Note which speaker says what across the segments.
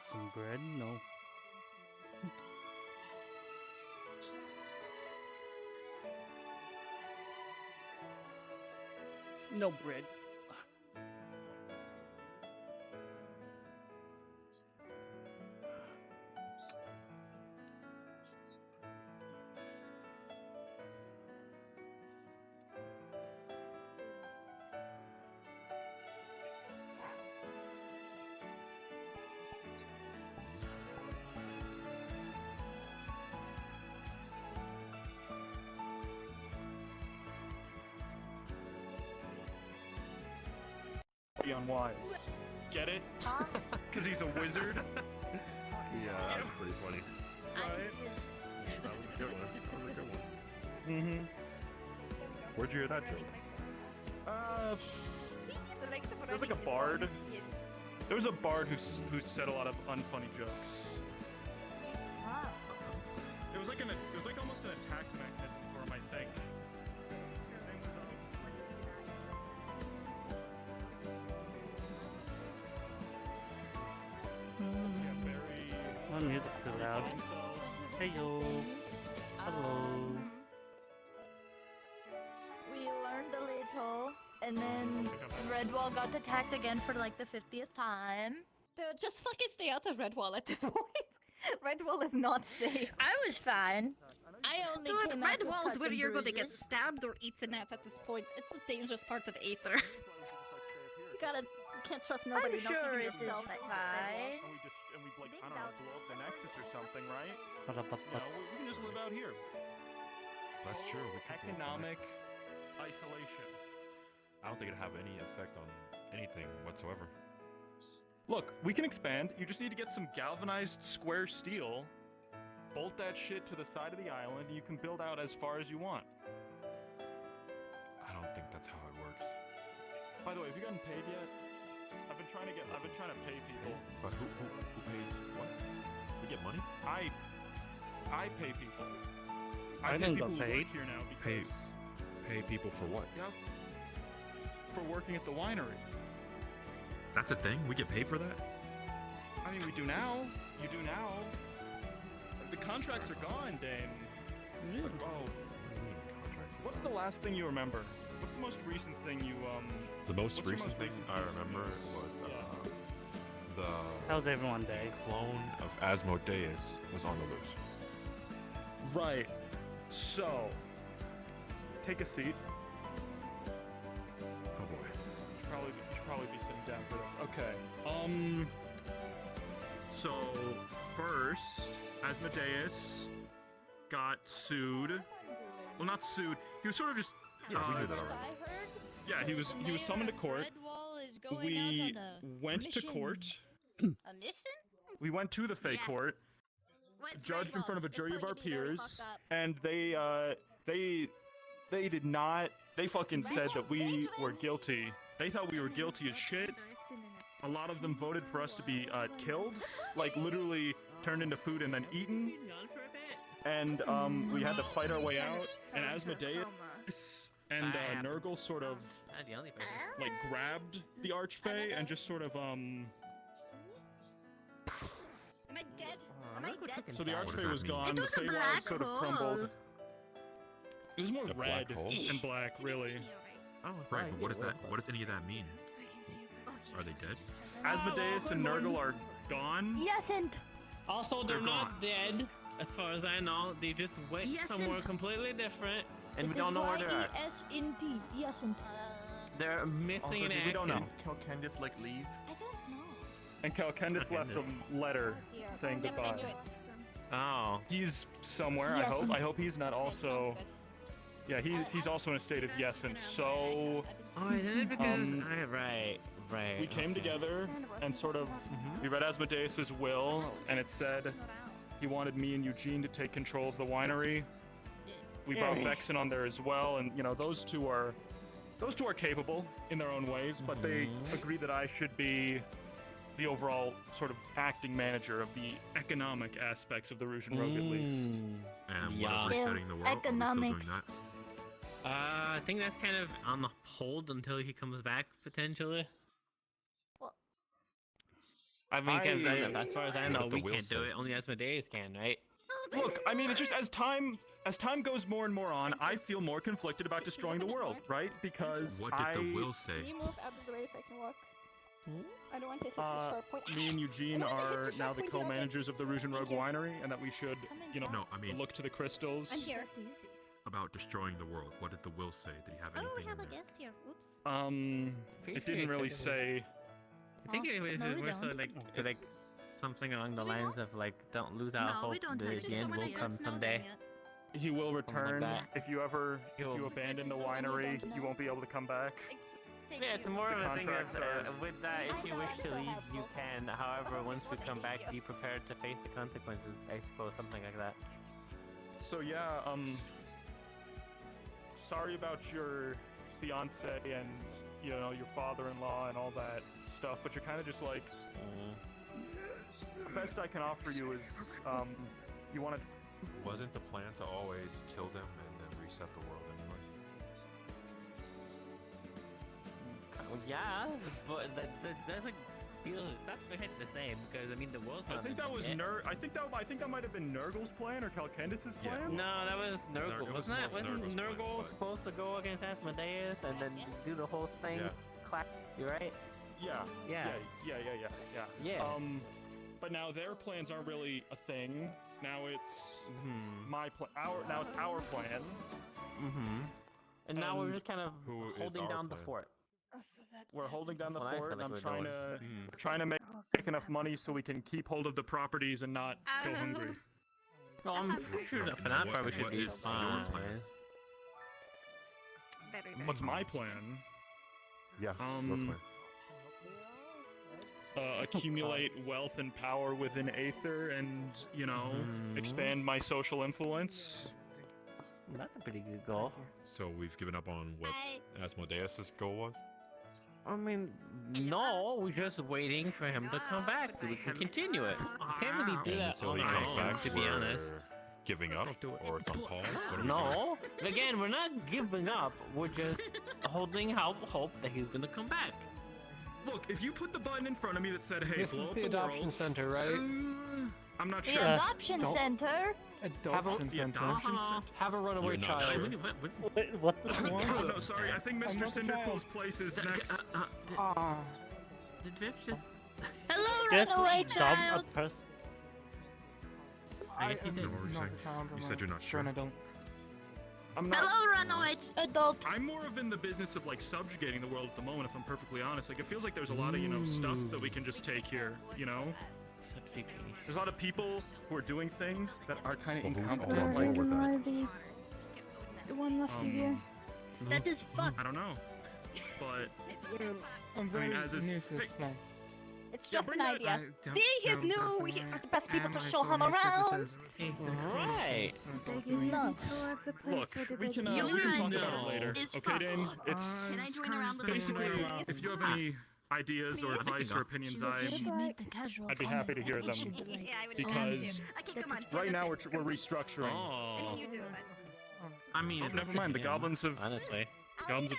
Speaker 1: Some bread? No. No bread.
Speaker 2: Be unwise. Get it? Because he's a wizard.
Speaker 3: Yeah, that's pretty funny.
Speaker 2: Right?
Speaker 3: That was a good one. That was a good one.
Speaker 2: Mm-hmm.
Speaker 3: Where'd you hear that joke?
Speaker 2: There's like a bard.
Speaker 4: Yes.
Speaker 2: There was a bard who said a lot of unfunny jokes.
Speaker 4: Wow.
Speaker 2: It was like almost an attack mechanism for him, I think. Yeah, very.
Speaker 1: My music too loud. Hey yo. Hello.
Speaker 4: We learned a little, and then Redwall got attacked again for like the 50th time.
Speaker 5: Dude, just fucking stay out of Redwall at this point. Redwall is not safe.
Speaker 4: I was fine. I only
Speaker 5: Dude,
Speaker 4: came out with
Speaker 5: Redwall's
Speaker 4: cuts
Speaker 5: where
Speaker 4: and
Speaker 5: you're gonna get
Speaker 4: bruises.
Speaker 5: stabbed or eaten at this point. It's the dangerous part of Aether. You can't trust nobody,
Speaker 4: I'm
Speaker 5: not
Speaker 4: sure
Speaker 5: even
Speaker 4: it is
Speaker 5: yourself.
Speaker 4: fine.
Speaker 2: And we like, I don't know, blow up the Nexus or something, right? You know, we can just live out here.
Speaker 3: That's true. We could do it.
Speaker 2: Economic isolation.
Speaker 3: I don't think it'd have any effect on anything whatsoever.
Speaker 2: Look, we can expand. You just need to get some galvanized square steel, bolt that shit to the side of the island, and you can build out as far as you want.
Speaker 3: I don't think that's how it works.
Speaker 2: By the way, have you gotten paid yet? I've been trying to pay people.
Speaker 3: But who pays what? We get money?
Speaker 2: I pay people.
Speaker 1: I
Speaker 2: pay
Speaker 1: didn't
Speaker 2: people
Speaker 1: get
Speaker 2: who
Speaker 1: paid.
Speaker 2: work here now
Speaker 3: Pay
Speaker 2: because
Speaker 3: pay people for what?
Speaker 2: yeah, for working at the winery.
Speaker 3: That's a thing? We get paid for that?
Speaker 2: I mean, we do now. You do now. The contracts are gone, Dane.
Speaker 1: Yeah.
Speaker 2: Oh, what's the last thing you remember? What's the most recent thing you
Speaker 3: The most
Speaker 2: What's your
Speaker 3: recent
Speaker 2: most
Speaker 3: thing
Speaker 2: recent
Speaker 3: I
Speaker 2: thing?
Speaker 3: remember was the
Speaker 1: How's everyone day?
Speaker 3: clone of Asmodeus was on the loose.
Speaker 2: Right. So, take a seat.
Speaker 3: Oh boy.
Speaker 2: You should probably be sitting down for this. Okay. So first, Asmodeus got sued. Well, not sued. He was sort of just.
Speaker 3: Yeah, we knew that
Speaker 4: What
Speaker 3: already.
Speaker 4: I heard
Speaker 2: Yeah, he was summoned to court.
Speaker 4: Redwall is going
Speaker 2: We
Speaker 4: out on
Speaker 2: went to
Speaker 4: mission.
Speaker 2: court.
Speaker 4: a mission?
Speaker 2: We went to the fake
Speaker 5: Yeah.
Speaker 2: court,
Speaker 5: What's
Speaker 2: judged in
Speaker 5: Redwall?
Speaker 2: front of a
Speaker 5: It's
Speaker 2: jury of
Speaker 5: probably
Speaker 2: our
Speaker 5: gonna be very
Speaker 2: peers,
Speaker 5: fucked up.
Speaker 2: and they did not. They fucking said that we were guilty. They thought we were guilty as shit. A lot of them voted for us to be killed, like literally turned into food and then eaten. And we had to fight our way out. And Asmodeus and Nurgle sort of like grabbed the Archfey and just sort of
Speaker 5: Am I dead? Am I dead?
Speaker 2: So the
Speaker 3: What does
Speaker 2: Archfey
Speaker 3: that
Speaker 2: was
Speaker 3: mean?
Speaker 2: gone.
Speaker 5: It
Speaker 2: The
Speaker 5: was a
Speaker 2: Feywild
Speaker 5: black
Speaker 2: sort of
Speaker 5: hole.
Speaker 2: crumbled. It was more
Speaker 3: The
Speaker 2: red
Speaker 3: black hole?
Speaker 2: and black, really.
Speaker 3: Right, but what does that? What does any of that mean? Are they dead?
Speaker 2: Asmodeus and Nurgle are gone.
Speaker 4: Yes, and
Speaker 6: Also, they're
Speaker 2: They're
Speaker 6: not
Speaker 2: gone.
Speaker 6: dead, as far as I know. They just went
Speaker 5: Yes,
Speaker 6: somewhere
Speaker 5: and-
Speaker 6: completely different, and we
Speaker 4: it
Speaker 6: don't
Speaker 4: is
Speaker 6: know where they're at.
Speaker 4: Y-E-S-N-D. Yes, and
Speaker 6: They're missing in
Speaker 2: we don't know.
Speaker 7: Can Candice like leave?
Speaker 5: I don't know.
Speaker 2: And Calcendus
Speaker 3: Okay,
Speaker 2: left a letter
Speaker 5: Oh, dear.
Speaker 2: saying
Speaker 5: Never
Speaker 2: goodbye.
Speaker 5: knew it.
Speaker 6: Oh.
Speaker 2: He's somewhere.
Speaker 4: Yes,
Speaker 2: I hope he's not also. Yeah, he's also in a state of yesence. So
Speaker 6: Oh, isn't it because...
Speaker 2: Um,
Speaker 6: right.
Speaker 2: we came
Speaker 6: okay.
Speaker 2: together and sort of we read Asmodeus's will, and it said he wanted me and Eugene to take control of the winery. We brought Vexen on there as well, and you know those two are capable in their own ways, but they agreed that I should be the overall sort of acting manager of the economic aspects of the Rouge Rogue, at least.
Speaker 3: And
Speaker 6: Yeah.
Speaker 3: what if resetting the world? Are we still doing
Speaker 4: Economics.
Speaker 3: that?
Speaker 6: I think that's kind of on the hold until he comes back, potentially. I mean, 'cause
Speaker 2: I-
Speaker 6: as far as I
Speaker 3: What
Speaker 6: know,
Speaker 3: did the
Speaker 6: we
Speaker 3: will
Speaker 6: can't do
Speaker 3: say?
Speaker 6: it. Only Asmodeus can, right?
Speaker 2: Look, I mean, it's just as time goes more and more on, I feel more conflicted about destroying the world, right? Because
Speaker 3: What did the will
Speaker 5: Can
Speaker 3: say?
Speaker 5: you move out of the way so I can walk? I don't want to hit the
Speaker 2: Uh,
Speaker 5: sharp point.
Speaker 2: me and Eugene
Speaker 5: I want to hit
Speaker 2: are
Speaker 5: the
Speaker 2: now
Speaker 5: sharp
Speaker 2: the
Speaker 5: pointy object.
Speaker 2: co-managers of the Rouge and Rogue
Speaker 5: Thank you.
Speaker 2: Winery, and that we should, you know,
Speaker 3: No, I mean
Speaker 2: look to the crystals.
Speaker 5: I'm here.
Speaker 3: about destroying the world. What did the will say? Did he have
Speaker 5: Oh,
Speaker 3: anything
Speaker 5: we have
Speaker 3: in
Speaker 5: a
Speaker 3: there?
Speaker 5: guest here. Oops.
Speaker 6: Pretty
Speaker 2: It
Speaker 6: sure
Speaker 2: didn't
Speaker 6: you
Speaker 2: really
Speaker 6: said it was-
Speaker 2: say.
Speaker 6: I think it was
Speaker 4: no, we
Speaker 6: more so
Speaker 4: don't.
Speaker 6: like something along the
Speaker 5: Do we
Speaker 6: lines
Speaker 5: not?
Speaker 6: of like don't lose out
Speaker 4: No,
Speaker 6: hope.
Speaker 4: we don't
Speaker 6: The
Speaker 4: have
Speaker 5: There's just
Speaker 6: end
Speaker 5: someone
Speaker 6: will
Speaker 5: who
Speaker 6: come
Speaker 5: doesn't know them
Speaker 6: someday.
Speaker 5: yet.
Speaker 2: He will
Speaker 6: like
Speaker 2: return
Speaker 6: that.
Speaker 2: if you
Speaker 6: He'll-
Speaker 2: abandon the
Speaker 4: There's no one you
Speaker 2: winery.
Speaker 4: don't
Speaker 2: You
Speaker 4: know.
Speaker 2: won't be able to come back.
Speaker 6: Yeah, it's more
Speaker 2: The
Speaker 6: of a thing of
Speaker 2: contracts are-
Speaker 6: with that. If
Speaker 4: I
Speaker 6: you
Speaker 4: know,
Speaker 6: wish
Speaker 4: I
Speaker 6: to
Speaker 4: still
Speaker 6: leave,
Speaker 4: have
Speaker 6: you
Speaker 4: both.
Speaker 6: can. However, once we come back, be prepared to face the consequences. I suppose something like that.
Speaker 2: So yeah, sorry about your fiance and your father-in-law and all that stuff, but you're kind of just like the best I can offer you is you want to.
Speaker 7: Wasn't the plan to always kill them and then reset the world anyway?
Speaker 6: Well, yeah, but that doesn't feel it's not quite the same because I mean the world's
Speaker 2: I
Speaker 6: not.
Speaker 2: think that was
Speaker 6: ending yet.
Speaker 2: I think that might have been Nurgle's plan or Calcandus's
Speaker 7: Yeah.
Speaker 2: plan.
Speaker 6: No, that was Nurgle,
Speaker 7: It was
Speaker 6: wasn't it?
Speaker 7: more
Speaker 6: Wasn't
Speaker 7: Nurgle's plan,
Speaker 6: Nurgle
Speaker 7: but-
Speaker 6: supposed to go against Asmodeus and then do the whole thing?
Speaker 7: Yeah.
Speaker 6: Clap. You right?
Speaker 2: Yeah.
Speaker 6: Yeah.
Speaker 2: Yeah. But now their plans aren't really a thing. Now it's my plan. It's our plan.
Speaker 6: And now we're
Speaker 2: And
Speaker 6: just kind of
Speaker 7: who is
Speaker 6: holding
Speaker 7: our
Speaker 6: down the
Speaker 7: plan?
Speaker 6: fort.
Speaker 2: We're holding down the
Speaker 6: That's what I
Speaker 2: fort,
Speaker 6: feel
Speaker 2: and
Speaker 6: like
Speaker 2: I'm
Speaker 6: we're
Speaker 2: trying
Speaker 6: doing.
Speaker 2: to trying to make enough money so we can keep hold of the properties and not go hungry.
Speaker 6: Well,
Speaker 5: That
Speaker 6: I'm
Speaker 5: sounds
Speaker 6: pretty
Speaker 5: great.
Speaker 6: sure that for that part we should
Speaker 3: What
Speaker 6: be
Speaker 3: is your
Speaker 6: fine.
Speaker 3: plan?
Speaker 5: Very, very
Speaker 2: What's my
Speaker 5: complicated.
Speaker 2: plan?
Speaker 7: Yeah.
Speaker 2: Um, Accumulate wealth and power within Aether, and expand my social influence.
Speaker 6: That's a pretty good goal.
Speaker 3: So we've given up on what Asmodeus' goal was?
Speaker 6: I mean, no, we're just waiting for him to come back so we can continue it. We can't really do
Speaker 3: And
Speaker 6: that
Speaker 3: until
Speaker 6: on
Speaker 3: he
Speaker 6: our
Speaker 3: comes
Speaker 6: own,
Speaker 3: back,
Speaker 6: to be
Speaker 3: we're
Speaker 6: honest.
Speaker 3: giving up, or it's on pause. What are we doing?
Speaker 6: No, again, we're not giving up. We're just holding out hope that he's gonna come back.
Speaker 2: Look, if you put the button in front of me that said, "Hey,
Speaker 8: This
Speaker 2: blow
Speaker 8: is
Speaker 2: up
Speaker 8: the
Speaker 2: the
Speaker 8: adoption
Speaker 2: world,"
Speaker 8: center, right?
Speaker 2: I'm not
Speaker 4: The
Speaker 2: sure.
Speaker 4: adoption
Speaker 8: don't-
Speaker 4: center.
Speaker 8: Adoption
Speaker 2: The
Speaker 8: center.
Speaker 2: adoption center.
Speaker 8: Have a runaway
Speaker 3: You're not
Speaker 8: child.
Speaker 3: sure?
Speaker 1: What the
Speaker 2: Oh, no, sorry. I think Mr.
Speaker 8: not the
Speaker 2: Cinderpool's place is next.
Speaker 8: Ah,
Speaker 6: Did Viv just...
Speaker 4: Hello,
Speaker 1: Just
Speaker 4: runaway
Speaker 1: dump
Speaker 4: child.
Speaker 1: a person.
Speaker 8: I
Speaker 6: you
Speaker 8: am
Speaker 6: did.
Speaker 3: No, what were you
Speaker 8: not
Speaker 3: saying?
Speaker 8: a child.
Speaker 3: You
Speaker 8: I'm
Speaker 3: said
Speaker 8: a
Speaker 3: you're not sure.
Speaker 8: grown adult.
Speaker 2: I'm not.
Speaker 4: Hello, runaway adult.
Speaker 2: I'm more of in the business of like subjugating the world at the moment. If I'm perfectly honest, like it feels like there's a lot of stuff that we can just take here. There's a lot of people who are doing things that are kind of
Speaker 3: Well, who's
Speaker 2: incompetent.
Speaker 3: all on
Speaker 2: Like,
Speaker 3: board with that?
Speaker 5: The one left here. That is fucked.
Speaker 2: I don't know, but
Speaker 8: Well, I'm very
Speaker 2: as is-
Speaker 8: new to this
Speaker 2: hey,
Speaker 8: place.
Speaker 5: It's
Speaker 2: Yeah,
Speaker 5: just an
Speaker 2: bring that-
Speaker 5: idea.
Speaker 8: don't
Speaker 5: See, he's
Speaker 8: know
Speaker 5: new.
Speaker 8: nothing
Speaker 5: We
Speaker 8: right.
Speaker 5: are the best people
Speaker 8: And
Speaker 5: to
Speaker 8: my
Speaker 5: show him
Speaker 8: sole
Speaker 5: around.
Speaker 8: newspaper says-
Speaker 6: Right.
Speaker 2: look, we can
Speaker 5: You're
Speaker 2: we can
Speaker 5: right.
Speaker 2: talk about it
Speaker 6: No.
Speaker 2: later.
Speaker 5: Is
Speaker 2: Okay, Dane? It's
Speaker 5: Can I join around the
Speaker 2: basically
Speaker 5: please?
Speaker 2: if you have any ideas or
Speaker 6: Please.
Speaker 2: advice or opinions, I'd be happy to hear them.
Speaker 5: Yeah, I would
Speaker 2: Because
Speaker 5: okay, come on.
Speaker 2: right now we're restructuring.
Speaker 6: Oh.
Speaker 5: You do that.
Speaker 6: I mean,
Speaker 2: Oh, never mind. The
Speaker 6: yeah,
Speaker 2: goblins have
Speaker 6: Honestly.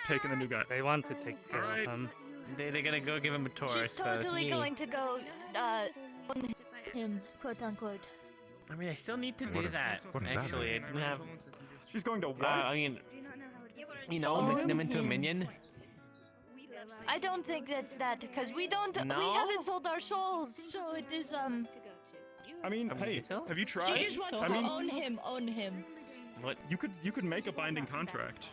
Speaker 2: taken a new guy.
Speaker 1: They want to take care
Speaker 2: Alright.
Speaker 1: of him.
Speaker 6: They're gonna go give him a tour.
Speaker 4: She's totally going to go, on him, quote unquote.
Speaker 6: I mean, I still need to
Speaker 3: What
Speaker 6: do
Speaker 3: is-
Speaker 6: that.
Speaker 3: what does that
Speaker 6: Actually, I didn't have...
Speaker 2: She's going to what?
Speaker 6: I mean,
Speaker 4: Own
Speaker 6: make them into a
Speaker 4: him.
Speaker 6: minion.
Speaker 4: I don't think that's that, because we don't,
Speaker 6: No?
Speaker 4: we haven't sold our souls, so it is,
Speaker 2: I mean, hey,
Speaker 6: so?
Speaker 2: have you
Speaker 4: she
Speaker 2: tried?
Speaker 4: just wants
Speaker 2: I
Speaker 4: to
Speaker 2: mean,
Speaker 4: own him.
Speaker 6: What?
Speaker 2: you could make a binding contract.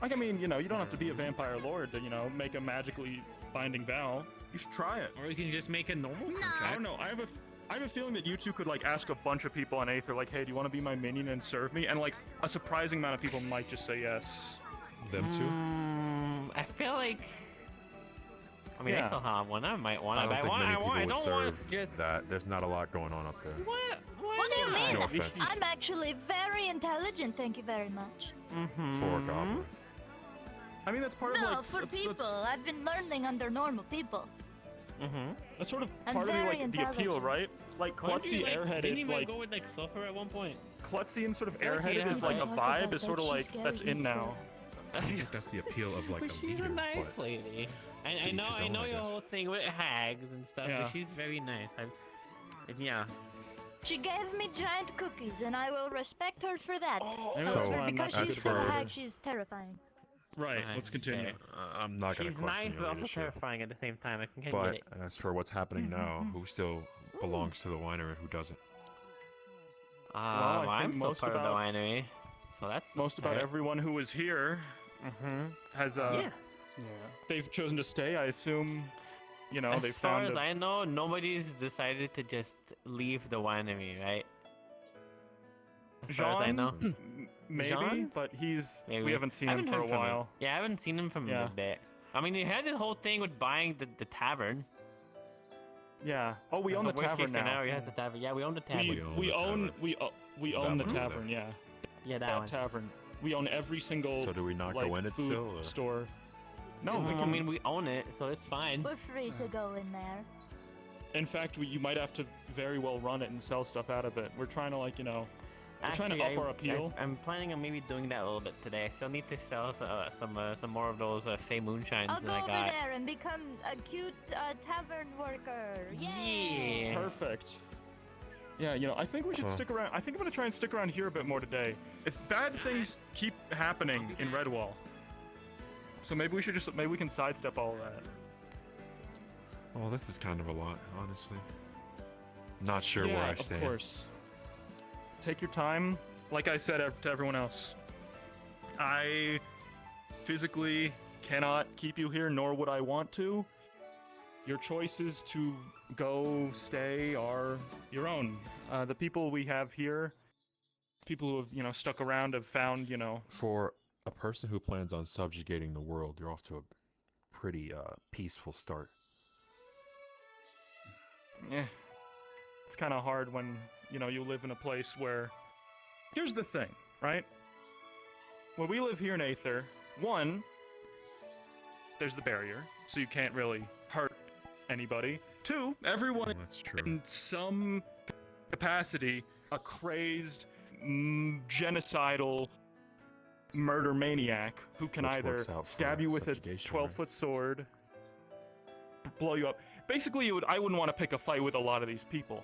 Speaker 2: Like, I mean, you don't have to be a vampire lord to, make a magically binding vow. You should try it.
Speaker 6: Or we can just make a normal
Speaker 2: I
Speaker 6: contract.
Speaker 2: don't know. I have a feeling that you two could like ask a bunch of people on Aether, like, hey, do you want to be my minion and serve me? And like a surprising amount of people might just say yes.
Speaker 3: Them two?
Speaker 6: I feel like... I mean,
Speaker 2: Yeah.
Speaker 6: I still have one. I might want
Speaker 3: I
Speaker 6: to.
Speaker 3: don't think many people
Speaker 6: I
Speaker 3: would
Speaker 6: don't
Speaker 3: serve
Speaker 6: want just...
Speaker 3: that. There's not a lot going on up there.
Speaker 6: What?
Speaker 4: What do you mean?
Speaker 3: No offense.
Speaker 4: I'm actually very intelligent, thank you very much.
Speaker 3: For a goblin.
Speaker 2: I mean, that's part of
Speaker 4: No,
Speaker 2: like
Speaker 4: for
Speaker 2: that's-
Speaker 4: people. I've been learning under normal people.
Speaker 2: That's sort of
Speaker 4: I'm
Speaker 2: part of
Speaker 4: very
Speaker 2: like the appeal,
Speaker 4: intelligent.
Speaker 2: right? Like klutzy,
Speaker 6: Didn't
Speaker 2: airheaded,
Speaker 6: even
Speaker 2: like
Speaker 6: go with like sulfur at one point.
Speaker 2: klutzy and sort of
Speaker 6: feel like
Speaker 2: airheaded
Speaker 6: yeah,
Speaker 2: is like a
Speaker 4: I
Speaker 2: vibe.
Speaker 4: forgot
Speaker 2: Is sort of
Speaker 4: that
Speaker 2: like
Speaker 4: she's
Speaker 2: that's
Speaker 4: scary
Speaker 2: in now.
Speaker 3: I don't think that's the appeal of like
Speaker 6: But
Speaker 3: a
Speaker 6: she's
Speaker 3: leader.
Speaker 6: a nice
Speaker 3: but
Speaker 6: lady.
Speaker 3: to
Speaker 6: I
Speaker 3: each
Speaker 6: know,
Speaker 3: his
Speaker 6: I
Speaker 3: own,
Speaker 6: know
Speaker 3: I
Speaker 6: your
Speaker 3: guess.
Speaker 6: whole thing with hags and stuff,
Speaker 2: Yeah.
Speaker 6: but she's very nice. Yeah.
Speaker 4: She gave me giant cookies, and I will respect her for that.
Speaker 2: Maybe
Speaker 3: So,
Speaker 2: that's why I'm
Speaker 4: because
Speaker 2: not
Speaker 3: as
Speaker 4: she's
Speaker 3: for-
Speaker 4: a hag, she's terrifying.
Speaker 2: Right. Let's continue.
Speaker 6: Okay.
Speaker 3: I'm not gonna
Speaker 6: She's
Speaker 3: question
Speaker 6: nice,
Speaker 3: your
Speaker 6: but also
Speaker 3: leadership.
Speaker 6: terrifying at the same time. I can get
Speaker 3: But
Speaker 6: it.
Speaker 3: as for what's happening now, who still belongs to the winery and who doesn't?
Speaker 2: I
Speaker 6: Well, I'm
Speaker 2: think
Speaker 6: still
Speaker 2: most
Speaker 6: part of the
Speaker 2: about-
Speaker 6: winery, so that's
Speaker 2: Most about
Speaker 6: fair.
Speaker 2: everyone who was here has
Speaker 6: Yeah.
Speaker 2: they've chosen to stay. I assume, you know, they
Speaker 6: As far
Speaker 2: found
Speaker 6: as
Speaker 2: a-
Speaker 6: I know, nobody's decided to just leave the winery, right? As far as I
Speaker 2: Jean,
Speaker 6: know.
Speaker 2: maybe,
Speaker 6: Jean?
Speaker 2: but he's
Speaker 6: Maybe.
Speaker 2: we haven't seen
Speaker 6: I
Speaker 2: him
Speaker 6: haven't
Speaker 2: for a
Speaker 6: heard from him.
Speaker 2: while.
Speaker 6: Yeah, I haven't seen him from
Speaker 2: Yeah.
Speaker 6: a bit. I mean, he had this whole thing with buying the tavern.
Speaker 2: Yeah. Oh, we own the
Speaker 6: worst case
Speaker 2: tavern now.
Speaker 6: scenario, he has the tavern. Yeah, we own the tavern.
Speaker 2: We own we own the
Speaker 3: That one.
Speaker 2: tavern. Yeah,
Speaker 6: Yeah, that
Speaker 2: that
Speaker 6: one.
Speaker 2: tavern. We own every single
Speaker 3: So do we not
Speaker 2: like
Speaker 3: go in it
Speaker 2: food
Speaker 3: still? Or?
Speaker 2: store. No, we
Speaker 6: I
Speaker 2: can.
Speaker 6: mean, we own it, so it's fine.
Speaker 4: We're free to go in there.
Speaker 2: In fact, you might have to very well run it and sell stuff out of it. We're trying to we're trying to up our appeal.
Speaker 6: I'm planning on maybe doing that a little bit today. I still need to sell some more of those Fey Moonshines
Speaker 4: I'll
Speaker 6: that
Speaker 4: go
Speaker 6: I
Speaker 4: over
Speaker 6: got.
Speaker 4: there and become a cute tavern worker.
Speaker 6: Yeah.
Speaker 2: Perfect. Yeah, you know, I think we should stick around. I think I'm gonna try and stick around here a bit more today. If bad things keep happening in Redwall, so maybe we can sidestep all of that.
Speaker 3: Well, this is kind of a lot, honestly. Not sure
Speaker 2: yeah,
Speaker 3: where I
Speaker 2: of
Speaker 3: stand.
Speaker 2: course. Take your time. Like I said to everyone else, I physically cannot keep you here, nor would I want to. Your choices to go, stay are your own. The people we have here, people who have, stuck around have found,
Speaker 3: For a person who plans on subjugating the world, you're off to a pretty peaceful start.
Speaker 2: it's kind of hard when, you live in a place where... Here's the thing, right? When we live here in Aether, one, there's the barrier, so you can't really hurt anybody. Two, everyone
Speaker 3: That's true.
Speaker 2: in some capacity a crazed, genocidal murder maniac who can
Speaker 3: Which
Speaker 2: either
Speaker 3: works out
Speaker 2: stab
Speaker 3: for
Speaker 2: you with a
Speaker 3: subjugation, right?
Speaker 2: 12-foot sword, blow you up. Basically, I wouldn't want to pick a fight with a lot of these people.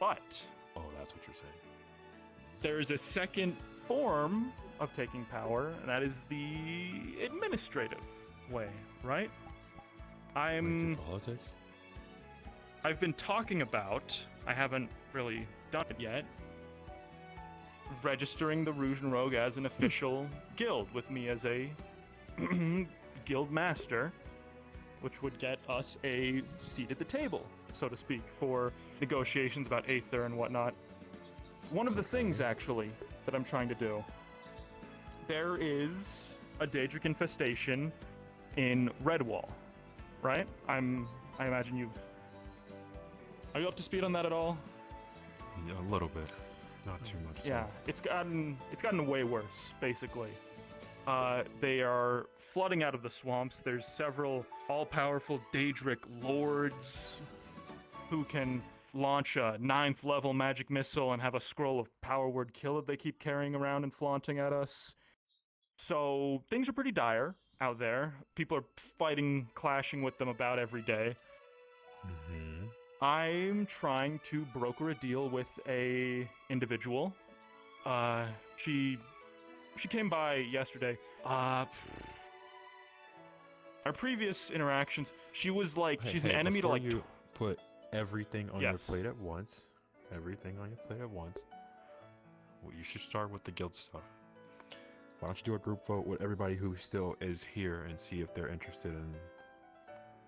Speaker 2: But
Speaker 3: Oh, that's what you're saying.
Speaker 2: there is a second form of taking power, and that is the administrative way, right?
Speaker 3: Wait, through politics?
Speaker 2: I've been talking about, I haven't really done it yet, registering the Rouge and Rogue as an official guild with me as a guild master, which would get us a seat at the table, so to speak, for negotiations about Aether and whatnot. One of the things, actually, that I'm trying to do, there is a Daedric infestation in Redwall, right? I imagine you've... Are you up to speed on that at all?
Speaker 3: Yeah, a little bit. Not too much. so.
Speaker 2: Yeah, it's gotten way worse, basically. They are flooding out of the swamps. There's several all-powerful Daedric lords who can launch a 9th level magic missile and have a scroll of power word kill that they keep carrying around and flaunting at us. So things are pretty dire out there. People are fighting, clashing with them about every day.
Speaker 3: Mhm.
Speaker 2: I'm trying to broker a deal with a individual. She came by yesterday. Our previous interactions, she was like,
Speaker 3: Hey,
Speaker 2: she's an
Speaker 3: hey,
Speaker 2: enemy to
Speaker 3: before
Speaker 2: like.
Speaker 3: you put everything on your
Speaker 2: Yes.
Speaker 3: plate at once. Everything on your plate at once. Well, you should start with the guild stuff. Why don't you do a group vote with everybody who still is here and see if they're interested in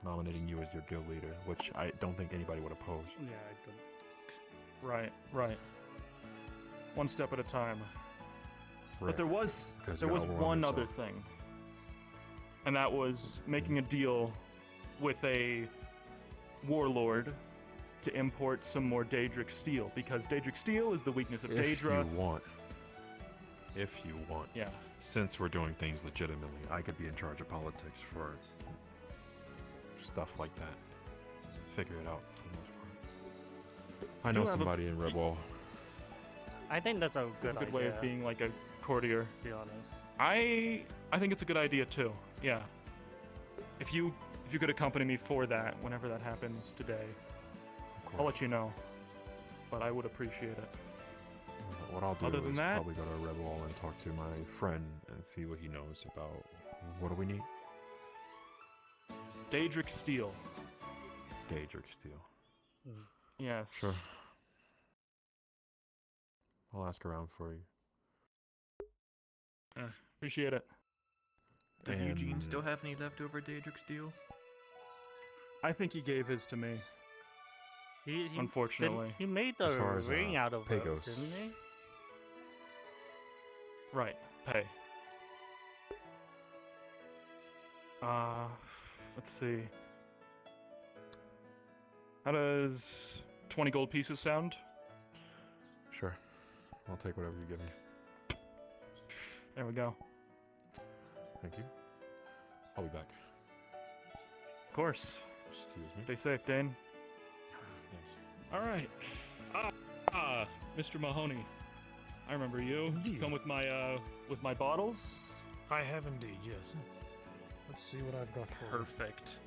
Speaker 3: nominating you as your guild leader, which I don't think anybody would oppose.
Speaker 2: Yeah, I don't. Right. One step at a time. But there was
Speaker 3: Because
Speaker 2: there
Speaker 3: you
Speaker 2: was
Speaker 3: overwhelm
Speaker 2: one other
Speaker 3: yourself.
Speaker 2: thing, and that was making a deal with a warlord to import some more Daedric steel, because Daedric steel is the weakness of
Speaker 3: If
Speaker 2: Daedra.
Speaker 3: you want. If you want.
Speaker 2: Yeah.
Speaker 3: Since we're doing things legitimately, I could be in charge of politics for stuff like that. Figure it out for the most part. I know
Speaker 1: have a-
Speaker 3: somebody in Redwall.
Speaker 1: I think that's a
Speaker 2: A
Speaker 1: good
Speaker 2: good way of
Speaker 1: idea.
Speaker 2: being like a courtier.
Speaker 1: To be honest.
Speaker 2: I think it's a good idea too. Yeah. If you could accompany me for that whenever that happens today,
Speaker 3: Of
Speaker 2: I'll
Speaker 3: course.
Speaker 2: let you know. But I would appreciate it.
Speaker 3: What I'll do
Speaker 2: Other
Speaker 3: is
Speaker 2: than that-
Speaker 3: probably go to Red Wall and talk to my friend and see what he knows about. What do we need?
Speaker 2: Daedric Steel.
Speaker 3: Daedric Steel.
Speaker 2: Yes.
Speaker 3: Sure. I'll ask around for you.
Speaker 2: Appreciate it.
Speaker 7: Does Eugene
Speaker 3: And-
Speaker 7: still have any leftover Daedric steel?
Speaker 2: I think he gave his to me.
Speaker 1: He
Speaker 2: Unfortunately.
Speaker 1: he made
Speaker 3: As
Speaker 1: the
Speaker 3: far as,
Speaker 1: ring out of rope,
Speaker 3: Pagos.
Speaker 1: didn't he?
Speaker 2: Right. Pay. Let's see. How does 20 gold pieces sound?
Speaker 3: Sure. I'll take whatever you give me.
Speaker 2: There we go.
Speaker 3: Thank you. I'll be back.
Speaker 2: Of course.
Speaker 3: Excuse me.
Speaker 2: Stay safe, Dane.
Speaker 3: Thanks.
Speaker 2: All right. Mr. Mahoney. I remember you.
Speaker 8: Indeed.
Speaker 2: Come with my bottles.
Speaker 8: I have indeed, yes. Let's see what I've got for you.
Speaker 2: Perfect.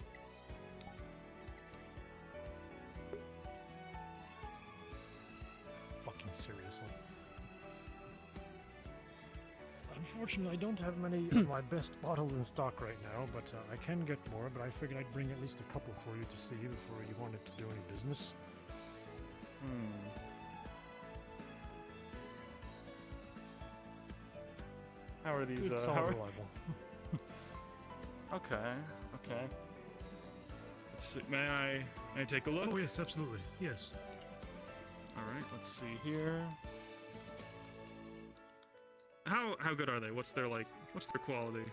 Speaker 8: Fucking seriously. Unfortunately, I don't have many of my best bottles in stock right now, but I can get more, but I figured I'd bring at least a couple for you to see before you wanted to do any business.
Speaker 2: How are these?
Speaker 8: Good,
Speaker 2: How
Speaker 8: solid,
Speaker 2: are...
Speaker 8: reliable.
Speaker 2: Okay. Okay. Let's see. May I take a look?
Speaker 8: Oh yes, absolutely. Yes.
Speaker 2: All right. Let's see here. How good are they? What's their quality?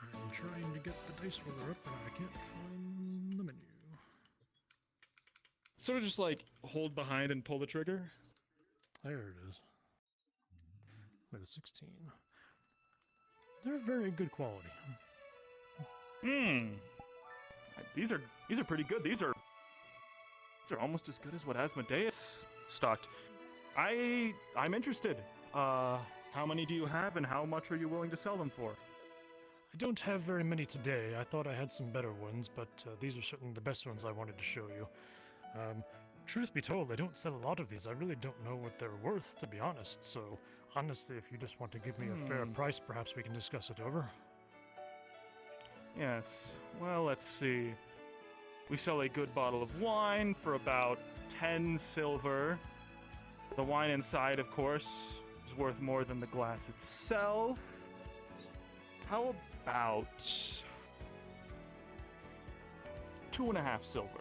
Speaker 8: I'm trying to get the dice roller up, and I can't find the menu.
Speaker 2: Sort of just like hold behind and pull the trigger.
Speaker 8: There it is. With a 16. They're very good quality.
Speaker 2: These are pretty good. These are almost as good as what Asmodeus stocked. I'm interested. How many do you have, and how much are you willing to sell them for?
Speaker 8: I don't have very many today. I thought I had some better ones, but these are certainly the best ones I wanted to show you. Truth be told, I don't sell a lot of these. I really don't know what they're worth, to be honest. So, honestly, if you just want to give me a fair price, perhaps we can discuss it over.
Speaker 2: Yes. Well, let's see. We sell a good bottle of wine for about 10 silver. The wine inside, of course, is worth more than the glass itself. How about 2.5 silver?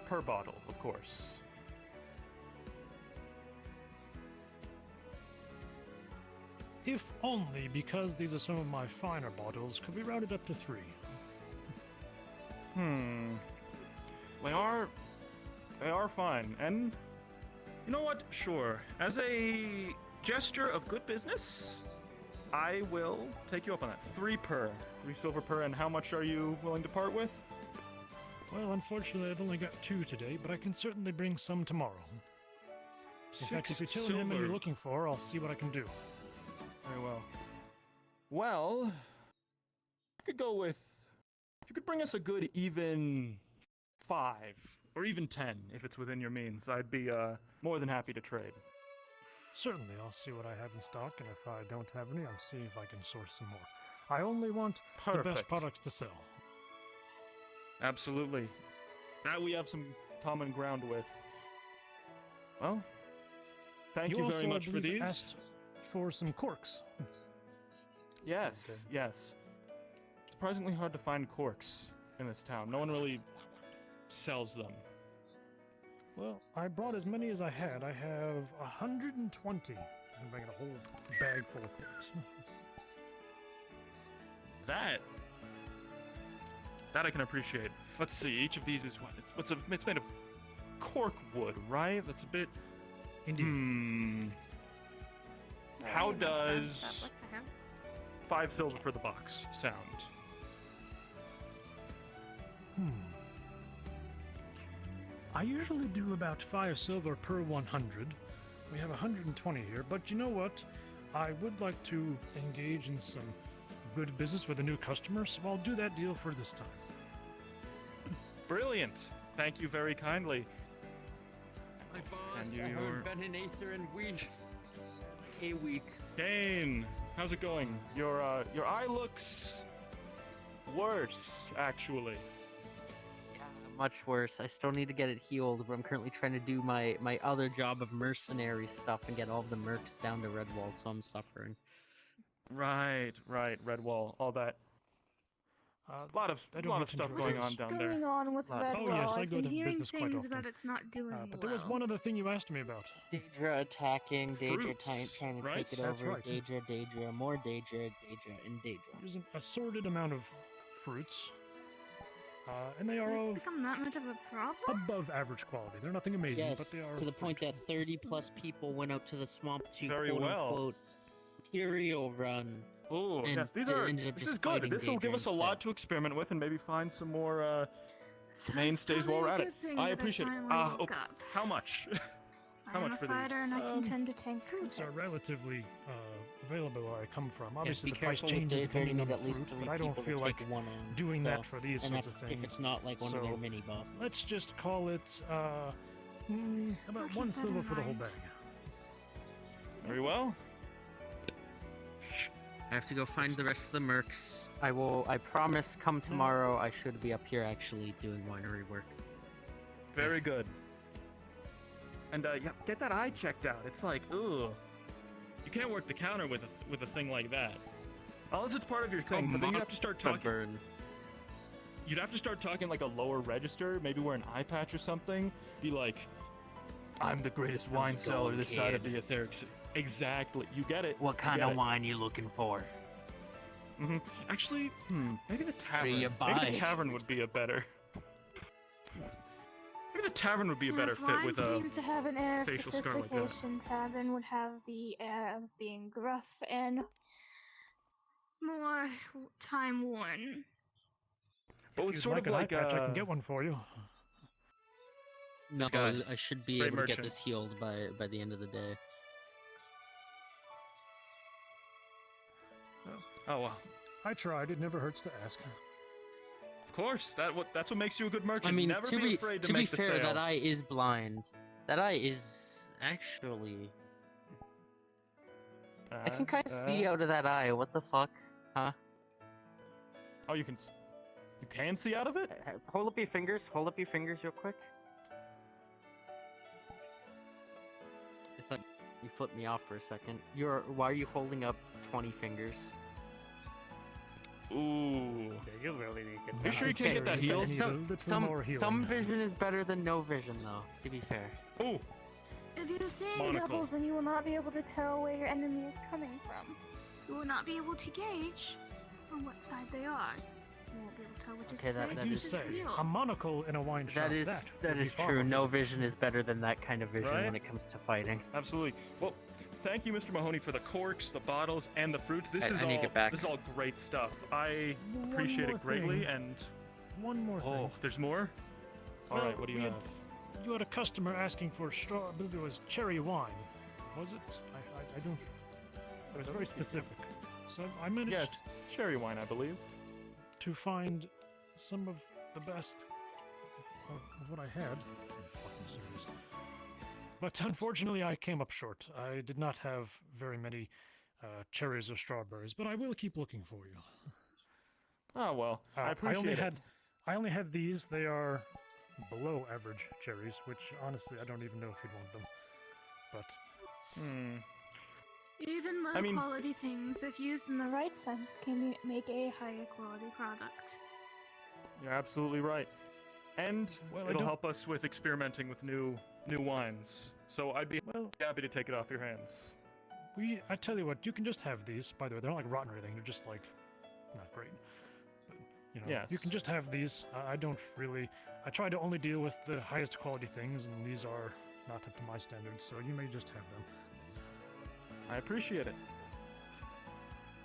Speaker 2: Per bottle, of course.
Speaker 8: If only because these are some of my finer bottles, could we round it up to 3?
Speaker 2: They are fine. And you know what? Sure. As a gesture of good business, I will take you up on that. 3 silver per. And how much are you willing to part with?
Speaker 8: Well, unfortunately, I've only got 2 today, but I can certainly bring some tomorrow. In fact, if you tell him what you're looking for, I'll see what I can do.
Speaker 2: Very well. Well, I could go with... If you could bring us a good even 5, or even 10, if it's within your means, I'd be more than happy to trade.
Speaker 8: Certainly, I'll see what I have in stock, and if I don't have any, I'll see if I can source some more. I only want the best
Speaker 2: Perfect.
Speaker 8: products to sell.
Speaker 2: Absolutely. That we have some common ground with. Well, thank you very
Speaker 8: also,
Speaker 2: much
Speaker 8: I
Speaker 2: for
Speaker 8: believe,
Speaker 2: these.
Speaker 8: asked for some corks.
Speaker 2: Yes, yes. Surprisingly hard to find corks in this town. No one really sells them.
Speaker 8: Well, I brought as many as I had. I have 120. I'm bringing a whole bag full of corks.
Speaker 2: That I can appreciate. Let's see. Each of these is what? It's made of cork wood, right? That's a bit.
Speaker 8: Indeed.
Speaker 2: How
Speaker 5: That sounds
Speaker 2: does
Speaker 5: like the hand.
Speaker 2: 5 silver for the box sound?
Speaker 8: I usually do about 5 silver per 100, We have 120 here, but you know what? I would like to engage in some good business with a new customer, so I'll do that deal for this time.
Speaker 2: Brilliant. Thank you very kindly.
Speaker 6: My boss,
Speaker 2: And
Speaker 6: I
Speaker 2: you're-
Speaker 6: haven't been in Aether in a week.
Speaker 2: Kane, how's it going? Your eye looks worse, actually.
Speaker 9: Yeah, much worse. I still need to get it healed, but I'm currently trying to do my other job of mercenary stuff and get all of the mercs down to Redwall, so I'm suffering.
Speaker 2: Right, Redwall, all that. A lot of
Speaker 8: I don't get
Speaker 2: stuff
Speaker 8: into
Speaker 2: going
Speaker 8: it.
Speaker 2: on down there.
Speaker 4: going on with
Speaker 9: Oh,
Speaker 4: Redwall?
Speaker 8: yes, I
Speaker 4: I've
Speaker 8: go
Speaker 4: been
Speaker 8: to
Speaker 4: hearing
Speaker 8: business quite
Speaker 4: things
Speaker 8: often.
Speaker 4: about it's not doing
Speaker 8: But there was one other thing you asked me about.
Speaker 9: Daedra attacking, Daedra
Speaker 2: Fruits,
Speaker 9: trying to
Speaker 2: right?
Speaker 9: take it
Speaker 8: That's
Speaker 9: over,
Speaker 8: right.
Speaker 9: Daedra, more Daedra, and Daedra.
Speaker 8: There's an assorted amount of fruits, and they are
Speaker 4: It's
Speaker 8: of
Speaker 4: become that much of a problem?
Speaker 8: above average quality. They're nothing amazing,
Speaker 9: Yes,
Speaker 8: but they are
Speaker 9: to the point
Speaker 8: fruit.
Speaker 9: that 30 plus people went out to the swamp to
Speaker 2: Very
Speaker 9: quote
Speaker 2: well.
Speaker 9: unquote material run.
Speaker 2: Ooh,
Speaker 9: And
Speaker 2: yes, these
Speaker 9: it
Speaker 2: are.
Speaker 9: ended up
Speaker 2: This
Speaker 9: just
Speaker 2: is good.
Speaker 9: fighting
Speaker 2: This will give
Speaker 9: Daedra
Speaker 2: us a lot
Speaker 9: instead.
Speaker 2: to experiment with, and maybe find some more
Speaker 4: So it's
Speaker 2: mainstays while we're
Speaker 4: probably
Speaker 2: at
Speaker 4: a
Speaker 2: it.
Speaker 4: good thing
Speaker 2: I
Speaker 4: that
Speaker 2: appreciate it.
Speaker 4: finally woke up.
Speaker 2: How much? How
Speaker 4: I'm
Speaker 2: much
Speaker 4: a
Speaker 2: for
Speaker 4: fighter
Speaker 2: these?
Speaker 4: and I can
Speaker 8: Um,
Speaker 4: tend to tank
Speaker 8: Fruits are
Speaker 4: hits.
Speaker 8: relatively available where I come from.
Speaker 9: Yes,
Speaker 8: Obviously,
Speaker 9: be
Speaker 8: the price
Speaker 9: careful with
Speaker 8: changes
Speaker 9: Daedra, you
Speaker 8: depending on
Speaker 9: need
Speaker 8: the
Speaker 9: at least
Speaker 8: fruit,
Speaker 9: 3
Speaker 8: but I don't
Speaker 9: people
Speaker 8: feel
Speaker 9: to
Speaker 8: like
Speaker 9: take one on.
Speaker 8: doing that
Speaker 9: so-
Speaker 8: for these
Speaker 9: and
Speaker 8: sorts
Speaker 9: that's
Speaker 8: of things.
Speaker 9: if it's not like one of their
Speaker 8: So,
Speaker 9: mini bosses.
Speaker 8: Let's just call it about
Speaker 4: keep
Speaker 8: 1
Speaker 4: that
Speaker 8: silver
Speaker 4: in
Speaker 8: for the whole
Speaker 4: mind.
Speaker 8: bag.
Speaker 2: Very well.
Speaker 9: I have to go find the rest of the mercs. I promise come tomorrow I should be up here actually doing winery work.
Speaker 2: Very good. And yeah, get that eye checked out. It's like, ugh. You can't work the counter with a thing like that. Unless it's part of your thing, but then you have to start talking.
Speaker 9: Burn.
Speaker 2: You'd have to start talking like a lower register, maybe wear an eye patch or something. Be like, I'm the greatest wine
Speaker 6: it
Speaker 2: seller
Speaker 6: going,
Speaker 2: this side of
Speaker 6: kid?
Speaker 2: the Etheric Sea. Exactly. You get it.
Speaker 6: What kind
Speaker 2: get
Speaker 6: of
Speaker 2: it.
Speaker 6: wine you looking for?
Speaker 2: Actually, maybe the tavern.
Speaker 6: you
Speaker 2: Maybe
Speaker 6: buy?
Speaker 2: the tavern would be a better. Maybe the tavern would be a better
Speaker 4: Yes,
Speaker 2: fit
Speaker 4: wine
Speaker 2: with a.
Speaker 4: seems to have an air of
Speaker 2: facial scar like that.
Speaker 4: sophistication. Tavern would have the air of being gruff and more time worn.
Speaker 2: But
Speaker 8: If
Speaker 2: it's
Speaker 8: you'd
Speaker 2: sort
Speaker 8: like
Speaker 2: of
Speaker 8: an
Speaker 2: like
Speaker 8: eye patch, I
Speaker 2: a.
Speaker 8: can get one for you.
Speaker 9: No,
Speaker 2: guy.
Speaker 9: I should be
Speaker 2: Great
Speaker 9: able to get
Speaker 2: merchant.
Speaker 9: this healed by the end of the day.
Speaker 2: Oh well.
Speaker 8: I tried. It never hurts to ask.
Speaker 2: Of course, that's what makes you a good merchant.
Speaker 9: I mean,
Speaker 2: Never
Speaker 9: to
Speaker 2: be afraid to
Speaker 9: be
Speaker 2: make the
Speaker 9: fair,
Speaker 2: sale.
Speaker 9: that eye is blind. That eye is actually. I can kind of see out of that eye. What the fuck? Huh?
Speaker 2: Oh, you can see out of it?
Speaker 9: Hold up your fingers. Hold up your fingers real quick. I thought you flipped me off for a second. Why are you holding up 20 fingers?
Speaker 2: Ooh.
Speaker 6: You really need to
Speaker 2: You sure you can't get that
Speaker 8: Okay,
Speaker 2: healed?
Speaker 8: need a little more healing.
Speaker 9: Some vision is better than no vision, though. To be fair.
Speaker 2: Ooh.
Speaker 4: If you're seeing
Speaker 2: Monocle.
Speaker 4: doubles, then you will not be able to tell where your enemy is coming from. You will not be able to gauge on what side they are. You won't be able to tell which is
Speaker 9: Okay, that
Speaker 4: fake,
Speaker 8: You
Speaker 4: which is
Speaker 8: say
Speaker 4: real.
Speaker 8: a monocle in a wine shop.
Speaker 9: That is
Speaker 8: would be far
Speaker 9: true.
Speaker 8: more
Speaker 9: No
Speaker 8: fitting.
Speaker 9: vision is better than that kind of vision
Speaker 2: Right?
Speaker 9: when it comes to fighting.
Speaker 2: Absolutely. Well, thank you, Mr. Mahoney, for the corks, the bottles, and the fruits. This
Speaker 9: I
Speaker 2: is
Speaker 9: need to
Speaker 2: all
Speaker 9: get back.
Speaker 2: this is all great stuff. I
Speaker 8: One
Speaker 2: appreciate
Speaker 8: more
Speaker 2: it greatly.
Speaker 8: thing.
Speaker 2: And
Speaker 8: One more thing.
Speaker 2: oh, there's more. All
Speaker 8: Well,
Speaker 2: right, what do you
Speaker 8: we
Speaker 2: have?
Speaker 8: You had a customer asking for straw. I believe it was cherry wine. Was it? I don't. It was very specific. So I managed
Speaker 2: Yes, cherry wine, I believe.
Speaker 8: to find some of the best of what I had. I'm fucking serious. But unfortunately, I came up short. I did not have very many cherries or strawberries, but I will keep looking for you.
Speaker 2: Oh well, I appreciate it.
Speaker 8: I only had these. They are below average cherries, which honestly I don't even know if you'd want them. But
Speaker 4: Even low
Speaker 2: I mean-
Speaker 4: quality things, if used in the right sense, can make a higher quality product.
Speaker 2: You're absolutely right. And
Speaker 8: Well, I
Speaker 2: it'll
Speaker 8: don't-
Speaker 2: help us with experimenting with new wines. So I'd be
Speaker 8: well,
Speaker 2: happy to take it off your hands.
Speaker 8: I tell you what, you can just have these. By the way, they're not like rotten or anything. They're just like not great. But, you know, you can
Speaker 2: Yes.
Speaker 8: just have these. I don't really. I try to only deal with the highest quality things, and these are not up to my standards. So you may just have them.
Speaker 2: I appreciate it.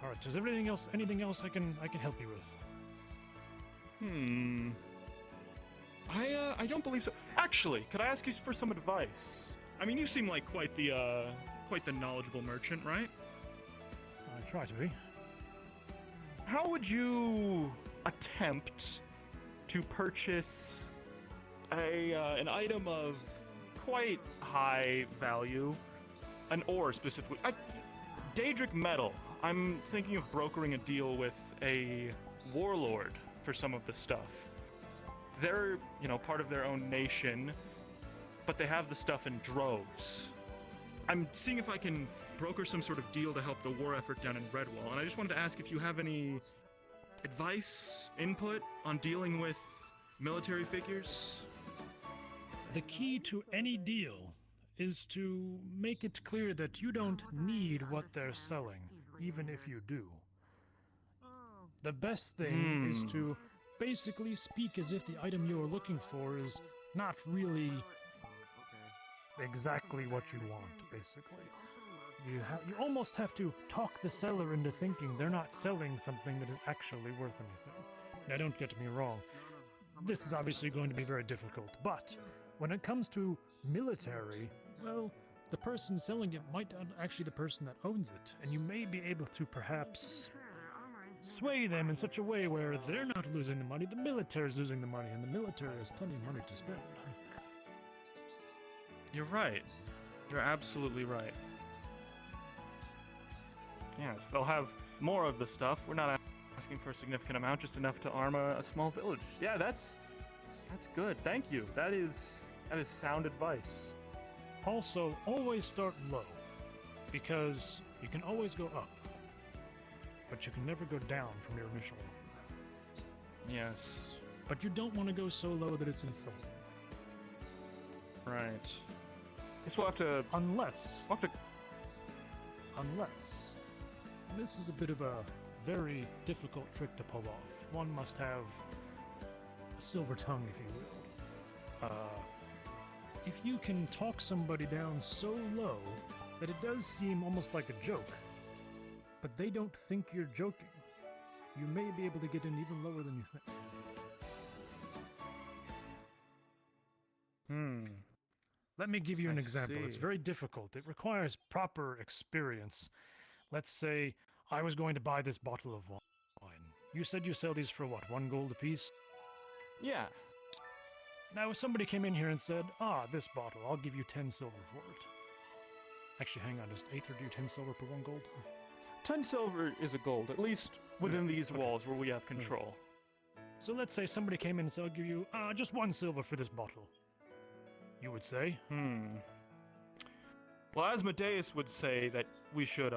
Speaker 8: All right. Is everything else? Anything else I can help you with?
Speaker 2: I don't believe so. Actually, could I ask you for some advice? I mean, you seem like quite the knowledgeable merchant, right?
Speaker 8: I try to be.
Speaker 2: How would you attempt to purchase an item of quite high value, an ore specifically, Daedric metal? I'm thinking of brokering a deal with a warlord for some of the stuff. They're, part of their own nation, but they have the stuff in droves. I'm seeing if I can broker some sort of deal to help the war effort down in Redwall, and I just wanted to ask if you have any advice, input on dealing with military figures?
Speaker 8: The key to any deal is to make it clear that you don't need what they're selling, even if you do. The best thing is to basically speak as if the item you are looking for is not really exactly what you want, basically. You almost have to talk the seller into thinking they're not selling something that is actually worth anything. Now, don't get me wrong. This is obviously going to be very difficult, but when it comes to military, well, the person selling it might not actually the person that owns it, and you may be able to perhaps sway them in such a way where they're not losing the money, the military is losing the money, and the military has plenty of money to spend.
Speaker 2: You're right. You're absolutely right. Yes, they'll have more of the stuff. We're not asking for a significant amount, just enough to arm a small village. Yeah, that's good. Thank you. That is sound advice.
Speaker 8: Also, always start low, because you can always go up, but you can never go down from your initial offer.
Speaker 2: Yes.
Speaker 8: But you don't want to go so low that it's insulting.
Speaker 2: Right. Guess we'll have to...
Speaker 8: Unless...
Speaker 2: Unless...
Speaker 8: This is a bit of a very difficult trick to pull off. One must have a silver tongue, if you will. If you can talk somebody down so low that it does seem almost like a joke, but they don't think you're joking, you may be able to get in even lower than you think. Let me give you an example. It's very difficult. It requires proper experience. Let's say I was going to buy this bottle of wine. You said you sell these for what, 1 gold apiece?
Speaker 2: Yeah.
Speaker 8: Now, if somebody came in here and said, this bottle, I'll give you 10 silver for it. Actually, hang on, does Aether do 10 silver per 1 gold?
Speaker 2: 10 silver is a gold, at least within these walls where we have control.
Speaker 8: So let's say somebody came in and said, I'll give you just 1 silver for this bottle. You would say?
Speaker 2: Well, Asmodeus would say that we should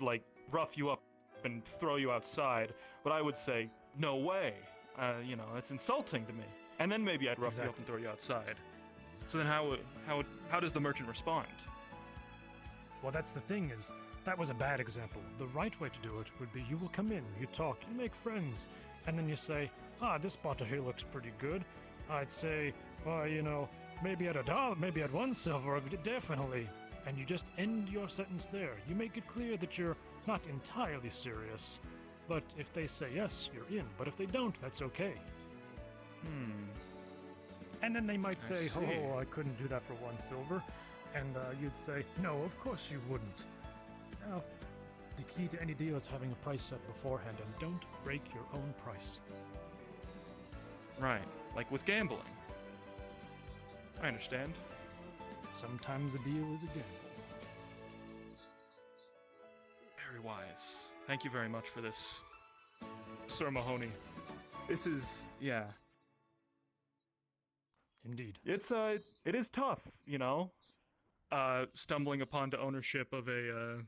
Speaker 2: like rough you up and throw you outside, but I would say, no way. It's insulting to me. And then maybe I'd rough you up and throw you outside. So then how does the merchant respond?
Speaker 8: Well, that's the thing is, that was a bad example. The right way to do it would be you will come in, you talk, you make friends, and then you say, this bottle here looks pretty good. I'd say, maybe at $1, maybe at 1 silver, definitely. And you just end your sentence there. You make it clear that you're not entirely serious. But if they say yes, you're in. But if they don't, that's okay. And then they might say, I couldn't do that for 1 silver. And you'd say, no, of course you wouldn't. Now, the key to any deal is having a price set beforehand, and don't break your own price.
Speaker 2: Right, like with gambling. I understand.
Speaker 8: Sometimes a deal is a gamble.
Speaker 2: Very wise. Thank you very much for this, Sir Mahoney. This is,
Speaker 8: Indeed.
Speaker 2: It is tough, stumbling upon the ownership of a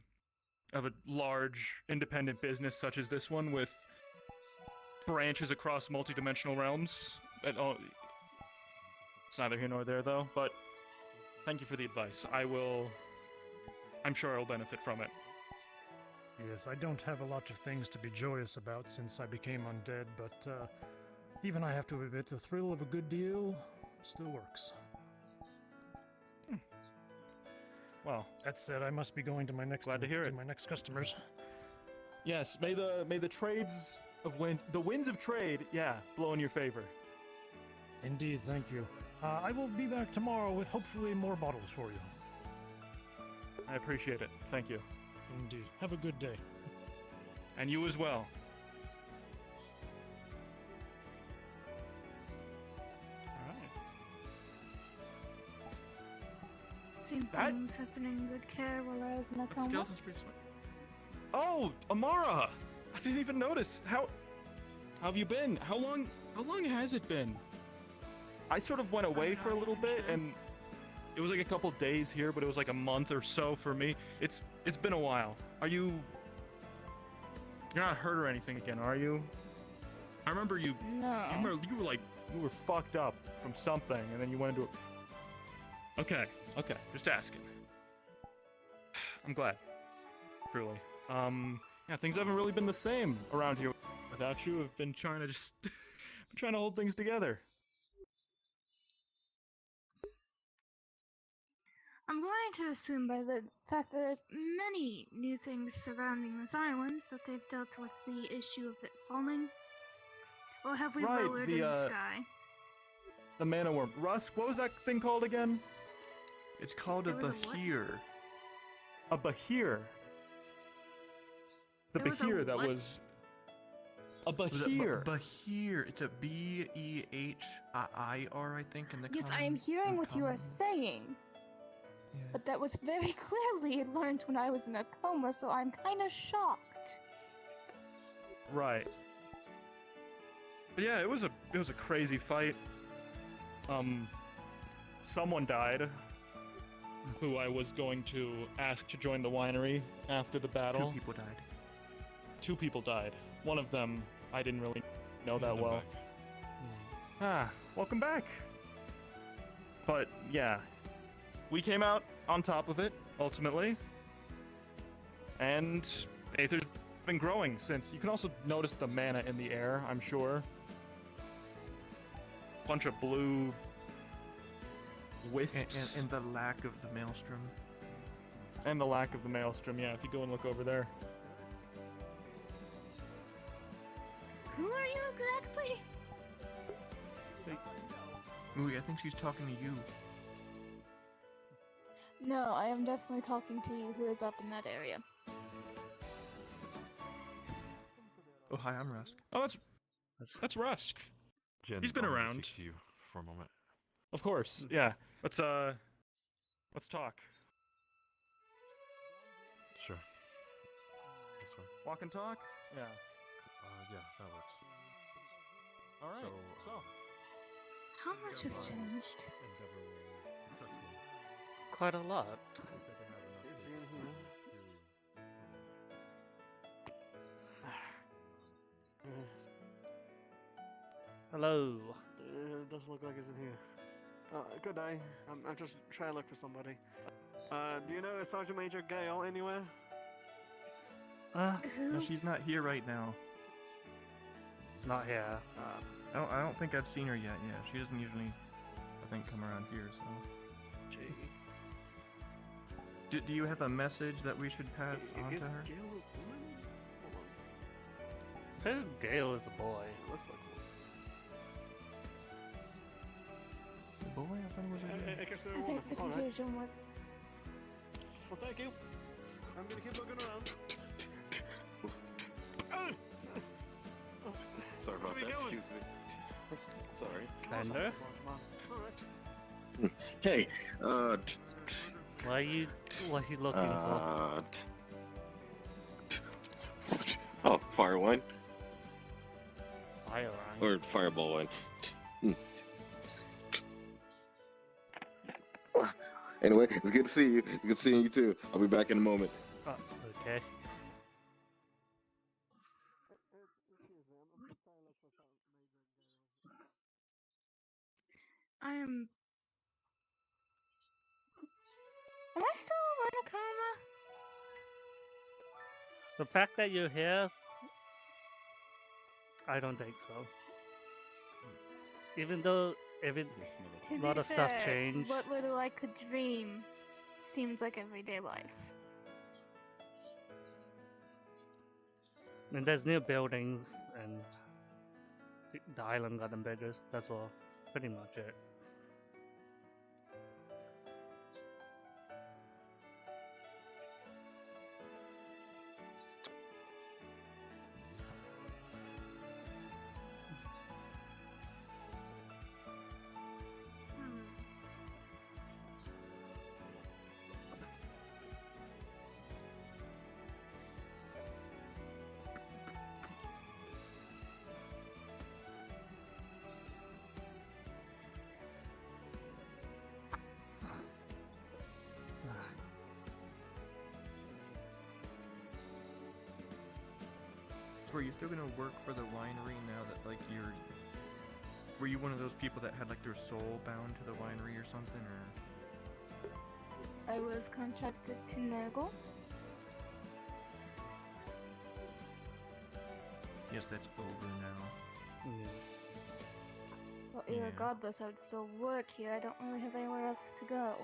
Speaker 2: large independent business such as this one with branches across multidimensional realms. It's neither here nor there, though, but thank you for the advice. I'm sure I'll benefit from it.
Speaker 8: Yes, I don't have a lot of things to be joyous about since I became undead, but even I have to admit the thrill of a good deal still works.
Speaker 2: Well,
Speaker 8: that said, I must be going to my next
Speaker 2: glad to hear it.
Speaker 8: My next customers.
Speaker 2: Yes, may the trades of the winds of trade, blow in your favor.
Speaker 8: Indeed, thank you. I will be back tomorrow with hopefully more bottles for you.
Speaker 2: I appreciate it. Thank you.
Speaker 8: Indeed. Have a good day.
Speaker 2: And you as well. Alright.
Speaker 4: Same
Speaker 2: That-
Speaker 4: things have been in good care while I was in a
Speaker 2: That
Speaker 4: coma.
Speaker 2: skeleton's pretty sweet. Oh, Amara! I didn't even notice. How have you been? How long has it been? I sort of went away for a little bit, and it was like a couple days here, but it was like a month or so for me. It's been a while. You're not hurt or anything again, are you? I remember you
Speaker 4: No.
Speaker 2: you were fucked up from something, and then you went into a... Okay, just asking. I'm glad. Truly. Yeah, things haven't really been the same around here without you. I've been trying to just been trying to hold things together.
Speaker 4: I'm going to assume by the fact that there's many new things surrounding this island that they've dealt with the issue of it falling. Or have we
Speaker 2: Right,
Speaker 4: lowered
Speaker 2: the,
Speaker 4: in the
Speaker 2: uh,
Speaker 4: sky?
Speaker 2: The mana worm. Rusk, what was that thing called again?
Speaker 10: It's called a
Speaker 4: There was a what?
Speaker 10: Bahir.
Speaker 2: A Bahir. The
Speaker 4: There was a
Speaker 2: Bahir that
Speaker 4: what?
Speaker 2: was... A
Speaker 10: Was it
Speaker 2: Bahir.
Speaker 10: Bahir. It's a Behir, I think, in the
Speaker 4: Yes, I am hearing what you are saying,
Speaker 10: Yeah.
Speaker 4: but that was very clearly learned when I was in a coma, so I'm kind of shocked.
Speaker 2: Right. But yeah, it was a crazy fight. Someone died who I was going to ask to join the winery after the battle.
Speaker 10: 2 people died.
Speaker 2: 2 people died. One of them I didn't really know that
Speaker 3: Welcome
Speaker 2: well.
Speaker 3: back.
Speaker 2: Welcome back. But yeah, we came out on top of it ultimately, and Aether's been growing since. You can also notice the mana in the air, I'm sure. Bunch of blue wisps.
Speaker 10: And the lack of the maelstrom.
Speaker 2: And the lack of the maelstrom, yeah, if you go and look over there.
Speaker 4: Who are you exactly?
Speaker 10: Ooh, I think she's talking to you.
Speaker 4: No, I am definitely talking to you who is up in that area.
Speaker 10: Oh, hi, I'm Rusk.
Speaker 2: Oh, that's Rusk.
Speaker 3: Jen,
Speaker 2: He's been
Speaker 3: I wanted to
Speaker 2: around.
Speaker 3: speak to you for a moment.
Speaker 2: Of course, yeah. Let's talk.
Speaker 3: Sure. This one.
Speaker 2: Walk and talk? Yeah.
Speaker 3: Yeah, that works.
Speaker 2: All right.
Speaker 3: So,
Speaker 4: How much has changed?
Speaker 1: Quite a lot. Hello.
Speaker 11: It doesn't look like it's in here. Good day. I'm just trying to look for somebody. Do you know a Sergeant Major Gale anywhere?
Speaker 10: No,
Speaker 4: Who?
Speaker 10: she's not here right now.
Speaker 1: Not here.
Speaker 10: I don't think I've seen her yet. Yeah, she doesn't usually, I think, come around here. So,
Speaker 11: Gee.
Speaker 10: do you have a message that we should pass on
Speaker 11: Is
Speaker 10: to her?
Speaker 11: Gale a woman? Hold on.
Speaker 1: Gale is a boy.
Speaker 11: It looks like
Speaker 10: The boy? I thought it was a
Speaker 11: one.
Speaker 10: girl.
Speaker 11: I guess they're a
Speaker 4: I
Speaker 11: woman.
Speaker 4: think the
Speaker 11: All right.
Speaker 4: confusion was.
Speaker 11: Well, thank you. I'm gonna keep looking around.
Speaker 12: Sorry about
Speaker 11: Where
Speaker 12: that.
Speaker 11: we going?
Speaker 12: Excuse me. Sorry.
Speaker 1: Bender?
Speaker 11: Alright.
Speaker 12: Hey,
Speaker 1: What are you looking for?
Speaker 12: Oh, fire wine
Speaker 1: Fire
Speaker 12: or fireball wine. Anyway, it's good to see you. Good seeing you too. I'll be back in a moment.
Speaker 1: Okay.
Speaker 4: I am. Am I still in a coma?
Speaker 1: The fact that you're here, I don't think so. Even though
Speaker 4: To
Speaker 1: lot
Speaker 4: be
Speaker 1: of stuff
Speaker 4: fair,
Speaker 1: changed.
Speaker 4: What little I could dream seems like everyday life.
Speaker 1: And there's new buildings and the island got them bigger. That's all. Pretty much it.
Speaker 10: Were you still gonna work for the winery now that like you're? Were you one of those people that had like their soul bound to the winery or something, or?
Speaker 4: I was contracted to Nurgle.
Speaker 10: Yes, that's over now.
Speaker 4: Well,
Speaker 10: Yeah.
Speaker 4: regardless, I would still work here. I don't really have anywhere else to go.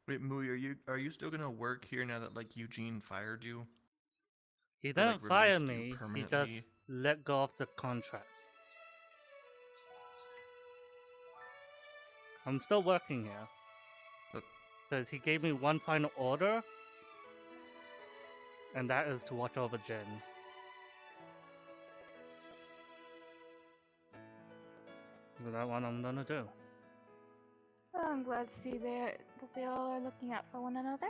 Speaker 10: Wait, Mui, are you still gonna work here now that like Eugene fired you?
Speaker 1: He
Speaker 10: Or,
Speaker 1: didn't
Speaker 10: like,
Speaker 1: fire
Speaker 10: released you
Speaker 1: me. He
Speaker 10: permanently?
Speaker 1: just let go of the contract. I'm still working here.
Speaker 10: But-
Speaker 1: Because he gave me one final order, and that is to watch over Jen. So that one I'm gonna do.
Speaker 4: Well, I'm glad to see that they all are looking out for one another.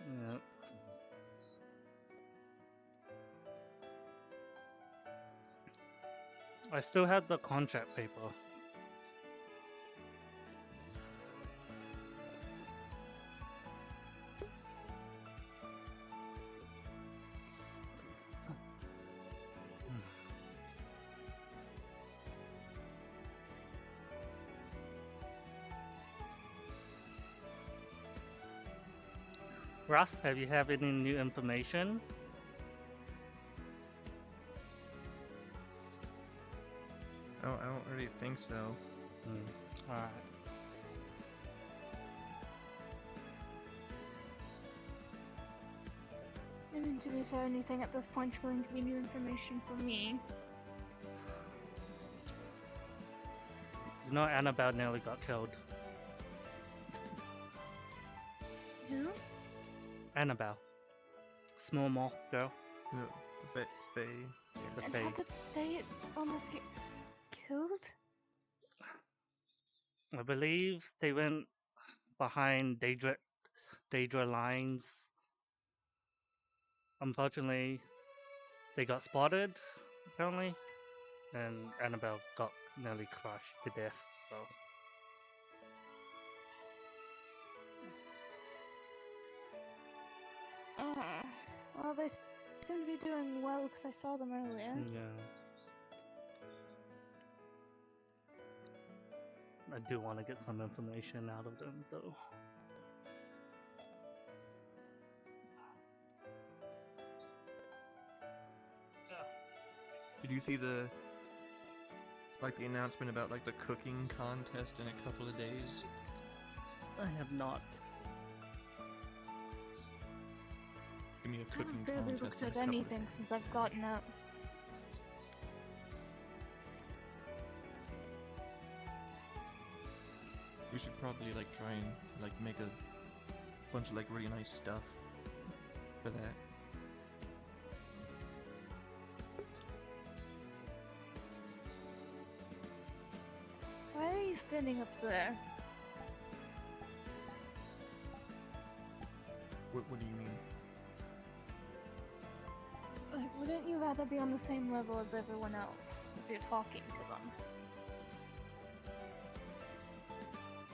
Speaker 1: Yeah. I still have the contract paper. Russ, have you have any new information?
Speaker 10: I don't really think so.
Speaker 1: Alright.
Speaker 4: I mean, to be fair, anything at this point is going to be new information for me.
Speaker 1: You know Annabelle nearly got killed.
Speaker 4: Who?
Speaker 1: Annabelle. Small moth girl.
Speaker 10: The Fae.
Speaker 1: The
Speaker 4: And
Speaker 1: Fae.
Speaker 4: how could they almost get killed?
Speaker 1: I believe they went behind Daedra lines. Unfortunately, they got spotted, apparently, and Annabelle got nearly crushed to death, so...
Speaker 4: Well, they seem to be doing well because I saw them earlier.
Speaker 1: Yeah. I do want to get some information out of them, though.
Speaker 10: Did you see the announcement about like the cooking contest in a couple of days?
Speaker 1: I have not.
Speaker 10: Give me a
Speaker 4: I
Speaker 10: cooking
Speaker 4: haven't barely
Speaker 10: contest
Speaker 4: looked
Speaker 10: in a
Speaker 4: at
Speaker 10: couple of
Speaker 4: anything since I've gotten up.
Speaker 10: We should probably like try and like make a bunch of like really nice stuff for that.
Speaker 4: Why are you standing up there?
Speaker 10: What do you mean?
Speaker 4: Like, wouldn't you rather be on the same level as everyone else if you're talking to them?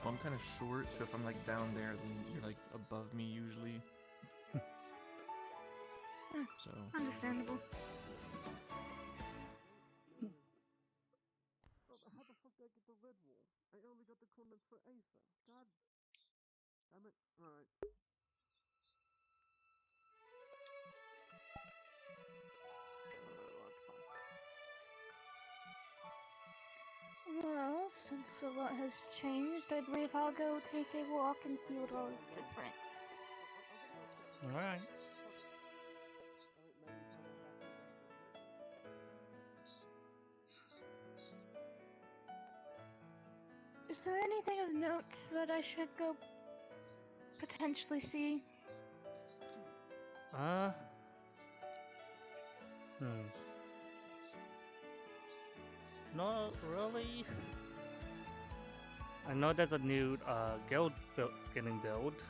Speaker 10: Well, I'm kind of short, so if I'm like down there, then you're like above me usually. So.
Speaker 4: Understandable.
Speaker 11: How the fuck did I get the red wall? I only got the comments for Aether. God damn it. Alright.
Speaker 4: Well, since a lot has changed, I believe I'll go take a walk and see what all is different.
Speaker 1: Alright.
Speaker 4: Is there anything of note that I should go potentially see?
Speaker 1: Not really. I know there's a new guild getting built.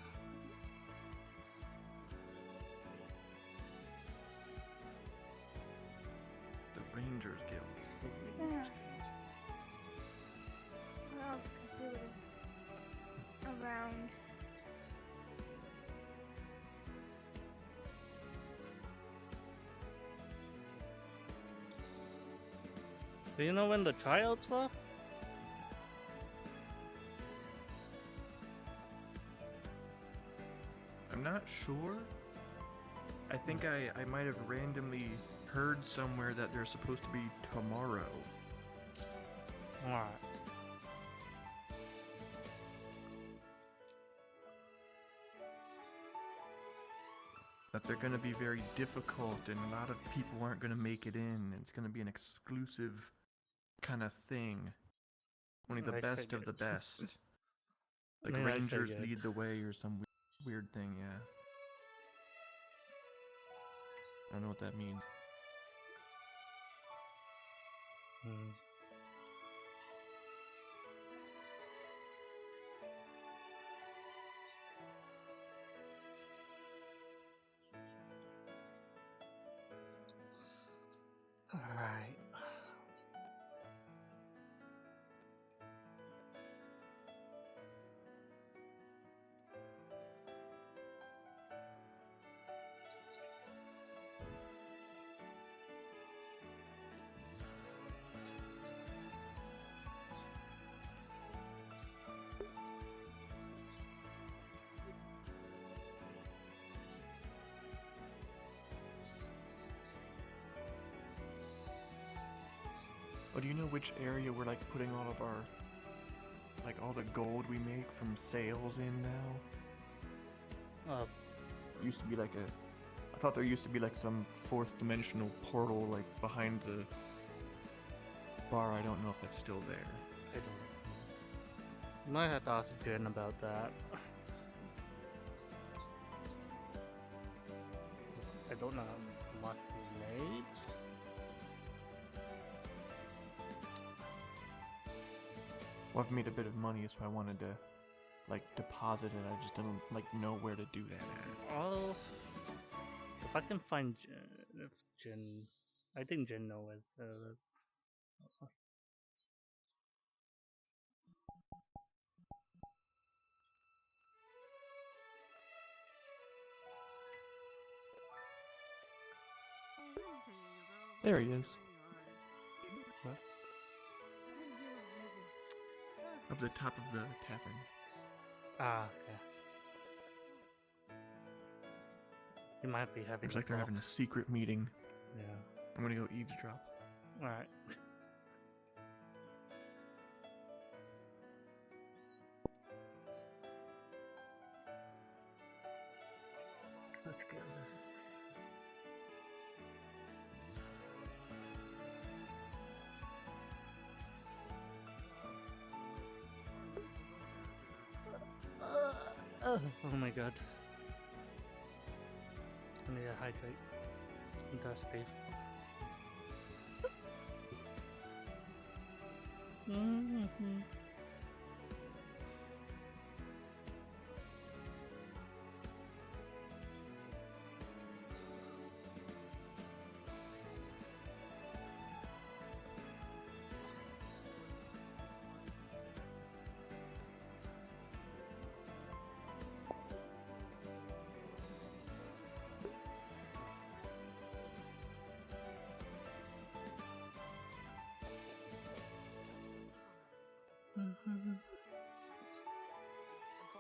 Speaker 10: The Rangers Guild.
Speaker 4: Yeah. Well, I'll just go see what is around.
Speaker 1: Do you know when the tryouts are?
Speaker 10: I'm not sure. I think I might have randomly heard somewhere that they're supposed to be tomorrow.
Speaker 1: Alright.
Speaker 10: That they're going to be very difficult and a lot of people aren't going to make it in. And it's going to be an exclusive kind of thing. Only the
Speaker 1: I
Speaker 10: best of
Speaker 1: figured.
Speaker 10: the best. Like
Speaker 1: Yeah, I
Speaker 10: Rangers
Speaker 1: figured.
Speaker 10: lead the way or some weird thing, yeah. I don't know what that means.
Speaker 1: Hmm. Alright.
Speaker 10: Oh, do you know which area we're like putting all of our, like all the gold we make from sales in now? Used to be like I thought there used to be like some fourth dimensional portal like behind the bar. I don't know if that's still there.
Speaker 1: I don't. Might have to ask Jen about that. I don't know how much we made.
Speaker 10: Well, I've made a bit of money, so I wanted to like deposit it. I just didn't like know where to do that at.
Speaker 1: Well, if I can find Jen, if Jen, I think Jen knows.
Speaker 10: There he is.
Speaker 1: What?
Speaker 10: Up the top of the tavern.
Speaker 1: Ah, okay. You might be having.
Speaker 10: Looks like they're having a secret meeting.
Speaker 1: Yeah.
Speaker 10: I'm gonna go eavesdrop.
Speaker 1: All right. Let's go. Oh my god. I need to hydrate. I'm thirsty.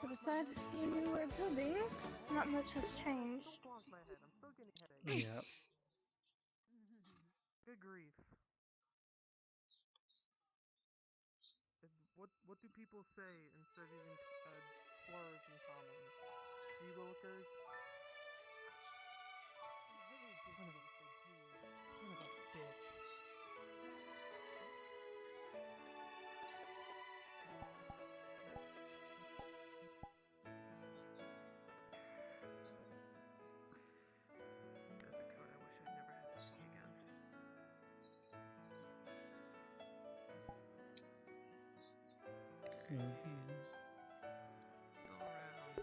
Speaker 4: So besides a few newer buildings, not much has changed.
Speaker 1: Yeah.
Speaker 13: Good grief. What do people say instead of using slurs and common? Sea willikers? Son of a bitch. That's a code I wish I'd never had to see again. Go around.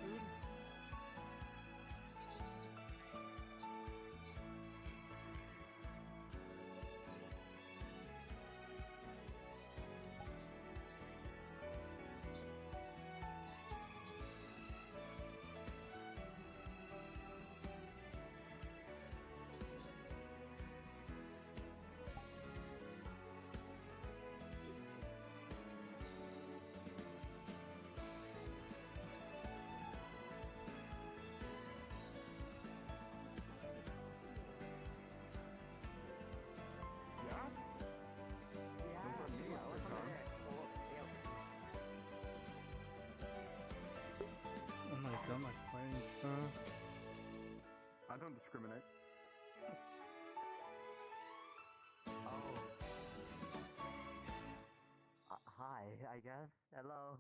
Speaker 13: Food?
Speaker 14: discriminate.
Speaker 15: Oh. Hi, I guess. Hello.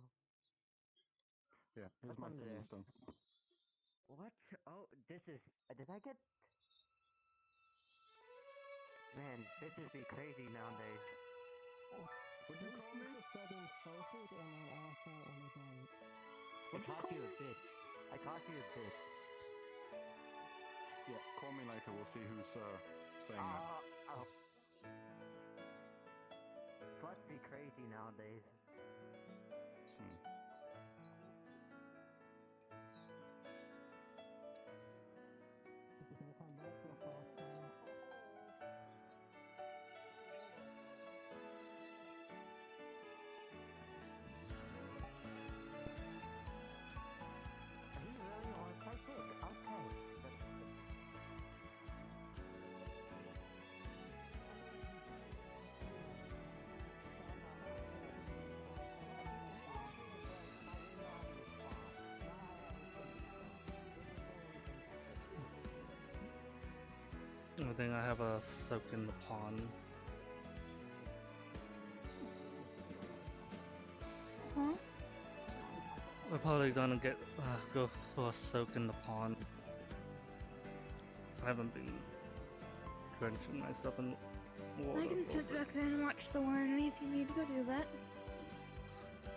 Speaker 14: Yeah, here's my stone.
Speaker 15: What? Oh, this is. Did I get. Man, bitches be crazy nowadays.
Speaker 14: What'd you call me?
Speaker 15: I caught you a bitch. I caught you a bitch.
Speaker 14: Yeah, call me later. We'll see who's saying that.
Speaker 15: Oh. Sluts be crazy nowadays. He really wants my dick. Okay.
Speaker 1: I think I have a soak in the pond.
Speaker 4: Huh?
Speaker 1: We're probably gonna go for a soak in the pond. I haven't been drenching myself in water.
Speaker 4: I can sit back there and watch the winery if you need to go do that.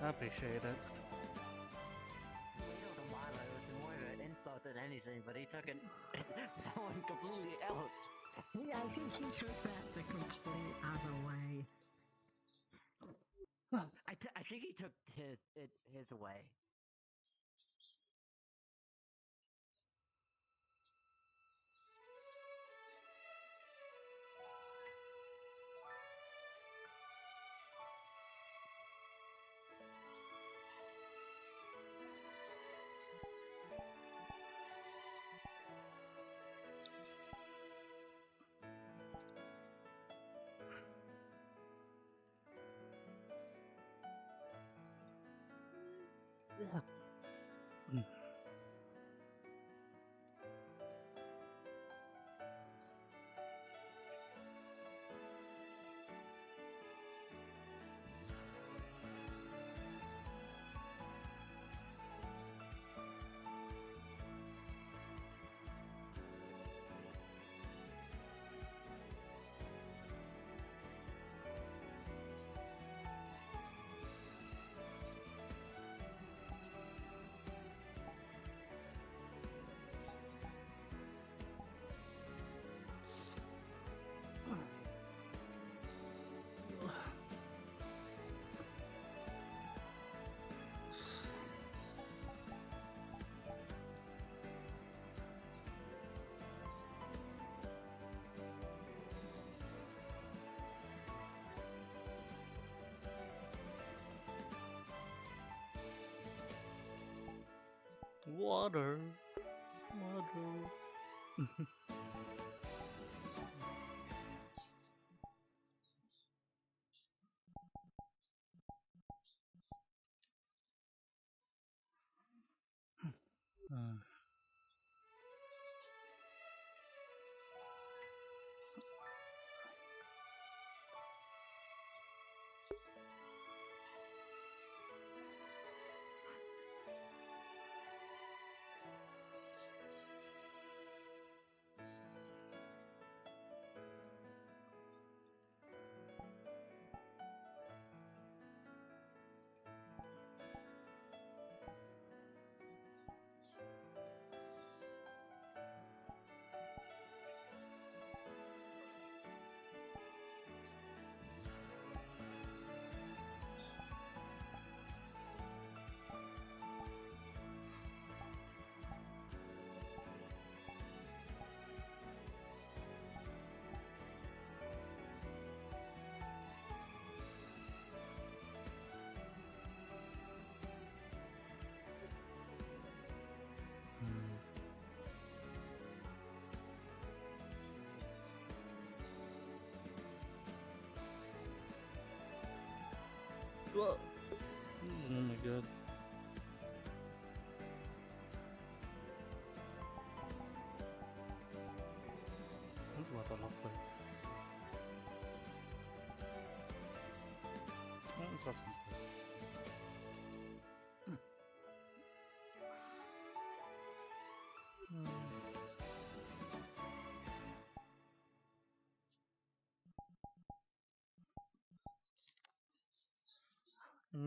Speaker 1: I appreciate it.
Speaker 15: It was more of an insult than anything, but he took it someone completely else.
Speaker 16: Yeah, I think he took that the complete other way.
Speaker 15: I think he took his away.
Speaker 1: Water. Whoa. Oh my god. something.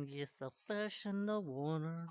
Speaker 1: Just a fish in the water.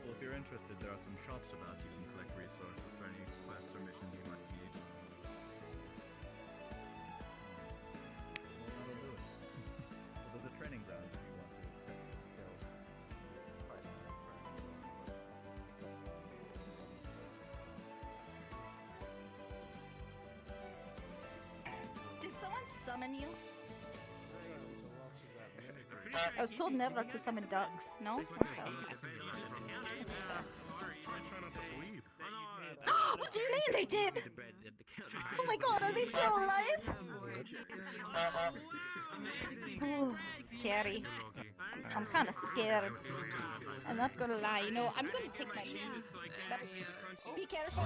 Speaker 17: Well, if you're interested, there are some shops about. You can collect resources for any quests or missions you might need. Well, that'll do it. Well, there's a training ground if you want to test your skills.
Speaker 5: Did someone summon you? I was told never to summon ducks. No? Okay. What do you mean they did? Oh my god, are they still alive? Oh, scary. I'm kind of scared. I'm not gonna lie, you know, I'm gonna take my leave. But be careful.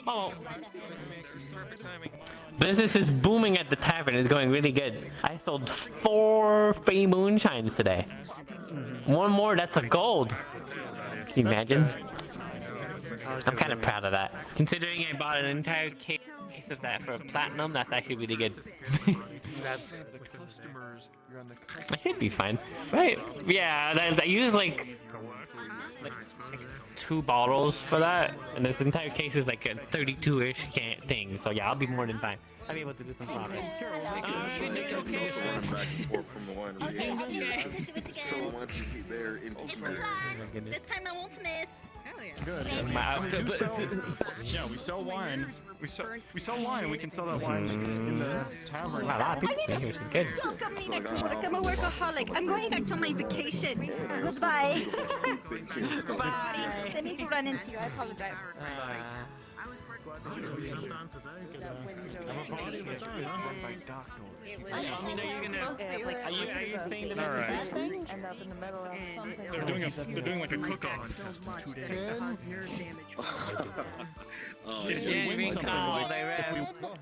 Speaker 6: Oh. Business is booming at the tavern. It's going really good. I sold 4 free moonshines today. One more, that's a gold. Can you imagine? I'm kind of proud of that. Considering I bought an entire case of that for platinum, that's actually really good. I should be fine. Right? Yeah, I use like 2 bottles for that, and this entire case is like a 32-ish thing, so yeah, I'll be more than fine. I'll be able to do some profit.
Speaker 12: Also running back and forth from the winery.
Speaker 5: Okay, I'll be able to do it again.
Speaker 12: So once you get there into
Speaker 5: It's
Speaker 12: the
Speaker 5: a plan. This time I won't miss. Hell yeah.
Speaker 2: Good. Yeah, we sell wine. We sell wine, and we can sell that wine in the tavern.
Speaker 6: Wow, a lot of people
Speaker 5: I
Speaker 6: here, which is good.
Speaker 5: Don't come me back to work. I'm a workaholic. I'm going back to my vacation. Goodbye. Sorry. Didn't mean to run into you. I apologize.
Speaker 8: party of its own, huh?
Speaker 10: Run by Doc Norris.
Speaker 6: I mean, are you gonna? Are you saying that
Speaker 2: All
Speaker 6: it's a
Speaker 2: right.
Speaker 6: bad thing?
Speaker 5: End up in the middle of something.
Speaker 2: They're doing like a cook-off.
Speaker 12: Oh,
Speaker 2: If
Speaker 12: yes.
Speaker 2: we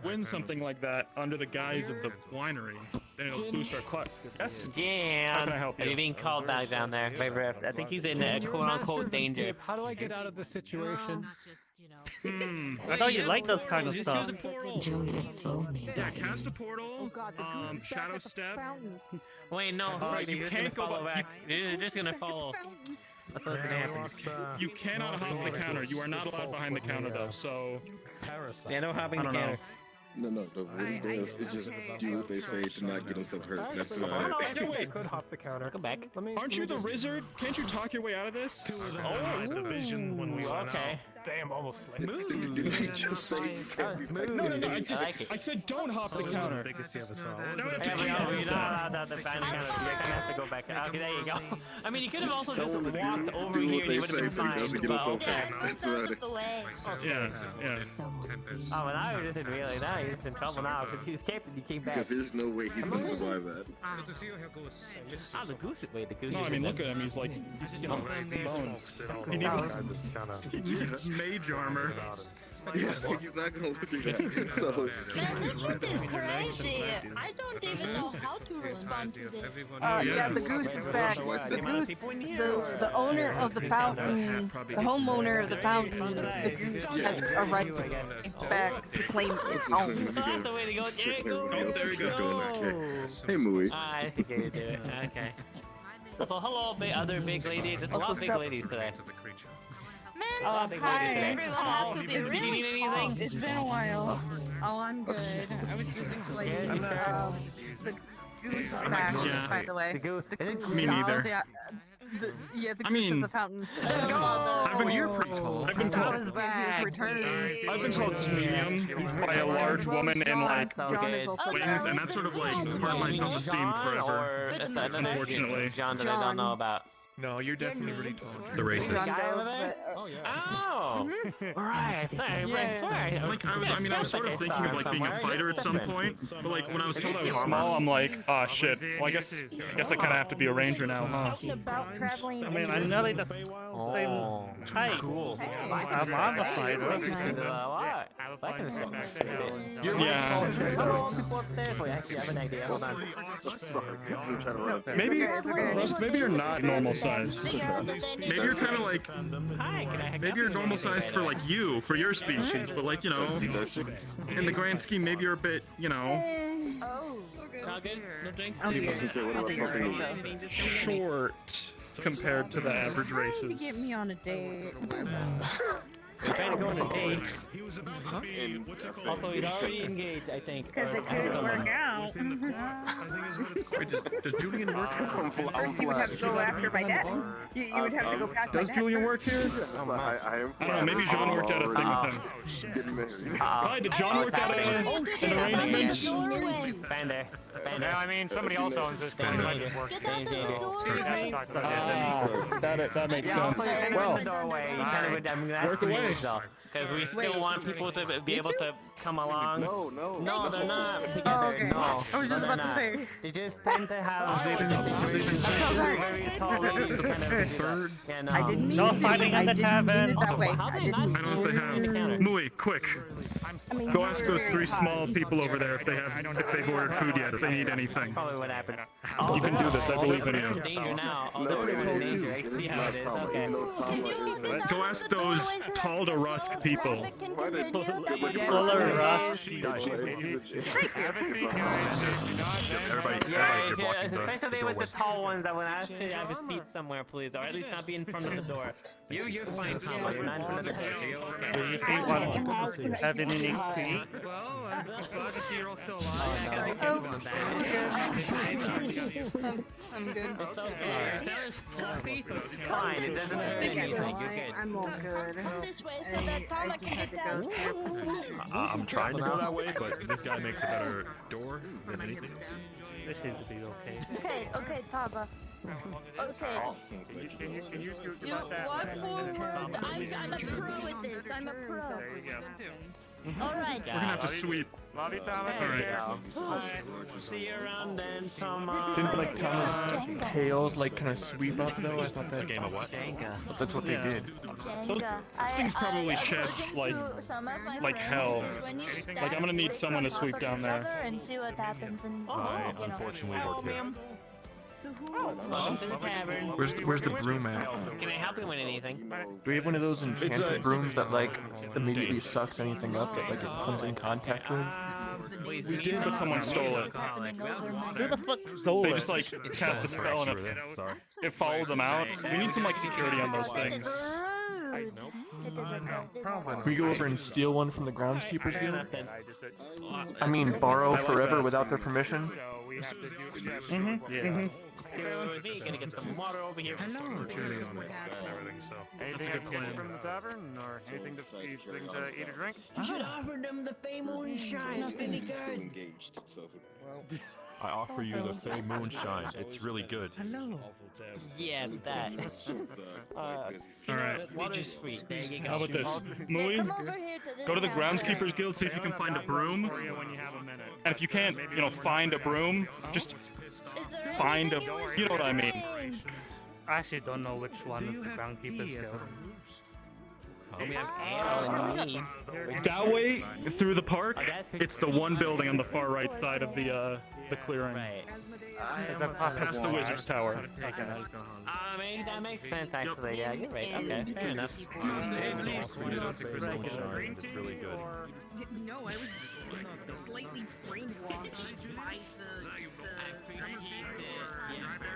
Speaker 2: win something like that under the guise of the winery, then it'll boost our clutch. Yes. How
Speaker 6: Yeah.
Speaker 2: can I help
Speaker 6: Are
Speaker 2: you?
Speaker 6: you being called back down there by Rift? I think he's in quote-unquote danger.
Speaker 8: How do I get out of this situation?
Speaker 1: I thought you liked those kind of
Speaker 2: Just
Speaker 1: stuff.
Speaker 2: use a portal. Yeah, cast a portal. Shadow step.
Speaker 6: Wait, no,
Speaker 2: you
Speaker 6: you're just
Speaker 2: can't
Speaker 6: gonna
Speaker 2: go
Speaker 6: follow back. You're just gonna follow. That's what's gonna happen.
Speaker 2: You cannot hop the counter. You are not allowed behind the counter though. So.
Speaker 6: Yeah, no hopping
Speaker 2: I
Speaker 6: the
Speaker 2: don't
Speaker 6: counter.
Speaker 12: No, the rule does it just do what they say to not get himself hurt. That's about it.
Speaker 2: Yeah, wait.
Speaker 8: Could hop the counter.
Speaker 6: Come back.
Speaker 2: Aren't you the wizard? Can't you talk your way out of this?
Speaker 8: Oh, division when we went
Speaker 6: Okay.
Speaker 8: out. Damn, almost like
Speaker 12: Did he just say you can't be back?
Speaker 2: No,
Speaker 6: I like it.
Speaker 2: I said don't hop the counter.
Speaker 6: Yeah, you're not allowed to behind the counter. You're gonna have to go back. Okay, there you go. I mean, you could have also
Speaker 12: Tell
Speaker 6: just
Speaker 12: him to
Speaker 6: walked over
Speaker 12: do
Speaker 6: here
Speaker 12: what
Speaker 6: and
Speaker 12: they
Speaker 6: you would have
Speaker 12: say
Speaker 6: been
Speaker 12: so he
Speaker 6: fine.
Speaker 12: doesn't get
Speaker 6: But
Speaker 12: himself
Speaker 6: okay.
Speaker 12: hurt. That's about it.
Speaker 2: Yeah.
Speaker 6: Oh, well, now you're just in really, now you're just in trouble now because he escaped and you came back.
Speaker 12: Because there's no way he's gonna survive that.
Speaker 6: Oh, the goose. Wait, the goose.
Speaker 2: No, I mean look at him. He's like he's bones. He needs mage armor.
Speaker 12: Yeah, he's not gonna look at that. So.
Speaker 5: This is crazy. I don't even know how to respond to this.
Speaker 11: Yeah, the goose is back. The goose, the owner of the fountain, the homeowner of the fountain, the goose has a right to get back to claim its own.
Speaker 6: That's the way to go. There you go.
Speaker 12: Everybody else
Speaker 2: there
Speaker 12: is
Speaker 2: you go.
Speaker 12: going, okay. Hey, Mooey.
Speaker 6: I think you do it. Okay. So hello, other big lady. There's a lot of big ladies today.
Speaker 5: Man,
Speaker 6: A lot of big ladies today.
Speaker 5: everyone has to be
Speaker 6: Do you
Speaker 5: really
Speaker 6: need anything?
Speaker 11: It's been a while. Oh, I'm good. I was just explaining the goose is back,
Speaker 2: Yeah.
Speaker 11: by the way.
Speaker 6: The goose.
Speaker 2: Me neither.
Speaker 11: The
Speaker 2: I
Speaker 11: goose
Speaker 2: mean,
Speaker 11: of the fountain.
Speaker 2: I've been here pretty tall. I've been called medium by a large woman in like wings, and that's sort of like hurt my self-esteem forever. Unfortunately.
Speaker 6: John that I don't know about.
Speaker 10: No, you're definitely really tall.
Speaker 3: The racist.
Speaker 6: Guy over there?
Speaker 10: Oh yeah.
Speaker 6: Oh! Right, sorry, right.
Speaker 2: Like I was sort of thinking of like being a fighter at some point, but like when I was told I was small, I'm like, ah, shit. Well, I guess I kind of have to be a ranger now, huh?
Speaker 11: About traveling.
Speaker 1: I mean, I'm nearly the same height.
Speaker 6: Cool.
Speaker 1: I'm on the fighter.
Speaker 6: What?
Speaker 2: Yeah.
Speaker 6: Hello, people upstairs. Wait, actually, I have an idea. Hold on.
Speaker 12: Sorry, I'm trying to run.
Speaker 2: Maybe you're not normal sized. Maybe you're kind of like,
Speaker 6: Hi, can I
Speaker 2: maybe you're normal sized for like you, for your species, but like, you know, in the grand scheme, maybe you're a bit, you know,
Speaker 6: All good? No drinks?
Speaker 12: Okay, what about something
Speaker 2: short compared to the average
Speaker 11: Trying to
Speaker 2: races.
Speaker 11: get me on a date.
Speaker 6: We're trying to go on a date. Also, he's already engaged, I think.
Speaker 11: Because it could work out.
Speaker 10: Wait, does Julian work?
Speaker 11: You would have to go after my dad. You would have to go past my
Speaker 2: Does
Speaker 11: dad.
Speaker 2: Julian work here?
Speaker 12: I am.
Speaker 2: I don't know, maybe John worked out a thing with him.
Speaker 12: Getting married.
Speaker 2: Hi, did John work out an arrangement?
Speaker 6: Bender.
Speaker 18: Yeah, I mean, somebody else owns this place. I just work.
Speaker 6: Excuse me?
Speaker 2: That makes
Speaker 6: Yeah,
Speaker 2: sense.
Speaker 6: also, you're kind of
Speaker 2: Well,
Speaker 6: in the doorway. You kind of would, I'm gonna
Speaker 2: work
Speaker 6: have to
Speaker 2: away.
Speaker 6: move, though. Because we still want people to be able to come along. No, they're not together.
Speaker 11: Oh, okay.
Speaker 6: No,
Speaker 11: I was just
Speaker 6: they're
Speaker 11: about to
Speaker 6: not.
Speaker 11: say.
Speaker 6: They just tend to have very tall ladies kind of. And,
Speaker 11: I didn't mean
Speaker 1: No
Speaker 11: it.
Speaker 1: fighting
Speaker 11: I
Speaker 1: in the
Speaker 11: didn't mean it
Speaker 1: tavern.
Speaker 11: that way.
Speaker 6: How
Speaker 11: I
Speaker 6: did not
Speaker 11: didn't
Speaker 2: I don't know if they have. Mui, quick.
Speaker 11: I mean,
Speaker 2: Go ask those three small people over there if they've ordered food yet, if they need anything.
Speaker 6: Probably what happens.
Speaker 2: You can do this, I believe in
Speaker 6: In
Speaker 2: you.
Speaker 6: danger now. Oh, they're in danger. I see how it is. Okay.
Speaker 2: Go ask those tall to rusk people.
Speaker 1: Fuller rust.
Speaker 6: Yeah, especially with the tall ones, I would ask you to have a seat somewhere, please, or at least not be in front of the door. You're fine, Tom. You're not in front of the door. Okay.
Speaker 1: Do you think one have anything to eat?
Speaker 18: Well, I'm glad to see you're all still alive.
Speaker 11: I'm good.
Speaker 6: It's okay. That is fluffy, so it's fine. It doesn't hurt anything. You're good.
Speaker 11: I'm all good.
Speaker 5: Come this way so that Tama can get down.
Speaker 3: I'm trying to go that way, but this guy makes a better door than anything.
Speaker 1: They seem to be okay.
Speaker 5: Okay, Tama. Okay.
Speaker 18: Can you scoot
Speaker 5: You
Speaker 18: about that?
Speaker 5: walk
Speaker 18: 10 minutes
Speaker 5: forward.
Speaker 18: of
Speaker 5: I'm a pro at this. I'm a pro.
Speaker 18: There you go.
Speaker 5: Alright.
Speaker 2: We're gonna have to sweep.
Speaker 6: Love you, Thomas. See you around then, Thomas.
Speaker 10: Didn't like Thomas' tails like kind of sweep up though? I thought that.
Speaker 3: A game of what?
Speaker 10: But that's what they did.
Speaker 2: Those things probably shed like hell. Like I'm gonna need someone to sweep down there.
Speaker 5: And see what happens and,
Speaker 3: I unfortunately work here.
Speaker 10: Where's the broom at?
Speaker 6: Can I help you with anything?
Speaker 10: Do we have one of those enchanted brooms that like immediately sucks anything up that like it comes in contact with?
Speaker 2: We did, but someone stole it.
Speaker 1: Who the fuck stole it?
Speaker 2: They just like cast the spell and it followed them out. We need some like security on those things.
Speaker 10: Can we go over and steal one from the groundskeepers guild? I mean, borrow forever without their permission?
Speaker 6: Gonna get some water over here.
Speaker 18: Hello.
Speaker 6: Anything I can get you from the tavern, or anything to eat or drink?
Speaker 15: You should offer them the Fey Moonshine. It's really good.
Speaker 3: I offer you the Fey Moonshine. It's really good.
Speaker 18: Hello.
Speaker 6: Yeah, that.
Speaker 2: Alright.
Speaker 6: Water is sweet. There you go.
Speaker 2: How about this? Mui, go to the Groundskeepers Guild, see if you can find a broom. And if you can't, you know, find a broom, just find a... You know what I mean.
Speaker 1: I actually don't know which one is the Groundkeeper's Guild.
Speaker 6: We have Ale and me.
Speaker 2: That way, through the park, it's the one building on the far right side of the clearing.
Speaker 6: Right.
Speaker 1: Is that past
Speaker 2: the Wizard's Tower.
Speaker 1: Okay.
Speaker 6: Maybe that makes sense, actually. Yeah, you're right. Okay, fair enough.
Speaker 3: It's really good.
Speaker 11: No, I was slightly brainwashed by the...
Speaker 6: I appreciate it. Yeah. 10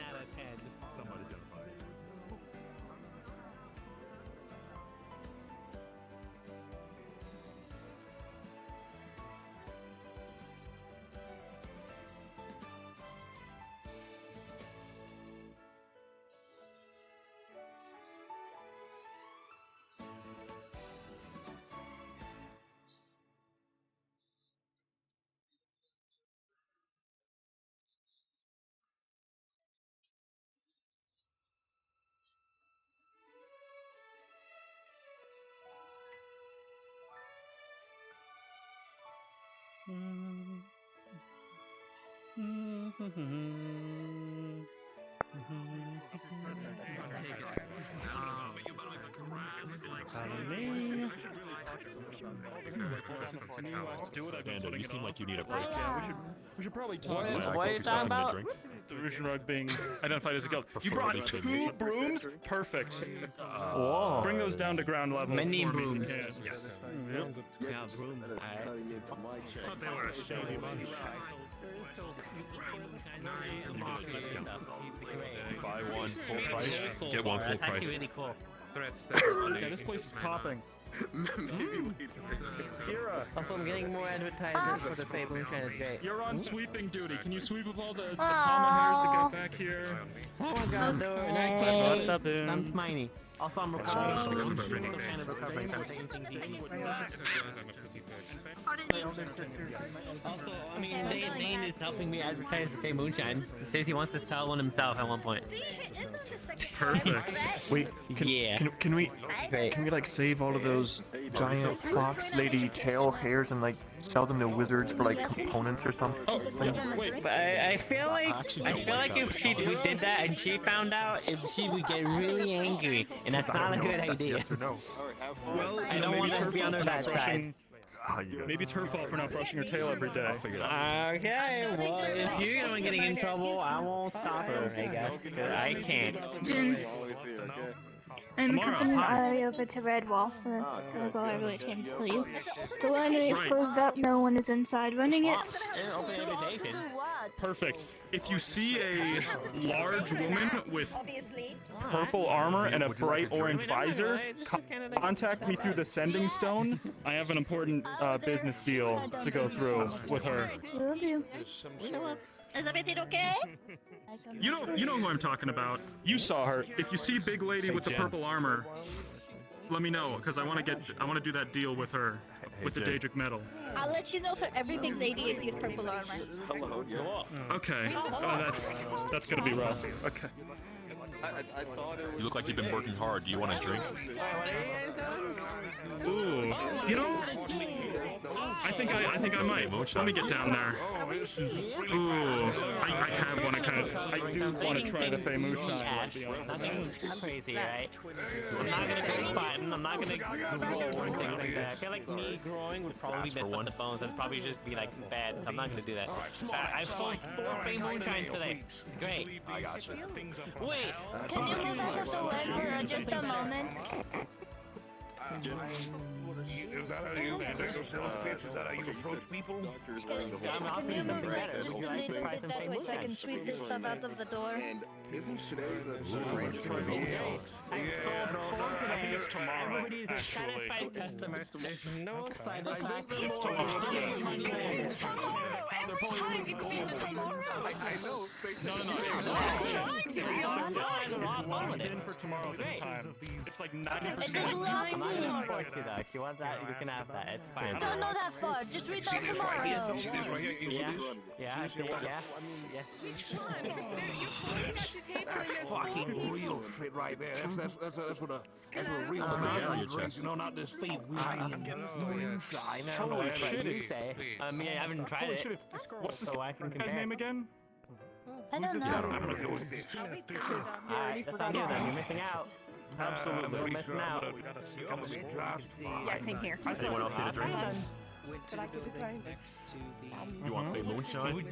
Speaker 6: out of 10.
Speaker 3: Somebody identify it.
Speaker 2: Panda,
Speaker 3: you seem like you need a break.
Speaker 2: Yeah, we should probably talk
Speaker 6: What
Speaker 2: about
Speaker 6: are you talking about?
Speaker 2: the Rouge and Rug being identified as a guild. You brought 2 brooms? Perfect.
Speaker 6: Whoa.
Speaker 2: Bring those down to ground level.
Speaker 6: Many
Speaker 2: for me if you
Speaker 6: brooms.
Speaker 2: can. Yes.
Speaker 6: Yeah, brooms.
Speaker 18: They were a shady bunch.
Speaker 3: Buy one full price, get one full
Speaker 6: That's
Speaker 3: price.
Speaker 6: actually really cool.
Speaker 2: Yeah, this place is popping. Kira,
Speaker 6: Also, I'm getting more advertisements for the Fey Moonshine. It's great.
Speaker 2: you're on sweeping duty. Can you sweep up all the Tama hairs that got back here?
Speaker 6: Someone got the door, and I can't. I'm Sminy. Also, I'm recovering. I'm kind of recovering. I'm taking things easy. Also, I mean, Dane is helping me advertise the Fey Moonshine. He says he wants to sell one himself at one point.
Speaker 2: Perfect.
Speaker 10: Wait, can we like save all of those giant fox lady tail hairs and like sell them to wizards for like components or something?
Speaker 2: Oh, wait.
Speaker 6: But I feel like if we did that and she found out, she would get really angry, and that's not a good idea.
Speaker 2: Well,
Speaker 6: I don't want to be on her bad side.
Speaker 2: Maybe it's her fault for not brushing her tail every day.
Speaker 6: Okay, well, if you're the one getting in trouble, I won't stop her, I guess, because I can't.
Speaker 4: Jin, I'm accompanying Ari over to Redwall. That was all I really came to tell you. The winery is closed up, no one is inside running it.
Speaker 2: Perfect. If you see a large woman with purple armor and a bright orange visor, contact me through the sending stone. I have an important business deal to go through with her.
Speaker 4: Will do.
Speaker 5: Is everything okay?
Speaker 2: You know who I'm talking about. You saw her. If you see big lady with the purple armor, let me know, because I want to do that deal with her, with the Daedric metal.
Speaker 5: I'll let you know for every big lady I see with purple armor.
Speaker 2: Okay. Oh, that's gonna be rough. Okay.
Speaker 12: I thought it was...
Speaker 3: You look like you've been working hard. Do you want a drink?
Speaker 2: Ooh. You know, think I might. Let me get down there. Ooh, I have one. I do want to try the Fey Moonshine.
Speaker 6: Nothing crazy, right? I'm not gonna click button. I'm not gonna grow or things like that. I feel like me growing would probably mess up the bones and probably just be like bad. So I'm not gonna do that. I've sold 4 Fey Moonshines today. Great.
Speaker 19: I got you.
Speaker 6: Wait,
Speaker 5: Can you hold on to the ledge for just a moment?
Speaker 19: Is that how you handle your sales pitch? Is that how you approach people?
Speaker 5: Can you move just a little bit that way so I can sweep this stuff out of the door?
Speaker 12: And isn't today the
Speaker 6: I sold 4 today.
Speaker 2: I think it's tomorrow.
Speaker 6: Everybody's a satisfied customer. There's no side effect.
Speaker 2: It's tomorrow.
Speaker 12: I know.
Speaker 2: Locked in for tomorrow this time. It's like 90%.
Speaker 6: I'm not gonna force you though. If you want that, you can have that. It's fine.
Speaker 5: No, not that far. Just read that tomorrow.
Speaker 6: Yeah, I see it, yeah.
Speaker 19: That's fucking real shit right there. That's what a real man drinks. You know, not this fake moonshine.
Speaker 6: Holy shit, you say. I mean, I haven't tried it.
Speaker 2: What's this
Speaker 6: so I can
Speaker 2: guy's name again?
Speaker 5: I don't know.
Speaker 6: Alright, that's on you then. You're missing out.
Speaker 2: Absolutely.
Speaker 6: You're missing out.
Speaker 11: Yeah, same here.
Speaker 3: Anyone else need a drink?
Speaker 11: But I could decline.
Speaker 3: You want Fey Moonshine?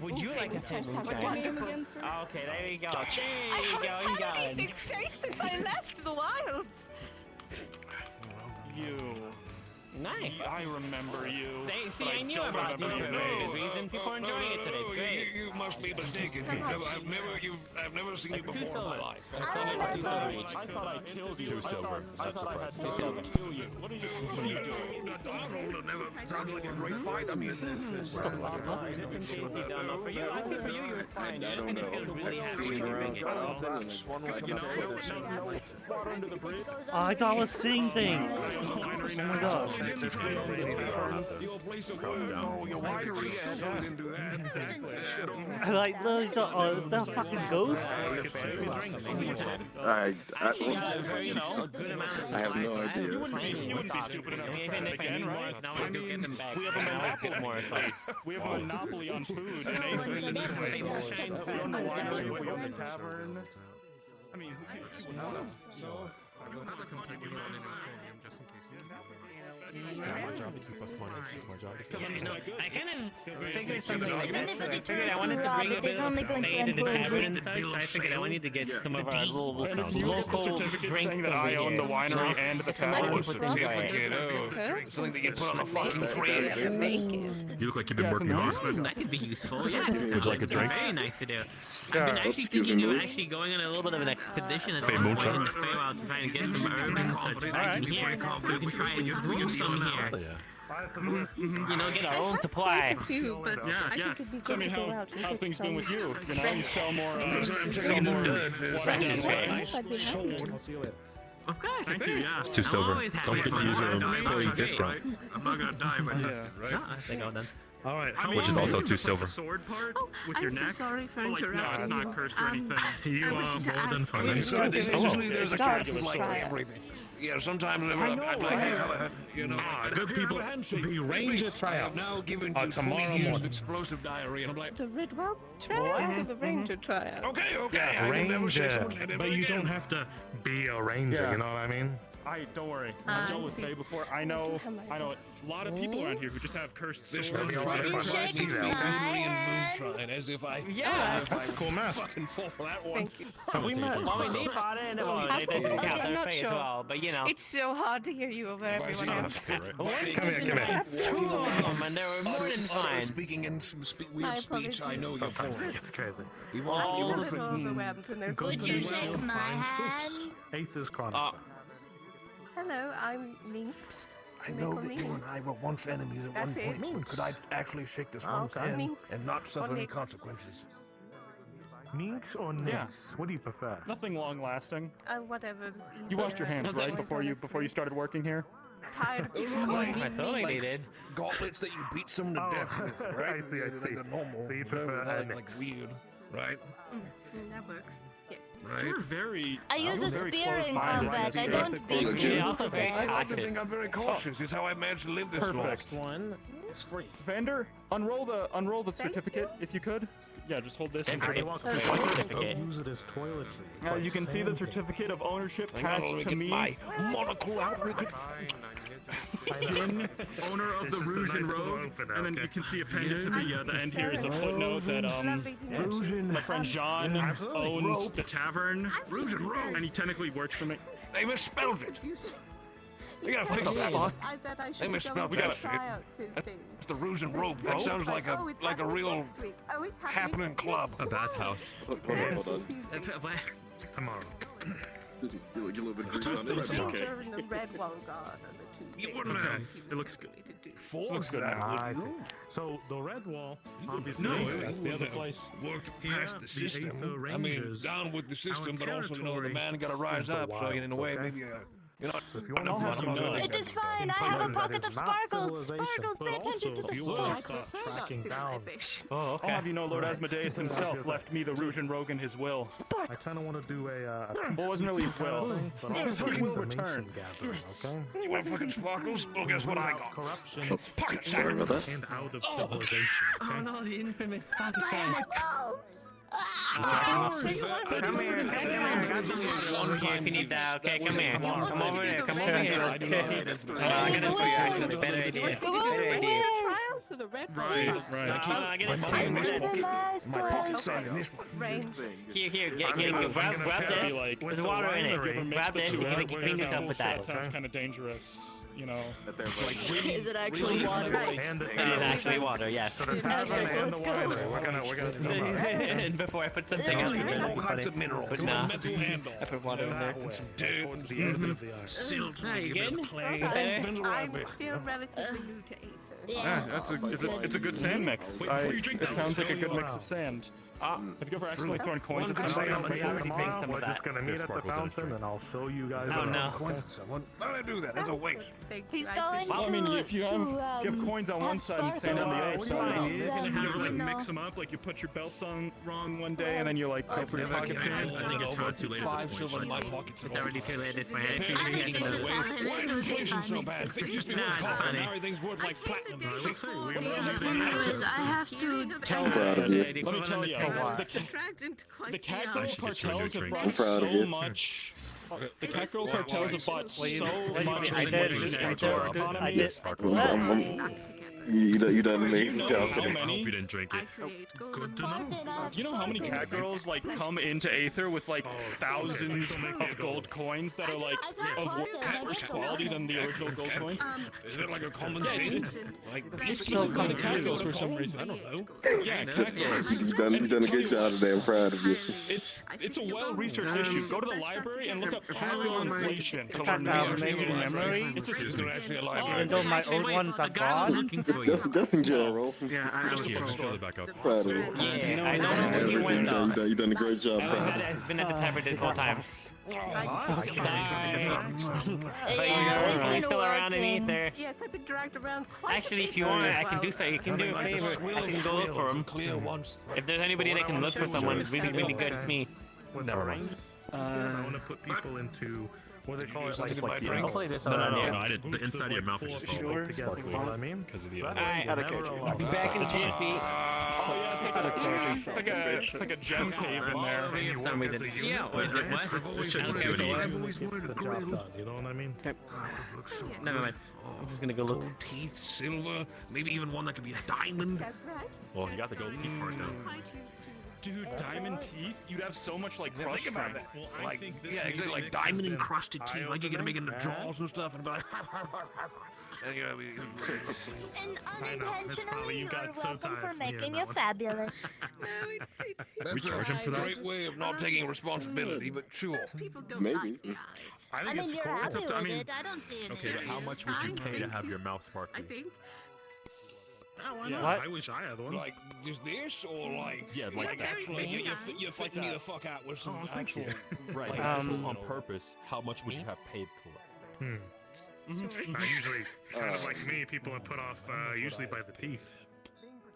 Speaker 6: Would you like to Fey
Speaker 11: What's your name
Speaker 6: Moonshine?
Speaker 11: again, sir?
Speaker 6: Okay, there you go.
Speaker 11: I haven't had
Speaker 6: You
Speaker 11: anything face since I left the wilds.
Speaker 2: You.
Speaker 6: Nice.
Speaker 2: I remember you.
Speaker 6: See, I knew about you for a very good reason. People are enjoying it today. It's great.
Speaker 19: You must be mistaken. I've never seen you before in my life.
Speaker 6: I
Speaker 2: thought I killed you.
Speaker 3: 2 silver.
Speaker 2: I thought I had to kill you. What are you doing?
Speaker 19: Sounds like a great fight. I mean,
Speaker 6: Just in case you don't know. For you, I think for you, you're fine. You're just gonna feel really happy when you bring it.
Speaker 1: I was seeing things. Oh my gosh.
Speaker 19: your place of work, your winery, and do that. Exactly.
Speaker 1: I like literally got that fucking ghost.
Speaker 12: I
Speaker 6: I
Speaker 12: have no idea.
Speaker 2: You wouldn't be stupid enough to try that again, right?
Speaker 6: I mean,
Speaker 2: We have a monopoly. We have a monopoly on food in Aether in this place. We own the winery, we own the tavern. I mean, who cares?
Speaker 3: My job to keep us money. It's my job to keep us money.
Speaker 6: I kind of figured something. I
Speaker 5: Anybody
Speaker 6: figured I
Speaker 5: tries
Speaker 6: wanted
Speaker 5: to
Speaker 6: to
Speaker 5: rob
Speaker 6: bring
Speaker 5: it,
Speaker 6: a
Speaker 5: there's
Speaker 6: bit
Speaker 5: only
Speaker 6: of
Speaker 5: going to
Speaker 6: fade to the
Speaker 5: end
Speaker 6: tavern
Speaker 5: with
Speaker 6: and such, so I figured I wanted to get some of our local
Speaker 2: certificate saying that I own the winery and the tavern.
Speaker 19: Something that you put on a fucking fridge.
Speaker 3: You look like you've been working hard.
Speaker 6: That could be useful, yeah.
Speaker 3: Would you like a drink?
Speaker 6: Very nice to do. I've been actually thinking of actually going on a little bit of an expedition at some point in the Feywild to try and get some herbs and such back in here, so we can try and grow some here. You know, get our own supply.
Speaker 2: So I mean, how things been with you? You know, you sell more.
Speaker 6: Of course,
Speaker 2: Thank you. Yeah.
Speaker 3: It's 2 silver. Don't forget to use your employee discount.
Speaker 19: I'm not gonna die by that, right?
Speaker 6: I think I'll done.
Speaker 2: All right.
Speaker 3: Which is also 2 silver.
Speaker 2: Sword part with
Speaker 16: I'm
Speaker 2: your
Speaker 16: so
Speaker 2: neck.
Speaker 16: sorry for
Speaker 2: No,
Speaker 16: interrupting
Speaker 2: it's
Speaker 16: you.
Speaker 2: not cursed or anything.
Speaker 3: You
Speaker 16: I
Speaker 3: are
Speaker 16: wanted to
Speaker 3: more than
Speaker 16: ask
Speaker 3: fine.
Speaker 16: you-
Speaker 19: So usually there's a
Speaker 16: Start
Speaker 19: character like
Speaker 16: trial.
Speaker 19: everything. Yeah, sometimes I'd like, you know,
Speaker 3: good people. The Ranger tryouts
Speaker 19: now given
Speaker 3: are
Speaker 19: you
Speaker 3: tomorrow
Speaker 19: 20 years of
Speaker 3: morning.
Speaker 19: explosive diarrhea, and I'm like,
Speaker 16: The Redwell tryouts or the Ranger tryouts?
Speaker 19: okay,
Speaker 3: Yeah,
Speaker 19: I can never say
Speaker 3: Ranger.
Speaker 19: something ever
Speaker 3: But you
Speaker 19: again.
Speaker 3: don't have to be a Ranger, you know what I mean?
Speaker 2: Don't worry. I've dealt with
Speaker 16: see.
Speaker 2: Faye before. I know a lot of people around here who just have cursed
Speaker 19: This
Speaker 2: swords.
Speaker 19: one's
Speaker 3: be a lot of
Speaker 19: trying to
Speaker 3: fun.
Speaker 19: remind me of
Speaker 5: Shake my
Speaker 19: Henry and
Speaker 5: hand.
Speaker 19: Moonshine, as if I
Speaker 3: That's a cool mask.
Speaker 19: fucking fall for that one.
Speaker 11: Thank you.
Speaker 6: We bought it and they didn't count
Speaker 11: I'm
Speaker 6: their
Speaker 11: not
Speaker 6: face as
Speaker 11: sure.
Speaker 6: well, but you know.
Speaker 11: It's so hard to hear you over everyone else.
Speaker 3: Come here.
Speaker 6: That's two of them, and they were more than fine.
Speaker 19: Speaking in some weird
Speaker 11: My
Speaker 19: speech, I know you're
Speaker 3: Sometimes
Speaker 19: for.
Speaker 3: it's crazy.
Speaker 19: You
Speaker 11: I'm
Speaker 19: want
Speaker 11: a
Speaker 19: you
Speaker 11: little overwhelmed when there's so
Speaker 5: Would you
Speaker 11: many.
Speaker 5: shake my hand?
Speaker 3: Aether's Chronicles.
Speaker 11: Hello, I'm Minx.
Speaker 19: I know that you and I were once enemies at one
Speaker 11: That's it.
Speaker 19: point. But could I actually shake this one's hand
Speaker 11: Minx.
Speaker 19: and not suffer
Speaker 11: Or
Speaker 19: any
Speaker 11: Nix.
Speaker 19: consequences?
Speaker 3: Minx or Nix? What do you prefer?
Speaker 2: Nothing long-lasting.
Speaker 11: Whatever's easier.
Speaker 2: You washed your hands, right,
Speaker 11: Honestly.
Speaker 2: before you started working here?
Speaker 11: Tired of people calling me
Speaker 6: I totally
Speaker 11: Minx.
Speaker 6: did.
Speaker 19: Gauntlets that you beat someone to death with, right?
Speaker 3: I see.
Speaker 19: Like a normal,
Speaker 3: So you prefer
Speaker 19: like
Speaker 3: Nix.
Speaker 19: weird. right?
Speaker 16: That works. Yes.
Speaker 19: Right.
Speaker 2: You're very.
Speaker 11: I use a
Speaker 2: very
Speaker 11: spear in
Speaker 2: close-minded.
Speaker 11: combat. I don't beat
Speaker 3: Legit.
Speaker 11: you.
Speaker 6: Also very
Speaker 19: I like to
Speaker 6: cautious.
Speaker 19: think I'm very cautious. It's how I managed to live this long.
Speaker 2: Perfect.
Speaker 10: One is free.
Speaker 2: Vander, unroll the certificate if you could. Yeah, just hold this.
Speaker 10: And
Speaker 2: and
Speaker 10: you
Speaker 2: sort
Speaker 10: want
Speaker 2: of-
Speaker 6: certificate.
Speaker 10: use it as toiletry.
Speaker 2: As you can see, the certificate of ownership passed to me.
Speaker 19: My monocle out.
Speaker 2: Jin, owner of the Rouge and Rogue, and then you can see appended to the end here is a footnote that my friend Jean owns the tavern,
Speaker 19: Rouge and Rogue,
Speaker 2: and he technically works for me.
Speaker 19: They misspelled it. We gotta fix that.
Speaker 16: I bet I
Speaker 19: They
Speaker 16: should
Speaker 19: misspelled
Speaker 16: go
Speaker 19: that
Speaker 16: and
Speaker 19: shit.
Speaker 16: try out some things.
Speaker 19: It's the Rouge and Rogue. That sounds like
Speaker 16: Oh, it's
Speaker 19: a
Speaker 16: happening
Speaker 19: real
Speaker 16: next week. Oh, it's
Speaker 19: happening club.
Speaker 17: A bathhouse.
Speaker 12: Hold on.
Speaker 10: Tomorrow.
Speaker 12: You look a little bit greasy on it,
Speaker 16: The
Speaker 12: okay.
Speaker 16: silver and the red one gone are the two
Speaker 19: You
Speaker 16: things
Speaker 19: wouldn't
Speaker 16: that
Speaker 19: have.
Speaker 16: seems
Speaker 2: It looks
Speaker 16: to
Speaker 2: good.
Speaker 16: me to do.
Speaker 2: Looks good.
Speaker 10: I see. So the red wall, obviously, that's the other place.
Speaker 19: Worked
Speaker 10: Here,
Speaker 19: past the
Speaker 10: the
Speaker 19: system.
Speaker 10: Aether
Speaker 19: I mean,
Speaker 10: Rangers,
Speaker 19: down with the system,
Speaker 10: our
Speaker 19: but also, you know, the
Speaker 10: territory
Speaker 19: man got to rise
Speaker 10: is the
Speaker 19: up. So, in a
Speaker 10: wilds,
Speaker 19: way,
Speaker 10: okay?
Speaker 19: maybe, you know.
Speaker 10: So if you want
Speaker 2: I'll
Speaker 10: to
Speaker 2: have you know.
Speaker 11: It is fine. I have a pocket of sparkles. Sparkles, pay attention to the
Speaker 10: if you want to
Speaker 11: sparkles.
Speaker 10: start tracking down,
Speaker 6: Oh,
Speaker 2: I'll
Speaker 6: okay.
Speaker 2: have you know, Lord Asmodeus himself
Speaker 10: Yes,
Speaker 2: left me the Rouge and Rogue in his will.
Speaker 10: I kind of want to do a
Speaker 2: Well, it wasn't really his will.
Speaker 10: thing, but
Speaker 2: His
Speaker 10: also
Speaker 2: will
Speaker 10: information
Speaker 2: return.
Speaker 10: gathering, okay?
Speaker 19: You want fucking sparkles? Well, guess what I got?
Speaker 10: Corruption.
Speaker 12: Sorry about that.
Speaker 10: And out of civilization.
Speaker 18: Oh no, the infamous party
Speaker 6: If you need that, okay, come here. Come over here. Come over here. I got it for you. Better idea. Better idea.
Speaker 16: Trial to the red one.
Speaker 2: Right.
Speaker 6: I get it for you.
Speaker 19: My pocket's in this one.
Speaker 6: Here, get, grab this.
Speaker 2: Like,
Speaker 6: There's water in it. Grab this. You can clean yourself with
Speaker 2: That
Speaker 6: that.
Speaker 2: sounds kind of dangerous, you know.
Speaker 11: Is it actually water?
Speaker 10: And the
Speaker 6: It is actually water, yes.
Speaker 10: So the tavern and the winery. We're gonna do that.
Speaker 6: And before I put something else in there,
Speaker 19: All kinds of minerals.
Speaker 6: but
Speaker 19: Some
Speaker 6: nah,
Speaker 19: metal handle.
Speaker 6: I put water in there.
Speaker 10: That way,
Speaker 19: dirt.
Speaker 10: towards the end of the island.
Speaker 19: Silt,
Speaker 6: Are you
Speaker 19: maybe a bit
Speaker 6: good?
Speaker 19: of clay.
Speaker 6: Better?
Speaker 19: Depends on what I
Speaker 16: I'm
Speaker 19: bet.
Speaker 16: still relatively new to Aether.
Speaker 2: Yeah, it's a good sand mix. It sounds like a good mix of sand. If you go for accidentally throwing coins at somebody,
Speaker 10: Tomorrow, we're just gonna meet at the fountain, and I'll show you guys.
Speaker 6: Oh, no.
Speaker 19: Why do I do that? That's a waste.
Speaker 11: He's going
Speaker 2: well, I mean,
Speaker 11: to.
Speaker 2: if you have coins on one side and sand on the other side, you ever like mix them up? Like you put your belts on wrong one day, and then you like go for your pocket sand.
Speaker 17: I think it's far too late at
Speaker 19: Five
Speaker 17: this
Speaker 19: silver in
Speaker 17: point.
Speaker 19: my pockets.
Speaker 6: It's already too late. It's fine. If you
Speaker 11: I think
Speaker 6: can
Speaker 11: it's just
Speaker 19: Why is inflation so bad? Things used to be worth
Speaker 6: Nah, it's
Speaker 19: copper,
Speaker 6: funny.
Speaker 19: now everything's worth like platinum.
Speaker 4: The thing is, I have to
Speaker 2: Tell
Speaker 12: proud of you.
Speaker 2: Let me tell you, the cat girl cartels have brought
Speaker 12: proud of
Speaker 2: so
Speaker 12: you.
Speaker 2: much. The cat girl cartels have brought so much
Speaker 1: I did.
Speaker 2: into our economy.
Speaker 12: You done an amazing job
Speaker 2: How
Speaker 12: today.
Speaker 17: I hope
Speaker 2: many?
Speaker 17: you didn't drink it.
Speaker 16: Good
Speaker 11: to know.
Speaker 2: You know how many cat girls like come into Aether with like thousands of gold coins that are like of worse quality than the original gold coins?
Speaker 19: Is it like a common
Speaker 2: Yeah,
Speaker 19: thing?
Speaker 2: like it's still called the cat girls for some reason. I don't know. Yeah, cat girls.
Speaker 12: You've done a good job today. I'm proud of you.
Speaker 2: It's a well-researched issue. Go to the library and look up cat girl inflation. To learn
Speaker 1: Maybe memory.
Speaker 2: It's
Speaker 19: Is there actually a
Speaker 1: Even
Speaker 19: library?
Speaker 1: though my old ones are gone.
Speaker 12: Just in general.
Speaker 17: Yeah, I was just fill it back up.
Speaker 12: Proud of you.
Speaker 6: Yeah, I know when you went though.
Speaker 12: You done a great job.
Speaker 6: I've been at the tavern this whole time. But you still around in Aether.
Speaker 16: Yes, I've been dragged around quite
Speaker 6: Actually, if you want, I can do so. You can do a favor. I can go look for him.
Speaker 19: Clear once.
Speaker 6: If there's anybody that can look for someone really, really good, it's me.
Speaker 10: Never mind. I want to put people into what they call it, like
Speaker 6: Hopefully there's
Speaker 17: No,
Speaker 6: someone
Speaker 17: no,
Speaker 6: here.
Speaker 17: no, I didn't. The inside of your mouth is just all
Speaker 10: together. You know what I mean?
Speaker 17: because of the
Speaker 6: Alright, I'll be back in jiffy.
Speaker 2: Oh yeah, it's like a gem cave in there.
Speaker 6: For some reason. Yeah,
Speaker 17: What? It shouldn't do anything.
Speaker 19: I've always wanted a
Speaker 10: The job
Speaker 19: grill.
Speaker 10: done. You know what I mean?
Speaker 6: Never mind. I'm just gonna go look.
Speaker 19: Gold teeth, silver, maybe even one that could be a diamond.
Speaker 16: That's right.
Speaker 17: Well, you got the gold teeth part down.
Speaker 2: Dude, diamond teeth? You'd have so much like
Speaker 19: Yeah,
Speaker 2: crush
Speaker 19: think about
Speaker 2: strength.
Speaker 19: that. Like, yeah, exactly, like diamond encrusted teeth, like you're gonna make in the jaws and stuff, and be like, and, you know,
Speaker 4: And
Speaker 10: I know, that's probably you got so
Speaker 4: welcome for
Speaker 10: tired from
Speaker 4: making
Speaker 10: hearing
Speaker 4: you
Speaker 10: that one.
Speaker 4: fabulous.
Speaker 16: No, it's
Speaker 19: that's
Speaker 17: We charge him for
Speaker 19: a
Speaker 17: that?
Speaker 19: great way of not taking responsibility, but sure.
Speaker 16: people don't
Speaker 12: Maybe.
Speaker 16: like the eye.
Speaker 10: I
Speaker 4: I
Speaker 10: think
Speaker 4: mean,
Speaker 10: it's
Speaker 4: you're
Speaker 10: cool.
Speaker 4: happy with
Speaker 10: I mean,
Speaker 4: it. I don't see it.
Speaker 17: Okay, but how much would you pay to have your mouth
Speaker 16: I
Speaker 17: sparkly?
Speaker 16: think.
Speaker 10: oh, why
Speaker 2: Yeah.
Speaker 10: not?
Speaker 1: What?
Speaker 10: I wish I had one.
Speaker 19: Like, just this, or like,
Speaker 17: Yeah, like that.
Speaker 19: actually, you're fucking me the fuck out with some actual.
Speaker 17: Right,
Speaker 19: like,
Speaker 17: if this was
Speaker 1: Um,
Speaker 17: on purpose, how much would you have paid for it?
Speaker 10: Usually, kind of like me, people are put off usually by the teeth.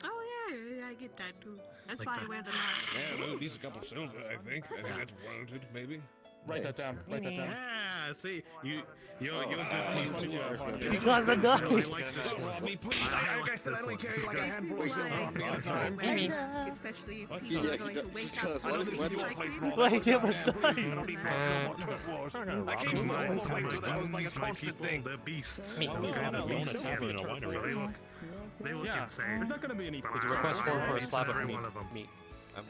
Speaker 16: Oh yeah,
Speaker 20: I get that too. That's
Speaker 19: Like
Speaker 20: why I
Speaker 19: that.
Speaker 20: wear the mask.
Speaker 19: Yeah, well, at least a couple silver, I think. I think that's warranted, maybe.
Speaker 2: Write that down. Write that down.
Speaker 19: Ah, see, you're good
Speaker 2: money
Speaker 19: people
Speaker 2: do you have on you?
Speaker 19: too.
Speaker 2: You got the
Speaker 19: I
Speaker 2: knife.
Speaker 19: like this one. Me, please. Like I said, I only carry like a handful of silver on me at a time.
Speaker 20: Especially if people are going to wake up.
Speaker 19: I know this is your place, Rob.
Speaker 1: Wait,
Speaker 19: That's
Speaker 1: yeah,
Speaker 19: what
Speaker 1: but
Speaker 19: I am. Don't need me to know what turf was. I came from all the way through that was like a constant thing.
Speaker 8: They're beasts.
Speaker 2: Well,
Speaker 8: Okay,
Speaker 2: well,
Speaker 8: they're
Speaker 2: well,
Speaker 8: beasts.
Speaker 2: well,
Speaker 8: They
Speaker 2: well,
Speaker 8: look,
Speaker 2: well, well,
Speaker 8: they look
Speaker 2: Yeah,
Speaker 8: insane.
Speaker 2: there's not going to be any.
Speaker 8: There's a request for a slab of meat.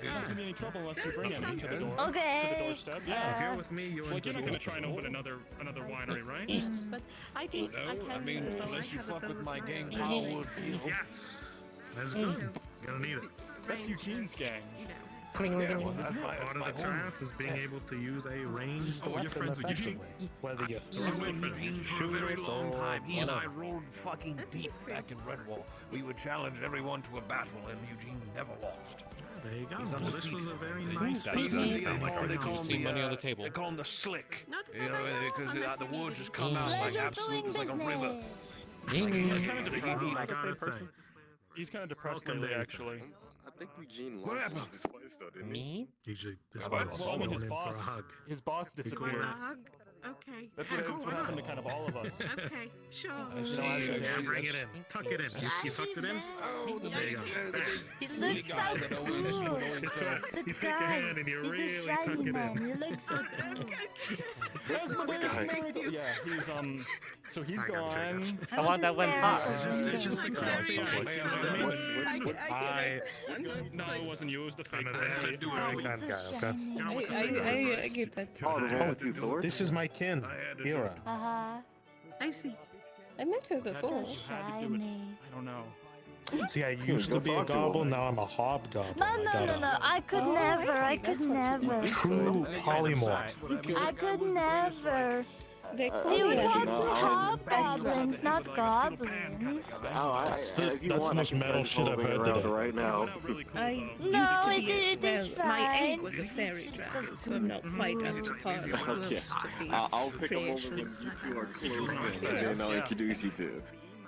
Speaker 2: There's not going to be any trouble unless you bring it to the door.
Speaker 4: Okay.
Speaker 2: To the doorstep. Yeah.
Speaker 8: If you're with me, you're
Speaker 2: Well,
Speaker 8: in
Speaker 2: you're not
Speaker 8: good
Speaker 2: going to try and open another winery, right?
Speaker 20: But I did.
Speaker 19: I mean, unless you fuck with my gang, Power would kill.
Speaker 8: Yes. That's good. Gonna need it.
Speaker 2: That's Eugene's gang.
Speaker 8: Yeah, well, that's part of the chance is being able to use a ranged
Speaker 19: Oh, you're friends with Eugene?
Speaker 8: Whether you
Speaker 19: I've known Eugene for a very long time. He and I rolled fucking deep back in Redwall. We would challenge everyone to a battle, and Eugene never lost.
Speaker 8: There you go.
Speaker 19: He's
Speaker 8: Well, this was a
Speaker 19: undefeated.
Speaker 8: very nice
Speaker 19: They
Speaker 8: piece.
Speaker 19: call him
Speaker 3: money on the table.
Speaker 19: They call him the Slick.
Speaker 20: Not
Speaker 19: You know, because the words just come out like
Speaker 4: Pleasure
Speaker 19: absolute,
Speaker 4: doing
Speaker 19: it's like a river.
Speaker 2: He's kind of
Speaker 8: I
Speaker 2: depressed.
Speaker 8: gotta say.
Speaker 2: He's kind of depressed
Speaker 8: Welcome
Speaker 2: lately,
Speaker 8: to
Speaker 2: actually.
Speaker 12: I think Eugene
Speaker 19: What
Speaker 12: lost
Speaker 19: happened?
Speaker 12: one of his wives, though, didn't he?
Speaker 6: Me?
Speaker 8: Usually, this
Speaker 2: Well,
Speaker 8: was
Speaker 2: I mean,
Speaker 8: going
Speaker 2: his
Speaker 8: in for a
Speaker 2: boss.
Speaker 8: hug.
Speaker 2: His boss
Speaker 20: For a
Speaker 2: disappeared.
Speaker 20: hug? Okay.
Speaker 2: That's what happened to kind of all of us.
Speaker 20: Okay, sure.
Speaker 8: Yeah, bring it in. Tuck it in. You tucked it in?
Speaker 19: Oh, the
Speaker 8: There you
Speaker 19: big
Speaker 8: go.
Speaker 4: He looks so cool.
Speaker 8: It's right. You
Speaker 4: The
Speaker 8: take a
Speaker 4: guy.
Speaker 8: hand and you
Speaker 4: He's a
Speaker 8: really
Speaker 4: shiny
Speaker 8: tuck it
Speaker 4: man.
Speaker 8: in.
Speaker 4: He looks so cool.
Speaker 2: Yeah, he's so he's
Speaker 8: I got you, I
Speaker 2: gone.
Speaker 8: got you.
Speaker 1: I want that one hot.
Speaker 8: It's just a crappy ice. You know what I mean?
Speaker 2: No, it wasn't you. It was the fake
Speaker 8: I'm a
Speaker 2: guy.
Speaker 8: very kind guy, okay?
Speaker 20: I get that.
Speaker 12: Oh, the one with two swords?
Speaker 8: This is my kin, Hira.
Speaker 20: I see.
Speaker 11: I met her before.
Speaker 4: Shiny.
Speaker 2: I don't know.
Speaker 8: See, I used to be a goblin, now I'm a hobgoblin.
Speaker 4: No. I could never. I could never.
Speaker 8: True polymorph.
Speaker 4: I could never.
Speaker 11: They call
Speaker 4: You
Speaker 11: me
Speaker 4: want
Speaker 12: No,
Speaker 4: to
Speaker 12: I
Speaker 4: hobgoblins, not goblins.
Speaker 8: That's the
Speaker 12: if you
Speaker 8: that's
Speaker 12: want,
Speaker 8: the
Speaker 12: I
Speaker 8: most
Speaker 12: can
Speaker 8: metal
Speaker 12: turn
Speaker 8: shit I've
Speaker 12: this whole
Speaker 8: heard
Speaker 12: thing around
Speaker 8: today.
Speaker 12: right now.
Speaker 20: I
Speaker 4: No,
Speaker 20: used to
Speaker 4: it
Speaker 20: be
Speaker 4: is
Speaker 20: well, my
Speaker 4: fine.
Speaker 20: egg was a fairy dragon, so I'm not quite up to par.
Speaker 12: Okay,
Speaker 20: Close to the
Speaker 12: I'll pick a moment when
Speaker 20: creations.
Speaker 12: you two are close then, and then I'll introduce you to.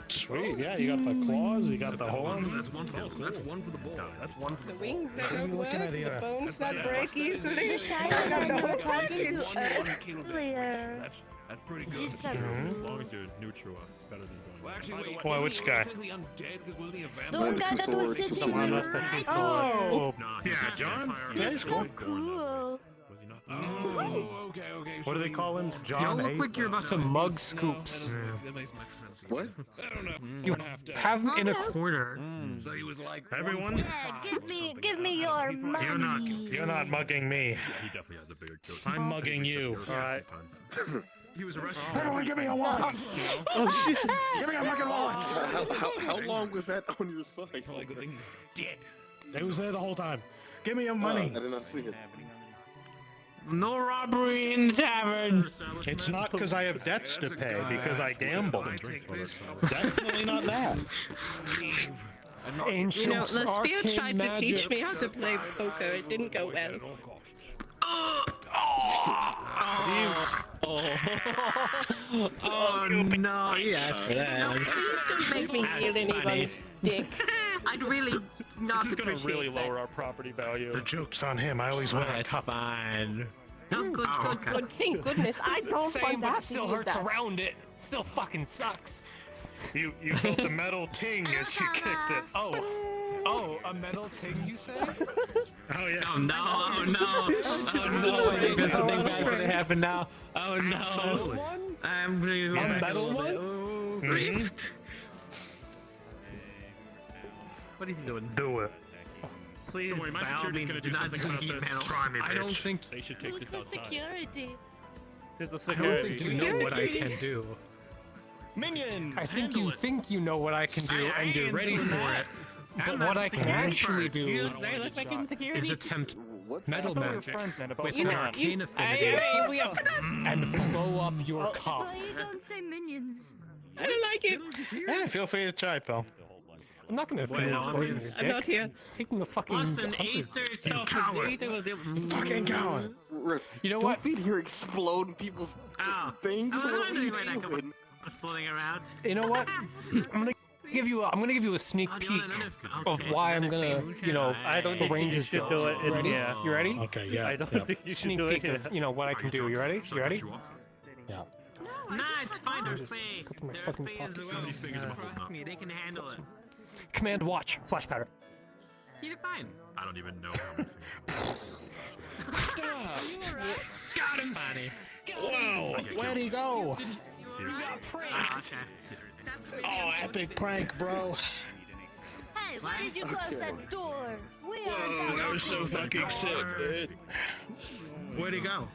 Speaker 8: Sweet, yeah, you got the claws, you got the horns.
Speaker 19: That's one for the ball. That's one for
Speaker 11: The wings
Speaker 8: What are
Speaker 11: that
Speaker 8: you
Speaker 11: don't work,
Speaker 8: looking at
Speaker 11: the
Speaker 8: here?
Speaker 11: bones that break easily.
Speaker 4: The shiny man you were talking
Speaker 19: That's
Speaker 4: to earlier.
Speaker 19: That's pretty good.
Speaker 4: He's got
Speaker 3: As long as you're neutral, it's better than going.
Speaker 19: Well, actually, wait,
Speaker 8: Why, which guy?
Speaker 19: technically undead because wasn't he a
Speaker 4: The
Speaker 19: vampire?
Speaker 4: one guy that was
Speaker 12: Two
Speaker 4: sitting
Speaker 12: swords.
Speaker 4: on
Speaker 1: That's the two sword.
Speaker 8: Oh,
Speaker 14: No,
Speaker 8: yeah, John? Yeah, he's
Speaker 4: so
Speaker 8: cool.
Speaker 4: cool.
Speaker 14: Was he not?
Speaker 19: Oh, okay.
Speaker 8: What do they call him?
Speaker 3: You
Speaker 8: John
Speaker 3: look like you're about to mug Scoops.
Speaker 19: That makes much sense.
Speaker 12: What?
Speaker 19: I don't know.
Speaker 3: You
Speaker 2: to
Speaker 3: have him in a corner.
Speaker 19: So he was like
Speaker 8: Everyone?
Speaker 4: Yeah, give me your money.
Speaker 8: You're not mugging me.
Speaker 14: He definitely has a bigger kill.
Speaker 8: I'm mugging you.
Speaker 2: Alright.
Speaker 14: He was arrested.
Speaker 8: Everyone, give me a wallet.
Speaker 1: Oh shit!
Speaker 8: Give me a fucking wallet.
Speaker 12: How long was that on your side?
Speaker 19: probably good thing he's dead.
Speaker 8: It was there the whole time. Give me your
Speaker 12: I
Speaker 8: money.
Speaker 12: did not see it.
Speaker 6: No robbery in the tavern.
Speaker 8: It's not because I have debts to pay, because I gamble.
Speaker 19: I take this.
Speaker 8: Definitely not that.
Speaker 6: Ancient
Speaker 20: You know, Lespia
Speaker 6: arcane
Speaker 20: tried to teach me how
Speaker 6: magics.
Speaker 20: to play poker. It didn't go well.
Speaker 19: At all costs.
Speaker 6: Oh no, yeah, for
Speaker 20: No,
Speaker 6: that.
Speaker 20: please don't make me heal anyone's dick. I'd really not
Speaker 2: This is gonna
Speaker 20: appreciate
Speaker 2: really
Speaker 20: that.
Speaker 2: lower our property value.
Speaker 8: The joke's on him. I always win a
Speaker 6: That's
Speaker 8: cup.
Speaker 6: fine.
Speaker 20: Oh, good. Thank goodness. I don't
Speaker 11: Same,
Speaker 20: want
Speaker 11: but
Speaker 20: that
Speaker 11: it still
Speaker 20: to be
Speaker 11: hurts
Speaker 20: that.
Speaker 11: around it. Still fucking sucks.
Speaker 8: You built a metal ting as you kicked it.
Speaker 11: Oh, a metal ting, you say?
Speaker 8: Oh yeah.
Speaker 6: Oh no, oh no, oh no, I think there's something bad gonna happen now. Oh no.
Speaker 8: Absolutely.
Speaker 6: I'm really
Speaker 11: A metal one?
Speaker 6: Oh,
Speaker 8: Mhm.
Speaker 6: What are you doing?
Speaker 8: Do it.
Speaker 6: Please,
Speaker 2: Don't worry, my
Speaker 6: by all
Speaker 2: security's
Speaker 6: means,
Speaker 2: gonna do
Speaker 6: do not
Speaker 2: something about
Speaker 6: delete
Speaker 2: this.
Speaker 6: panel.
Speaker 8: Try me,
Speaker 11: I don't
Speaker 8: bitch.
Speaker 11: think
Speaker 2: They should take
Speaker 4: Who's
Speaker 2: this
Speaker 4: the
Speaker 2: outside.
Speaker 4: security?
Speaker 1: Here's the
Speaker 11: I don't think
Speaker 1: security.
Speaker 11: you know what I can do.
Speaker 2: Minions.
Speaker 11: I think
Speaker 2: handle
Speaker 11: you
Speaker 2: it.
Speaker 11: think you know what I can do, and you're ready for it. But what I can actually do
Speaker 6: They look like insecurity.
Speaker 11: is attempt
Speaker 12: What's
Speaker 11: metal
Speaker 12: happening?
Speaker 11: magic
Speaker 2: Annabelle.
Speaker 11: with
Speaker 2: You
Speaker 11: an
Speaker 2: know,
Speaker 11: arcane affinity and blow up your cup.
Speaker 4: So you don't say minions.
Speaker 20: I don't like it.
Speaker 8: Yeah, feel free to try, pal.
Speaker 11: I'm not gonna
Speaker 14: Wait,
Speaker 11: feel
Speaker 14: no,
Speaker 11: important,
Speaker 14: it's-
Speaker 11: dick.
Speaker 20: I'm not here.
Speaker 11: Taking the fucking
Speaker 6: Listen,
Speaker 11: 100.
Speaker 6: Aether itself,
Speaker 8: coward.
Speaker 6: Aether will do.
Speaker 8: Fucking coward.
Speaker 11: You know
Speaker 12: Don't
Speaker 11: what?
Speaker 12: be here exploding people's
Speaker 6: Ow.
Speaker 12: things.
Speaker 6: I was
Speaker 12: What are
Speaker 6: wondering
Speaker 12: you
Speaker 6: where that
Speaker 12: doing?
Speaker 6: was floating around.
Speaker 11: You know what? I'm gonna
Speaker 21: give you. I'm gonna give you a sneak peek of why I'm gonna,
Speaker 1: I don't think
Speaker 21: arrange
Speaker 1: you
Speaker 21: this
Speaker 1: should
Speaker 21: deal.
Speaker 1: do it in
Speaker 21: Ready?
Speaker 1: here.
Speaker 21: You ready?
Speaker 22: Okay, yeah.
Speaker 1: I don't
Speaker 22: yeah.
Speaker 1: think you should
Speaker 21: Sneak
Speaker 1: do it
Speaker 21: peek of,
Speaker 1: here.
Speaker 21: what I can do. You ready? You ready? Yeah.
Speaker 23: Nah, it's fine. They're Fae.
Speaker 21: Cut my
Speaker 23: They're
Speaker 21: fucking
Speaker 23: Fae as
Speaker 21: pocket.
Speaker 23: well. Trust me, they can handle it.
Speaker 21: Command watch. Flash pattern.
Speaker 23: You're fine.
Speaker 14: I don't even know how many fingers.
Speaker 23: Got him, buddy.
Speaker 22: Whoa! Where'd he go?
Speaker 23: You got pranked.
Speaker 22: Oh, epic prank, bro.
Speaker 5: Hey, why did you close that door? We
Speaker 22: Whoa, that was so fucking sick, dude. Where'd he go?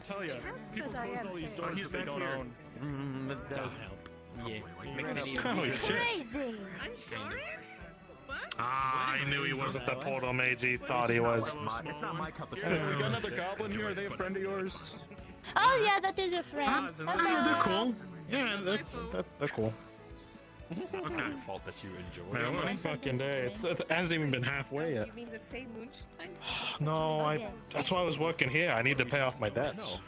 Speaker 2: Tell ya, people close all these doors that they don't own.
Speaker 6: That does help. Yeah.
Speaker 22: Holy shit.
Speaker 5: Crazy.
Speaker 23: I'm sorry?
Speaker 22: Ah, I knew he wasn't the portal mage he thought he was.
Speaker 17: It's not my cup of tea.
Speaker 2: Yeah, we got another goblin here. Are they a friend of yours?
Speaker 5: Oh yeah, that is your friend.
Speaker 22: Oh, they're cool. Yeah, they're cool.
Speaker 3: Okay. Fault that you enjoy.
Speaker 22: Man, what a fucking day. It hasn't even been halfway yet.
Speaker 20: You mean the Fey Moonstein?
Speaker 22: No, that's why I was working here. I need to pay off my debts.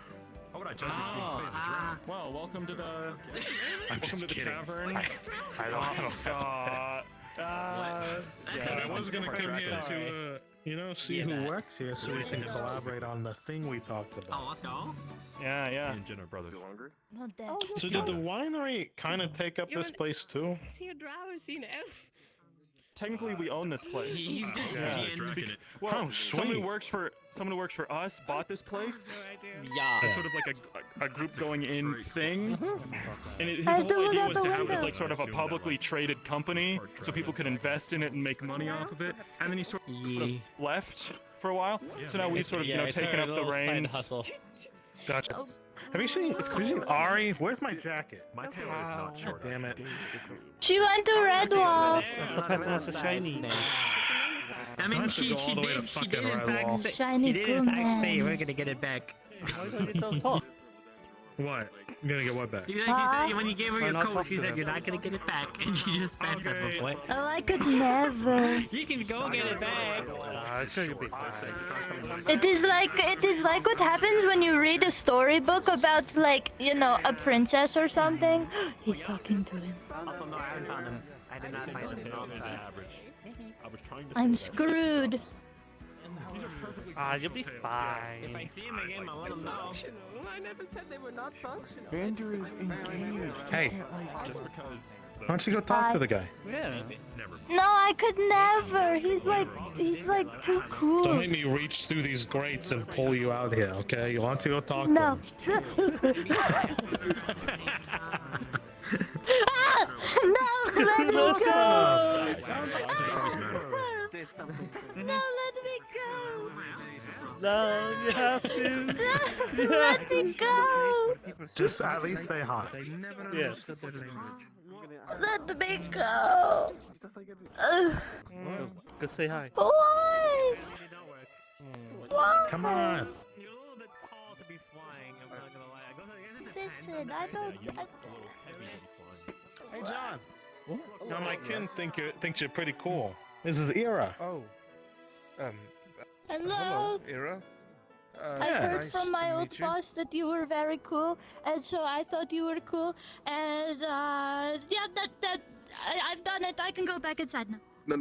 Speaker 14: How would I judge you?
Speaker 2: Well, welcome to the.
Speaker 22: I'm
Speaker 2: welcome
Speaker 22: just
Speaker 2: to the
Speaker 22: kidding.
Speaker 2: tavern.
Speaker 22: I don't yeah, I was gonna come here to, see who works here so we can collaborate on the thing we talked about.
Speaker 23: Oh, let's go.
Speaker 2: Yeah, yeah.
Speaker 3: And Jenner brothers.
Speaker 5: Not dead.
Speaker 22: So did the winery kind of take up this place too?
Speaker 20: See a drow, see an elf.
Speaker 2: Technically, we own this place.
Speaker 23: He's just
Speaker 14: Dragging it.
Speaker 2: Well,
Speaker 22: Oh,
Speaker 2: someone who
Speaker 22: sweet.
Speaker 2: works for us bought this place.
Speaker 23: Yeah.
Speaker 2: It's sort of like a group going in thing, and his
Speaker 5: I
Speaker 2: whole
Speaker 5: do
Speaker 2: idea
Speaker 5: love
Speaker 2: was
Speaker 5: the
Speaker 2: to have it as
Speaker 5: window.
Speaker 2: like sort of a publicly traded company, so people could invest in it and make money off of it. And then he sort of left for a while. So now we've sort of
Speaker 6: it's
Speaker 2: taken
Speaker 6: our
Speaker 2: up the
Speaker 6: little side
Speaker 2: reins.
Speaker 6: hustle.
Speaker 22: Gotcha. Have you seen Ari? Where's my jacket?
Speaker 14: My tail is not short.
Speaker 22: Damn it.
Speaker 4: She went to Redwall.
Speaker 1: The person has a shiny.
Speaker 23: I mean,
Speaker 22: Nice to
Speaker 23: she
Speaker 22: go all the way to
Speaker 23: did in
Speaker 22: fucking
Speaker 23: fact
Speaker 22: Redwall.
Speaker 23: say,
Speaker 4: Shiny
Speaker 23: she did in fact
Speaker 4: Gooman.
Speaker 23: say we're gonna get it back.
Speaker 1: Why don't you just talk?
Speaker 22: What? I'm gonna get what back?
Speaker 23: She said when you gave her
Speaker 1: Why
Speaker 23: your
Speaker 1: not
Speaker 23: coat,
Speaker 1: talk
Speaker 23: she
Speaker 1: to
Speaker 23: said
Speaker 1: them?
Speaker 23: you're not gonna get it back, and she just passed that
Speaker 22: Okay.
Speaker 23: boy.
Speaker 4: Oh, I could never.
Speaker 23: You can go get it back.
Speaker 1: I'm sure you'll be fine.
Speaker 4: It is like what happens when you read a storybook about a princess or something. He's talking to him.
Speaker 15: Also, no, I haven't found him. I did not find him. No, I'm sorry.
Speaker 3: I was trying to
Speaker 4: I'm
Speaker 3: say that.
Speaker 4: screwed.
Speaker 1: You'll be
Speaker 23: If I
Speaker 1: fine.
Speaker 23: see him again, I'll let him know.
Speaker 20: I never said they were not functional.
Speaker 10: Vander is engaged.
Speaker 22: Hey,
Speaker 14: Just because
Speaker 22: why don't you go talk to the guy?
Speaker 1: Yeah.
Speaker 14: never.
Speaker 4: No, I could never. He's like too
Speaker 22: Don't
Speaker 4: cool.
Speaker 22: make me reach through these grates and pull you out here, okay? You want to go talk
Speaker 4: No.
Speaker 22: to him?
Speaker 4: Ah! No, let me go. No, let me go.
Speaker 1: No, you have to.
Speaker 4: Let me go.
Speaker 22: Just at least say hi.
Speaker 1: Yes.
Speaker 4: Let me go. Ugh.
Speaker 1: Go say hi.
Speaker 4: Why? Why?
Speaker 22: Come on.
Speaker 23: You're a little bit tall to be flying, I'm not gonna lie. Go ahead,
Speaker 4: Listen, I don't.
Speaker 22: Hey, John. Now my kin thinks you're pretty cool. This is Ira.
Speaker 10: Oh.
Speaker 4: Hello.
Speaker 10: Ira.
Speaker 4: I heard from my old boss that you were very cool, and so I thought you were cool. And yeah, I've done it. I can go back inside now.
Speaker 12: No.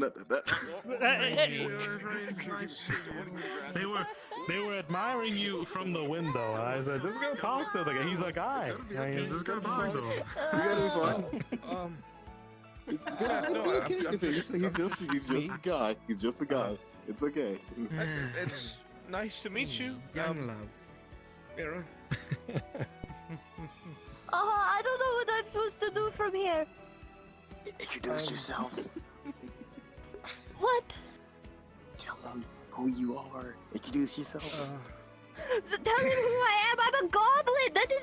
Speaker 22: They were admiring you from the window, and I said, just go talk to the guy. He's a guy. I mean, just go talk to him.
Speaker 12: You gotta be fine. It's okay. He's just a guy. He's just a guy. It's okay.
Speaker 10: It's nice to meet you. Young love. Ira.
Speaker 4: I don't know what I'm supposed to do from here.
Speaker 12: Introduce yourself.
Speaker 4: What?
Speaker 12: Tell them who you are. Introduce yourself.
Speaker 4: Tell him who I am. I'm a goblin. That is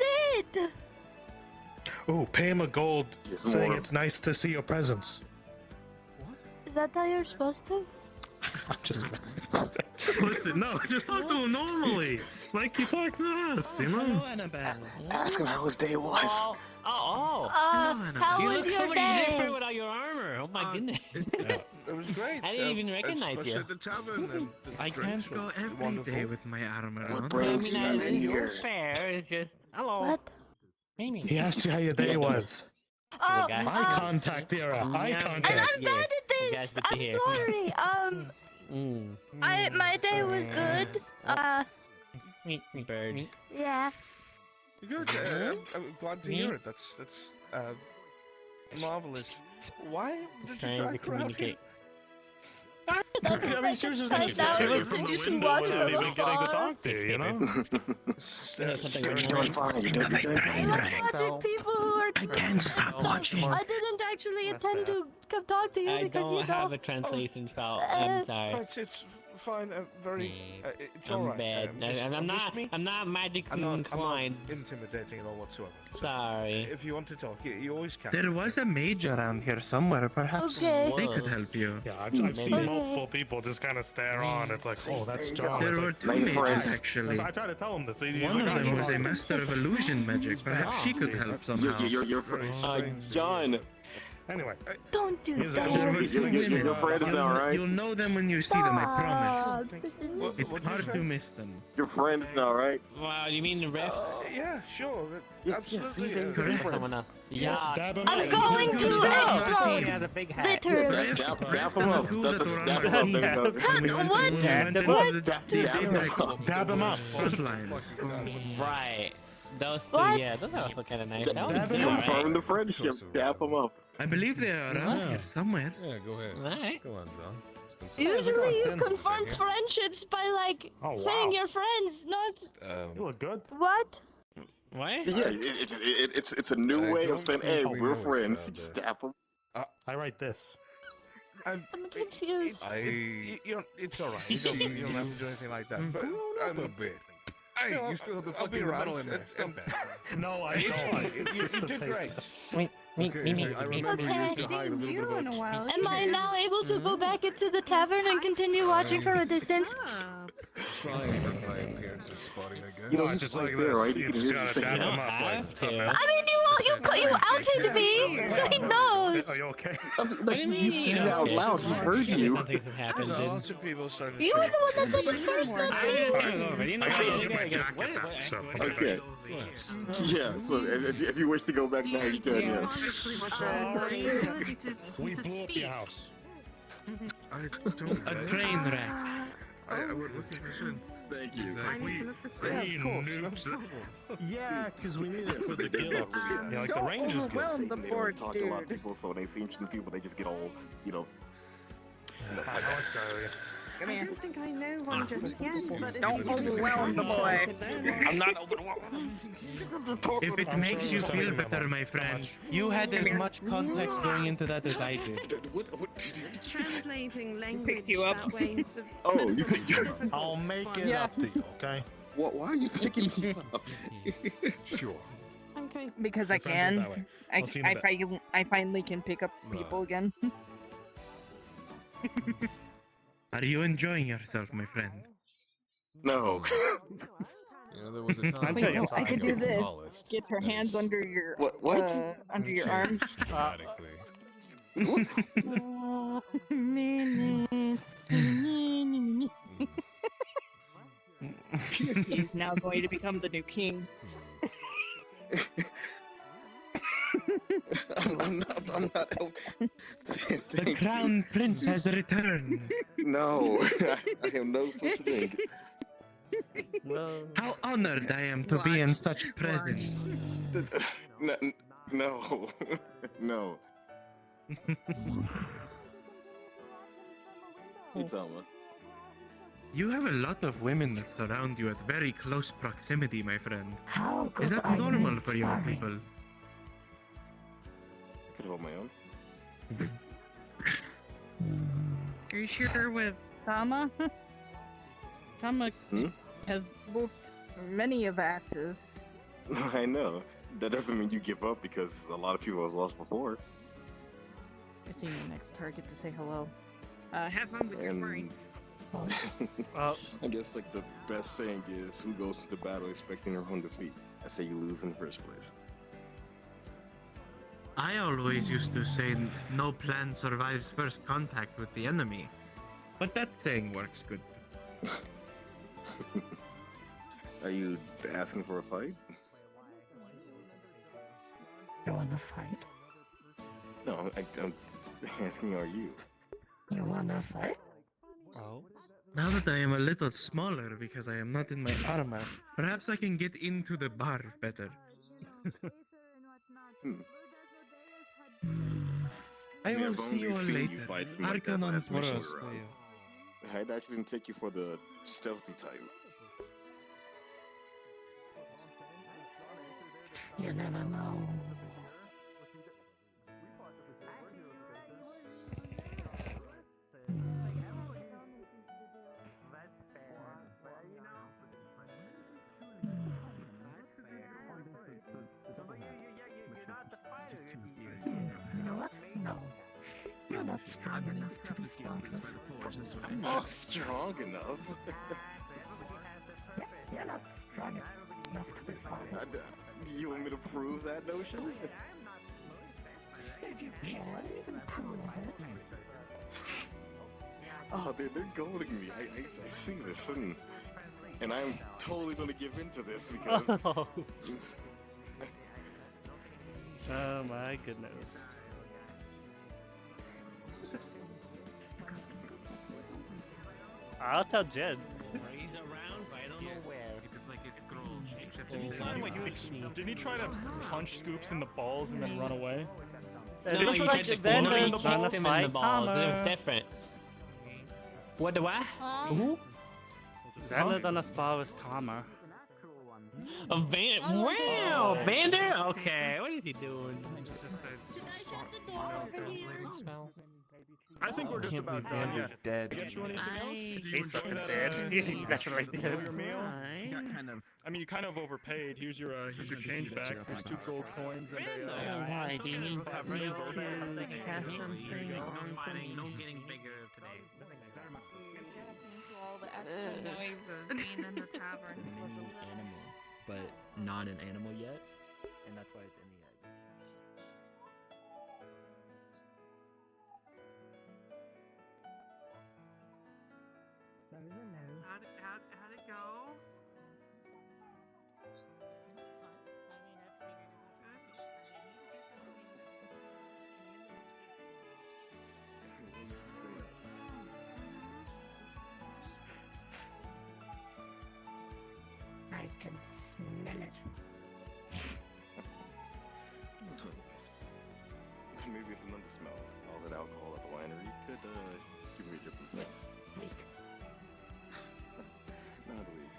Speaker 4: it.
Speaker 22: Ooh, pay him a gold,
Speaker 12: Yes,
Speaker 22: saying
Speaker 12: more.
Speaker 22: it's nice to see your presence.
Speaker 4: Is that how you're supposed to?
Speaker 22: I'm just messing. Listen, no, just talk to him normally, like you talk to us, you know?
Speaker 12: Ask him how his day was.
Speaker 4: How
Speaker 6: You
Speaker 4: was
Speaker 6: look
Speaker 4: your
Speaker 6: so much
Speaker 4: day?
Speaker 6: different without your armor. Oh my goodness.
Speaker 10: It was great.
Speaker 6: I didn't even recognize
Speaker 10: especially
Speaker 6: you.
Speaker 10: at the tavern.
Speaker 22: I can't
Speaker 10: go every day with my armor
Speaker 12: What
Speaker 10: on.
Speaker 12: brings you in
Speaker 6: It's
Speaker 12: here?
Speaker 6: fair. It's just hello.
Speaker 4: What?
Speaker 6: Amy.
Speaker 22: He asked you how your day was.
Speaker 4: Oh,
Speaker 6: guys.
Speaker 22: Eye contact, Era. Eye
Speaker 4: and
Speaker 22: contact.
Speaker 4: I'm bad at
Speaker 6: You guys
Speaker 4: this.
Speaker 6: get to
Speaker 4: I'm
Speaker 6: hear.
Speaker 4: sorry. My day was good.
Speaker 6: Bird.
Speaker 4: Yeah.
Speaker 10: Good. I'm glad to hear it. That's marvelous. Why
Speaker 6: Just
Speaker 10: did you
Speaker 6: trying to
Speaker 10: drag her out here?
Speaker 6: communicate.
Speaker 22: I mean, she was just gonna
Speaker 4: Now
Speaker 22: stay
Speaker 4: you
Speaker 22: from the
Speaker 4: can
Speaker 22: window
Speaker 4: watch
Speaker 22: without
Speaker 4: from
Speaker 22: even getting to
Speaker 4: afar.
Speaker 22: talk to you, you know?
Speaker 6: There's something
Speaker 12: You're
Speaker 6: going
Speaker 12: doing
Speaker 6: on.
Speaker 12: fine. You're doing good.
Speaker 4: I like watching people who are.
Speaker 22: I can't stop watching.
Speaker 4: I didn't actually
Speaker 1: That's
Speaker 4: intend
Speaker 1: fair.
Speaker 4: to come talk to you
Speaker 6: I
Speaker 4: because you
Speaker 6: don't
Speaker 4: know.
Speaker 6: have a translation spell. I'm sorry.
Speaker 10: It's fine. Very. It's
Speaker 6: I'm
Speaker 10: alright.
Speaker 6: bad. I'm not magically inclined.
Speaker 10: Intimidating at all whatsoever.
Speaker 6: Sorry.
Speaker 10: If you want to talk, you always can.
Speaker 7: There was a mage around here somewhere. Perhaps
Speaker 4: Okay.
Speaker 7: they could help you.
Speaker 22: Yeah, I've seen multiple people just kind of stare on. It's like, oh, that's John.
Speaker 7: There
Speaker 22: It's
Speaker 7: were
Speaker 22: like,
Speaker 7: two
Speaker 12: Nice
Speaker 7: mages
Speaker 12: friends.
Speaker 7: actually.
Speaker 22: I try to tell him this. He's
Speaker 7: One
Speaker 22: like,
Speaker 7: of them
Speaker 22: "Oh,
Speaker 7: was a master of illusion magic. Perhaps she could help somehow.
Speaker 12: You're John.
Speaker 22: Anyway,
Speaker 4: Don't do
Speaker 22: he's
Speaker 4: that.
Speaker 7: There were two women.
Speaker 12: Your friends now, right?
Speaker 7: You'll know them when you see them. I promise.
Speaker 4: Stop.
Speaker 7: It's hard to miss them.
Speaker 12: Your friends now, right?
Speaker 6: Wow, you mean the rift?
Speaker 10: Yeah, sure. Absolutely.
Speaker 7: Correct.
Speaker 6: Someone else. Yeah.
Speaker 22: Dab him
Speaker 4: I'm
Speaker 22: up.
Speaker 4: going to explode.
Speaker 6: He has a big hat.
Speaker 4: Literally.
Speaker 12: Dap him up. Dap him up. There you go.
Speaker 22: Dab him up.
Speaker 6: Right. Those two,
Speaker 4: What?
Speaker 6: yeah, those are also kind of nice. That
Speaker 22: Dab
Speaker 6: one's
Speaker 22: him up.
Speaker 6: alright.
Speaker 12: Confirm the friendship. Dap him up.
Speaker 7: I believe they are around
Speaker 22: Yeah.
Speaker 7: here somewhere.
Speaker 3: Yeah, go ahead.
Speaker 6: Alright.
Speaker 3: Go on, John. It's been so
Speaker 4: Usually you
Speaker 22: Send
Speaker 4: confirm
Speaker 3: here.
Speaker 4: friendships by like
Speaker 22: Oh,
Speaker 4: saying
Speaker 22: wow.
Speaker 4: you're friends, not
Speaker 22: You look good.
Speaker 4: what?
Speaker 6: What?
Speaker 12: Yeah, it's a new way of saying, hey,
Speaker 3: we
Speaker 12: we're
Speaker 3: know each
Speaker 12: friends.
Speaker 3: other.
Speaker 12: Just dap him.
Speaker 22: I write this.
Speaker 4: I'm confused.
Speaker 10: It's alright. You don't have to do anything like that. But
Speaker 3: a bit. Hey,
Speaker 10: No,
Speaker 3: you still have the
Speaker 10: I'll be
Speaker 3: fucking
Speaker 10: around.
Speaker 3: rattle in there. Step back.
Speaker 22: No, I don't. It's just
Speaker 10: you
Speaker 22: the
Speaker 10: did
Speaker 22: tape.
Speaker 10: great.
Speaker 3: I remember you used to
Speaker 4: Okay.
Speaker 3: hide a little bit of a...
Speaker 11: while.
Speaker 4: Am I now able to go back into the tavern and continue watching from a distance?
Speaker 3: Trying to hide appearance of spotty, I guess.
Speaker 12: You know,
Speaker 22: Oh,
Speaker 12: he's
Speaker 22: just
Speaker 12: right
Speaker 22: like
Speaker 12: there,
Speaker 22: this.
Speaker 12: right?
Speaker 22: You
Speaker 12: can
Speaker 22: just
Speaker 12: hear
Speaker 22: gotta
Speaker 12: the
Speaker 22: dap
Speaker 12: singing.
Speaker 22: him up. Like, what's up, man?
Speaker 4: I mean, you outed me, so he knows.
Speaker 22: Are you okay?
Speaker 6: What do you mean?
Speaker 12: You said it out loud. He heard you.
Speaker 6: Something has happened.
Speaker 10: Lots of people started.
Speaker 4: You were the one that said it first, not
Speaker 6: I
Speaker 4: me.
Speaker 6: didn't already. You know
Speaker 22: I gotta
Speaker 6: what?
Speaker 22: get my jacket
Speaker 6: What-
Speaker 22: back,
Speaker 6: what-
Speaker 22: so-
Speaker 6: what-
Speaker 12: Okay. Yeah, so if you wish to go back now, you can, yes.
Speaker 22: We blew up your house.
Speaker 7: A train wreck.
Speaker 12: Thank you.
Speaker 22: Hey, noobs. Yeah, because we need it for the guild. Yeah, like the Rangers guild.
Speaker 12: Satan, they don't talk to a lot of people, so when they see interesting people, they just get all, you know.
Speaker 22: How much diarrhea?
Speaker 11: I don't think I know one just yet, but
Speaker 22: Don't
Speaker 11: overwhelm the boy.
Speaker 22: I'm not overwhelmed.
Speaker 7: If it makes you feel better, my friend, you had as much context going into that as I did.
Speaker 16: Translating language
Speaker 11: you up.
Speaker 16: that way.
Speaker 12: Oh, you pick you up.
Speaker 22: I'll make it
Speaker 11: Yeah.
Speaker 22: up to you, okay?
Speaker 12: What? Why are you picking me up?
Speaker 3: Sure.
Speaker 11: Okay. Because I
Speaker 22: We're friends
Speaker 11: can.
Speaker 22: that way. I'll see you in a bit.
Speaker 11: I finally can pick up people again.
Speaker 7: Are you enjoying yourself, my friend?
Speaker 12: No.
Speaker 3: You know, there was a time
Speaker 11: Wait, no, I
Speaker 3: when
Speaker 11: could do
Speaker 3: was
Speaker 11: this.
Speaker 3: tallest.
Speaker 11: Get her hands under your
Speaker 12: What?
Speaker 11: under your arms.
Speaker 3: Automatically.
Speaker 11: He's now going to become the new king.
Speaker 12: I'm not.
Speaker 7: The crown prince has returned.
Speaker 12: No, I am no such thing.
Speaker 7: How honored I am to be in such presence.
Speaker 12: No, no. Itama.
Speaker 7: You have a lot of women that surround you at very close proximity, my friend.
Speaker 4: How
Speaker 7: Is
Speaker 4: good
Speaker 7: that
Speaker 4: I
Speaker 7: normal
Speaker 4: am
Speaker 7: for young
Speaker 4: sorry.
Speaker 7: people?
Speaker 12: I could hold my own.
Speaker 11: Are you sure with Tama? Tama has whooped many of asses.
Speaker 12: I know. That doesn't mean you give up because a lot of people have lost before.
Speaker 11: I see my next target to say hello.
Speaker 16: Have fun with your brain.
Speaker 12: I guess like the best saying is, who goes to battle expecting their own defeat? I say you lose in the first place.
Speaker 7: I always used to say no plan survives first contact with the enemy. But that saying works good.
Speaker 12: Are you asking for a fight?
Speaker 4: You wanna fight?
Speaker 12: No, I'm asking, are you?
Speaker 16: You wanna fight?
Speaker 1: Oh.
Speaker 7: Now that I am a little smaller because I am not in my armor, perhaps I can get into the bar better. I will
Speaker 12: I've
Speaker 7: see
Speaker 12: only
Speaker 7: you all
Speaker 12: seen
Speaker 7: later.
Speaker 12: you fight from like that
Speaker 7: Arcanon
Speaker 12: last mission we
Speaker 7: Boros
Speaker 12: were
Speaker 7: to
Speaker 12: on.
Speaker 7: you.
Speaker 12: I actually didn't take you for the stealthy type.
Speaker 16: You never know. You know what? No. You're not strong enough to be strong.
Speaker 12: I'm not strong enough.
Speaker 16: You're not strong enough to be strong.
Speaker 12: Do you want me to prove that notion?
Speaker 16: If you can prove it.
Speaker 12: Oh, they're goading me. I see this, and I'm totally gonna give in to this because.
Speaker 1: Oh. Oh my goodness. I'll tell Jed.
Speaker 6: He's around, but I don't know where.
Speaker 2: It's like it's scroll. Didn't he try to punch Scoops in the balls and then run away?
Speaker 6: No,
Speaker 1: looks
Speaker 6: you
Speaker 1: like
Speaker 6: tried to
Speaker 1: then
Speaker 6: no, you
Speaker 1: it's
Speaker 6: kicked
Speaker 1: gonna
Speaker 6: him in
Speaker 1: fight
Speaker 6: the balls. There's
Speaker 1: Hammer.
Speaker 6: a difference. What the what? Who?
Speaker 1: Rather than a spar with Tamer.
Speaker 6: A Van? Wow, Vander? Okay, what is he doing?
Speaker 2: I think we're just about done. Yeah.
Speaker 9: Dead.
Speaker 2: Get you anything else? Did you
Speaker 1: He's
Speaker 2: enjoy
Speaker 1: fucking
Speaker 2: that,
Speaker 1: dead. He's definitely dead.
Speaker 2: Your meal? I mean, you kind of overpaid. Here's your change back. There's 2 gold coins and a.
Speaker 20: Why do you need me to cast something on something?
Speaker 15: No getting bigger today.
Speaker 5: All the extra noises being in the tavern.
Speaker 9: Mini animal, but not an animal yet, and that's why it's in the egg.
Speaker 20: How'd it go?
Speaker 16: I can smell it.
Speaker 12: Maybe it's another smell. All that alcohol at the winery could give me a different scent. Not weak.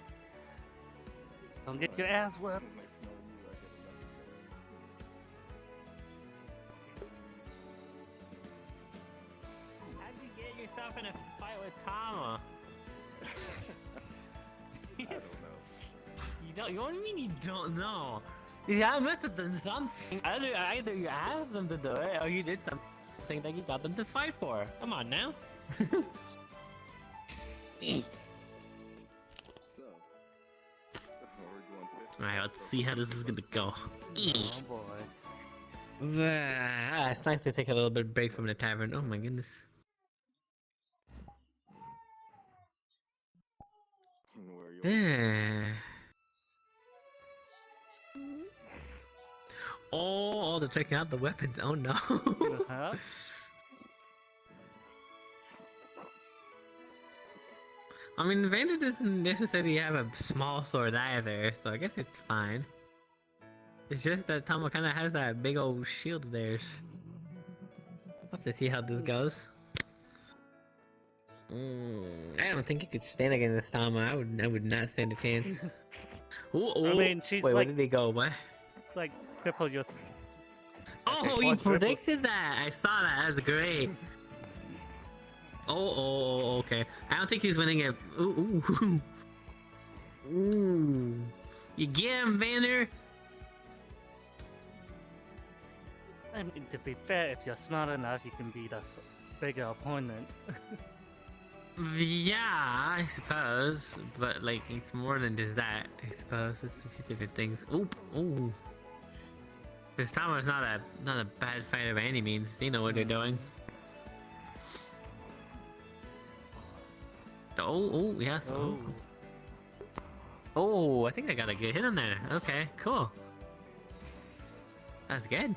Speaker 1: Don't get your ass whipped.
Speaker 6: How'd you get yourself in a fight with Tama?
Speaker 12: I don't know.
Speaker 6: You don't. What do you mean you don't know? Yeah, I must have done something. Either you asked them to do it, or you did something that you got them to fight for. Come on now. Alright, let's see how this is gonna go.
Speaker 1: Oh boy.
Speaker 6: It's nice to take a little bit of break from the tavern. Oh my goodness. Oh, they're taking out the weapons. Oh no.
Speaker 1: Uh-huh.
Speaker 6: I mean, Vander doesn't necessarily have a small sword either, so I guess it's fine. It's just that Tama kind of has that big old shield of theirs. We'll have to see how this goes. I don't think you could stand against Tama. I would not stand a chance.
Speaker 1: I mean, she's
Speaker 6: wait,
Speaker 1: like,
Speaker 6: where did they go? What?
Speaker 1: Like triple your.
Speaker 6: Oh, you predicted that! I saw that. That's great. Oh, okay. I don't think he's winning it. Ooh. You get him, Vander?
Speaker 1: I mean, to be fair, if you're smart enough, you can beat us bigger opponent.
Speaker 6: Yeah, I suppose. But, like, it's more than just that, I suppose. It's a few different things. Ooh. Because Tama's not a bad fighter by any means. They know what they're doing. Oh, yes. Oh, I think I got a good hit on there. Okay, cool. That's good.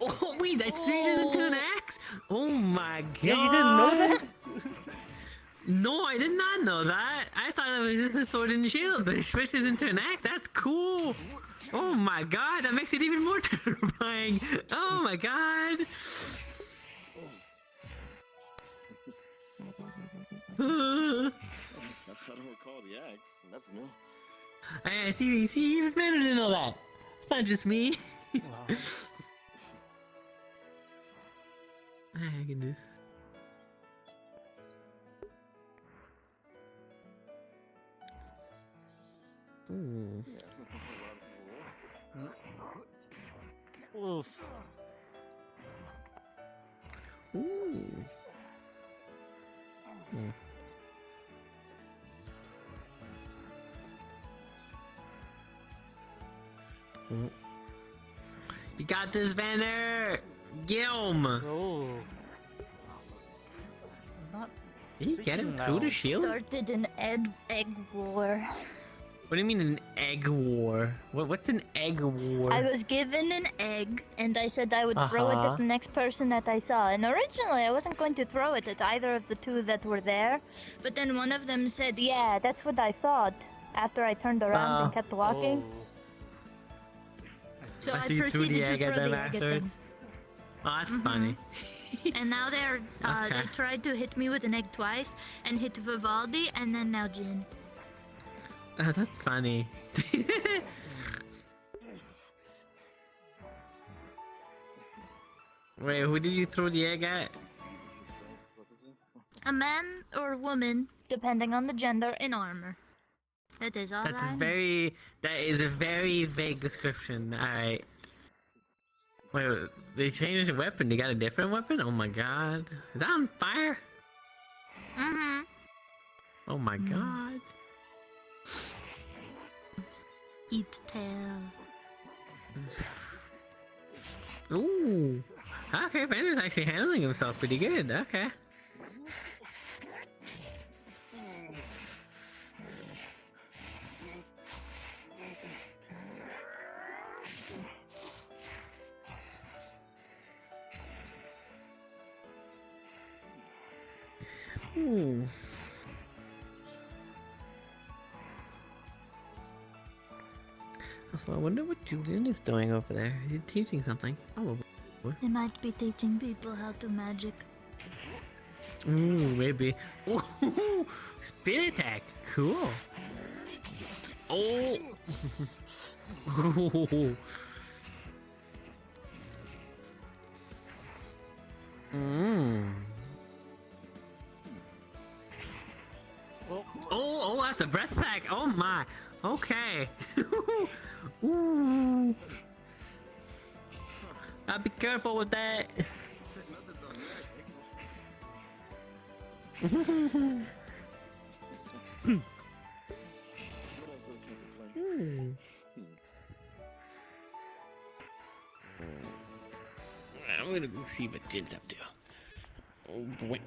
Speaker 6: Oh wait, that changes into an axe? Oh my god!
Speaker 1: Yeah, you didn't know that?
Speaker 6: No, I did not know that. I thought it was just a sword and shield, but it switches into an axe. That's cool. Oh my god, that makes it even more terrifying. Oh my god.
Speaker 12: I don't recall the axe. That's new.
Speaker 6: I see, even better to know that. It's not just me.
Speaker 1: Wow.
Speaker 6: My goodness. Ooh.
Speaker 1: Oof.
Speaker 6: Ooh. Hmm. Mm. You got this, Banner! Gilm!
Speaker 1: Oh. Not
Speaker 6: Did you get him through the shield?
Speaker 4: Started an egg war.
Speaker 6: What do you mean an egg war? What's an egg war?
Speaker 4: I was given an egg, and I said I would throw it
Speaker 6: Uh-huh.
Speaker 4: at the next person that I saw. And originally, I wasn't going to throw it at either of the two that were there. But then one of them said, "Yeah, that's what I thought." After I turned around and kept walking. So I
Speaker 6: see you threw
Speaker 4: proceeded
Speaker 6: the egg
Speaker 4: to
Speaker 6: at
Speaker 4: throw
Speaker 6: them
Speaker 4: the egg at
Speaker 6: afterwards.
Speaker 4: them.
Speaker 6: Oh, that's funny.
Speaker 4: And now they're
Speaker 6: Okay.
Speaker 4: they tried to hit me with an egg twice, and hit Vivaldi, and then now Jin.
Speaker 6: Oh, that's funny. Wait, who did you throw the egg at?
Speaker 4: A man or woman, depending on the gender, in armor. That is all
Speaker 6: That's
Speaker 4: I know.
Speaker 6: that is a very vague description. Alright. Wait, they changed the weapon. They got a different weapon? Oh my god. Is that on fire?
Speaker 4: Mm-hmm.
Speaker 6: Oh my god.
Speaker 4: Eat tail.
Speaker 6: Ooh. Okay, Banner's actually handling himself pretty good. Okay. Ooh. Also, I wonder what Julian is doing over there. Is he teaching something? Oh,
Speaker 4: They might be teaching people how to magic.
Speaker 6: ooh, maybe. Ooh, spin attack. Cool. Oh. Ooh. Mmm. Oh, that's a breath pack. Oh my. Okay. Ooh. I'll be careful with that. I'm gonna go see what Jin's up to. Oh boy.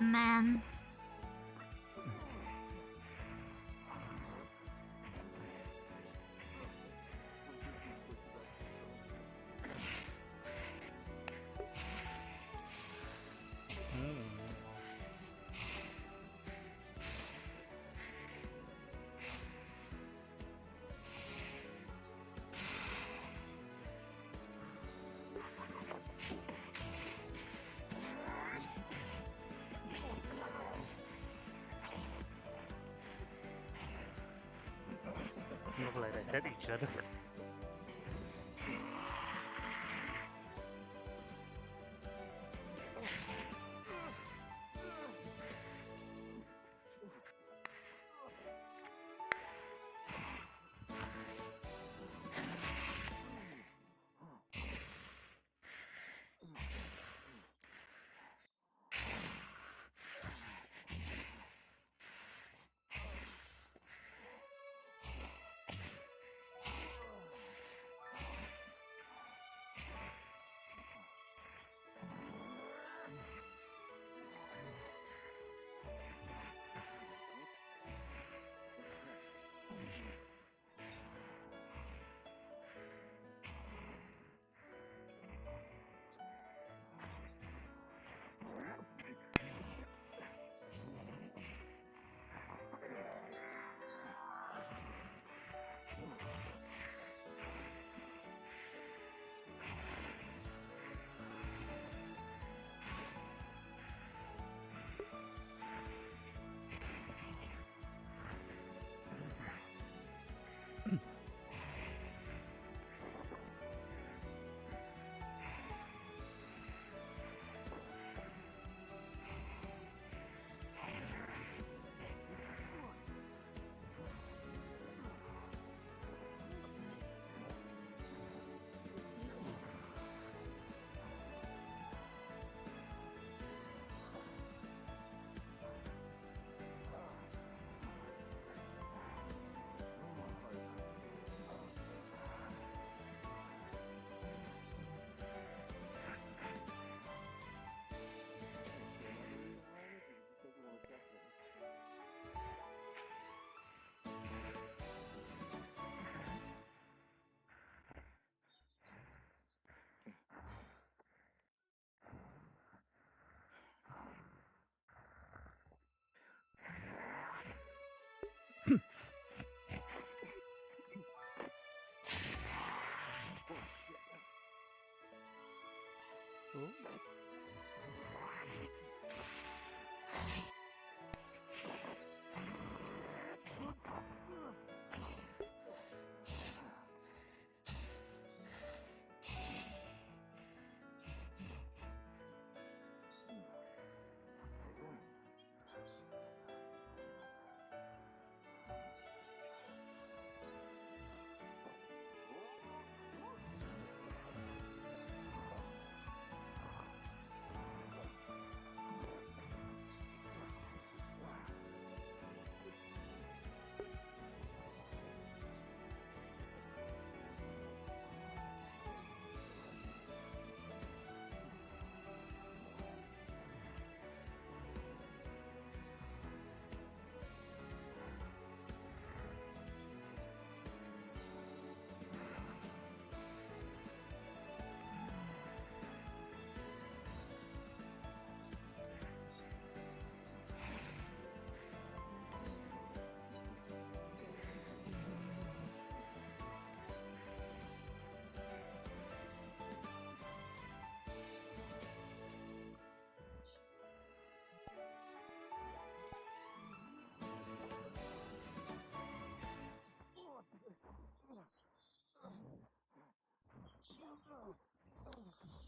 Speaker 4: Man.
Speaker 1: Look like they hit each other.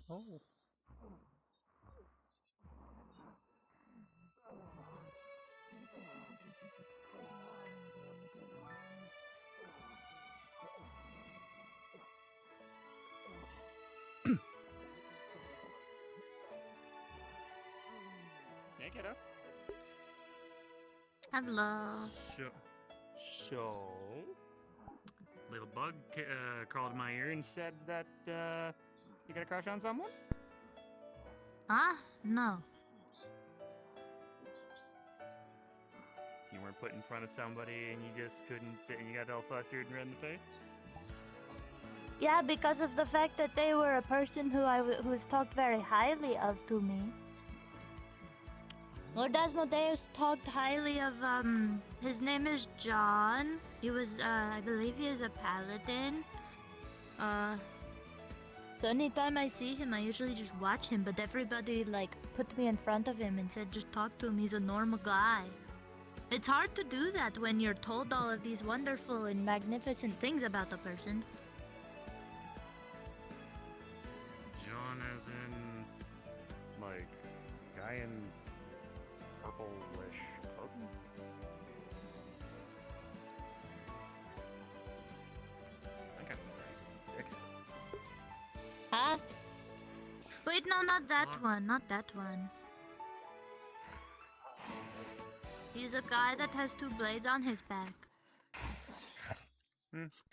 Speaker 1: Oh.
Speaker 2: Hey, kiddo.
Speaker 4: Hello.
Speaker 2: So, little bug crawled in my ear and said that you got a crush on someone?
Speaker 4: Huh? No.
Speaker 2: You weren't put in front of somebody and you just couldn't, and you got all flustered and red in the face?
Speaker 4: Yeah, because of the fact that they were a person who who was talked very highly of to me. Lord Asmodeus talked highly of, his name is John. He was, I believe he is a paladin. So anytime I see him, I usually just watch him, but everybody, like, put me in front of him and said, just talk to him, he's a normal guy. It's hard to do that when you're told all of these wonderful and magnificent things about a person.
Speaker 2: John as in, like, guy in purple-ish clothing? I got the dick.
Speaker 4: Huh? Wait, no, not that one, not that one. He's a guy that has 2 blades on his back.
Speaker 16: It's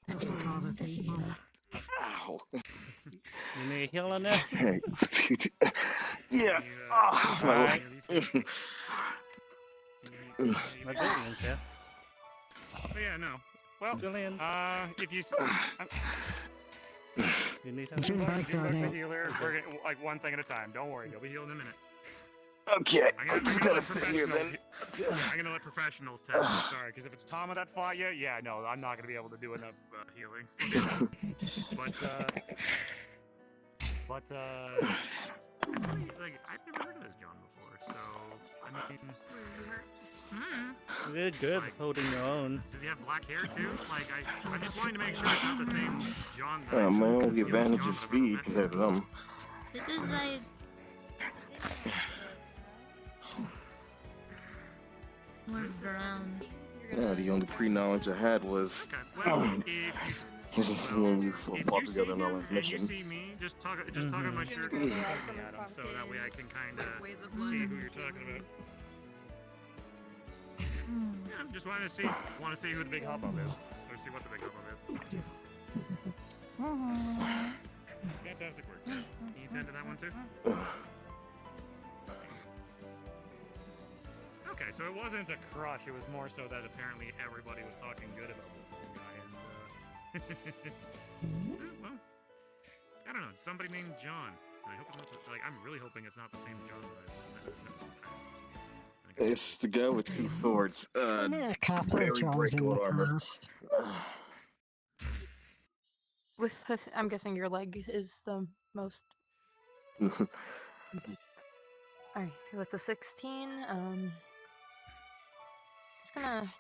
Speaker 16: called a people.
Speaker 12: Ow.
Speaker 1: You need healing there?
Speaker 12: Hey, yeah.
Speaker 1: Alright.
Speaker 2: My
Speaker 1: Julian's here.
Speaker 2: Oh yeah, no. Well,
Speaker 1: Julian.
Speaker 2: If you...
Speaker 1: You need
Speaker 16: Jim
Speaker 1: help?
Speaker 16: Bugs on
Speaker 2: the
Speaker 16: it.
Speaker 2: healer. We're gonna, like, one thing at a time. Don't worry, you'll be healed in a minute.
Speaker 12: Okay,
Speaker 2: I'm
Speaker 12: just
Speaker 2: gonna
Speaker 12: gotta sit here then.
Speaker 2: I'm gonna let professionals tell you. Sorry, because if it's Tama that fought you, yeah, no, I'm not gonna be able to do enough healing. Like, I've never heard of this John before, so I mean,
Speaker 1: You did good holding your own.
Speaker 2: does he have black hair too? Like, I'm just wanting to make sure it's not the same John. That
Speaker 12: Yeah,
Speaker 2: I
Speaker 12: my only
Speaker 2: concealed
Speaker 12: advantage
Speaker 2: John
Speaker 12: is
Speaker 2: that I've ever
Speaker 12: speed
Speaker 2: met.
Speaker 12: compared to them.
Speaker 4: This is like... Moved around.
Speaker 12: Yeah, the only pre-knowledge I had was when we fought together in our last
Speaker 2: And you
Speaker 12: mission.
Speaker 2: see me, just tug on my shirt and look at him, so that way I can kind of see who you're talking about. Yeah, I'm just want to see who the big hubbub is, or see what the big hubbub is. Fantastic work. Can you tend to that one too? Okay, so it wasn't a crush. It was more so that apparently everybody was talking good about this one guy, and well, I don't know. Somebody named John. I hope it's not like I'm really hoping it's not the same John that I've met in the past.
Speaker 12: It's the guy with 2 swords.
Speaker 16: I met a couple
Speaker 12: Very
Speaker 16: of Johns
Speaker 12: bright
Speaker 16: in
Speaker 12: gold
Speaker 16: the
Speaker 12: armor.
Speaker 16: past.
Speaker 11: I'm guessing your leg is the most. Alright, with the 16, it's gonna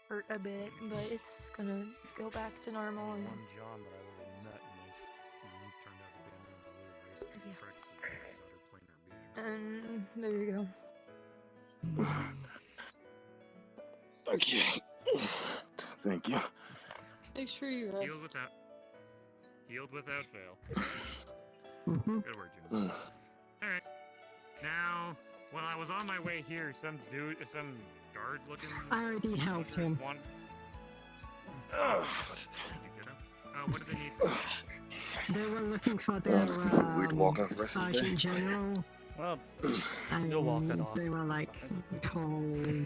Speaker 11: hurt a bit, but it's gonna go back to normal. And...
Speaker 2: One John that I've ever met, and he turned out to be a really racist, practical, utter planar beings.
Speaker 11: And there you go.
Speaker 12: Okay. Thank you.
Speaker 11: Make sure you rest.
Speaker 2: Healed without fail. Good work, Jimmy. Alright. Now, when I was on my way here, some guard looking...
Speaker 16: I already helped him.
Speaker 2: What did they need?
Speaker 16: They were looking for their Sergeant General.
Speaker 1: Well,
Speaker 16: you'll walk it off. They were like tall,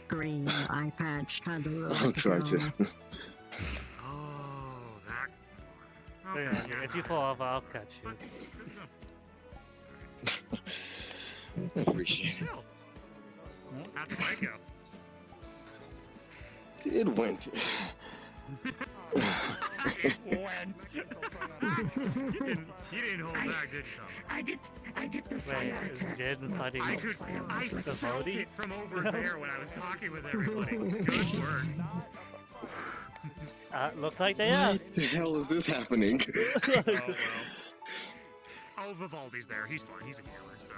Speaker 16: green, eye patch, kind of like
Speaker 12: Try to.
Speaker 2: Oh, that...
Speaker 1: Yeah, if you fall off, I'll catch you.
Speaker 12: I appreciate it.
Speaker 2: How'd the fight go?
Speaker 12: It went.
Speaker 2: It went. You didn't hold back, did you,
Speaker 16: I did the
Speaker 1: Wait, is Jaden's fighting
Speaker 2: I
Speaker 1: the
Speaker 2: felt
Speaker 1: Bodhi?
Speaker 2: it from over there when I was talking with everybody. Good work.
Speaker 1: Looks like they are.
Speaker 12: What the hell is this happening?
Speaker 2: Oh, well.
Speaker 14: Oh, Vivaldi's there. He's fine. He's a healer, so.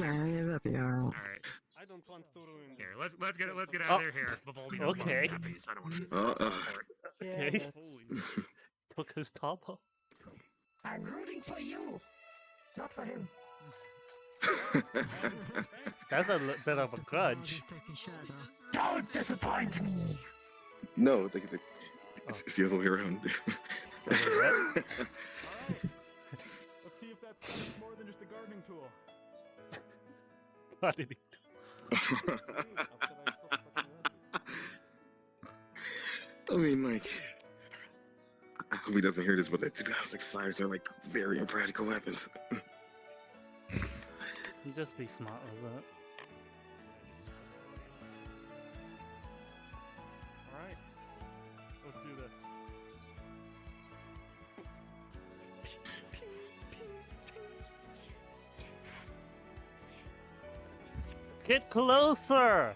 Speaker 16: Yeah, it'll be alright.
Speaker 14: All right.
Speaker 23: I don't want to ruin.
Speaker 14: Here, let's get out of there. Here, Vivaldi doesn't want
Speaker 1: okay.
Speaker 14: snappies. I don't want to.
Speaker 1: Okay. Took his top off.
Speaker 16: I'm rooting for you, not for him.
Speaker 1: That's a bit of a grudge.
Speaker 16: Don't disappoint me.
Speaker 12: No, it's the other way around.
Speaker 2: Let's see if that's more than just a gardening tool.
Speaker 1: What did he
Speaker 12: I mean, like, I hope he doesn't hear this, but the 2006 sires are like very impractical weapons.
Speaker 1: You just be smart with it.
Speaker 2: Alright. Let's do this.
Speaker 1: Get closer!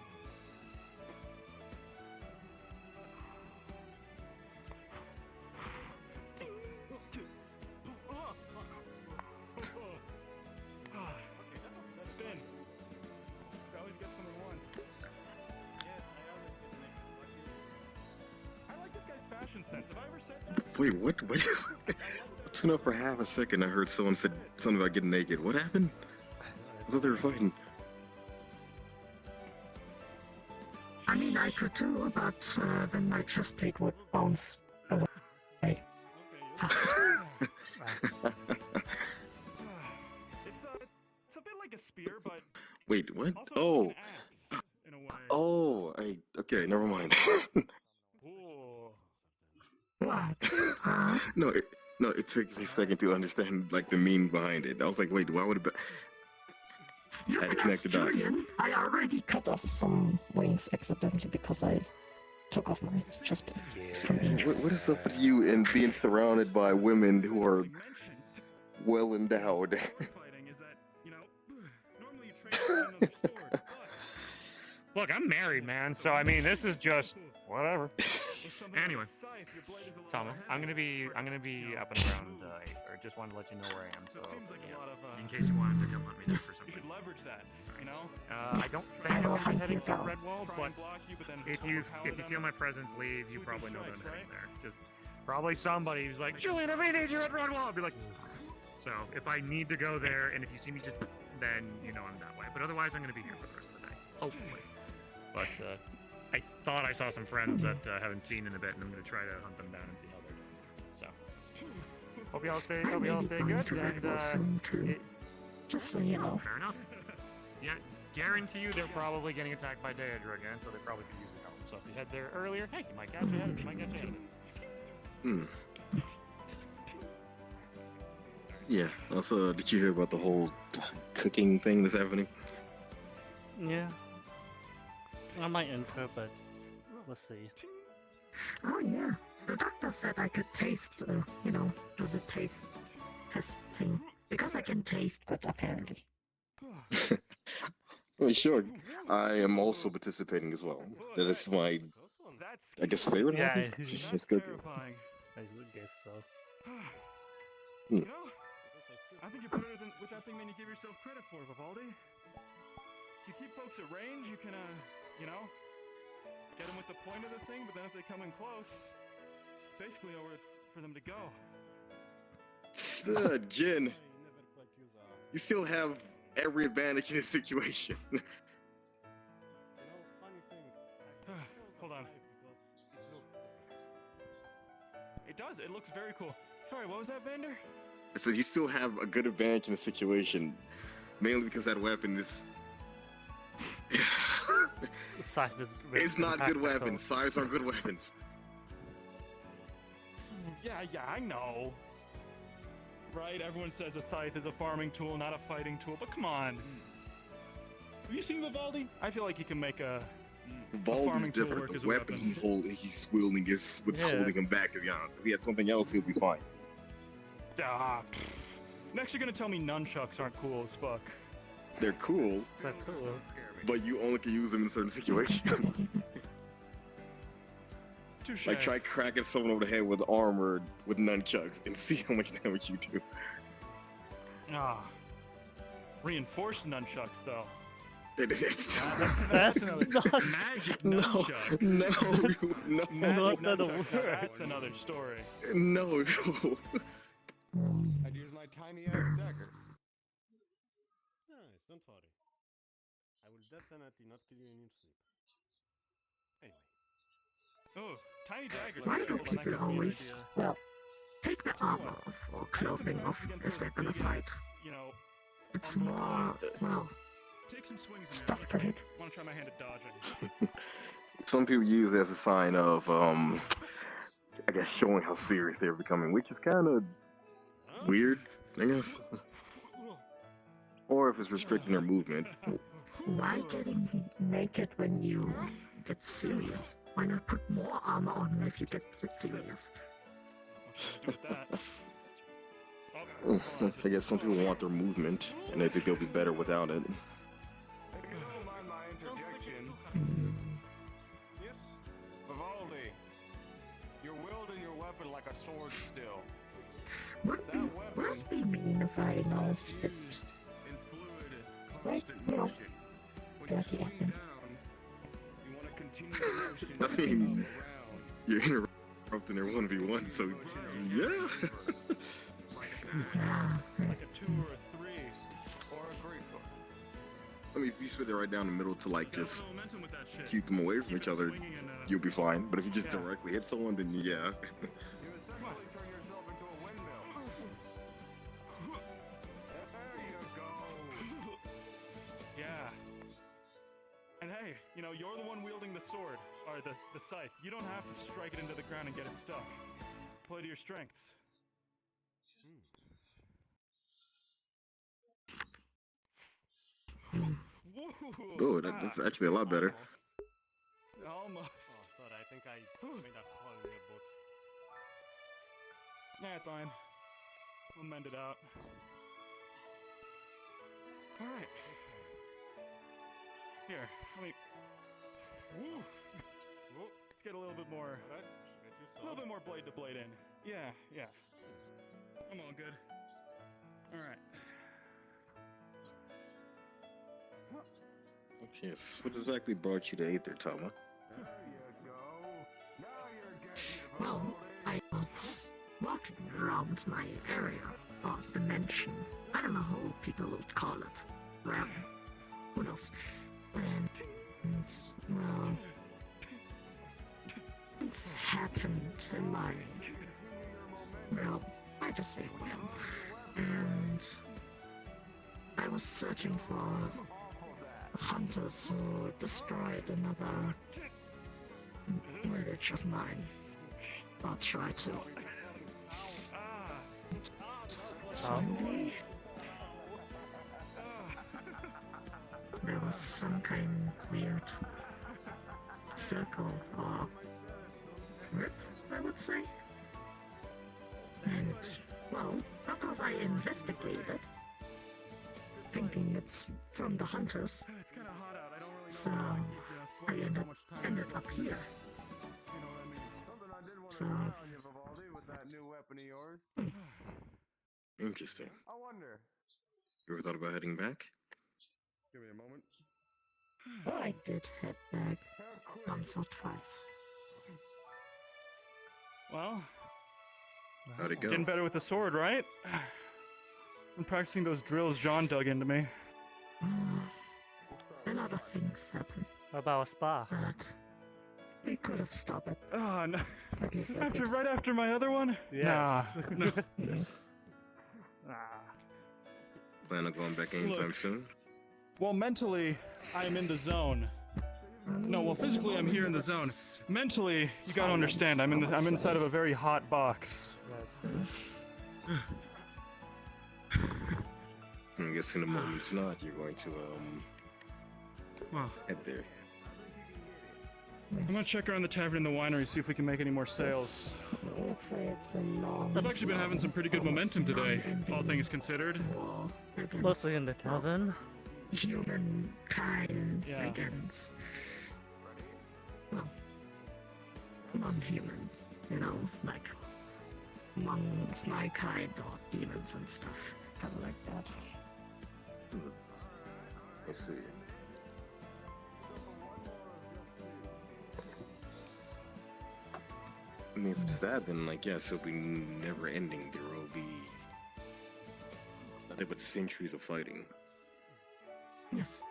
Speaker 12: Wait, what? Tune up for half a second. I heard someone said something about getting naked. What happened? I thought they were fighting.
Speaker 16: I mean, I could too, but then my chest plate would bounce away.
Speaker 2: It's a bit like a spear, but
Speaker 12: Wait, what?
Speaker 2: also
Speaker 12: Oh,
Speaker 2: an axe, in a way.
Speaker 12: oh, okay, never mind.
Speaker 16: What?
Speaker 12: No, it took me a second to understand like the meaning behind it. I was like, wait, why would it be? I had to connect the dots.
Speaker 16: Julian, I already cut off some wings accidentally because I took off my chest plate.
Speaker 12: What is up with you and being surrounded by women who are well endowed?
Speaker 2: Look, I'm married, man, so I mean, this is just whatever.
Speaker 14: Anyway,
Speaker 2: Tom, I'm gonna be up and around Aether. Just wanted to let you know where I am. So,
Speaker 14: in case you wanted to come hunt me down for
Speaker 2: you
Speaker 14: something.
Speaker 2: could leverage that, you know.
Speaker 14: I don't think I'll be heading to Redwall, but if you feel my presence leave, you probably know that I'm heading there. Just probably somebody who's like, Julian, I need you at Redwall. I'll be like, so if I need to go there, and if you see me, then you know I'm that way. But otherwise, I'm gonna be here for the rest of the day, hopefully. But I thought I saw some friends that I haven't seen in a bit, and I'm gonna try to hunt them down and see how they're doing. So hope y'all stay good. And
Speaker 16: just so you know.
Speaker 14: Fair enough. Yeah, guarantee you they're probably getting attacked by Daedra again, so they probably could use the help. So if you head there earlier, hey, you might catch ahead of it. You might catch ahead of it.
Speaker 12: Yeah. Also, did you hear about the whole cooking thing that's happening?
Speaker 1: Yeah. I might enter, but we'll see.
Speaker 16: Oh yeah, the doctor said I could taste, do the taste test thing. Because I can taste good, apparently.
Speaker 12: Well, sure. I am also participating as well. That is my, I guess, favorite hobby. It's good.
Speaker 1: I guess so.
Speaker 2: You know, I think you're better with that thing than you give yourself credit for, Vivaldi. If you keep folks at range, you can, get them with the point of the thing, but then if they come in close, basically over for them to go.
Speaker 12: Jin, you still have every advantage in this situation.
Speaker 2: Hold on. It does. It looks very cool. Sorry, what was that, Vander?
Speaker 12: I said you still have a good advantage in the situation, mainly because that weapon is. It's not good weapons. Scythes aren't good weapons.
Speaker 2: Yeah, I know. Right? Everyone says a scythe is a farming tool, not a fighting tool, but come on. Have you seen Vivaldi? I feel like he can make a
Speaker 12: Vivaldi's different. The weapon he's wielding is what's holding him back, to be honest. If he had something else, he'll be fine.
Speaker 2: Next you're gonna tell me nunchucks aren't cool as fuck.
Speaker 12: They're cool.
Speaker 1: They're cool.
Speaker 12: But you only can use them in certain situations.
Speaker 2: Touché.
Speaker 12: Like try cracking someone over the head with armor with nunchucks and see how much damage you do.
Speaker 2: Ah. Reinforced nunchucks, though.
Speaker 1: That's
Speaker 2: another magic
Speaker 12: No,
Speaker 2: nunchucks.
Speaker 12: no,
Speaker 2: Magic
Speaker 1: Not
Speaker 2: nunchucks.
Speaker 1: a
Speaker 2: Now that's another story.
Speaker 12: no.
Speaker 13: I'd use my tiny ass dagger.
Speaker 8: Nice, don't worry. I will definitely not kill you in your sleep. Anyway.
Speaker 2: Oh, tiny daggers.
Speaker 16: Why do
Speaker 2: Hold on, that
Speaker 16: people
Speaker 2: gives me an
Speaker 16: always,
Speaker 2: idea.
Speaker 16: well, take the armor off or clothing off if they're gonna fight?
Speaker 2: You know,
Speaker 16: It's more, well,
Speaker 2: take some swings in
Speaker 16: stuff to hit.
Speaker 2: Want to try my hand at dodging?
Speaker 12: Some people use it as a sign of, I guess, showing how serious they're becoming, which is kind of weird, I guess. Or if it's restricting their movement.
Speaker 16: Why getting naked when you get serious? Why not put more armor on if you get serious?
Speaker 2: Do with that.
Speaker 12: I guess some people want their movement, and they think they'll be better without it.
Speaker 13: If you don't mind my interjection. Yes? Vivaldi, you're wielding your weapon like a sword still.
Speaker 16: Would it be mean if I announced it?
Speaker 13: In fluid,
Speaker 16: Right,
Speaker 13: constant
Speaker 16: you know,
Speaker 13: motion. When you
Speaker 16: dirty
Speaker 13: swing
Speaker 16: weapon.
Speaker 13: down, you want to continue the motion
Speaker 12: I mean,
Speaker 13: around.
Speaker 12: you're interrupting their 1v1, so yeah.
Speaker 2: Like a 2 or a 3 or a great sword.
Speaker 12: I mean, if you spit it right down the middle to like just
Speaker 2: Momentum with that shit.
Speaker 12: keep them away from each other, you'll be fine. But if you just
Speaker 2: Yeah.
Speaker 12: directly hit someone, then yeah.
Speaker 13: You essentially turn yourself into a windmill. There you go.
Speaker 2: Yeah. And hey, you know, you're the one wielding the sword, or the scythe. You don't have to strike it into the ground and get it stuck. Play to your strengths.
Speaker 12: Oh, that's actually a lot better.
Speaker 2: Almost.
Speaker 8: Oh, sorry, I think I made a hole in your boot.
Speaker 2: Nah, it's fine. We'll mend it out. Alright. Here, let me... Woo! Let's get a little bit more... A little bit more blade to blade in. Yeah, yeah. I'm all good. Alright.
Speaker 12: Okay, so what exactly brought you to Aether, Tama?
Speaker 16: Well, I was walking around my area or dimension. I don't know how people would call it. Realm. Who knows? And well, things happened in my realm. I just say realm. And I was searching for hunters who destroyed another village of mine. Or try to. Suddenly, there was some kind of weird circle or rip, I would say. And, well, of course I investigated, thinking it's from the hunters. So, I ended up here. So,
Speaker 13: With that new weapon of yours.
Speaker 12: Interesting.
Speaker 13: I wonder.
Speaker 12: You ever thought about heading back?
Speaker 13: Give me a moment.
Speaker 16: I did head back once or twice.
Speaker 2: Well...
Speaker 12: How'd it go?
Speaker 2: Getting better with the sword, right? I'm practicing those drills John dug into me.
Speaker 16: A lot of things happen.
Speaker 1: What about a spa?
Speaker 16: But we could have stopped it.
Speaker 2: Oh, no.
Speaker 16: At least I
Speaker 2: After,
Speaker 16: did.
Speaker 2: right after my other one?
Speaker 1: Yes.
Speaker 2: Nah. No.
Speaker 12: Plan on going back anytime
Speaker 2: Look.
Speaker 12: soon?
Speaker 2: Well, mentally, I am in the zone. No, well, physically, I'm here in the zone. Mentally, you gotta understand, I'm inside of a very hot box.
Speaker 1: That's
Speaker 12: I'm guessing the moment's not. You're going to
Speaker 2: Well,
Speaker 12: head there.
Speaker 2: I'm gonna check around the tavern and the winery, see if we can make any more sales.
Speaker 16: It's a long.
Speaker 2: I've actually been having some pretty good momentum today, all things considered.
Speaker 1: mostly in the tavern.
Speaker 16: Humankind
Speaker 2: Yeah.
Speaker 16: against, well, non-humans, you know, like among my kind or demons and stuff. kind of like that.
Speaker 12: Let's see. I mean, if it's that, then I guess it'll be never ending. There will be nothing but centuries of fighting.
Speaker 16: Yes.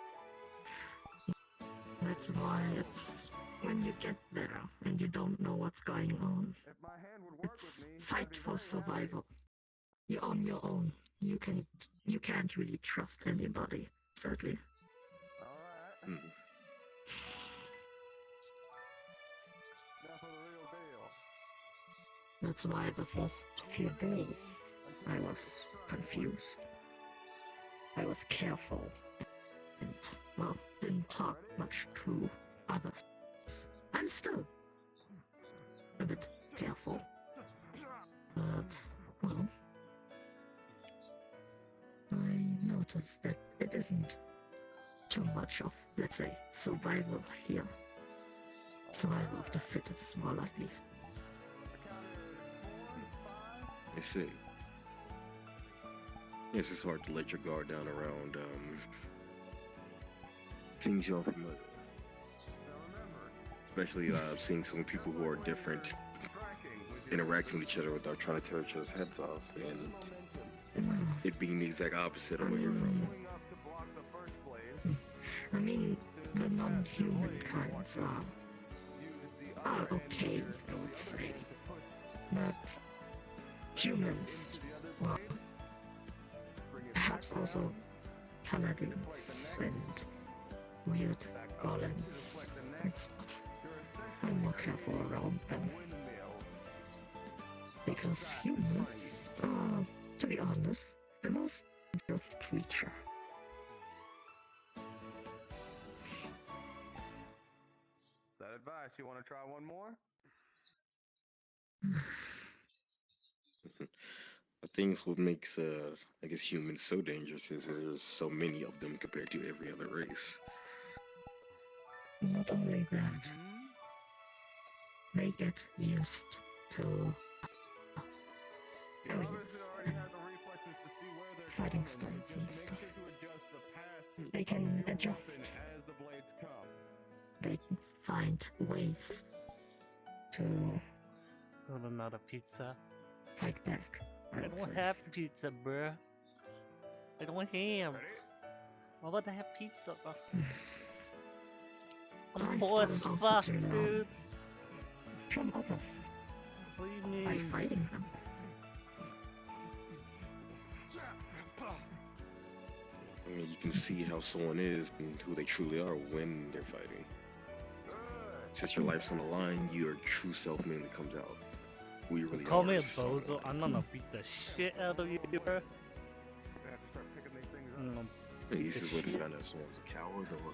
Speaker 16: That's why it's when you get there and you don't know what's going on. It's fight for survival. You're on your own. You can't really trust anybody, sadly.
Speaker 12: Hmm.
Speaker 16: That's why the first few days I was confused. I was careful and, well, didn't talk much to others. I'm still a bit careful. But, well, I noticed that it isn't too much of, let's say, survival here. Survival of the fittest is more likely.
Speaker 12: I see. Yes, it's hard to let your guard down around things you're unfamiliar with. Especially seeing some people who are different interacting with each other without trying to tear each other's heads off, and it being the exact opposite of what you're from.
Speaker 16: I mean, the non-human kinds are okay, I would say. But humans, well, perhaps also paladins and weird golems and stuff. I'm more careful around them. Because humans are, to be honest, the most dangerous creature.
Speaker 13: That advice, you want to try one more?
Speaker 12: I think what makes, I guess, humans so dangerous is there's so many of them compared to every other race.
Speaker 16: Not only that, they get used to areas and fighting styles and stuff. They can adjust. They can find ways to
Speaker 1: Got another pizza.
Speaker 16: fight back.
Speaker 1: I don't have pizza, bruh. I don't have. Why would I have pizza? I'm poor as
Speaker 16: still also
Speaker 1: fuck,
Speaker 16: do learn
Speaker 1: dude.
Speaker 16: from others
Speaker 1: What do you
Speaker 16: by
Speaker 1: mean?
Speaker 16: fighting them.
Speaker 12: I mean, you can see how someone is and who they truly are when they're fighting. Since your life's on the line, your true self mainly comes out. Who you really
Speaker 1: Call
Speaker 12: are
Speaker 1: me a
Speaker 12: is someone.
Speaker 1: bozo. I'm gonna beat the shit out of you, bro.
Speaker 12: The easiest way to find out someone's a coward or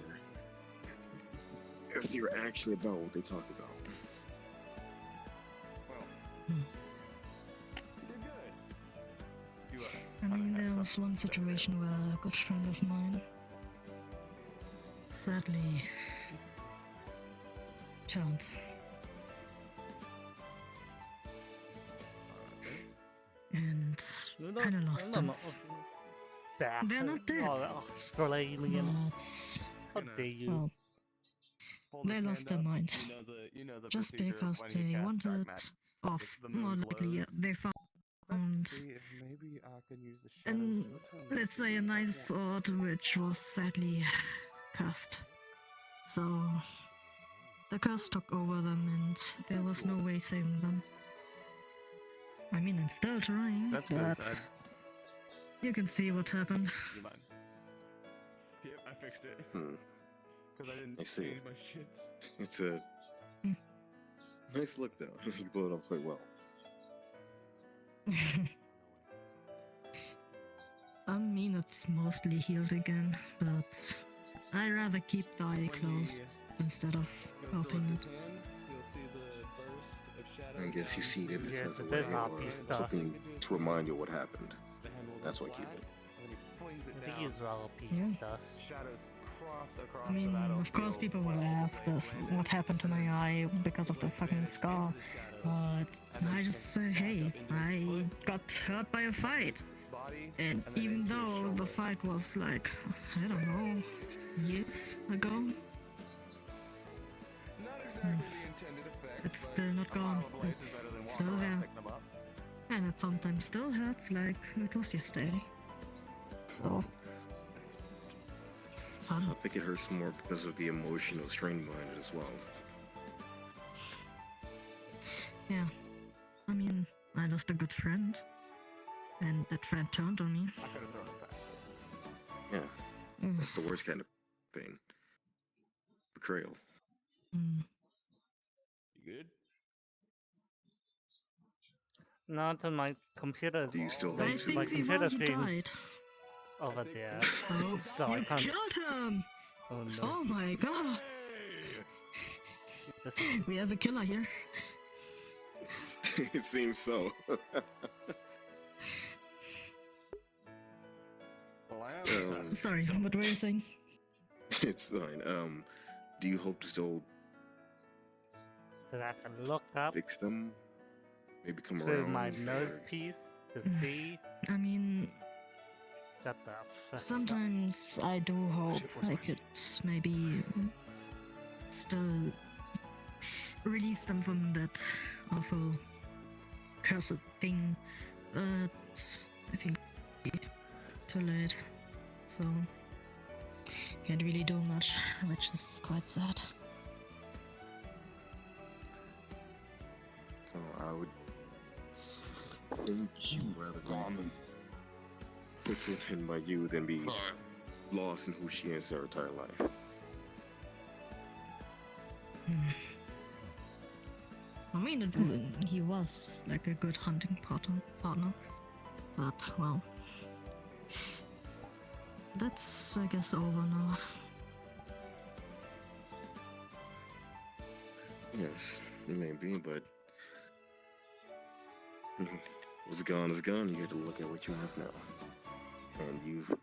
Speaker 12: if they're actually about what they talk about.
Speaker 16: I mean, there was one situation where a good friend of mine sadly turned. And kind of lost them. They're not dead.
Speaker 1: Australian. How dare you?
Speaker 16: Well, they lost their mind. Just because they wanted off. More likely, they found
Speaker 22: Maybe I can use the
Speaker 16: and
Speaker 22: shadows.
Speaker 16: let's say a nice sword which was sadly cursed. So the curse took over them and there was no way saving them. I mean, I'm still trying,
Speaker 2: That's really
Speaker 16: but
Speaker 2: sad.
Speaker 16: you can see what happened.
Speaker 2: You mind? Yep, I fixed it. Because I didn't
Speaker 12: I see.
Speaker 2: change my shit.
Speaker 12: It's a nice look, though. You pulled it off quite well.
Speaker 16: I mean, it's mostly healed again, but I'd rather keep the eye closed instead of opening it.
Speaker 12: I guess you see it if it
Speaker 1: Yes,
Speaker 12: says
Speaker 1: it
Speaker 12: away
Speaker 1: is
Speaker 12: or
Speaker 1: RP stuff.
Speaker 12: something to remind you of what happened. That's why I keep it.
Speaker 1: I think it's RP
Speaker 16: Yeah.
Speaker 1: stuff.
Speaker 16: I mean, of course people will ask what happened to my eye because of the fucking scar, but I just say, hey, I got hurt by a fight. And even though the fight was like, I don't know, years ago, it's still not gone. It's still there. And it sometimes still hurts like it was yesterday. So,
Speaker 12: I think it hurts more because of the emotional strain behind it as well.
Speaker 16: yeah. I mean, I lost a good friend. And that friend turned on me.
Speaker 12: Yeah, that's the worst kind of pain. Betrayal.
Speaker 16: Mm.
Speaker 13: You good?
Speaker 1: Not on my computer.
Speaker 12: Do you still
Speaker 1: my,
Speaker 12: have to?
Speaker 1: my
Speaker 16: I think we've
Speaker 1: computer
Speaker 16: already
Speaker 1: screen's
Speaker 16: died.
Speaker 1: over there.
Speaker 16: Oh,
Speaker 1: So I
Speaker 16: you
Speaker 1: can't.
Speaker 16: killed him!
Speaker 1: Oh no.
Speaker 16: Oh my god!
Speaker 1: This-
Speaker 16: We have a killer here.
Speaker 12: It seems so.
Speaker 16: Sorry, what were you saying?
Speaker 12: It's fine. Do you hope to still
Speaker 1: So I can look up
Speaker 12: fix them? Maybe come
Speaker 1: through
Speaker 12: around?
Speaker 1: my nose piece to see.
Speaker 16: I mean,
Speaker 1: Shut up.
Speaker 16: sometimes I do hope I could maybe still release them from that awful cursed thing, but I think it's too late, so can't really do much, which is quite sad.
Speaker 12: I would think you rather be put in by you than be lost in who she is her entire life.
Speaker 16: I mean, he was like a good hunting partner, but well, that's I guess over now.
Speaker 12: Yes, it may be, but what's gone is gone. You have to look at what you have now, and you've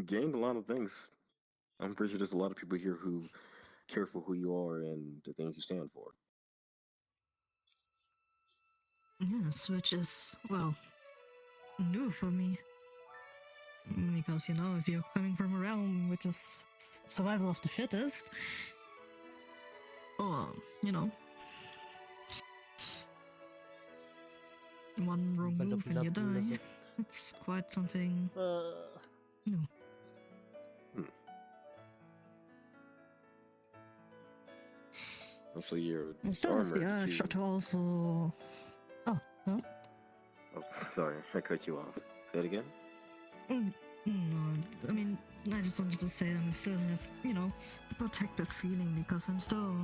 Speaker 12: gained a lot of things. I'm pretty sure there's a lot of people here who care for who you are and the things you stand for.
Speaker 16: Yes, which is, well, new for me. Because, you know, if you're coming from a realm which is survival of the fittest, or, you know, one wrong move and you die, it's quite something new.
Speaker 12: Also, your
Speaker 16: And still have the
Speaker 12: armor.
Speaker 16: urge to also... Oh, huh?
Speaker 12: Oh, sorry, I cut you off. Say it again.
Speaker 16: No, I mean, I just wanted to say I'm still have, you know, the protected feeling because I'm still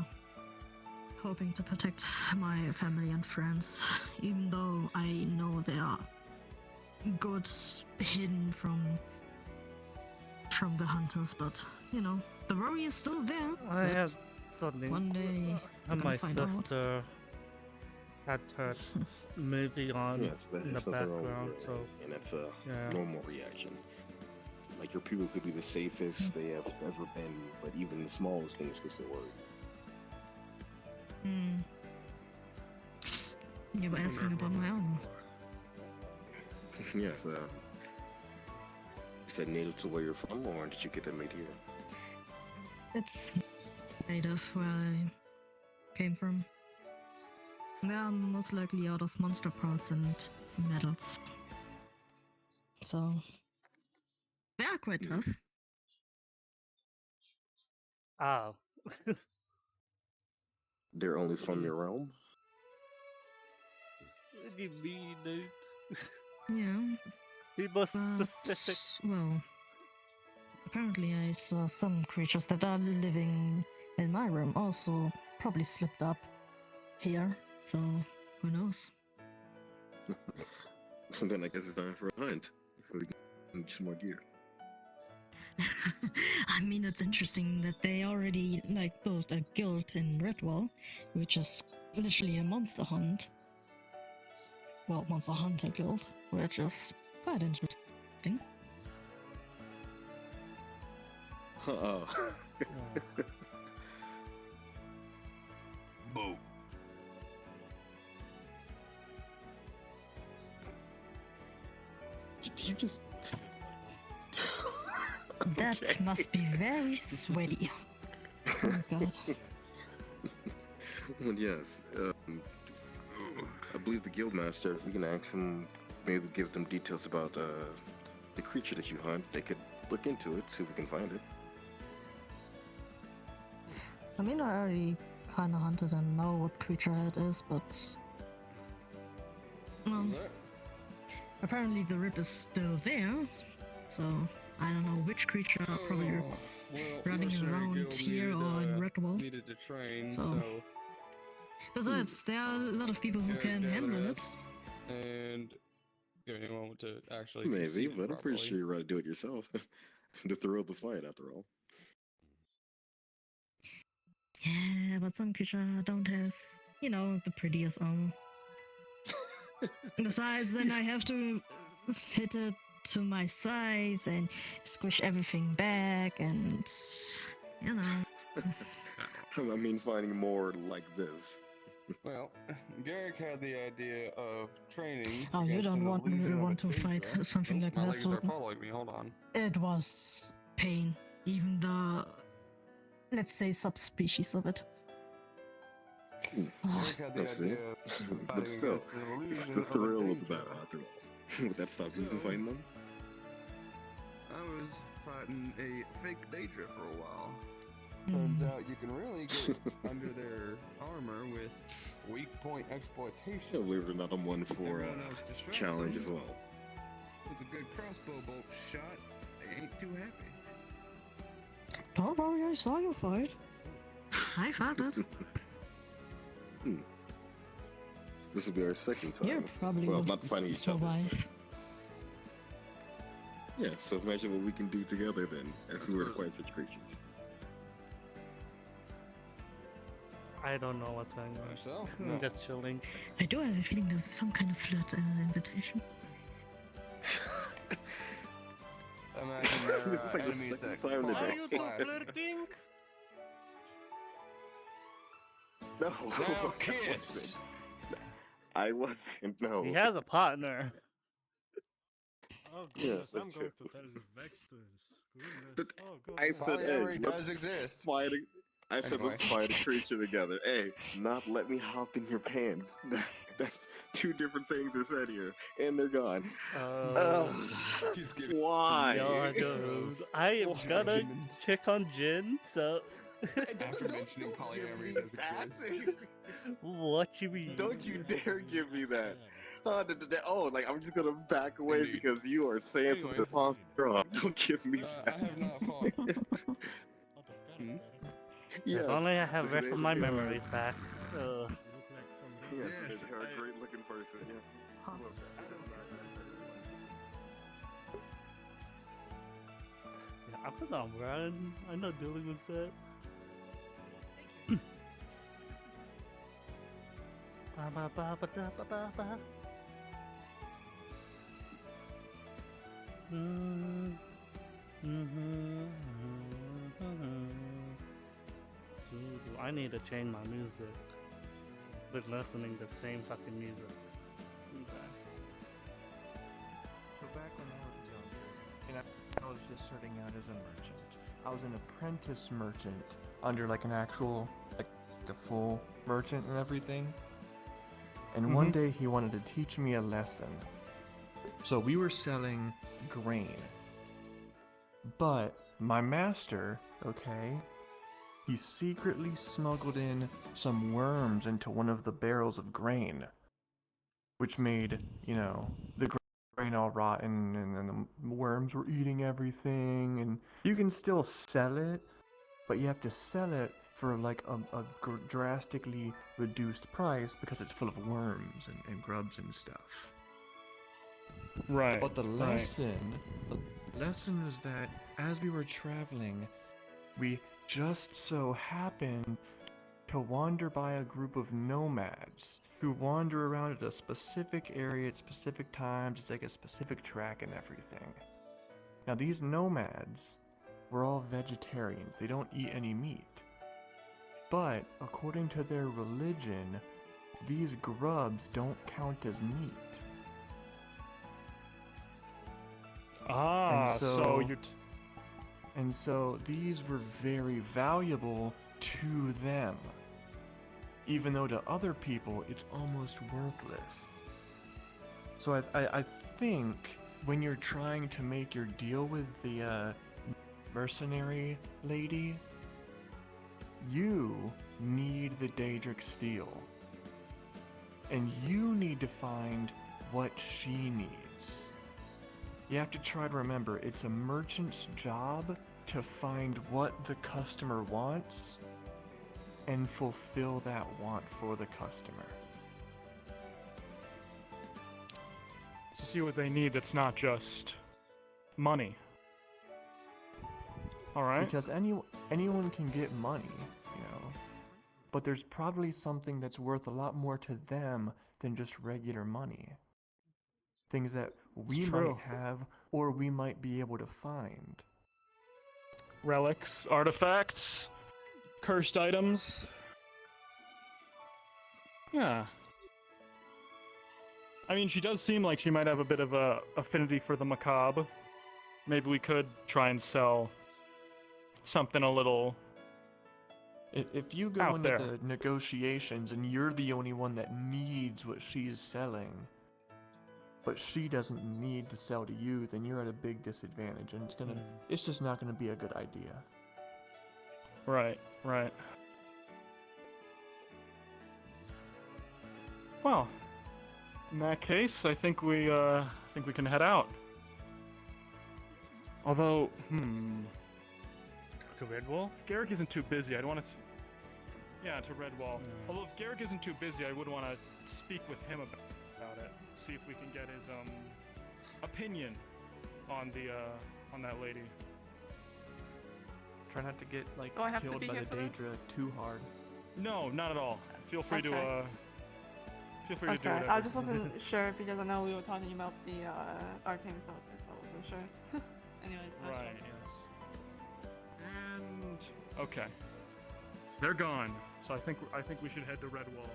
Speaker 16: hoping to protect my family and friends, even though I know they are good hidden from the hunters, but, you know, the worry is still there.
Speaker 1: I have something.
Speaker 16: One day,
Speaker 1: And my
Speaker 16: find out.
Speaker 1: sister had her movie on
Speaker 12: Yes,
Speaker 1: in the
Speaker 12: that's nothing wrong
Speaker 1: background,
Speaker 12: with it,
Speaker 1: so
Speaker 12: and that's a
Speaker 1: yeah.
Speaker 12: normal reaction. Like your people could be the safest they have ever been, but even the smallest things could still worry.
Speaker 16: You were asking about my armor.
Speaker 12: Yes, is that native to where you're from, or did you get that made here?
Speaker 16: It's native where I came from. They are most likely out of monster parts and metals. So, they are quite tough.
Speaker 1: Oh.
Speaker 12: They're only from your realm?
Speaker 1: What do you mean, dude?
Speaker 16: Yeah.
Speaker 1: Be more
Speaker 16: but,
Speaker 1: specific.
Speaker 16: well, apparently I saw some creatures that are living in my room also probably slipped up here, so who knows?
Speaker 12: Then I guess it's time for a hunt. We can get some more gear.
Speaker 16: I mean, it's interesting that they already like built a guild in Redwall, which is literally a monster hunt. Well, monster hunter guild, which is quite interesting.
Speaker 12: Oh.
Speaker 13: Boo.
Speaker 12: you just...
Speaker 16: That must be very sweaty. Oh god.
Speaker 12: Well, yes. I believe the guildmaster, if we can ask him, maybe give them details about the creature that you hunt, they could look into it, see if we can find it.
Speaker 16: I mean, I already kind of hunted and know what creature it is, but... apparently the rip is still there, so I don't know which creature are probably running around here or in Redwall.
Speaker 13: Needed to train,
Speaker 16: So- Besides, there are a lot of people who can handle it.
Speaker 13: And give me a moment to actually
Speaker 12: Maybe,
Speaker 13: conceive it
Speaker 12: but I'm pretty
Speaker 13: properly.
Speaker 12: sure you're ready to do it yourself. The thrill of the fight, after all.
Speaker 16: Yeah, but some creature don't have, you know, the prettiest armor. Besides, then I have to fit it to my size and squish everything back and, you know.
Speaker 12: I mean, finding more like this.
Speaker 13: Well, Garrick had the idea of training.
Speaker 16: Oh, you
Speaker 13: against
Speaker 16: don't
Speaker 13: an
Speaker 16: want
Speaker 13: illusion of
Speaker 16: to fight
Speaker 13: Aether.
Speaker 16: something like
Speaker 13: My
Speaker 16: that.
Speaker 13: legs
Speaker 16: So
Speaker 13: are following me. Hold on.
Speaker 16: it was pain, even the, let's say, subspecies of it.
Speaker 13: Garrick had the
Speaker 12: Let's see.
Speaker 13: idea of fighting
Speaker 12: But still,
Speaker 13: against an
Speaker 12: it's the
Speaker 13: illusion of a
Speaker 12: thrill of the
Speaker 13: danger.
Speaker 12: battle, after all. Would that stop you from fighting them?
Speaker 13: I was fighting a fake Daedra for a while. Turns out you can really get under their armor with weak point exploitation.
Speaker 12: Yeah, believe it or not, I'm one for
Speaker 13: Everyone else distracts
Speaker 12: challenge
Speaker 13: them.
Speaker 12: as well.
Speaker 13: With a good crossbow bolt shot, they ain't too happy.
Speaker 16: Don't worry, I saw you fight. I felt it.
Speaker 12: This will be our second time.
Speaker 16: You're probably
Speaker 12: well,
Speaker 16: will
Speaker 12: not fighting each other.
Speaker 16: survive.
Speaker 12: Yeah, so imagine what we can do together then, if we were to fight such creatures.
Speaker 1: I don't know what's going on.
Speaker 13: Myself?
Speaker 1: I'm
Speaker 13: No.
Speaker 1: just chilling.
Speaker 16: I do have a feeling there's some kind of flirt invitation.
Speaker 13: Imagine there
Speaker 12: This is like the
Speaker 13: enemies
Speaker 12: second
Speaker 13: that
Speaker 12: time
Speaker 13: fall
Speaker 12: today.
Speaker 13: out flat.
Speaker 14: Flirting?
Speaker 12: No.
Speaker 13: Now kiss.
Speaker 12: I wasn't, no.
Speaker 1: He has a partner.
Speaker 14: Oh,
Speaker 12: Yes,
Speaker 14: goodness, I'm
Speaker 12: that's
Speaker 14: going
Speaker 12: true.
Speaker 14: to tell Vextus.
Speaker 12: But
Speaker 14: Oh, God.
Speaker 12: I said, hey,
Speaker 13: Polyamory
Speaker 12: let's
Speaker 13: does exist.
Speaker 12: fight a, I said,
Speaker 13: Anyway.
Speaker 12: let's fight a creature together. Hey, not let me hop in your pants. That's two different things are said here, and they're gone.
Speaker 13: He's giving-
Speaker 12: Why?
Speaker 1: Yo, dude, I am gonna check on Jin, so...
Speaker 13: After mentioning polyamory does exist.
Speaker 1: What you mean?
Speaker 12: Don't you dare give me that. Like I'm just gonna back away
Speaker 13: Indeed.
Speaker 12: because you are saying
Speaker 13: Anyway.
Speaker 12: something monstrous. Don't give me
Speaker 13: I
Speaker 12: that.
Speaker 13: have not fought.
Speaker 1: If only I have rest of my memories back.
Speaker 12: Yes,
Speaker 13: Yes,
Speaker 12: you're a great looking person. Yeah.
Speaker 1: Yeah, I'm gonna run. I'm not dealing with that. Ba-ba-ba-ba-da-ba-ba-ba. Ooh, I need to change my music. Been listening to the same fucking music. Okay.
Speaker 10: So back when I was younger, and I was just starting out as a merchant. I was an apprentice merchant under like an actual, like a full merchant and everything. And one day he wanted to teach me a lesson. So we were selling grain. But my master, okay, he secretly smuggled in some worms into one of the barrels of grain, which made, you know, the grain all rotten, and then the worms were eating everything. And you can still sell it, but you have to sell it for like a drastically reduced price because it's full of worms and grubs and stuff.
Speaker 2: Right.
Speaker 10: But the
Speaker 2: right.
Speaker 10: lesson was that as we were traveling, we just so happened to wander by a group of nomads who wander around at a specific area at specific times. It's like a specific track and everything. Now these nomads were all vegetarians. They don't eat any meat. But according to their religion, these grubs don't count as meat.
Speaker 2: Ah,
Speaker 7: And
Speaker 2: so you're.
Speaker 7: And so these were very valuable to them. Even though to other people, it's almost worthless. So I think when you're trying to make your deal with the mercenary lady, you need the Daedric steel. And you need to find what she needs. You have to try to remember, it's a merchant's job to find what the customer wants and fulfill that want for the customer.
Speaker 2: To see what they need that's not just money. Alright.
Speaker 7: Because anyone can get money, you know. But there's probably something that's worth a lot more to them than just regular money. Things that we might have or we might be able to find.
Speaker 2: Relics, artifacts, cursed items. Yeah. I mean, she does seem like she might have a bit of a affinity for the macabre. Maybe we could try and sell something a little
Speaker 7: If you go
Speaker 2: out
Speaker 7: into
Speaker 2: there.
Speaker 7: the negotiations and you're the only one that needs what she's selling, but she doesn't need to sell to you, then you're at a big disadvantage, and it's just not gonna be a good idea.
Speaker 2: Right, right. Well, in that case, I think we can head out. Although,
Speaker 1: To Redwall?
Speaker 2: if Garrick isn't too busy, I'd want to. Yeah, to Redwall. Although if Garrick isn't too busy, I would want to speak with him about it. See if we can get his opinion on the on that lady.
Speaker 10: Try not to get like
Speaker 11: Do I have to
Speaker 10: killed
Speaker 11: be
Speaker 10: by
Speaker 11: here
Speaker 10: the
Speaker 11: for this?
Speaker 10: Daedra too hard.
Speaker 2: No, not at all. Feel free to
Speaker 11: Okay.
Speaker 2: feel free to do
Speaker 11: Okay,
Speaker 2: whatever.
Speaker 11: I just wasn't sure because I know we were talking about the arcane focus. I wasn't sure. Anyways, I
Speaker 2: Right. Yes. And okay, they're gone. So I think we should head to Redwall.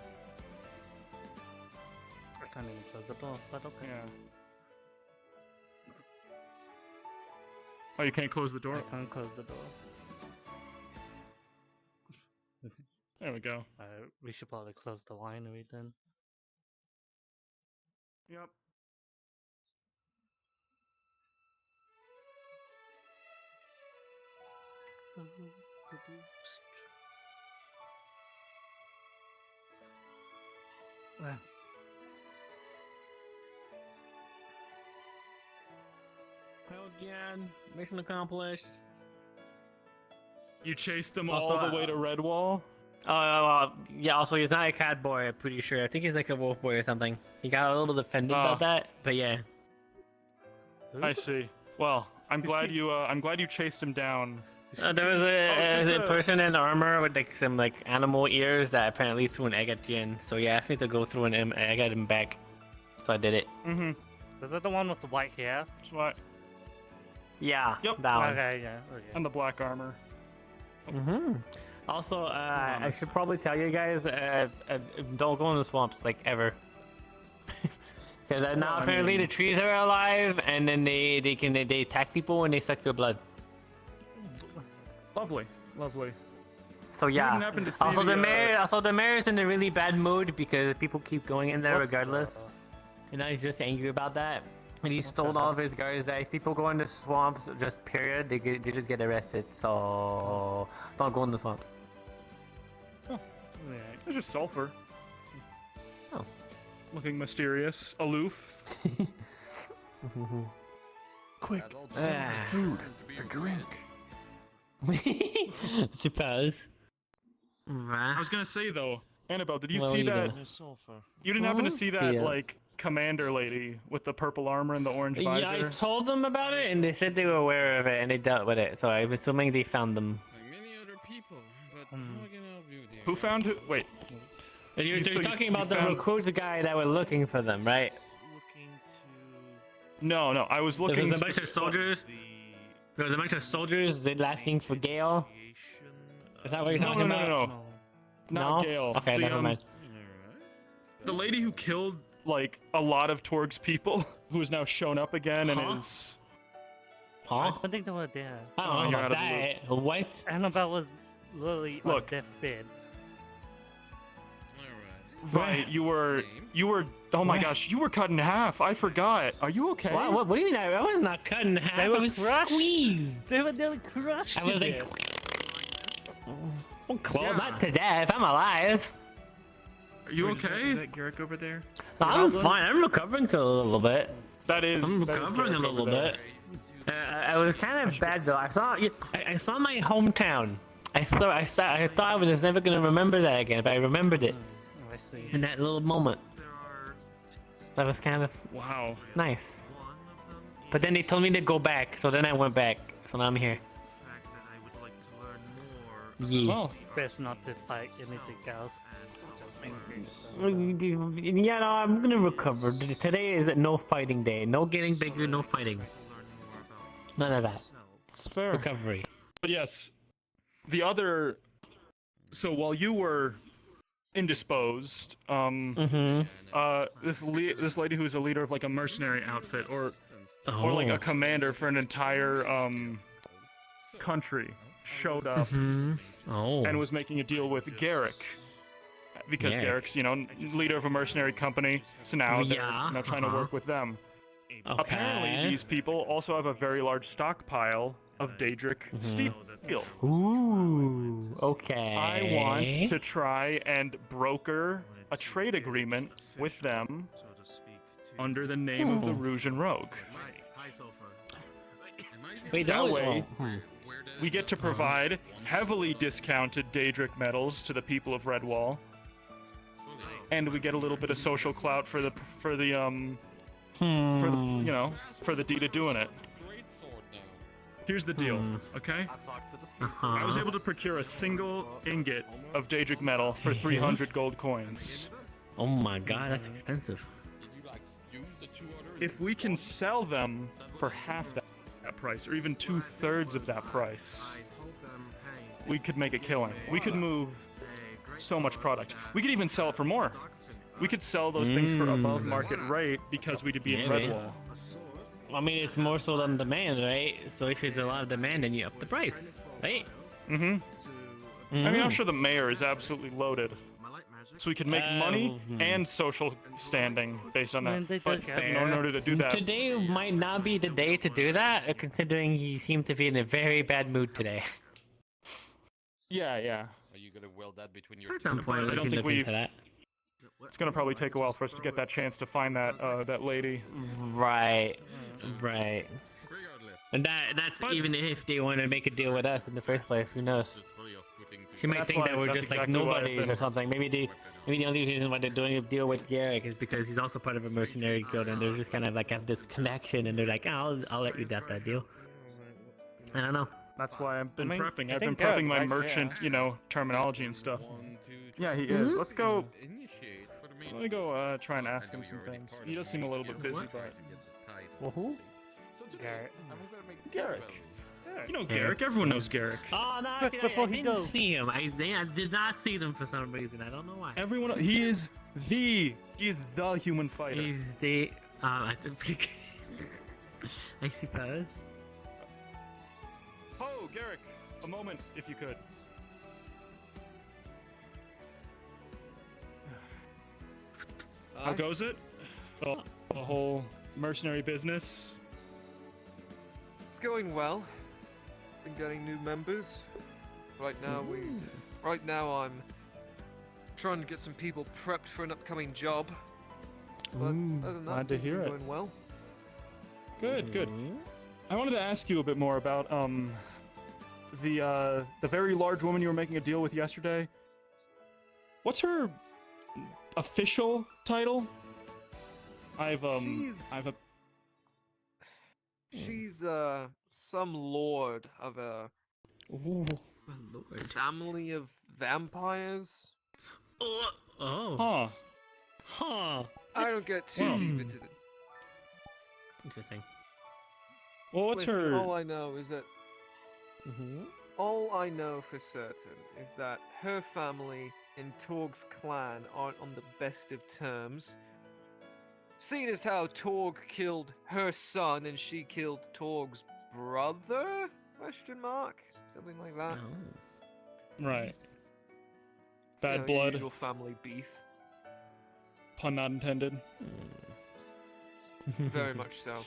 Speaker 1: I can't even close the door, but okay.
Speaker 2: Yeah. Oh, you can't close the door?
Speaker 1: I can't close the door.
Speaker 2: There we go.
Speaker 1: We should probably close the winery then.
Speaker 2: Yep.
Speaker 1: Well,
Speaker 6: Well, again, mission accomplished.
Speaker 2: You chased them
Speaker 6: Also,
Speaker 2: all the way to Redwall?
Speaker 6: Yeah, also, he's not a cat boy, I'm pretty sure. I think he's like a wolf boy or something. He got a little defended about that, but yeah.
Speaker 2: I see. Well, I'm glad you chased him down.
Speaker 6: There was a person in armor with like some like animal ears that apparently threw an egg at Jin. So he asked me to go through an egg at him back. So I did it.
Speaker 2: Mm-hmm.
Speaker 1: Is that the one with the white hair?
Speaker 2: What?
Speaker 6: Yeah.
Speaker 2: Yep.
Speaker 6: That one.
Speaker 1: Okay, yeah. Okay.
Speaker 2: And the black armor.
Speaker 6: Mm-hmm. Also, I should probably tell you guys, don't go in the swamps, like, ever. Because now apparently the trees are alive, and then they attack people and they suck their blood.
Speaker 2: Lovely, lovely.
Speaker 6: So yeah.
Speaker 2: didn't happen to see
Speaker 6: Also,
Speaker 2: the,
Speaker 6: the mayor's in a really bad mood because people keep going in there regardless. And now he's just angry about that. And he's told all of his guys that if people go in the swamps, just period, they just get arrested. So don't go in the swamps.
Speaker 2: Oh, yeah. It's just sulfur.
Speaker 6: Oh.
Speaker 2: Looking mysterious, aloof.
Speaker 7: Quick, food or drink.
Speaker 6: Suppose.
Speaker 2: I was gonna say though, Annabelle, did you
Speaker 6: What
Speaker 2: see
Speaker 6: were you
Speaker 2: that?
Speaker 6: doing?
Speaker 2: You didn't happen to see that
Speaker 6: Yeah.
Speaker 2: like commander lady with the purple armor and the orange visor?
Speaker 6: Yeah, I told them about it, and they said they were aware of it, and they dealt with it. So I'm assuming they found them.
Speaker 13: Like many other people, but how can I help you there?
Speaker 2: Who found who? Wait.
Speaker 6: You're
Speaker 2: So you-
Speaker 6: talking
Speaker 2: you
Speaker 6: about the
Speaker 2: found-
Speaker 6: recruiter guy that were looking for them, right?
Speaker 2: No, I was
Speaker 6: There
Speaker 2: looking.
Speaker 6: was a bunch of soldiers. There was a bunch of soldiers asking for Gale. Is that what you're talking about?
Speaker 2: No. Not
Speaker 6: No?
Speaker 2: Gale.
Speaker 6: Okay,
Speaker 2: The,
Speaker 6: never mind.
Speaker 2: The lady who killed like a lot of Torg's people, who has now shown up again and is
Speaker 6: Huh?
Speaker 1: I don't think they were there.
Speaker 6: I don't know
Speaker 2: you're
Speaker 6: about
Speaker 2: out of the
Speaker 6: that. What?
Speaker 1: Annabelle was literally on
Speaker 2: Look.
Speaker 1: deathbed.
Speaker 2: Right, you were. Oh my
Speaker 6: What?
Speaker 2: gosh, you were cut in half. I forgot. Are you okay?
Speaker 6: What do you mean? I was not cut in half.
Speaker 1: They
Speaker 6: I
Speaker 1: were
Speaker 6: was
Speaker 1: crushed.
Speaker 6: squeezed.
Speaker 1: They were nearly crushed.
Speaker 6: I was
Speaker 1: to
Speaker 6: like,
Speaker 1: death.
Speaker 6: well, close,
Speaker 2: Yeah.
Speaker 6: not to death. I'm alive.
Speaker 2: Are you
Speaker 10: Is
Speaker 2: okay?
Speaker 10: that Garrick over there?
Speaker 6: I'm fine. I'm recovering still a little bit.
Speaker 2: That is.
Speaker 6: I'm
Speaker 2: that is
Speaker 6: recovering a
Speaker 2: Derek
Speaker 6: little
Speaker 2: over there.
Speaker 6: bit. I was kind of bad though. I saw my hometown. I thought I was never gonna remember that again, but I remembered it
Speaker 1: I see.
Speaker 6: in that little moment. That was kind of
Speaker 2: Wow.
Speaker 6: nice. But then they told me to go back, so then I went back. So now I'm here. Yeah.
Speaker 2: Well,
Speaker 1: Best not to fight anything else. Just in case.
Speaker 6: Yeah, no, I'm gonna recover. Today is no fighting day. No getting bigger, no fighting. None of that.
Speaker 2: it's fair.
Speaker 6: Recovery.
Speaker 2: But yes, the other. So while you were indisposed, this lady who's a leader of like a mercenary outfit or like a commander for an entire country showed up and was making a deal with Garrick. Because
Speaker 6: Garrick.
Speaker 2: Garrick's, leader of a mercenary company, so now they're trying to work with them. Apparently, these people also have a very large stockpile of Daedric steel.
Speaker 6: Ooh, okay.
Speaker 2: I want to try and broker a trade agreement with them under the name of the Rougean Rogue.
Speaker 6: Wait,
Speaker 2: That way, we get to provide heavily discounted Daedric metals to the people of Redwall, and we get a little bit of social clout for the deed of doing it. Here's the deal, okay? I was able to procure a single ingot of Daedric metal for 300 gold coins.
Speaker 6: Oh my god, that's expensive.
Speaker 2: If we can sell them for half that price, or even 2/3 of that price, we could make a killing. We could move so much product. We could even sell it for more. We could sell those things for above market rate because we'd be in Redwall.
Speaker 6: I mean, it's more so than demand, right? So if there's a lot of demand, then you up the price, right?
Speaker 2: I mean, I'm sure the mayor is absolutely loaded. So we can make money and social standing based on that. But in order to do that,
Speaker 6: Today might not be the day to do that, considering he seemed to be in a very bad mood today.
Speaker 2: yeah.
Speaker 3: Are you gonna weld that between your
Speaker 6: At some point,
Speaker 2: I
Speaker 6: we
Speaker 2: don't
Speaker 6: can
Speaker 2: think
Speaker 6: look into that.
Speaker 2: it's gonna probably take a while for us to get that chance to find that lady.
Speaker 6: Right. And that's even if they want to make a deal with us in the first place. Who knows? She might think that we're just like nobodies or something. Maybe the only reason why they're doing a deal with Garrick is because he's also part of a mercenary guild, and there's just kind of like have this connection, and they're like, I'll let you get that deal. I don't know.
Speaker 2: That's why I've been prepping.
Speaker 1: I
Speaker 2: I've been
Speaker 1: think Garrick
Speaker 2: prepping my
Speaker 1: might
Speaker 2: merchant,
Speaker 1: care.
Speaker 2: terminology and stuff. Yeah, he is. Let's go. Let me go try and ask him some things. He does seem a little bit busy, but.
Speaker 6: Well, who?
Speaker 1: Garrett.
Speaker 2: Garrick. You know Garrick. Everyone knows Garrick.
Speaker 6: Oh no! I didn't see him. I did not see them for some reason. I don't know why.
Speaker 2: Everyone. He is the human fighter.
Speaker 6: He's the. I suppose.
Speaker 2: Oh, Garrick, a moment, if you could. How goes it? The whole mercenary business?
Speaker 18: It's going well. Been getting new members. Right now I'm trying to get some people prepped for an upcoming job. But other than that,
Speaker 2: Glad to
Speaker 18: things
Speaker 2: hear
Speaker 18: have been
Speaker 2: it.
Speaker 18: going well.
Speaker 2: Good. I wanted to ask you a bit more about the very large woman you were making a deal with yesterday. What's her official title?
Speaker 18: She's some lord of a family of vampires.
Speaker 6: Huh.
Speaker 18: I don't get too deep into the.
Speaker 6: Interesting.
Speaker 2: Well, what's
Speaker 18: Listen,
Speaker 2: her?
Speaker 18: all I know is that. All I know for certain is that her family and Torg's clan aren't on the best of terms. Seeing as how Torg killed her son and she killed Torg's brother? Question mark? Something like that.
Speaker 2: Right. Bad
Speaker 18: You know,
Speaker 2: blood.
Speaker 18: Usual family beef.
Speaker 2: Pun not intended.
Speaker 18: Very much so.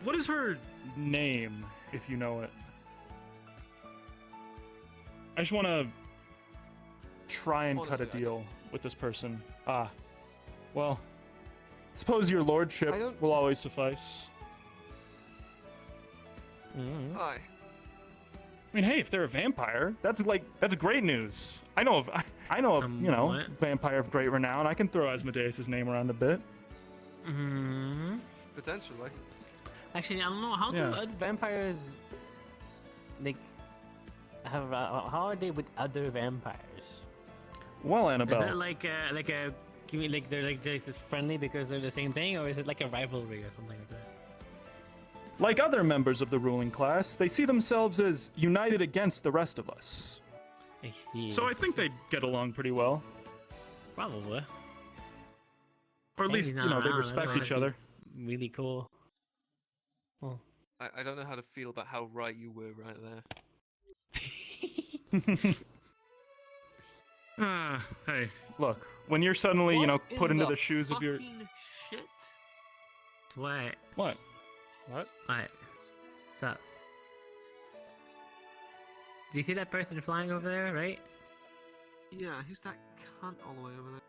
Speaker 2: What is her name, if you know it? I just want to try and cut a
Speaker 18: Honestly, I
Speaker 2: deal with this person. Well, suppose your lordship will always suffice.
Speaker 18: Hi.
Speaker 2: I mean, hey, if they're a vampire, that's great news. I know of vampire of great renown. I can throw Asmodeus' name around a bit.
Speaker 18: Potentially.
Speaker 6: Actually, I don't know how do other vampires like have how are they with other vampires?
Speaker 2: Well, Annabelle.
Speaker 6: Is it like they're just friendly because they're the same thing, or is it like a rivalry or something like that?
Speaker 2: Like other members of the ruling class, they see themselves as united against the rest of us.
Speaker 6: I see.
Speaker 2: So I think they get along pretty well.
Speaker 6: Probably.
Speaker 2: Or at least, they respect each other.
Speaker 6: Really cool. Oh.
Speaker 18: I don't know how to feel about how right you were right there.
Speaker 2: Hey, look, when you're suddenly, put into the shoes of your...
Speaker 20: Shit.
Speaker 6: What?
Speaker 2: What? What?
Speaker 6: What? What's up? Do you see that person flying over there, right?
Speaker 20: Yeah, who's that cunt all the way over there?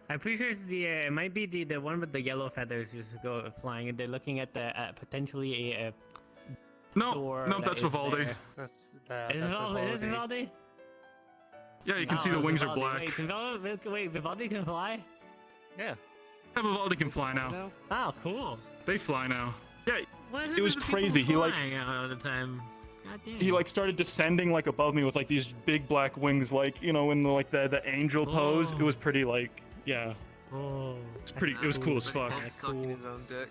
Speaker 6: I'm pretty sure it's it might be the one with the yellow feathers just go flying, and they're looking at the potentially a door.
Speaker 2: No, that's Vivaldi.
Speaker 1: That's
Speaker 6: Is it Vivaldi?
Speaker 2: Yeah, you can see the wings are
Speaker 6: Vivaldi.
Speaker 2: black.
Speaker 6: Wait, Vivaldi can fly?
Speaker 1: Yeah.
Speaker 2: Yeah, Vivaldi can fly now.
Speaker 6: Oh, cool.
Speaker 2: They fly now. Yeah,
Speaker 6: What is
Speaker 2: it was
Speaker 6: with the people
Speaker 2: crazy. He
Speaker 6: flying all the time. God damn.
Speaker 2: He started descending above me with these big black wings, in the angel pose. It was pretty yeah.
Speaker 6: Oh.
Speaker 2: It's pretty. It was cool as fuck.
Speaker 18: Sucking his own dick.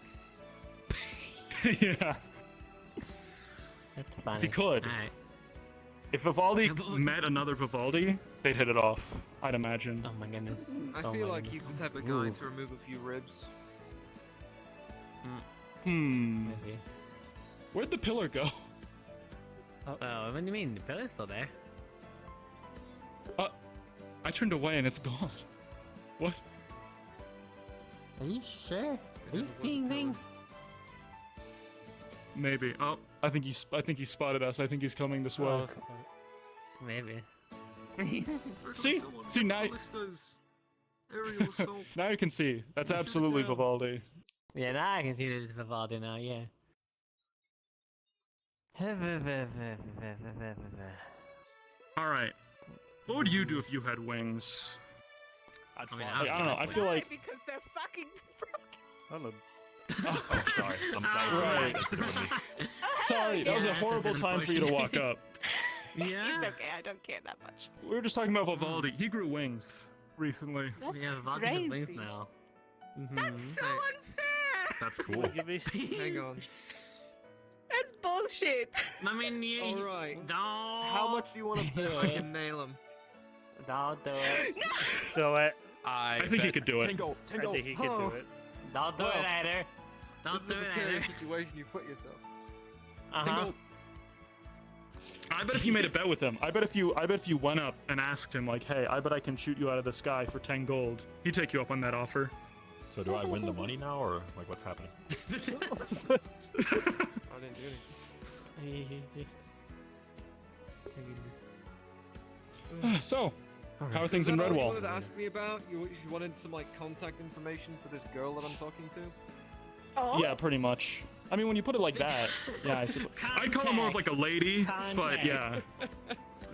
Speaker 2: Yeah.
Speaker 6: That's funny.
Speaker 2: If he could.
Speaker 6: Alright.
Speaker 2: If Vivaldi met another Vivaldi, they'd hit it off. I'd imagine.
Speaker 6: Oh my goodness.
Speaker 18: I feel like he's the type of guy to remove a few ribs.
Speaker 6: Maybe.
Speaker 2: Where'd the pillar go?
Speaker 6: Oh, what do you mean? The pillar's still there.
Speaker 2: I turned away and it's gone. What?
Speaker 6: Are you sure? Are you seeing things?
Speaker 2: Maybe. Oh, I think he spotted us. I think he's coming this way.
Speaker 6: Maybe.
Speaker 2: See now. Now you can see. That's absolutely Vivaldi.
Speaker 6: Yeah, now I can see that it's Vivaldi now. Yeah.
Speaker 2: All right. What would you do if you had wings?
Speaker 6: I
Speaker 2: don't know. I feel like.
Speaker 20: Because they're fucking broken.
Speaker 3: Oh, sorry.
Speaker 2: Right. Sorry, that was a horrible time for you to walk up.
Speaker 6: Yeah.
Speaker 20: It's okay, I don't care that much.
Speaker 2: We were just talking about Vivaldi. He grew wings recently.
Speaker 20: That's
Speaker 6: Vivaldi has wings
Speaker 20: crazy.
Speaker 6: now.
Speaker 20: That's so unfair!
Speaker 2: That's cool.
Speaker 18: Hang on.
Speaker 20: That's bullshit!
Speaker 6: I mean,
Speaker 18: Alright.
Speaker 6: Don't.
Speaker 18: How much do you want to bet I can nail him?
Speaker 6: Don't do it.
Speaker 1: Do it.
Speaker 2: I think he could do it.
Speaker 1: I think he could do it.
Speaker 6: Don't do it, Aether. Don't
Speaker 18: This is
Speaker 6: do
Speaker 18: a
Speaker 6: it,
Speaker 18: precarious
Speaker 6: Aether.
Speaker 18: situation you put yourself.
Speaker 6: Uh-huh.
Speaker 2: I bet if you made a bet with him, I bet if you went up and asked him hey, I bet I can shoot you out of the sky for 10 gold, he'd take you up on that offer.
Speaker 3: So do I win the money now, or what's happening?
Speaker 18: I didn't do anything.
Speaker 2: So, how are things
Speaker 18: Is
Speaker 2: in
Speaker 18: that all you
Speaker 2: Redwall?
Speaker 18: wanted to ask me about? You wanted some contact information for this girl that I'm talking to?
Speaker 20: Oh?
Speaker 2: Yeah, pretty much. I mean, when you put it like that, yeah, I'd call her more of a lady, but yeah.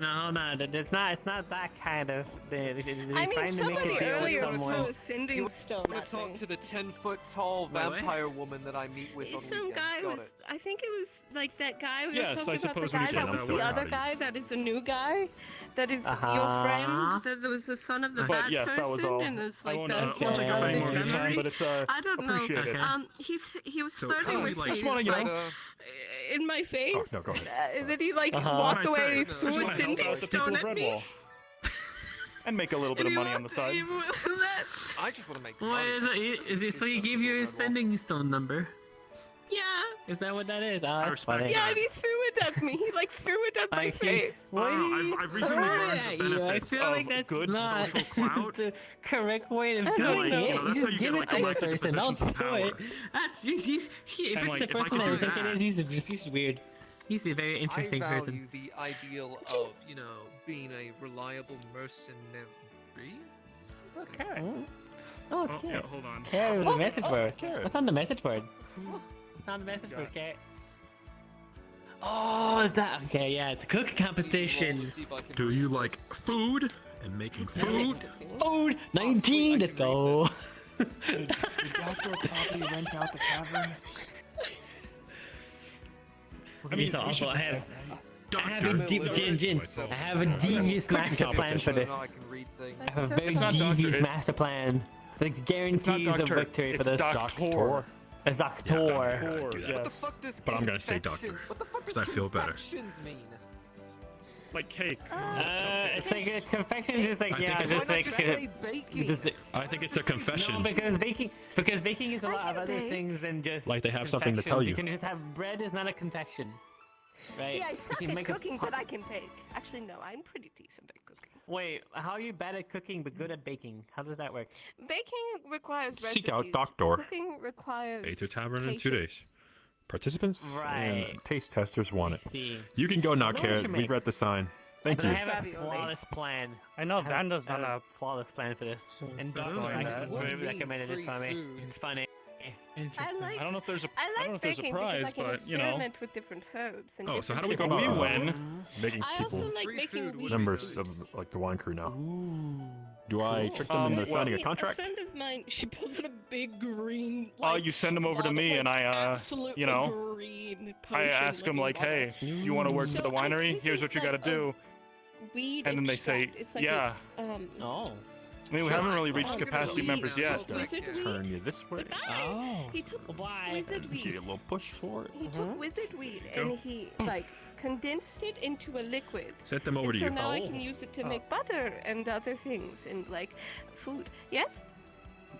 Speaker 6: No, it's not that kind of. They're
Speaker 20: I mean,
Speaker 6: trying to make
Speaker 20: somebody
Speaker 6: a deal with
Speaker 20: earlier
Speaker 6: someone.
Speaker 20: threw a sending stone
Speaker 18: I'm gonna
Speaker 20: at
Speaker 18: talk
Speaker 20: me.
Speaker 18: to the 10-foot-tall
Speaker 6: Wait, what?
Speaker 18: vampire woman that I meet with on
Speaker 20: Some
Speaker 18: weekends.
Speaker 20: guy
Speaker 18: Got
Speaker 20: was, I think it was that guy we
Speaker 2: Yes,
Speaker 20: were
Speaker 2: I
Speaker 20: talking about, the
Speaker 2: suppose when
Speaker 20: guy
Speaker 2: you
Speaker 20: that
Speaker 2: put it
Speaker 20: was
Speaker 2: that
Speaker 20: the
Speaker 2: way.
Speaker 20: other guy that is a new guy, that is your
Speaker 6: Uh-huh.
Speaker 20: friend, that was the son of the
Speaker 2: But
Speaker 20: bad
Speaker 2: yes, that was
Speaker 20: person,
Speaker 2: all.
Speaker 20: and it's
Speaker 2: I
Speaker 20: like
Speaker 2: won't,
Speaker 20: the
Speaker 2: won't
Speaker 20: former
Speaker 2: take up
Speaker 20: of
Speaker 2: any
Speaker 20: his
Speaker 2: more of your time,
Speaker 20: memories.
Speaker 2: but it's
Speaker 20: I don't know.
Speaker 2: appreciate it.
Speaker 20: He was
Speaker 3: So,
Speaker 20: flirting
Speaker 3: how
Speaker 20: with
Speaker 3: do
Speaker 20: me.
Speaker 3: you
Speaker 20: He
Speaker 2: like-
Speaker 20: was
Speaker 2: you
Speaker 20: like
Speaker 2: know?
Speaker 20: in my face.
Speaker 3: Oh, no, go ahead.
Speaker 20: And then he walked
Speaker 2: What
Speaker 20: away
Speaker 2: can I
Speaker 20: and he
Speaker 2: say?
Speaker 20: threw
Speaker 2: I
Speaker 20: a
Speaker 2: just wanna help
Speaker 20: sending
Speaker 2: out the people
Speaker 20: stone
Speaker 2: of
Speaker 20: at me.
Speaker 2: Redwall. And make a little bit of money on the side.
Speaker 18: I just want to make
Speaker 6: What
Speaker 18: money.
Speaker 6: is it? So he gave you his sending stone number?
Speaker 20: Yeah,
Speaker 6: Is that what that is? Oh,
Speaker 14: I
Speaker 6: that's
Speaker 14: respect
Speaker 6: funny.
Speaker 14: that.
Speaker 20: Yeah, and he threw it at me. He like threw it at my
Speaker 6: Like,
Speaker 20: face.
Speaker 6: what
Speaker 14: I don't
Speaker 6: do
Speaker 14: know,
Speaker 6: you
Speaker 14: I've recently
Speaker 6: throw
Speaker 14: learned
Speaker 6: it
Speaker 14: the
Speaker 6: at you? I
Speaker 14: benefits
Speaker 6: feel
Speaker 14: of
Speaker 6: like that's
Speaker 14: good
Speaker 6: not
Speaker 14: social clout.
Speaker 6: the correct way of
Speaker 20: I
Speaker 6: doing
Speaker 20: don't
Speaker 6: it.
Speaker 20: know.
Speaker 14: You know, that's
Speaker 6: You
Speaker 14: how
Speaker 6: just
Speaker 14: you
Speaker 6: give
Speaker 14: get
Speaker 6: it to the
Speaker 14: elected to
Speaker 6: person. Don't
Speaker 14: positions of
Speaker 6: throw it.
Speaker 14: power.
Speaker 6: That's if
Speaker 14: And,
Speaker 6: it's
Speaker 14: like,
Speaker 6: the
Speaker 14: if I
Speaker 6: person
Speaker 14: could
Speaker 6: that
Speaker 14: do
Speaker 6: I think it
Speaker 14: that-
Speaker 6: is, he's weird. He's a very interesting
Speaker 18: I value
Speaker 6: person.
Speaker 18: the ideal of, you know, being a reliable mercenary.
Speaker 6: Okay. Oh, it's
Speaker 14: Oh,
Speaker 6: cute.
Speaker 14: yeah, hold on.
Speaker 6: Carrot was a message word.
Speaker 3: carrot.
Speaker 6: What's on the message board? What's on the message board, Carrot? Oh, is that okay? Yeah, it's a cooking competition.
Speaker 3: Do you like food and making food?
Speaker 6: Food 19. Let's go.
Speaker 7: Did Doctor properly rent out the tavern?
Speaker 6: Okay, so also I have a
Speaker 3: Doctor.
Speaker 6: deep Jin. I have a devious master plan for this.
Speaker 18: I can read things.
Speaker 6: I have a very
Speaker 2: It's not
Speaker 6: devious
Speaker 2: doctor,
Speaker 6: master plan that guarantees a
Speaker 2: doctor,
Speaker 6: victory for
Speaker 2: it's
Speaker 6: this.
Speaker 2: doctor.
Speaker 6: A doctor.
Speaker 3: Yeah, do that.
Speaker 18: What the fuck does
Speaker 3: But I'm gonna say
Speaker 18: confection-
Speaker 3: doctor,
Speaker 18: What the fuck
Speaker 3: 'cause
Speaker 18: does
Speaker 3: I feel better.
Speaker 18: confections mean?
Speaker 2: Like cake.
Speaker 6: It's like a confection, just like
Speaker 3: I think
Speaker 6: yeah,
Speaker 3: it's-
Speaker 6: just
Speaker 18: Why not
Speaker 6: like
Speaker 18: just say baking?
Speaker 6: just
Speaker 3: I think it's a confession.
Speaker 6: no, because baking is a lot of other things than just
Speaker 3: Like they have something to tell
Speaker 6: confections.
Speaker 3: you.
Speaker 6: You can just have bread is not a confection, right?
Speaker 20: See, I
Speaker 6: You
Speaker 20: suck
Speaker 6: can
Speaker 20: at
Speaker 6: make a
Speaker 20: cooking,
Speaker 6: pop-
Speaker 20: but I can bake. Actually, no, I'm pretty decent at cooking.
Speaker 6: Wait, how are you bad at cooking but good at baking? How does that work?
Speaker 20: Baking requires recipes.
Speaker 3: Seek out Doctor.
Speaker 20: Cooking requires
Speaker 3: Aether Tavern in 2
Speaker 20: patience.
Speaker 3: days. Participants
Speaker 6: Right.
Speaker 3: and taste testers want it.
Speaker 6: See.
Speaker 3: You can go now,
Speaker 6: I know what
Speaker 3: Carrot.
Speaker 6: you
Speaker 3: We
Speaker 6: make.
Speaker 3: read the sign. Thank
Speaker 6: But
Speaker 3: you.
Speaker 6: I have a flawless plan.
Speaker 1: I know
Speaker 6: I have
Speaker 1: Vanda's on a
Speaker 6: flawless plan for this. And
Speaker 1: Good
Speaker 6: Doctor
Speaker 1: going, that.
Speaker 18: What do you mean,
Speaker 6: recommended it
Speaker 18: free
Speaker 6: for me.
Speaker 18: food?
Speaker 6: It's funny.
Speaker 20: I like.
Speaker 2: I don't know if there's a
Speaker 20: I
Speaker 2: don't know
Speaker 20: like
Speaker 2: if there's a
Speaker 20: baking
Speaker 2: prize,
Speaker 20: because I can
Speaker 2: but you know.
Speaker 20: experiment with different herbs and
Speaker 3: Oh, so
Speaker 20: different
Speaker 3: how do we go
Speaker 2: If
Speaker 3: about
Speaker 2: we win,
Speaker 3: making
Speaker 20: I
Speaker 3: people
Speaker 20: also like
Speaker 18: Free
Speaker 20: making
Speaker 18: food would
Speaker 20: wheat.
Speaker 18: be
Speaker 3: members
Speaker 18: nice.
Speaker 3: of like the wine crew now? Do I trick them into
Speaker 2: well-
Speaker 3: signing a
Speaker 20: See,
Speaker 3: contract?
Speaker 20: A friend of mine, she pulls out a big green.
Speaker 2: oh, you send them over to me, and I,
Speaker 20: absolute
Speaker 2: you know,
Speaker 20: green
Speaker 2: I
Speaker 20: potion
Speaker 2: ask them like,
Speaker 20: looking
Speaker 2: hey, you want to work for the winery?
Speaker 20: this
Speaker 2: Here's
Speaker 20: is
Speaker 2: what you
Speaker 20: like
Speaker 2: got to
Speaker 20: a
Speaker 2: do.
Speaker 20: weed
Speaker 2: And then they say,
Speaker 20: extract. It's like
Speaker 2: yeah.
Speaker 6: Oh.
Speaker 2: I mean, we haven't really reached
Speaker 18: I'm gonna
Speaker 2: capacity
Speaker 18: leave
Speaker 2: members
Speaker 18: now.
Speaker 2: yet.
Speaker 18: It's like,
Speaker 20: Wizard
Speaker 3: Turn
Speaker 20: weed.
Speaker 3: you this way.
Speaker 6: Oh.
Speaker 20: He took
Speaker 6: Why?
Speaker 20: wizard
Speaker 3: Give you a
Speaker 20: weed.
Speaker 3: little push for it.
Speaker 20: He took wizard weed and he like condensed it into a liquid.
Speaker 3: Sent them over
Speaker 20: And
Speaker 3: to
Speaker 20: so
Speaker 3: you.
Speaker 20: now I can use it to make butter and other things and like food. Yes.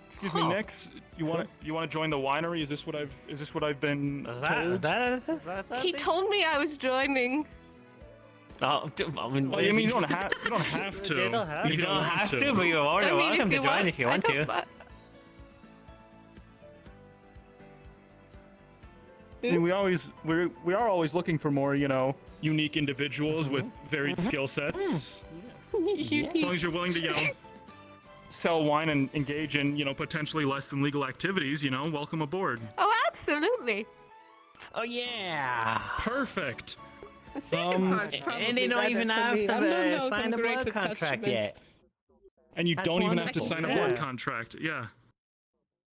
Speaker 2: Excuse me, Nix. You want to join the winery? Is this what I've been told?
Speaker 6: Is that
Speaker 20: He told me I was joining.
Speaker 6: Oh, I mean,
Speaker 2: Well, I mean, you don't have to.
Speaker 6: You don't have
Speaker 2: if
Speaker 6: to,
Speaker 2: you
Speaker 6: but you're more than
Speaker 20: I mean,
Speaker 6: welcome
Speaker 20: if
Speaker 6: to
Speaker 20: you
Speaker 6: join
Speaker 20: want,
Speaker 6: if you
Speaker 20: I
Speaker 6: want
Speaker 20: don't
Speaker 6: to.
Speaker 20: mind.
Speaker 2: I mean, we are always looking for more, you know, unique individuals with varied skill sets. As long as you're willing to, you know, sell wine and engage in, you know, potentially less than legal activities, you know, welcome aboard.
Speaker 20: Oh, absolutely.
Speaker 6: Oh yeah.
Speaker 2: Perfect.
Speaker 20: The second part's probably
Speaker 6: And they don't
Speaker 20: better
Speaker 6: even
Speaker 20: for
Speaker 6: have
Speaker 20: me.
Speaker 6: to
Speaker 20: I don't know if
Speaker 6: sign
Speaker 20: I'm
Speaker 6: a
Speaker 20: great
Speaker 6: blood
Speaker 20: with
Speaker 6: contract
Speaker 20: customers.
Speaker 6: yet.
Speaker 2: And you
Speaker 6: That's
Speaker 2: don't even have to
Speaker 6: wonderful.
Speaker 2: sign a
Speaker 6: Yeah.
Speaker 2: blood contract. Yeah.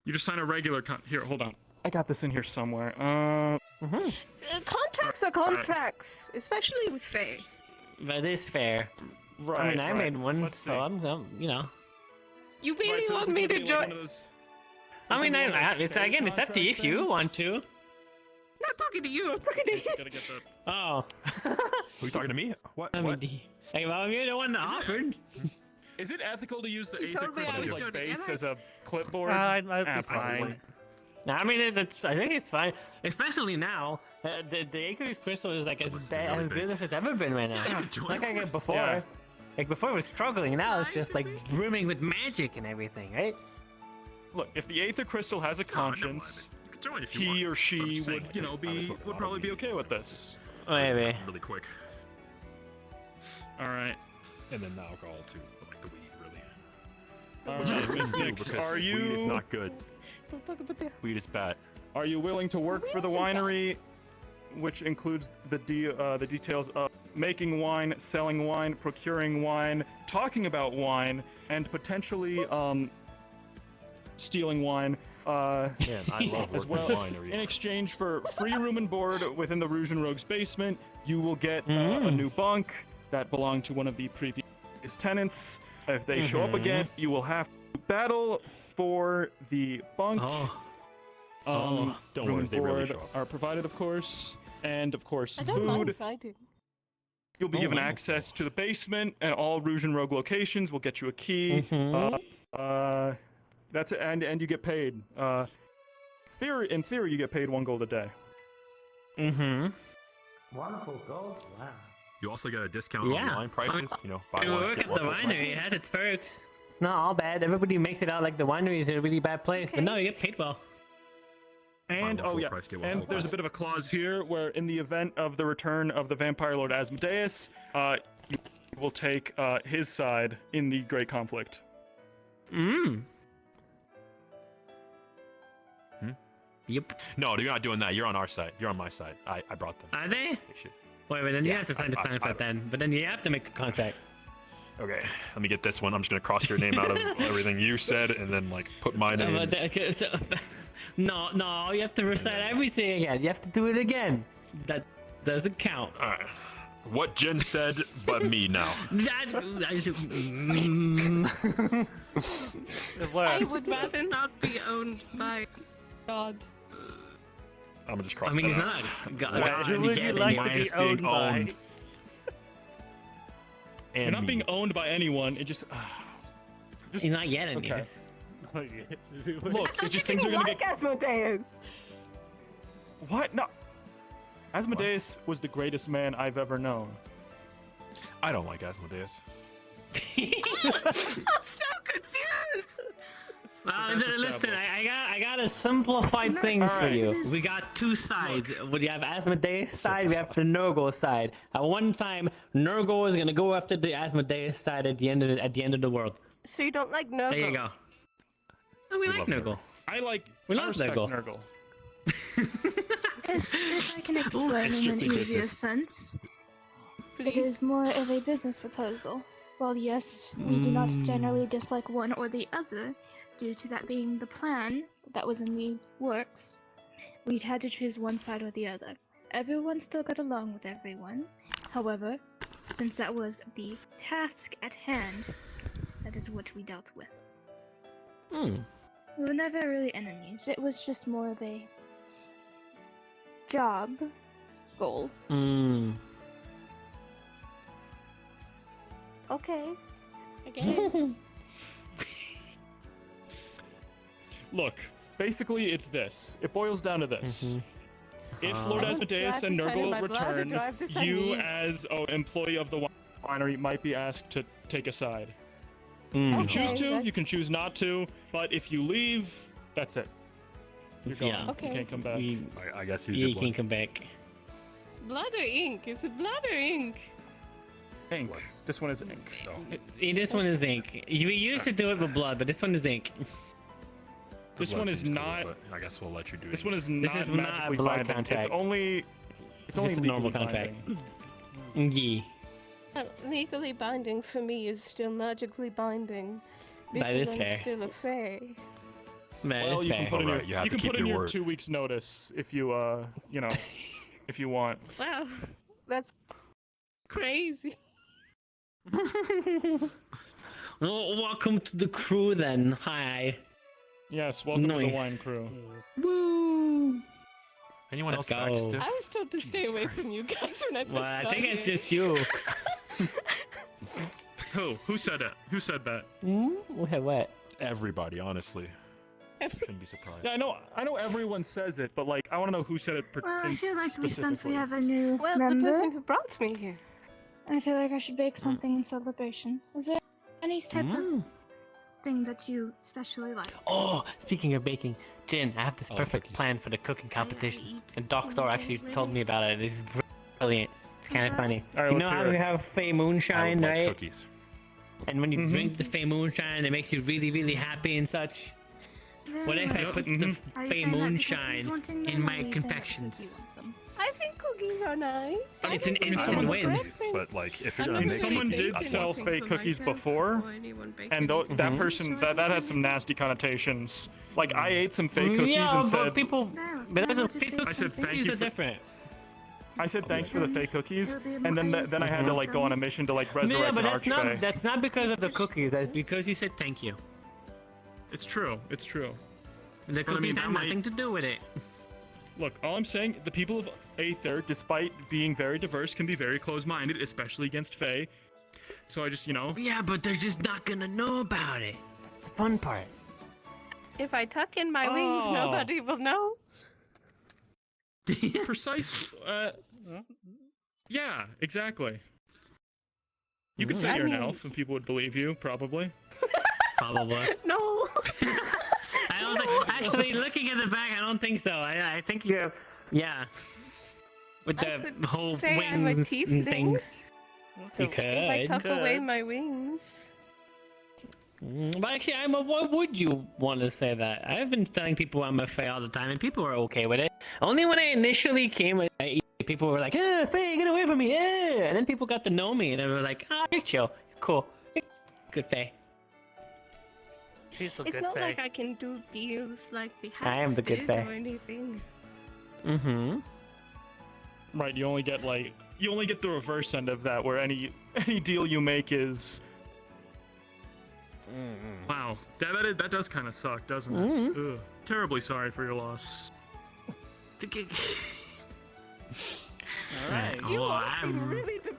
Speaker 2: You just sign a regular Here, hold on. I got this in here somewhere.
Speaker 20: Contracts are contracts, especially with Faye.
Speaker 6: But it's fair.
Speaker 2: Right.
Speaker 6: I mean, I
Speaker 2: right.
Speaker 6: made one,
Speaker 2: Let's
Speaker 6: so
Speaker 2: see.
Speaker 6: I'm, you know.
Speaker 20: You really
Speaker 2: Right, so
Speaker 20: want
Speaker 2: is it
Speaker 20: me
Speaker 2: gonna
Speaker 20: to
Speaker 2: be like one
Speaker 20: join?
Speaker 2: of those-
Speaker 6: I mean,
Speaker 2: gonna be one of those
Speaker 6: it's
Speaker 2: Faye
Speaker 6: again, it's up to you if you
Speaker 2: contract
Speaker 6: want
Speaker 2: things?
Speaker 6: to.
Speaker 20: Not talking to you. I'm talking to you.
Speaker 2: Gotta get the...
Speaker 6: Oh.
Speaker 3: Who you talking to me? What?
Speaker 6: I
Speaker 3: What?
Speaker 6: mean, hey, well, you're the one that offered.
Speaker 2: Is it ethical to use the
Speaker 20: You
Speaker 2: Aether
Speaker 20: told me I
Speaker 2: crystals
Speaker 20: was
Speaker 2: like
Speaker 20: joining,
Speaker 2: base
Speaker 20: am I?
Speaker 2: as a clipboard?
Speaker 1: I'd be
Speaker 2: Ah,
Speaker 1: fine.
Speaker 6: No, I mean, I think it's fine, especially now. The Aether crystal is like as bad, as good as it's ever been right now. Like I got before.
Speaker 2: Yeah.
Speaker 6: Like before it was struggling, now it's just like brimming with magic and everything, right?
Speaker 2: Look, if the Aether crystal has a conscience, he or she would, you know, would probably be okay with this.
Speaker 6: Maybe.
Speaker 3: Really quick.
Speaker 2: All right.
Speaker 3: And then the alcohol too, but like the weed really.
Speaker 2: All
Speaker 3: Which
Speaker 2: right,
Speaker 3: is
Speaker 2: Miss
Speaker 3: good
Speaker 2: Nix,
Speaker 3: because
Speaker 2: are
Speaker 3: weed is
Speaker 2: you
Speaker 3: not good.
Speaker 20: Don't talk about that.
Speaker 3: Weed is bad.
Speaker 2: are you willing to work for the winery, which includes the details of making wine, selling wine, procuring wine, talking about wine, and potentially stealing wine?
Speaker 3: Man, I love
Speaker 2: As
Speaker 3: working
Speaker 2: well,
Speaker 3: at wineries.
Speaker 2: in exchange for free room and board within the Rouge and Rogues basement, you will get a new bunk that belonged to one of the previous tenants. If they show up again, you will have to battle for the bunk.
Speaker 3: Don't
Speaker 2: room
Speaker 3: worry,
Speaker 2: and
Speaker 3: they really
Speaker 2: board
Speaker 3: show up.
Speaker 2: are provided, of course, and of course,
Speaker 20: I don't mind
Speaker 2: food.
Speaker 20: fighting.
Speaker 2: You'll be
Speaker 6: Oh,
Speaker 2: given
Speaker 6: wow.
Speaker 2: access to the basement and all Rouge and Rogue locations. We'll get you a key. That's it, and you get paid. In theory, you get paid 1 gold a day.
Speaker 6: Mm-hmm.
Speaker 17: Wonderful gold. Wow.
Speaker 3: You also get a discount on
Speaker 6: Yeah.
Speaker 3: wine prices. You know, buy
Speaker 6: If you
Speaker 3: one,
Speaker 6: work
Speaker 3: get
Speaker 6: at
Speaker 3: one
Speaker 6: the
Speaker 3: for
Speaker 6: winery, it has its perks. It's not all bad. Everybody makes it out like the winery is a really bad place, but no, you get paid well.
Speaker 2: And
Speaker 3: one
Speaker 2: oh
Speaker 3: full
Speaker 2: yeah,
Speaker 3: price, get one
Speaker 2: and
Speaker 3: full
Speaker 2: there's a
Speaker 3: price.
Speaker 2: bit of a clause here where, in the event of the return of the Vampire Lord Asmodeus, you will take his side in the Great Conflict.
Speaker 6: Mm.
Speaker 3: Yep. No, you're not doing that. You're on our side. You're on my side. I brought them.
Speaker 6: Are they?
Speaker 3: should-
Speaker 6: Wait, but then you
Speaker 3: Yeah,
Speaker 6: have to sign the
Speaker 3: I-
Speaker 6: contract
Speaker 3: I-
Speaker 6: then. But then you have to make a contract.
Speaker 3: Okay, let me get this one. I'm just gonna cross your name out of everything you said, and then like put my name.
Speaker 6: No, you have to recite everything again. You have to do it again. That doesn't count.
Speaker 3: All right. What Jen said, but me now.
Speaker 20: I would rather not be owned by God.
Speaker 3: I'm gonna just cross.
Speaker 6: I mean,
Speaker 3: that
Speaker 6: he's
Speaker 3: out.
Speaker 6: not. God,
Speaker 3: What
Speaker 6: God,
Speaker 3: Jen
Speaker 6: he's
Speaker 3: said,
Speaker 6: getting
Speaker 3: like
Speaker 6: it.
Speaker 3: to be owned by.
Speaker 2: You're not being owned by anyone. It just.
Speaker 6: He's not yet, anyways.
Speaker 2: Look, it's just things are gonna get.
Speaker 11: Asmodeus.
Speaker 2: What? No. Asmodeus was the greatest man I've ever known.
Speaker 3: I don't like Asmodeus.
Speaker 20: I'm so confused.
Speaker 6: Listen, I got a simplified thing for you. We got two sides. We have Asmodeus side, we have the Nurgle side. At one time, Nurgle is gonna go after the Asmodeus side at the end of the world.
Speaker 11: So you don't like Nurgle?
Speaker 6: There you go. Oh, we like Nurgle.
Speaker 2: I like.
Speaker 6: We
Speaker 2: I
Speaker 6: love
Speaker 2: respect
Speaker 6: Nurgle.
Speaker 19: If I can explain in an
Speaker 3: strictly
Speaker 19: easier
Speaker 3: business.
Speaker 19: sense, it is more of a business proposal. While yes, we do not generally dislike one or the other, due to that being the plan that was in the works, we had to choose one side or the other. Everyone still got along with everyone. However, since that was the task at hand, that is what we dealt with. We were never really enemies. It was just more of a job goal.
Speaker 11: Okay.
Speaker 20: I guess.
Speaker 2: Look, basically, it's this. It boils down to this. If Lord
Speaker 20: I don't
Speaker 2: Asmodeus
Speaker 20: drive
Speaker 2: and
Speaker 20: to sign in my
Speaker 2: Nurgle
Speaker 20: blood, or
Speaker 2: return,
Speaker 20: do I have to sign
Speaker 2: you,
Speaker 20: leave?
Speaker 2: as an employee of the winery, might be asked to take a side. You
Speaker 6: Mm.
Speaker 2: can choose
Speaker 20: Okay,
Speaker 2: to, you
Speaker 20: that's-
Speaker 2: can choose not to, but if you leave, that's it. You're gone.
Speaker 6: Yeah.
Speaker 20: Okay.
Speaker 2: You can't come back.
Speaker 3: I guess you
Speaker 6: You
Speaker 3: did
Speaker 6: can
Speaker 3: one.
Speaker 6: come back.
Speaker 20: Blood or ink? Is it blood or ink?
Speaker 2: Ink. This one is ink.
Speaker 6: This one is ink. You used to do it with blood, but this one is ink.
Speaker 2: This one is not.
Speaker 3: I guess we'll let you do it.
Speaker 2: This one is
Speaker 6: This
Speaker 2: not
Speaker 6: is not a
Speaker 2: magically
Speaker 6: blood
Speaker 2: binding.
Speaker 6: contract.
Speaker 2: It's only. It's only
Speaker 6: Just a normal
Speaker 2: legally
Speaker 6: contract.
Speaker 2: binding.
Speaker 6: Yeah.
Speaker 11: Legally binding for me is still magically binding.
Speaker 6: That
Speaker 11: Because
Speaker 6: is
Speaker 11: I'm
Speaker 6: fair.
Speaker 11: still a fae.
Speaker 6: Man,
Speaker 2: Well,
Speaker 6: it's
Speaker 2: you can
Speaker 6: fair.
Speaker 2: put in
Speaker 3: Alright, you
Speaker 2: your.
Speaker 3: have
Speaker 2: You
Speaker 3: to
Speaker 2: can
Speaker 3: keep
Speaker 2: put in
Speaker 3: your
Speaker 2: your
Speaker 3: word.
Speaker 2: 2 weeks notice if you you know, if you want.
Speaker 20: Wow,
Speaker 11: That's
Speaker 20: crazy.
Speaker 6: Well, welcome to the crew then. Hi.
Speaker 2: Yes, welcome to the
Speaker 6: Nice.
Speaker 2: wine crew.
Speaker 6: Woo!
Speaker 3: Anyone
Speaker 6: Let's
Speaker 3: else back
Speaker 6: go.
Speaker 3: stiff?
Speaker 11: I was told to stay away from you guys when I first
Speaker 6: Well, I
Speaker 11: got
Speaker 6: think it's
Speaker 11: here.
Speaker 6: just you.
Speaker 2: Who said that? Who said that?
Speaker 6: What?
Speaker 3: Everybody, honestly. Shouldn't be surprised.
Speaker 2: Yeah, I know everyone says it, but like I want to know who said it.
Speaker 19: Well, I
Speaker 2: in-
Speaker 19: feel like since we
Speaker 2: specifically.
Speaker 19: have a new
Speaker 11: Well,
Speaker 19: member,
Speaker 11: the person who brought me here.
Speaker 19: I feel like I should bake something in celebration. Is there any type of thing that you especially like?
Speaker 6: Oh, speaking of baking, Jin, I have this
Speaker 3: Oh,
Speaker 6: perfect
Speaker 3: cookies.
Speaker 6: plan for the cooking competition.
Speaker 19: eat
Speaker 6: And Doctor actually
Speaker 19: really.
Speaker 6: told me about it. It's brilliant. It's kind of
Speaker 19: Okay.
Speaker 6: funny.
Speaker 2: All right,
Speaker 6: You know
Speaker 2: let's
Speaker 6: how
Speaker 2: hear
Speaker 6: we
Speaker 2: it.
Speaker 6: have Fey
Speaker 3: I
Speaker 6: Moonshine,
Speaker 3: would like
Speaker 6: right?
Speaker 3: cookies.
Speaker 6: And when you drink the Fey Moonshine, it makes you really, really happy and such. What if I put the
Speaker 19: Are you
Speaker 6: Fey
Speaker 19: saying that because he's
Speaker 6: Moonshine
Speaker 19: wanting
Speaker 6: in
Speaker 19: them, or
Speaker 6: my
Speaker 19: are you saying that because
Speaker 6: confections?
Speaker 19: you want them?
Speaker 11: I think cookies are nice.
Speaker 6: But
Speaker 11: I
Speaker 6: it's an
Speaker 11: think
Speaker 6: instant
Speaker 11: they're
Speaker 6: win.
Speaker 11: great things.
Speaker 3: But like, if you're
Speaker 20: I'm
Speaker 3: gonna
Speaker 20: not
Speaker 3: make
Speaker 2: Someone
Speaker 20: really
Speaker 2: did
Speaker 3: cookies,
Speaker 20: bacon.
Speaker 2: sell
Speaker 20: Nothing
Speaker 2: fake
Speaker 20: for
Speaker 2: cookies
Speaker 20: myself
Speaker 2: before,
Speaker 20: or anyone bake
Speaker 2: and
Speaker 20: anything.
Speaker 2: that person that had some nasty connotations. Like I ate some fake cookies
Speaker 6: Yeah,
Speaker 2: and
Speaker 6: but
Speaker 2: said,
Speaker 6: people,
Speaker 19: No,
Speaker 6: but
Speaker 19: no,
Speaker 6: those
Speaker 19: just
Speaker 6: people,
Speaker 2: I said
Speaker 19: something.
Speaker 2: thank
Speaker 6: cookies
Speaker 2: you
Speaker 6: are
Speaker 2: for-
Speaker 6: different.
Speaker 2: I said thanks for the fake cookies,
Speaker 19: It'll be
Speaker 2: and then
Speaker 19: more
Speaker 2: then I had to like go on a mission to like resurrect
Speaker 6: Yeah, but
Speaker 2: an
Speaker 6: that's not,
Speaker 2: archfey.
Speaker 6: that's not because of the cookies. That's because you said thank you.
Speaker 2: It's true. It's true.
Speaker 6: The
Speaker 2: But I
Speaker 6: cookies
Speaker 2: mean,
Speaker 6: have
Speaker 2: that might-
Speaker 6: nothing to do with it.
Speaker 2: Look, all I'm saying, the people of Aether, despite being very diverse, can be very close-minded, especially against Fae. So I just, you know,
Speaker 6: Yeah, but they're just not gonna know about it. That's the fun part.
Speaker 11: If I tuck in my wings,
Speaker 2: Oh.
Speaker 11: nobody will know.
Speaker 2: Precise. Yeah, exactly. You could say
Speaker 20: I
Speaker 2: you're an
Speaker 20: mean-
Speaker 2: elf, and people would believe you, probably.
Speaker 6: Probably.
Speaker 20: No.
Speaker 6: I don't think, actually, looking at the back, I don't think so. I think you're, yeah. With the whole
Speaker 20: say I'm a
Speaker 6: wings and
Speaker 20: tiefling.
Speaker 6: things. You
Speaker 20: If I
Speaker 6: could.
Speaker 20: tuck away my wings.
Speaker 6: But actually, why would you want to say that? I've been telling people I'm a Fae all the time, and people are okay with it. Only when I initially came with people were like, Fae, get away from me, and then people got to know me, and they were like, you're chill, you're cool, you're good Fae.
Speaker 1: She's the
Speaker 20: It's
Speaker 1: good
Speaker 20: not
Speaker 1: Fae.
Speaker 20: like I can do deals like the
Speaker 6: I am
Speaker 20: hats
Speaker 6: the good
Speaker 20: did
Speaker 6: Fae.
Speaker 20: or anything.
Speaker 6: Mm-hmm.
Speaker 2: Right, you only get the reverse end of that, where any deal you make is. Wow, that does kind of suck, doesn't it? Ugh. Terribly sorry for your loss.
Speaker 6: Alright.
Speaker 20: You all seem really depressed.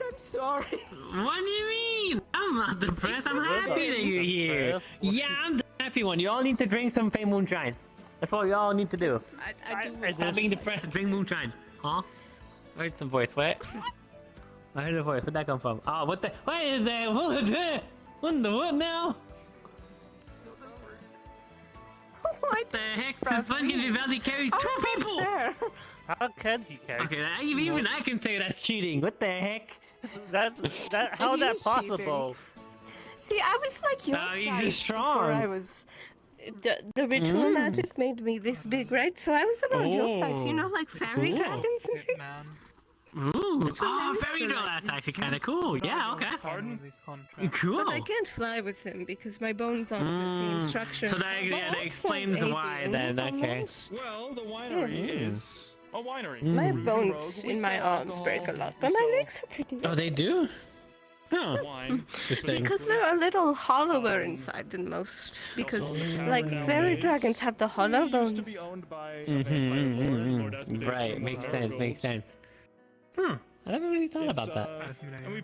Speaker 20: I'm sorry.
Speaker 6: What do you mean? I'm not depressed. I'm happy that you're here. Yeah, I'm the happy one. You all need to drink some Fae moonshine. That's what you all need to do.
Speaker 20: I do.
Speaker 6: Stop being depressed. Drink moonshine. Huh? I heard some voice. What? I heard a voice. Where'd that come from? Oh, what the? What is that? What is that? What the what now? What the heck? This fun can be valid carry two people.
Speaker 1: How can he carry?
Speaker 6: Okay, even I can say that's cheating. What the heck?
Speaker 1: How
Speaker 20: It
Speaker 1: that
Speaker 20: is
Speaker 1: possible?
Speaker 11: See, I was like your
Speaker 6: Oh, he's
Speaker 11: size
Speaker 6: just
Speaker 11: before
Speaker 6: strong.
Speaker 11: I was.
Speaker 20: The ritual magic made me this big, right? So I was around your size, you know, like fairy
Speaker 6: Cool.
Speaker 20: dragons and things.
Speaker 6: Ooh,
Speaker 20: That's what
Speaker 6: oh,
Speaker 20: I
Speaker 6: very
Speaker 20: look
Speaker 6: cool.
Speaker 20: like.
Speaker 6: That's actually kind of cool. Yeah, okay. Cool.
Speaker 20: But I can't fly with him because my bones aren't the same structure.
Speaker 6: So that, yeah, that explains why then, okay.
Speaker 2: Well, the winery is a winery.
Speaker 20: My
Speaker 6: Mm.
Speaker 20: bones in my arms break a lot, but my legs are pretty good.
Speaker 6: Oh, they do? Huh.
Speaker 2: Wine.
Speaker 6: Interesting.
Speaker 20: Because they're a little hollower inside than most. Because, like, fairy dragons have the hollow bones.
Speaker 6: Right, makes sense, makes sense. I never really thought about that.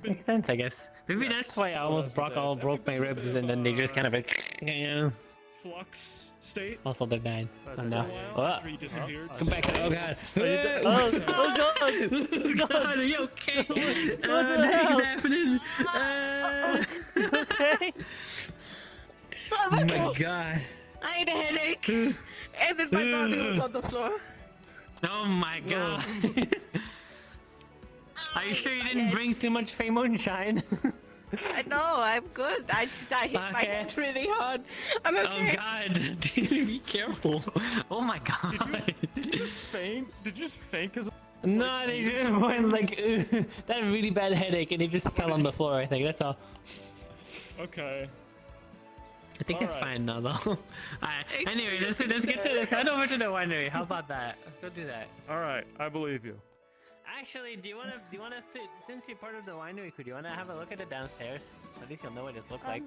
Speaker 6: Makes sense, I guess. Maybe that's why I almost broke my ribs and then they just kind of like, you know.
Speaker 2: Flux state.
Speaker 6: Also, they're dying. Oh no. Oh. Come back. Oh god.
Speaker 1: Oh god.
Speaker 6: Oh god, are you okay?
Speaker 1: What the
Speaker 6: Nothing's
Speaker 1: hell?
Speaker 6: happening.
Speaker 1: Okay.
Speaker 6: Oh my god.
Speaker 20: I had a headache, and then my body was on the floor.
Speaker 6: Oh my god. Are you sure you didn't drink too much Fae moonshine?
Speaker 20: I know, I'm good. I hit my head really hard. I'm okay.
Speaker 6: Oh god, be careful. Oh my god.
Speaker 2: Did you just faint? Did you just faint because?
Speaker 6: No, they just went like that really bad headache and he just fell on the floor. I think that's all.
Speaker 2: Okay.
Speaker 6: I think they're fine now, though. Alright. Anyway, let's get to this. Head over to the winery. How about that? Let's go do that.
Speaker 2: All right, I believe you.
Speaker 6: Actually, do you want us to, since you're part of the winery crew, do you want to have a look at it downstairs? At least you'll know what it looks like.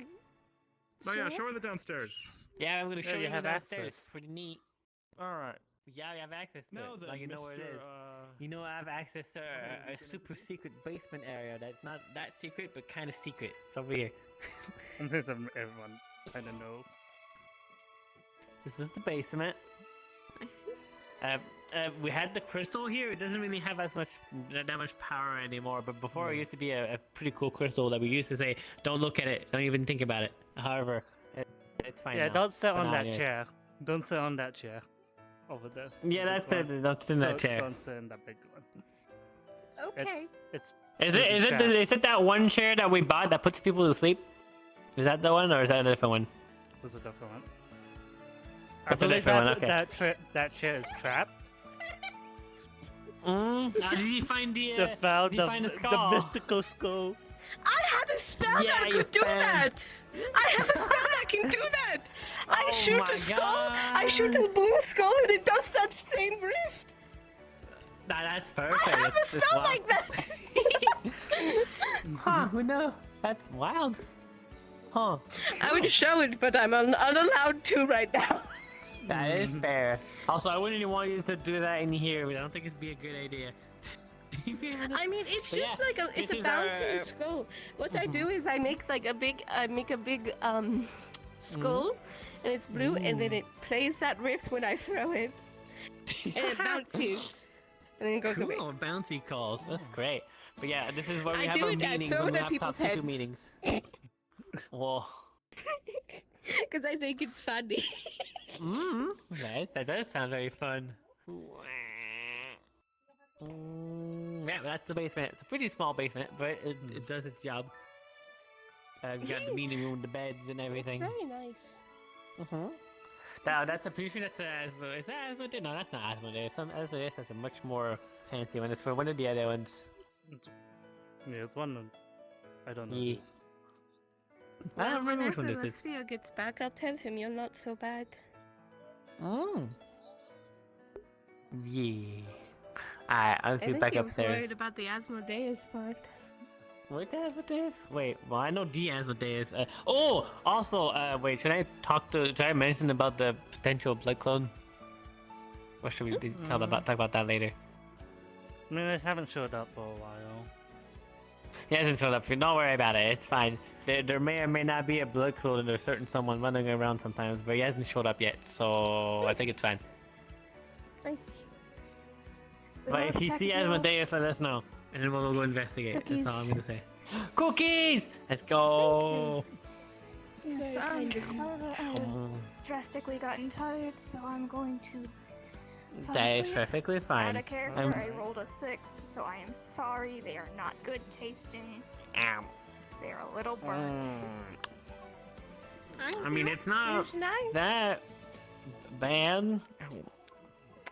Speaker 2: Oh yeah, show her the downstairs.
Speaker 6: Yeah, I'm gonna show you
Speaker 1: have
Speaker 6: the downstairs.
Speaker 1: access.
Speaker 6: Pretty neat.
Speaker 2: All right.
Speaker 6: Yeah, we have access to
Speaker 2: Now
Speaker 6: it.
Speaker 2: then,
Speaker 6: Now you know where it
Speaker 2: Mr.,
Speaker 6: is. You know I have access to a super secret basement area that's not that secret, but kind of secret. It's over here.
Speaker 1: Everyone, I don't know.
Speaker 6: This is the basement.
Speaker 20: I see.
Speaker 6: We had the crystal here. It doesn't really have that much power anymore. But before, it used to be a pretty cool crystal that we used to say, "Don't look at it. Don't even think about it." However, it's fine.
Speaker 1: Yeah,
Speaker 6: now.
Speaker 1: don't sit
Speaker 6: For
Speaker 1: on
Speaker 6: now,
Speaker 1: that
Speaker 6: anyways.
Speaker 1: chair. Don't sit on that chair. Over there.
Speaker 6: Yeah, that's it. Don't sit in that chair.
Speaker 1: Don't sit in that big one.
Speaker 20: Okay.
Speaker 1: It's.
Speaker 6: Is it that one chair that we bought that puts people to sleep? Is that the one, or is that a different one?
Speaker 1: There's a different one.
Speaker 6: That's
Speaker 1: I
Speaker 6: a
Speaker 1: believe
Speaker 6: different one. Okay.
Speaker 1: that chair is trapped.
Speaker 6: Did you find the?
Speaker 1: They found
Speaker 6: did you find the skull?
Speaker 1: the mystical skull.
Speaker 20: I had a spell
Speaker 6: Yeah,
Speaker 20: that
Speaker 6: you
Speaker 20: could do
Speaker 6: found-
Speaker 20: that. I have a spell that can do that. I
Speaker 6: Oh
Speaker 20: shoot
Speaker 6: my
Speaker 20: a skull. I shoot a blue skull, and it does that same rift.
Speaker 6: Nah, that's perfect.
Speaker 20: I have a
Speaker 6: It's
Speaker 20: spell
Speaker 6: wild.
Speaker 20: like that.
Speaker 6: Huh? Who knows? That's wild. Huh?
Speaker 20: I would show it, but I'm unallowed to right now.
Speaker 6: That is fair. Also, I wouldn't even want you to do that in here. I don't think it'd be a good idea.
Speaker 20: I mean, it's
Speaker 6: But
Speaker 20: just
Speaker 6: yeah,
Speaker 20: like it's
Speaker 6: this
Speaker 20: a
Speaker 6: is our-
Speaker 20: bouncing skull. What I do is I make like a big skull, and it's blue, and then it plays that riff when I throw it. and it bounces, and then it goes
Speaker 6: Cool,
Speaker 20: away.
Speaker 6: bouncy calls. That's great. But yeah, this is where we
Speaker 20: I
Speaker 6: have
Speaker 20: do
Speaker 6: our
Speaker 20: it, I
Speaker 6: meetings.
Speaker 20: throw
Speaker 6: When
Speaker 20: it
Speaker 6: we
Speaker 20: at
Speaker 6: have
Speaker 20: people's
Speaker 6: top secret
Speaker 20: heads.
Speaker 6: meetings. Whoa.
Speaker 20: Because I think it's funny.
Speaker 6: Nice. That does sound very fun. Yeah, that's the basement. It's a pretty small basement, but it does its job. We got the meeting room, the beds, and everything.
Speaker 20: It's very nice.
Speaker 6: Now, that's a pretty sure that's Asmodeus. Is that Asmodeus? No, that's not Asmodeus. Some Asmodeus has a much more fancy one. It's for one of the other ones.
Speaker 1: Yeah, it's one of... I don't know.
Speaker 6: Yeah. I don't remember which one this is.
Speaker 20: Whenever gets back, I'll tell him you're not so bad.
Speaker 6: Oh. Yeah. Alright, I'll
Speaker 20: I
Speaker 6: be
Speaker 20: think
Speaker 6: back
Speaker 20: he was
Speaker 6: upstairs.
Speaker 20: worried about the Asmodeus part.
Speaker 6: Which Asmodeus? Wait, well, I know the Asmodeus. Also, wait, should I mention about the potential blood clone? Or should we talk about that later?
Speaker 1: I mean, they haven't showed up for a while.
Speaker 6: He hasn't showed up. Don't worry about it. It's fine. There may or may not be a blood clone and there's certain someone running around sometimes, but he hasn't showed up yet, so I think it's fine.
Speaker 20: I see.
Speaker 6: But if you see Asmodeus, let us know, and then we'll go investigate.
Speaker 19: Cookies.
Speaker 6: That's all I'm gonna say. Cookies! Let's go!
Speaker 19: Yes, however, I have drastically gotten tired, so I'm going to. fall
Speaker 6: That is
Speaker 19: asleep.
Speaker 6: perfectly
Speaker 19: Out
Speaker 6: fine.
Speaker 19: of character, I rolled a 6, so I am sorry. They are not good tasting.
Speaker 6: Ow.
Speaker 19: They are a little burnt.
Speaker 6: I mean, it's not
Speaker 20: It's nice.
Speaker 6: that bad.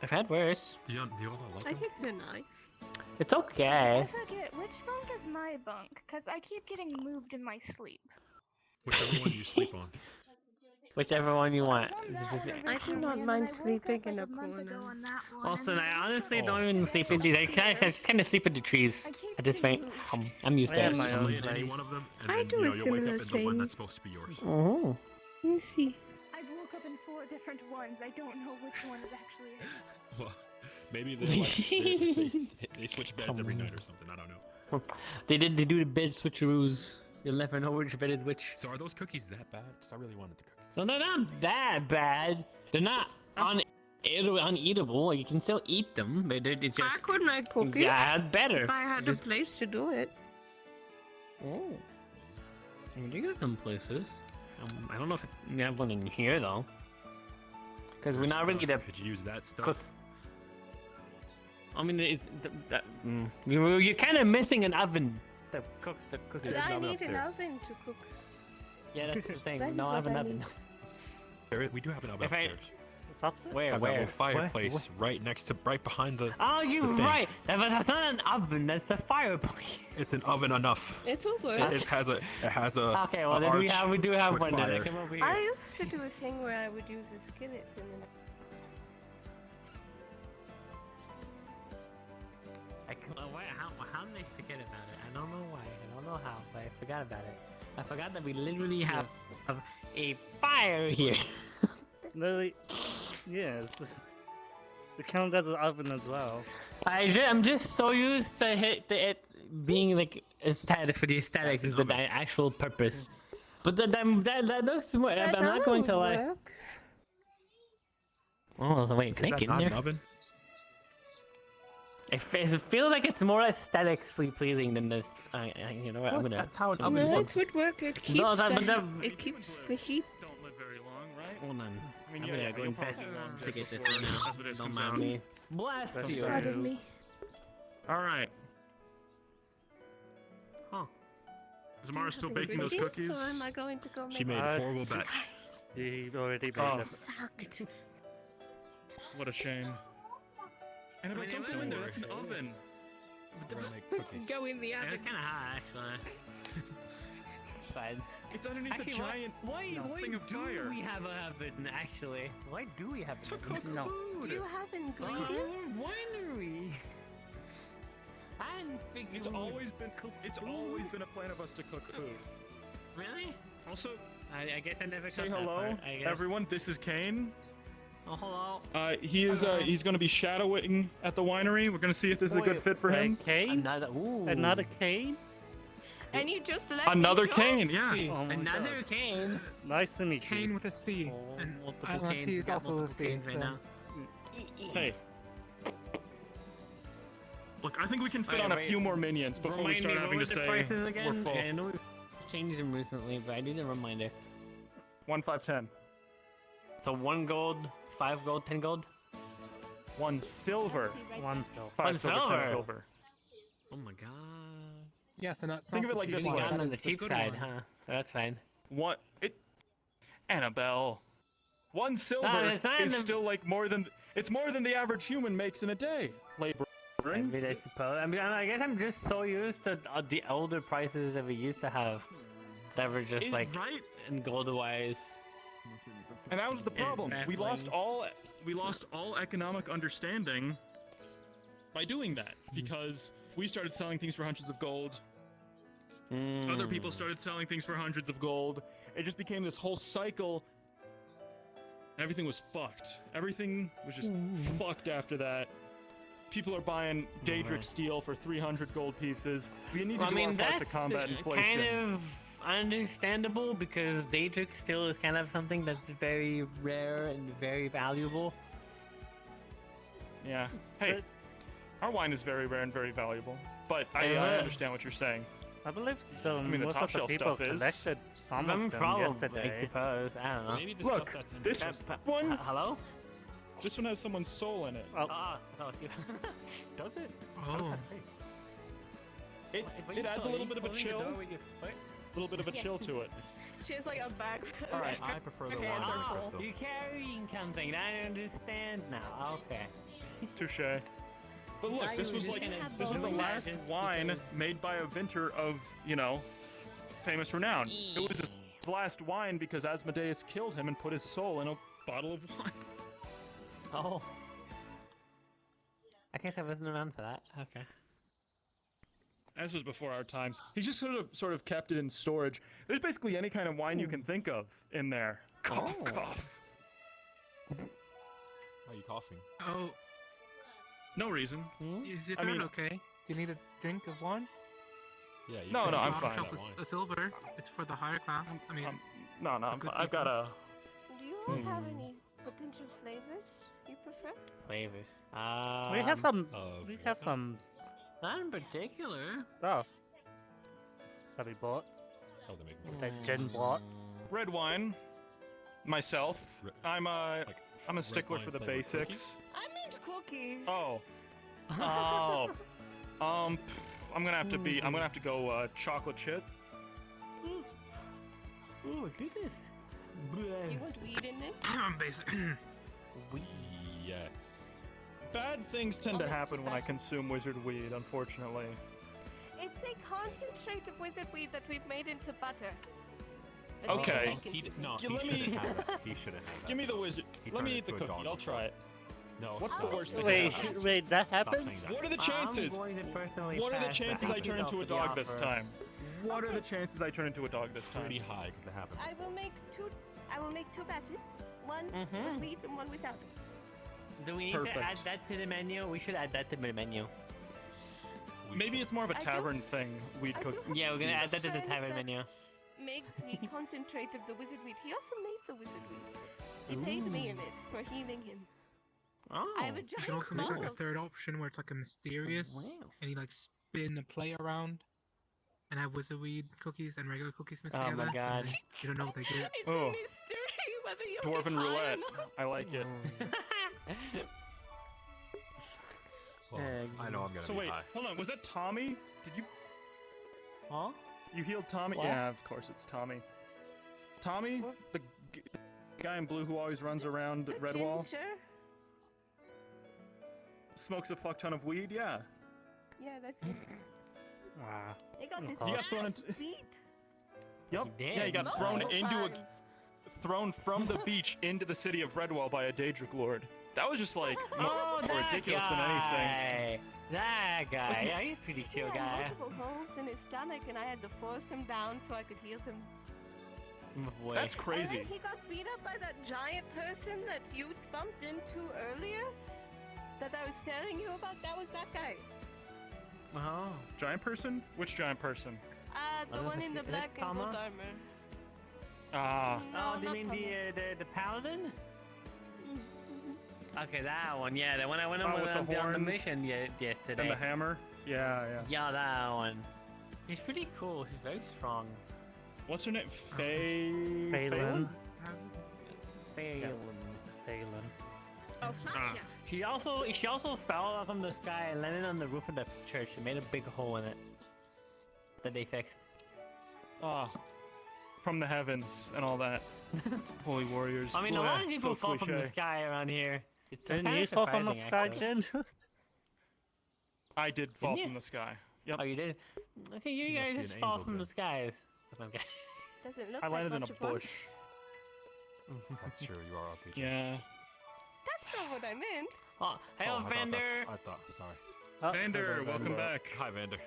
Speaker 6: I've had worse.
Speaker 3: Do you all not like
Speaker 20: I
Speaker 3: them?
Speaker 20: think they're nice.
Speaker 6: It's okay.
Speaker 19: I forget, which bunk is my bunk? Because I keep getting moved in my sleep.
Speaker 3: Whichever one you sleep on.
Speaker 6: Whichever one you want.
Speaker 20: I do not mind sleeping in a corner.
Speaker 6: Also, I honestly don't even sleep in these. I just kind of sleep in the trees at this point. I'm used to
Speaker 1: I have
Speaker 6: it.
Speaker 1: my own
Speaker 3: Lay in any one of them, and
Speaker 20: I
Speaker 3: then,
Speaker 20: do
Speaker 3: you
Speaker 20: a
Speaker 3: know, you'll wake
Speaker 20: similar
Speaker 3: up in the one
Speaker 20: thing.
Speaker 3: that's supposed to be yours.
Speaker 6: Oh.
Speaker 20: Let me see.
Speaker 19: I woke up in 4 different ones. I don't know which one is actually it.
Speaker 3: Well, maybe they switch beds every night or something. I don't know.
Speaker 6: They do the bed switcheroos. You'll never know which bed is which.
Speaker 3: So are those cookies that bad? Because I really wanted the cookies.
Speaker 6: No, they're not that bad. They're not uneatable. You can still eat them, but it's just
Speaker 20: I could make cookies.
Speaker 6: yeah, better.
Speaker 20: If I had a place to do it.
Speaker 6: Oh. Well, you got some places. I don't know if you have one in here though. Because we're not really the
Speaker 3: Could you use that stuff?
Speaker 6: cook. I mean, you're kind of missing an oven to cook the cookies.
Speaker 20: I
Speaker 3: oven
Speaker 20: need an
Speaker 3: upstairs.
Speaker 20: oven to cook.
Speaker 6: Yeah, that's the thing.
Speaker 20: That
Speaker 6: We don't
Speaker 20: is
Speaker 6: have
Speaker 20: what
Speaker 6: an
Speaker 20: I
Speaker 6: oven.
Speaker 20: need.
Speaker 3: We do have an oven
Speaker 6: If I-
Speaker 3: upstairs.
Speaker 1: It's upstairs?
Speaker 6: Where?
Speaker 3: I've got a
Speaker 6: Where?
Speaker 3: little fireplace right behind the.
Speaker 6: Oh, you're
Speaker 3: the thing.
Speaker 6: right. That's not an oven. That's a fireplace.
Speaker 3: It's an oven enough.
Speaker 20: It will work.
Speaker 3: It has a.
Speaker 6: Okay, well
Speaker 3: a
Speaker 6: then we
Speaker 3: arch
Speaker 6: do have
Speaker 3: with
Speaker 6: one. Then
Speaker 3: fire.
Speaker 6: come over here.
Speaker 20: I used to do a thing where I would use a skillet and then
Speaker 6: How did I forget about it? I don't know why. I don't know how, but I forgot about it. I forgot that we literally have a fire here.
Speaker 1: Literally, yeah, it's just... We count that as an oven as well.
Speaker 6: I'm just so used to it being like aesthetic for the aesthetics is the actual purpose. But that looks more. I'm not going to lie.
Speaker 20: work.
Speaker 6: Oh, so wait, can I
Speaker 3: Is that
Speaker 6: get in
Speaker 3: not
Speaker 6: there?
Speaker 3: an oven?
Speaker 6: It feels like it's more aesthetically pleasing than this. You know what? I'm gonna.
Speaker 3: That's how an
Speaker 20: No,
Speaker 3: oven
Speaker 20: it
Speaker 3: looks.
Speaker 20: would work. It keeps
Speaker 6: No, but
Speaker 20: it keeps the heat.
Speaker 2: Don't live very long, right?
Speaker 6: Hold on.
Speaker 2: I mean,
Speaker 6: I'm
Speaker 2: yeah,
Speaker 6: gonna go
Speaker 2: you'll
Speaker 6: invest
Speaker 2: probably live
Speaker 6: to get this
Speaker 2: before
Speaker 6: one now.
Speaker 2: Asmodeus
Speaker 6: Don't
Speaker 2: comes
Speaker 6: mind
Speaker 2: out.
Speaker 6: me. Bless
Speaker 1: That's
Speaker 6: you.
Speaker 1: right.
Speaker 20: Pardon me.
Speaker 2: All right.
Speaker 6: Huh.
Speaker 2: Is Amara still baking those cookies?
Speaker 20: Or am I going to go make
Speaker 3: She made a horrible batch.
Speaker 1: He already made
Speaker 2: Oh.
Speaker 1: it.
Speaker 20: Sucked.
Speaker 2: What a shame. Annabelle, don't go in there. That's an oven.
Speaker 20: Go in the
Speaker 6: Yeah,
Speaker 20: oven.
Speaker 6: it's kind of hot actually. Fine.
Speaker 2: It's underneath
Speaker 6: Actually,
Speaker 2: a giant
Speaker 6: why
Speaker 2: thing of
Speaker 6: do
Speaker 2: fire.
Speaker 6: we have an oven actually? Why do we have an oven?
Speaker 1: No.
Speaker 20: Do you have ingredients?
Speaker 6: Winery. I didn't figure
Speaker 2: It's always been a plan of us to cook food.
Speaker 6: Really?
Speaker 2: Also,
Speaker 6: I guess I never
Speaker 2: say
Speaker 6: got that
Speaker 2: hello,
Speaker 6: part, I guess.
Speaker 2: everyone. This is Kane.
Speaker 6: Oh, hello.
Speaker 2: He's going to be shadowing at the winery. We're going to see if this is a good fit for him.
Speaker 1: Kane? Another Kane?
Speaker 20: And you just let
Speaker 2: Another
Speaker 20: me go?
Speaker 2: Kane, yeah.
Speaker 1: Oh my
Speaker 6: Another
Speaker 1: God.
Speaker 6: Kane.
Speaker 1: Nice to meet you.
Speaker 5: Kane with a C.
Speaker 6: Oh,
Speaker 5: And
Speaker 6: multiple
Speaker 5: I
Speaker 6: Canes.
Speaker 5: see
Speaker 6: We
Speaker 5: it's
Speaker 6: got
Speaker 5: also a
Speaker 6: multiple
Speaker 5: C.
Speaker 6: Canes right
Speaker 5: so-
Speaker 6: now.
Speaker 2: Hey, Look, I think we can fit on a few more minions before we start having to say
Speaker 6: prices again?
Speaker 2: we're full.
Speaker 6: I know we've changed them recently, but I need a reminder.
Speaker 2: 1, 5, 10.
Speaker 6: So 1 gold, 5 gold, 10 gold?
Speaker 2: 1 silver.
Speaker 1: 1 silver.
Speaker 2: 5 silver, 10 silver.
Speaker 9: Oh my god.
Speaker 8: Yeah, so not
Speaker 2: Think of it like this
Speaker 6: We
Speaker 2: way.
Speaker 6: got on the cheap side, huh? That's fine.
Speaker 2: Annabelle. 1 silver
Speaker 6: it's not
Speaker 2: is
Speaker 6: in the-
Speaker 2: still like more than the average human makes in a day. Laboring.
Speaker 6: I mean, I suppose. I mean, I guess I'm just so used to the older prices that we used to have, that were just like in gold wise.
Speaker 2: And that was the problem. We lost
Speaker 6: baffling.
Speaker 2: all economic understanding by doing that because we started selling things for hundreds of gold. Other people started selling things for hundreds of gold. It just became this whole cycle. Everything was fucked. Everything was just fucked after that. People are buying Daedric steel for 300 gold pieces. We need to do our part to combat inflation.
Speaker 6: Kind of understandable because Daedric steel is kind of something that's very rare and very valuable.
Speaker 2: Yeah. Hey, our wine is very rare and very valuable, but I understand what you're saying.
Speaker 1: I believe
Speaker 2: the
Speaker 1: most
Speaker 2: top
Speaker 1: of the
Speaker 2: shelf
Speaker 1: people
Speaker 2: stuff is.
Speaker 1: collected some of them
Speaker 6: Probably,
Speaker 1: yesterday.
Speaker 6: I suppose. I don't know.
Speaker 2: Maybe the Look, stuff that's in this one.
Speaker 6: Hello?
Speaker 2: This one has someone's soul in it.
Speaker 6: Does it?
Speaker 2: How does that taste? It adds a little bit of a chill. A little bit of a chill to it.
Speaker 20: She has like a bag.
Speaker 3: All right, I prefer the one
Speaker 6: Oh,
Speaker 3: crystal.
Speaker 6: you're carrying something. I understand now. Okay.
Speaker 2: Touche. But look, this was like this was the last wine made by a vintner of, famous renown. It was his last wine because Asmodeus killed him and put his soul in a bottle of wine.
Speaker 6: Oh. I guess I wasn't around for that. Okay.
Speaker 2: As was before our times. He just sort of kept it in storage. There's basically any kind of wine you can think of in there. Cough, cough.
Speaker 3: Why are you coughing?
Speaker 5: Oh,
Speaker 2: No reason.
Speaker 5: is your
Speaker 2: I
Speaker 5: turn
Speaker 2: mean-
Speaker 5: okay? Do you need a drink of wine?
Speaker 3: Yeah. You
Speaker 2: No,
Speaker 3: can
Speaker 2: no, I'm
Speaker 3: drink
Speaker 2: fine.
Speaker 3: that wine.
Speaker 5: A silver. It's for the higher class. I mean,
Speaker 2: No, I'm
Speaker 5: good
Speaker 2: fine. I've got a.
Speaker 20: Do you all have any potential flavors you prefer?
Speaker 6: Flavors.
Speaker 1: We have some. We have some
Speaker 6: Not in particular.
Speaker 1: stuff that we bought.
Speaker 3: Oh, they make
Speaker 1: That Jen bought.
Speaker 2: Red wine. Myself. I'm a stickler
Speaker 3: wine
Speaker 2: for the
Speaker 3: flavored
Speaker 2: basics.
Speaker 3: cookies?
Speaker 20: I made cookies.
Speaker 2: Oh. Oh. I'm gonna have to go chocolate chip.
Speaker 6: Ooh, look at this.
Speaker 20: You want weed in it?
Speaker 3: Yes.
Speaker 2: Bad things tend to happen when I consume wizard weed, unfortunately.
Speaker 20: It's a concentrate of wizard weed that we've made into butter.
Speaker 2: Okay.
Speaker 3: He
Speaker 2: Let
Speaker 3: shouldn't
Speaker 2: me-
Speaker 3: have it. He shouldn't have it.
Speaker 2: Give me the wizard.
Speaker 3: He
Speaker 2: Let
Speaker 3: turned
Speaker 2: me
Speaker 3: it
Speaker 2: eat the
Speaker 3: into a
Speaker 2: cookie.
Speaker 3: dog
Speaker 2: I'll try it.
Speaker 3: No.
Speaker 2: What's the worst thing?
Speaker 1: Wait,
Speaker 2: that happens?
Speaker 1: wait, that
Speaker 3: Stop saying
Speaker 1: happens?
Speaker 3: that.
Speaker 2: What are the chances?
Speaker 6: I'm going to personally
Speaker 2: What are the
Speaker 6: pass, but
Speaker 2: chances I
Speaker 6: thank
Speaker 2: turn
Speaker 6: you
Speaker 2: into
Speaker 6: for
Speaker 2: a
Speaker 6: the
Speaker 2: dog this
Speaker 6: offer.
Speaker 2: time? What are the chances I turn into a dog this time?
Speaker 3: Pretty high because it happened.
Speaker 20: I will make two batches. One with weed and one without it.
Speaker 6: Do we need
Speaker 2: Perfect.
Speaker 6: to add that to the menu? We should add that to the menu.
Speaker 2: Maybe it's more of a
Speaker 20: I
Speaker 2: tavern thing. Weed cook.
Speaker 6: Yeah, we're gonna add that to the
Speaker 20: Friends
Speaker 6: tavern
Speaker 20: that
Speaker 6: menu.
Speaker 20: Make the concentrate of the wizard weed. He also made the wizard weed. He paid me in it for healing him.
Speaker 6: Oh.
Speaker 20: I have a
Speaker 5: you
Speaker 20: giant
Speaker 5: can also make like a
Speaker 20: bottle.
Speaker 5: third option where it's like a mysterious,
Speaker 6: Wow.
Speaker 5: and you like spin a plate around, and have wizard weed cookies and regular cookies mixed
Speaker 6: Oh
Speaker 5: together.
Speaker 6: my god.
Speaker 5: and then you don't know what they get.
Speaker 20: It's
Speaker 2: Oh.
Speaker 20: a mystery whether you
Speaker 2: Dwarven roulette. I like it.
Speaker 3: Well, I know I'm gonna
Speaker 2: So
Speaker 3: be
Speaker 2: wait,
Speaker 3: high.
Speaker 2: hold on. Was that Tommy? Did you?
Speaker 6: Huh?
Speaker 2: You healed Tommy?
Speaker 6: What?
Speaker 2: Yeah, of course it's Tommy. Tommy, the guy in blue who always runs around Redwall,
Speaker 20: Ginger?
Speaker 2: smokes a fuck ton of weed. Yeah.
Speaker 20: Yeah, that's it.
Speaker 1: Wow.
Speaker 20: He got his
Speaker 2: You got thrown
Speaker 20: ass
Speaker 2: into-
Speaker 20: beat.
Speaker 2: Yup.
Speaker 6: He
Speaker 2: Yeah, he got
Speaker 20: Multiple
Speaker 2: thrown into a
Speaker 20: times.
Speaker 2: thrown from the beach into the city of Redwall by a Daedric lord. That was just like
Speaker 6: Oh,
Speaker 2: more
Speaker 6: that
Speaker 2: ridiculous than anything.
Speaker 6: guy. That guy. Yeah, he's a pretty
Speaker 20: He
Speaker 6: chill
Speaker 20: had
Speaker 6: guy.
Speaker 20: multiple holes in his stomach, and I had to force him down so I could heal him.
Speaker 6: Boy.
Speaker 2: That's
Speaker 20: And
Speaker 2: crazy.
Speaker 20: then he got beat up by that giant person that you bumped into earlier. That I was telling you about. That was that guy.
Speaker 6: Oh.
Speaker 2: Giant person? Which giant person?
Speaker 20: The one in the black and gold armor.
Speaker 2: Ah.
Speaker 20: No,
Speaker 6: Oh, you
Speaker 20: not
Speaker 6: mean
Speaker 20: Thomas.
Speaker 6: the paladin? Okay, that one. Yeah, the one I went
Speaker 2: Oh,
Speaker 6: on,
Speaker 2: with the
Speaker 6: on the
Speaker 2: horns
Speaker 6: mission yesterday.
Speaker 2: And the hammer. Yeah.
Speaker 6: Yeah, that one. She's pretty cool. She's very strong.
Speaker 2: What's her name? Phelan.
Speaker 1: Phelan.
Speaker 20: Oh, gotcha.
Speaker 6: She also fell from the sky and landed on the roof of the church. She made a big hole in it that they fixed.
Speaker 2: Ah, from the heavens and all that. Holy warriors.
Speaker 6: I mean, a lot of people fall from the sky around here. It's
Speaker 1: Didn't
Speaker 6: kinda
Speaker 1: you fall from the
Speaker 6: surprising,
Speaker 1: sky,
Speaker 6: actually.
Speaker 1: Jin?
Speaker 2: I did fall
Speaker 6: Didn't
Speaker 2: from
Speaker 6: you?
Speaker 2: the sky. Yep.
Speaker 6: Oh, you did? I think you
Speaker 3: must
Speaker 6: guys
Speaker 3: be
Speaker 6: just
Speaker 3: an
Speaker 6: fall
Speaker 3: angel,
Speaker 6: from the
Speaker 3: Jin.
Speaker 6: skies. Okay.
Speaker 20: Doesn't look
Speaker 2: I
Speaker 20: like
Speaker 2: landed in
Speaker 20: much
Speaker 2: a
Speaker 20: of one.
Speaker 2: bush.
Speaker 3: That's true. You are RPG.
Speaker 2: Yeah.
Speaker 20: That's not what I meant.
Speaker 6: Oh, hey, Vander.
Speaker 3: I thought. Sorry.
Speaker 2: Vander, welcome back.
Speaker 3: Hi, Vander.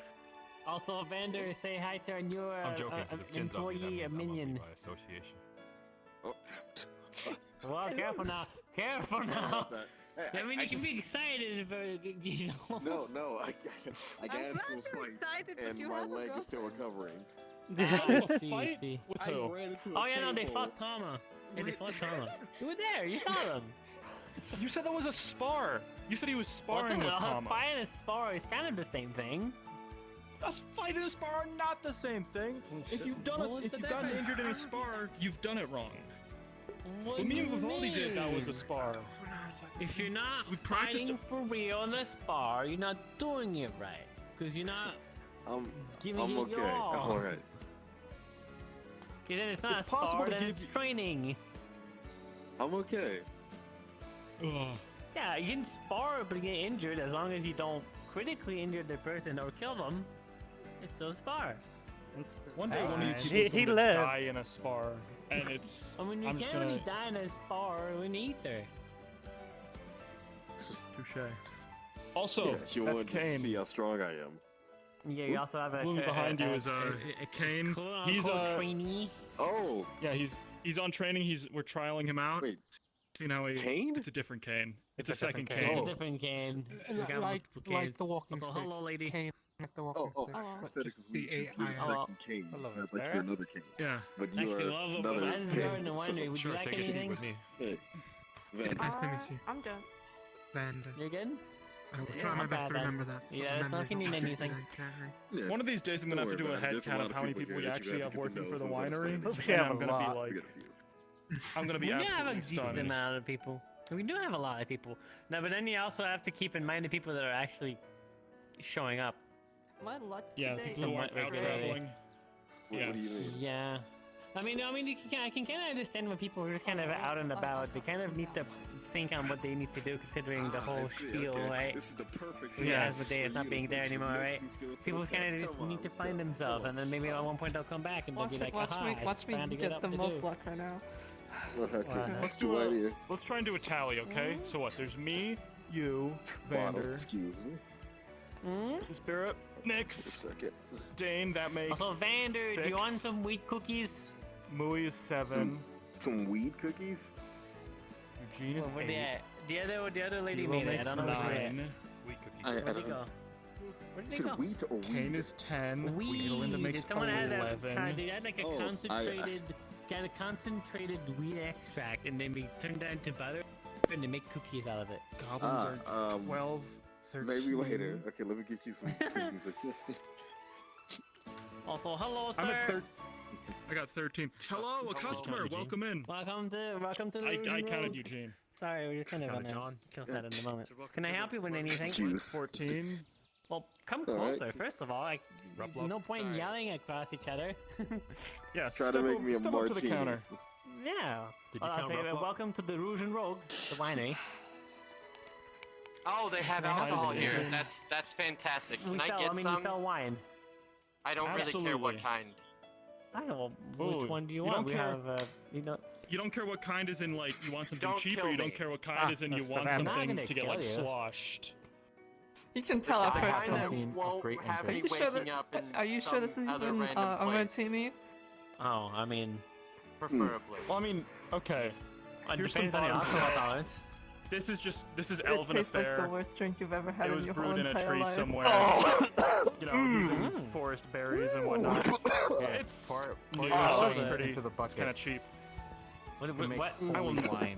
Speaker 6: Also, Vander, say hi to our new
Speaker 3: I'm joking because if Jin's on me, that
Speaker 6: employee,
Speaker 3: means
Speaker 6: a
Speaker 3: I'm on me
Speaker 6: minion.
Speaker 3: by association.
Speaker 12: Oh.
Speaker 6: Well, careful now. Careful
Speaker 12: Sorry
Speaker 6: now.
Speaker 12: about that. Hey,
Speaker 6: I mean, you can be excited, but you know.
Speaker 12: No, I got
Speaker 20: I'm
Speaker 12: into
Speaker 20: glad
Speaker 12: a
Speaker 20: you're
Speaker 12: fight
Speaker 20: excited, but
Speaker 12: and
Speaker 20: you
Speaker 12: my
Speaker 20: have a
Speaker 12: leg
Speaker 20: go.
Speaker 12: is still recovering.
Speaker 6: See.
Speaker 2: With
Speaker 12: I
Speaker 2: who?
Speaker 12: ran into a
Speaker 6: Oh yeah, no, they
Speaker 12: table.
Speaker 6: fought Tama. Yeah, they fought Tama. You were there. You saw them.
Speaker 2: You said that was a spar. You said he was sparring with Tama.
Speaker 6: Fight and spar is kind of the same thing.
Speaker 2: A fight and a spar are not the same thing. If you've done
Speaker 6: What was
Speaker 2: if
Speaker 6: the
Speaker 2: you've gotten
Speaker 6: difference?
Speaker 2: injured in a spar, you've done it wrong.
Speaker 6: What
Speaker 2: What me
Speaker 6: do
Speaker 2: and
Speaker 6: you
Speaker 2: Vivaldi did, that was a
Speaker 6: mean?
Speaker 2: spar.
Speaker 6: If you're not
Speaker 2: We practiced
Speaker 6: fighting for real in a spar, you're not doing it right. Because you're not giving
Speaker 12: I'm
Speaker 6: it
Speaker 12: okay.
Speaker 6: your all.
Speaker 12: I'm alright.
Speaker 6: Because then it's not
Speaker 2: It's
Speaker 6: a spar,
Speaker 2: possible to
Speaker 6: then
Speaker 2: give
Speaker 6: it's
Speaker 2: you-
Speaker 6: training.
Speaker 12: I'm okay.
Speaker 2: Ugh.
Speaker 6: Yeah, you can spar but get injured as long as you don't critically injure the person or kill them. It's still a spar.
Speaker 2: One day, one of you
Speaker 1: Alright.
Speaker 2: people
Speaker 1: He
Speaker 2: is going to
Speaker 1: lived.
Speaker 2: die in a spar, and it's.
Speaker 6: I mean, you
Speaker 2: I'm just
Speaker 6: can't
Speaker 2: gonna.
Speaker 6: really die in a spar or in Aether.
Speaker 2: Touche. Also,
Speaker 12: Yeah, you
Speaker 2: that's
Speaker 12: wanted to
Speaker 2: Kane.
Speaker 12: see how strong I am.
Speaker 6: Yeah, you also have a
Speaker 2: Moving behind you is Kane. He's
Speaker 6: trainee.
Speaker 12: Oh.
Speaker 2: Yeah, he's on training. We're trialing him out.
Speaker 12: Wait.
Speaker 2: Seeing how he.
Speaker 12: Kane?
Speaker 2: It's a different Kane. It's a
Speaker 1: different
Speaker 2: second
Speaker 1: Kane.
Speaker 2: Kane.
Speaker 6: It's a different Kane.
Speaker 5: Is
Speaker 6: We
Speaker 5: it
Speaker 6: got
Speaker 5: like
Speaker 6: multiple
Speaker 5: like
Speaker 6: Kanes.
Speaker 5: the walking
Speaker 6: Also,
Speaker 5: stick?
Speaker 6: hello, lady.
Speaker 5: Cane, like the walking
Speaker 12: Oh,
Speaker 5: stick.
Speaker 12: I
Speaker 5: but
Speaker 12: said it
Speaker 5: just
Speaker 12: completely. You're the
Speaker 5: C-A-I-N.
Speaker 12: second king,
Speaker 1: Hello,
Speaker 12: but
Speaker 1: Sarah.
Speaker 12: you're another king.
Speaker 2: Yeah.
Speaker 12: But you
Speaker 6: Actually,
Speaker 12: are
Speaker 6: love
Speaker 12: another
Speaker 6: as you are in the
Speaker 12: king.
Speaker 6: winery, would you like anything?
Speaker 12: Hey, Van.
Speaker 5: Nice to meet you.
Speaker 20: I'm done.
Speaker 5: Vander.
Speaker 6: You're good?
Speaker 5: I will
Speaker 6: Yeah,
Speaker 5: try my
Speaker 6: not
Speaker 5: best to
Speaker 6: bad,
Speaker 5: remember
Speaker 6: then.
Speaker 5: that.
Speaker 6: Yeah, it's not gonna need anything.
Speaker 12: Yeah.
Speaker 2: One of these days, I'm gonna have to do a head count of how many people we actually have working for the winery.
Speaker 1: We
Speaker 2: And
Speaker 1: have
Speaker 2: I'm
Speaker 1: a
Speaker 2: gonna
Speaker 1: lot.
Speaker 2: be
Speaker 12: We
Speaker 2: like,
Speaker 12: got a few.
Speaker 2: I'm gonna be
Speaker 6: We do have a
Speaker 2: absolutely
Speaker 6: decent
Speaker 2: stunned.
Speaker 6: amount of people. We do have a lot of people. No, but then you also have to keep in mind the people that are actually showing up.
Speaker 20: My luck
Speaker 2: Yeah,
Speaker 20: today
Speaker 2: people who
Speaker 20: is
Speaker 2: aren't out
Speaker 20: great.
Speaker 2: traveling.
Speaker 12: What do you mean?
Speaker 6: Yeah. I mean, I can kind of understand when people are kind of out and about. They kind of need to think on what they need to do, considering the
Speaker 12: I
Speaker 6: whole
Speaker 12: see,
Speaker 6: spiel,
Speaker 12: okay.
Speaker 6: right?
Speaker 12: This is the perfect
Speaker 6: Yeah,
Speaker 12: time
Speaker 6: but they
Speaker 12: for
Speaker 6: it's not
Speaker 12: you
Speaker 6: being
Speaker 12: to
Speaker 6: there
Speaker 12: put your
Speaker 6: anymore, right?
Speaker 12: medicine skills to
Speaker 6: People
Speaker 12: the
Speaker 6: kind
Speaker 12: test.
Speaker 6: of just
Speaker 12: Come
Speaker 6: need
Speaker 12: on,
Speaker 6: to
Speaker 12: let's
Speaker 6: find
Speaker 12: go.
Speaker 6: themselves, and then maybe at one point they'll come back and they'll be like,
Speaker 11: Watch me,
Speaker 6: aha,
Speaker 11: watch me
Speaker 6: found a good
Speaker 11: get
Speaker 6: up
Speaker 11: the
Speaker 6: to
Speaker 11: most
Speaker 6: do.
Speaker 11: luck right now.
Speaker 2: Let's do let's try and do a tally, okay? So what? There's me, you,
Speaker 12: Bottle,
Speaker 2: Vander,
Speaker 12: excuse me.
Speaker 2: Spirit, Nix,
Speaker 12: A second.
Speaker 2: Dane. That makes.
Speaker 6: Also, Vander, do
Speaker 2: 6.
Speaker 6: you want some wheat cookies?
Speaker 2: Mui is 7.
Speaker 12: Some weed cookies?
Speaker 2: Eugene is
Speaker 6: Where
Speaker 2: 8.
Speaker 6: they at? The other lady
Speaker 2: Hero
Speaker 6: made it. I
Speaker 2: makes
Speaker 6: don't know where she at.
Speaker 2: 9.
Speaker 3: Wheat cookies.
Speaker 12: I
Speaker 6: Where'd they
Speaker 12: don't
Speaker 6: go?
Speaker 12: know.
Speaker 6: Where'd
Speaker 12: Is
Speaker 6: they go?
Speaker 12: it wheat or
Speaker 2: Kane
Speaker 12: weed?
Speaker 2: is 10.
Speaker 6: Weed.
Speaker 2: Linda makes
Speaker 6: Someone had that.
Speaker 2: 11.
Speaker 6: They had like a
Speaker 12: Oh,
Speaker 6: concentrated, kind of concentrated weed extract, and then we turned that into butter, and they make cookies out of it.
Speaker 2: Goblins are 12, 13.
Speaker 12: Maybe later. Okay, let me get you some cookies. Okay.
Speaker 6: Also, hello, sir.
Speaker 2: I'm at I got 13. Hello, a customer. Welcome in.
Speaker 6: Welcome to the.
Speaker 2: I
Speaker 6: Rouge
Speaker 2: counted
Speaker 6: Road.
Speaker 2: Eugene.
Speaker 6: Sorry, we're just kind of on a
Speaker 3: John.
Speaker 6: chill side in the moment. Can I help you with anything?
Speaker 12: Juice.
Speaker 2: 14.
Speaker 6: Well, come
Speaker 12: All right.
Speaker 6: closer. First of all,
Speaker 3: Rub,
Speaker 6: there's no
Speaker 3: rub.
Speaker 6: point in yelling across each other.
Speaker 2: Yeah,
Speaker 12: Try to
Speaker 2: step
Speaker 12: make
Speaker 2: over-
Speaker 12: me a
Speaker 2: step up to the
Speaker 12: martini.
Speaker 2: counter.
Speaker 6: Yeah.
Speaker 3: Did you
Speaker 6: I'll
Speaker 3: count
Speaker 6: say,
Speaker 3: Rub, Rub?
Speaker 6: welcome to the Rouge and Rogue, the winery.
Speaker 4: Oh, they have
Speaker 6: Can I help
Speaker 4: alcohol
Speaker 6: you?
Speaker 4: here. That's fantastic.
Speaker 6: We
Speaker 4: Can
Speaker 6: sell.
Speaker 4: I get
Speaker 6: I mean,
Speaker 4: some?
Speaker 6: we sell wine.
Speaker 4: I don't really care what
Speaker 2: Absolutely.
Speaker 4: kind.
Speaker 6: I don't know.
Speaker 2: Ooh,
Speaker 6: Which one do you
Speaker 2: you
Speaker 6: want?
Speaker 2: don't
Speaker 6: We
Speaker 2: care-
Speaker 6: have, you know.
Speaker 2: You don't care what kind is in, like, you want something
Speaker 4: Don't
Speaker 2: cheap, or
Speaker 4: kill
Speaker 2: you don't
Speaker 4: me.
Speaker 2: care what kind
Speaker 6: Ah,
Speaker 2: is in, you
Speaker 1: that's the
Speaker 2: want
Speaker 1: bad.
Speaker 6: I'm not
Speaker 2: something
Speaker 6: gonna
Speaker 2: to get,
Speaker 6: kill
Speaker 2: like,
Speaker 6: you.
Speaker 2: sloshed.
Speaker 11: You can tell our
Speaker 4: The
Speaker 11: first
Speaker 4: kind that
Speaker 11: one.
Speaker 4: won't
Speaker 3: great
Speaker 4: have
Speaker 11: Are
Speaker 4: me
Speaker 11: you sure
Speaker 4: waking
Speaker 11: that?
Speaker 4: up in
Speaker 11: Are you sure this is
Speaker 4: some other
Speaker 11: even
Speaker 4: random
Speaker 11: a
Speaker 4: place.
Speaker 11: martini?
Speaker 6: Oh, I mean,
Speaker 4: Preferably.
Speaker 2: Well, I mean, okay.
Speaker 6: it
Speaker 2: Here's
Speaker 6: depends
Speaker 2: some
Speaker 6: on the
Speaker 2: bottom
Speaker 6: alcohol
Speaker 2: stuff.
Speaker 6: tolerance.
Speaker 2: This is
Speaker 11: It
Speaker 2: Elven
Speaker 11: tastes like
Speaker 2: Affair.
Speaker 11: the worst drink you've ever had
Speaker 2: It
Speaker 11: in
Speaker 2: was
Speaker 11: your whole
Speaker 2: brewed in a
Speaker 11: entire
Speaker 2: tree
Speaker 11: life.
Speaker 2: somewhere. You know, using forest berries and whatnot. It's
Speaker 3: Pour
Speaker 2: new,
Speaker 3: your
Speaker 2: so
Speaker 3: wine
Speaker 2: it's pretty
Speaker 3: into the bucket.
Speaker 2: kind of cheap.
Speaker 6: What?
Speaker 3: to make
Speaker 6: What?
Speaker 2: I will
Speaker 3: holy wine.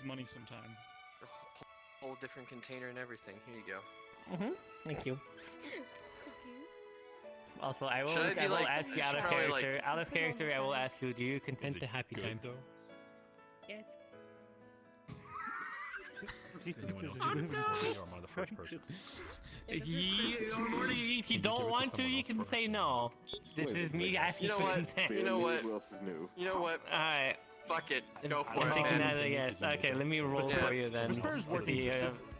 Speaker 2: his money sometime.
Speaker 4: A whole different container and everything. Here you go.
Speaker 6: Thank you. Also, I will,
Speaker 4: Should I be like-
Speaker 6: ask you
Speaker 4: I
Speaker 6: out
Speaker 4: should
Speaker 6: of
Speaker 4: probably,
Speaker 6: character.
Speaker 4: like-
Speaker 6: Out of character, I will ask you, do you consent to happy
Speaker 3: good?
Speaker 6: time?
Speaker 3: Though?
Speaker 20: Yes.
Speaker 3: Anyone else here before me, or am I the first person?
Speaker 6: If you don't want to, you can say no. This is me asking
Speaker 4: You know
Speaker 6: for
Speaker 4: what?
Speaker 6: consent.
Speaker 4: You know what?
Speaker 12: Who else is new?
Speaker 4: You know what?
Speaker 6: Alright.
Speaker 4: Fuck it. Go for
Speaker 6: I'm
Speaker 4: it,
Speaker 6: thinking
Speaker 4: man.
Speaker 6: that, yes. Okay, let me roll
Speaker 4: Yeah.
Speaker 6: for you then.
Speaker 2: Whisper's
Speaker 6: to
Speaker 2: working.
Speaker 6: see,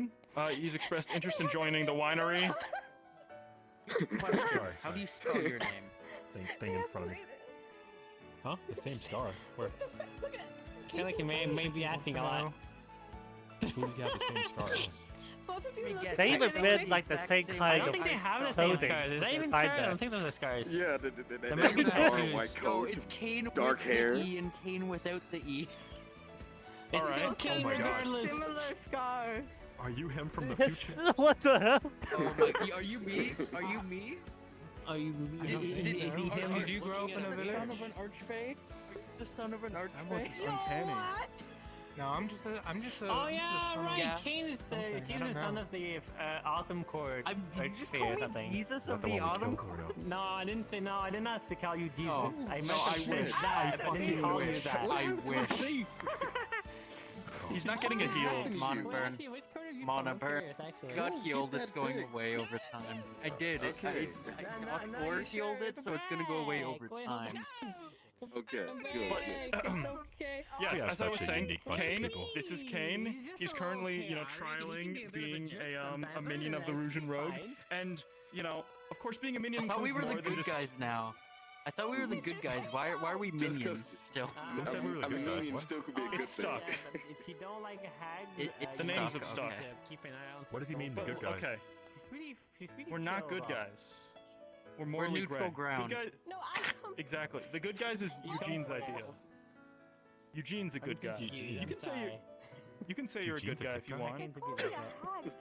Speaker 2: fine. He's expressed interest in joining the winery.
Speaker 3: Sorry.
Speaker 9: How do you spell your name?
Speaker 3: Thing in front of me. Huh? The same star. Where?
Speaker 6: I feel like you may be asking a lot.
Speaker 3: Who does have the same star as?
Speaker 20: Both of you look
Speaker 1: They even
Speaker 20: exactly
Speaker 1: wear like the same
Speaker 6: I
Speaker 1: kind
Speaker 6: don't
Speaker 1: of
Speaker 6: think they have the same
Speaker 1: clothing.
Speaker 6: scars. Is that even
Speaker 1: Find
Speaker 6: scars? I
Speaker 1: that.
Speaker 6: don't think those are scars.
Speaker 12: Yeah,
Speaker 6: They
Speaker 12: they
Speaker 6: might be
Speaker 12: have a
Speaker 6: confused.
Speaker 12: white
Speaker 9: No,
Speaker 12: coat,
Speaker 9: it's Kane
Speaker 12: dark
Speaker 9: with
Speaker 12: hair.
Speaker 9: the E and Kane without the E.
Speaker 6: It's
Speaker 2: Alright.
Speaker 6: still Kane
Speaker 3: Oh my God.
Speaker 6: regardless.
Speaker 20: similar scars.
Speaker 3: Are you him from the future?
Speaker 1: It's what the hell?
Speaker 9: Oh my, are you me? Are you me?
Speaker 6: Are you?
Speaker 9: Is he him?
Speaker 6: Did you grow up in a
Speaker 9: The
Speaker 6: village?
Speaker 9: son of an archfey? The son of an
Speaker 10: Semblance
Speaker 9: archfey?
Speaker 10: is uncanny.
Speaker 5: No, I'm just a.
Speaker 6: Oh yeah, right.
Speaker 9: Yeah.
Speaker 6: Kane is
Speaker 5: Something, I
Speaker 6: Kane's
Speaker 5: don't
Speaker 6: the son
Speaker 5: know.
Speaker 6: of the Autumn Court.
Speaker 9: Did you just
Speaker 6: Archfey
Speaker 9: call
Speaker 6: or
Speaker 9: me
Speaker 6: something.
Speaker 9: Jesus
Speaker 3: Not
Speaker 9: of
Speaker 3: the
Speaker 9: the
Speaker 3: one we
Speaker 9: Autumn?
Speaker 3: killed, Cordo.
Speaker 6: No, I didn't say no. I didn't ask to call you Jesus.
Speaker 9: Oh,
Speaker 6: I meant
Speaker 9: no,
Speaker 6: to
Speaker 9: I
Speaker 6: say
Speaker 9: wish.
Speaker 6: that.
Speaker 9: I
Speaker 6: I didn't
Speaker 9: fucking
Speaker 6: call you
Speaker 9: wish.
Speaker 6: that.
Speaker 9: I wish.
Speaker 2: He's not getting a heal.
Speaker 9: Monoburn.
Speaker 6: Actually, which card have you
Speaker 9: Monoburn.
Speaker 6: actually?
Speaker 9: Got
Speaker 12: Ooh,
Speaker 9: healed,
Speaker 12: get
Speaker 9: it's
Speaker 12: that
Speaker 9: going
Speaker 12: fixed.
Speaker 9: away over time. I did.
Speaker 12: Okay.
Speaker 9: I got or healed it, so it's gonna go away over time.
Speaker 12: Okay,
Speaker 2: But,
Speaker 20: It's okay.
Speaker 2: yes,
Speaker 3: Yeah,
Speaker 2: as I was
Speaker 3: such a
Speaker 2: saying,
Speaker 3: unique bunch of
Speaker 2: Kane,
Speaker 3: people.
Speaker 2: this is Kane. He's currently, trialing being a minion of the Rougeon Rogue, and of course, being a minion
Speaker 9: I thought we
Speaker 2: includes
Speaker 9: were the
Speaker 2: more than
Speaker 9: good
Speaker 2: just.
Speaker 9: guys now. I thought we were the good guys. Why are we
Speaker 12: Just
Speaker 9: minions
Speaker 12: 'cause-
Speaker 9: still?
Speaker 3: Who said we were the good guys?
Speaker 12: minion
Speaker 3: What?
Speaker 12: still could be a good
Speaker 2: It's
Speaker 12: thing.
Speaker 2: stuck.
Speaker 6: Yeah, but if you don't like a hag,
Speaker 9: It's
Speaker 2: The names
Speaker 9: stuck,
Speaker 2: have stuck.
Speaker 9: okay.
Speaker 6: Keep an eye on.
Speaker 3: What does he mean, the good guys?
Speaker 2: Okay,
Speaker 6: She's pretty
Speaker 2: we're not
Speaker 6: chill,
Speaker 2: good
Speaker 6: though.
Speaker 2: guys. We're
Speaker 9: We're
Speaker 2: morally
Speaker 9: neutral
Speaker 2: gray.
Speaker 9: ground.
Speaker 2: Good guys,
Speaker 20: No, I come.
Speaker 2: exactly. The good guys is Eugene's idea. Eugene's a good guy.
Speaker 6: Eugene,
Speaker 2: You can say
Speaker 6: sorry.
Speaker 2: you can say you're a good
Speaker 3: Eugene's a
Speaker 2: guy
Speaker 3: good
Speaker 2: if you
Speaker 3: guy.
Speaker 2: want.
Speaker 6: Can't be
Speaker 20: Call
Speaker 6: that
Speaker 20: me
Speaker 6: bad.
Speaker 20: a hag, Dragon.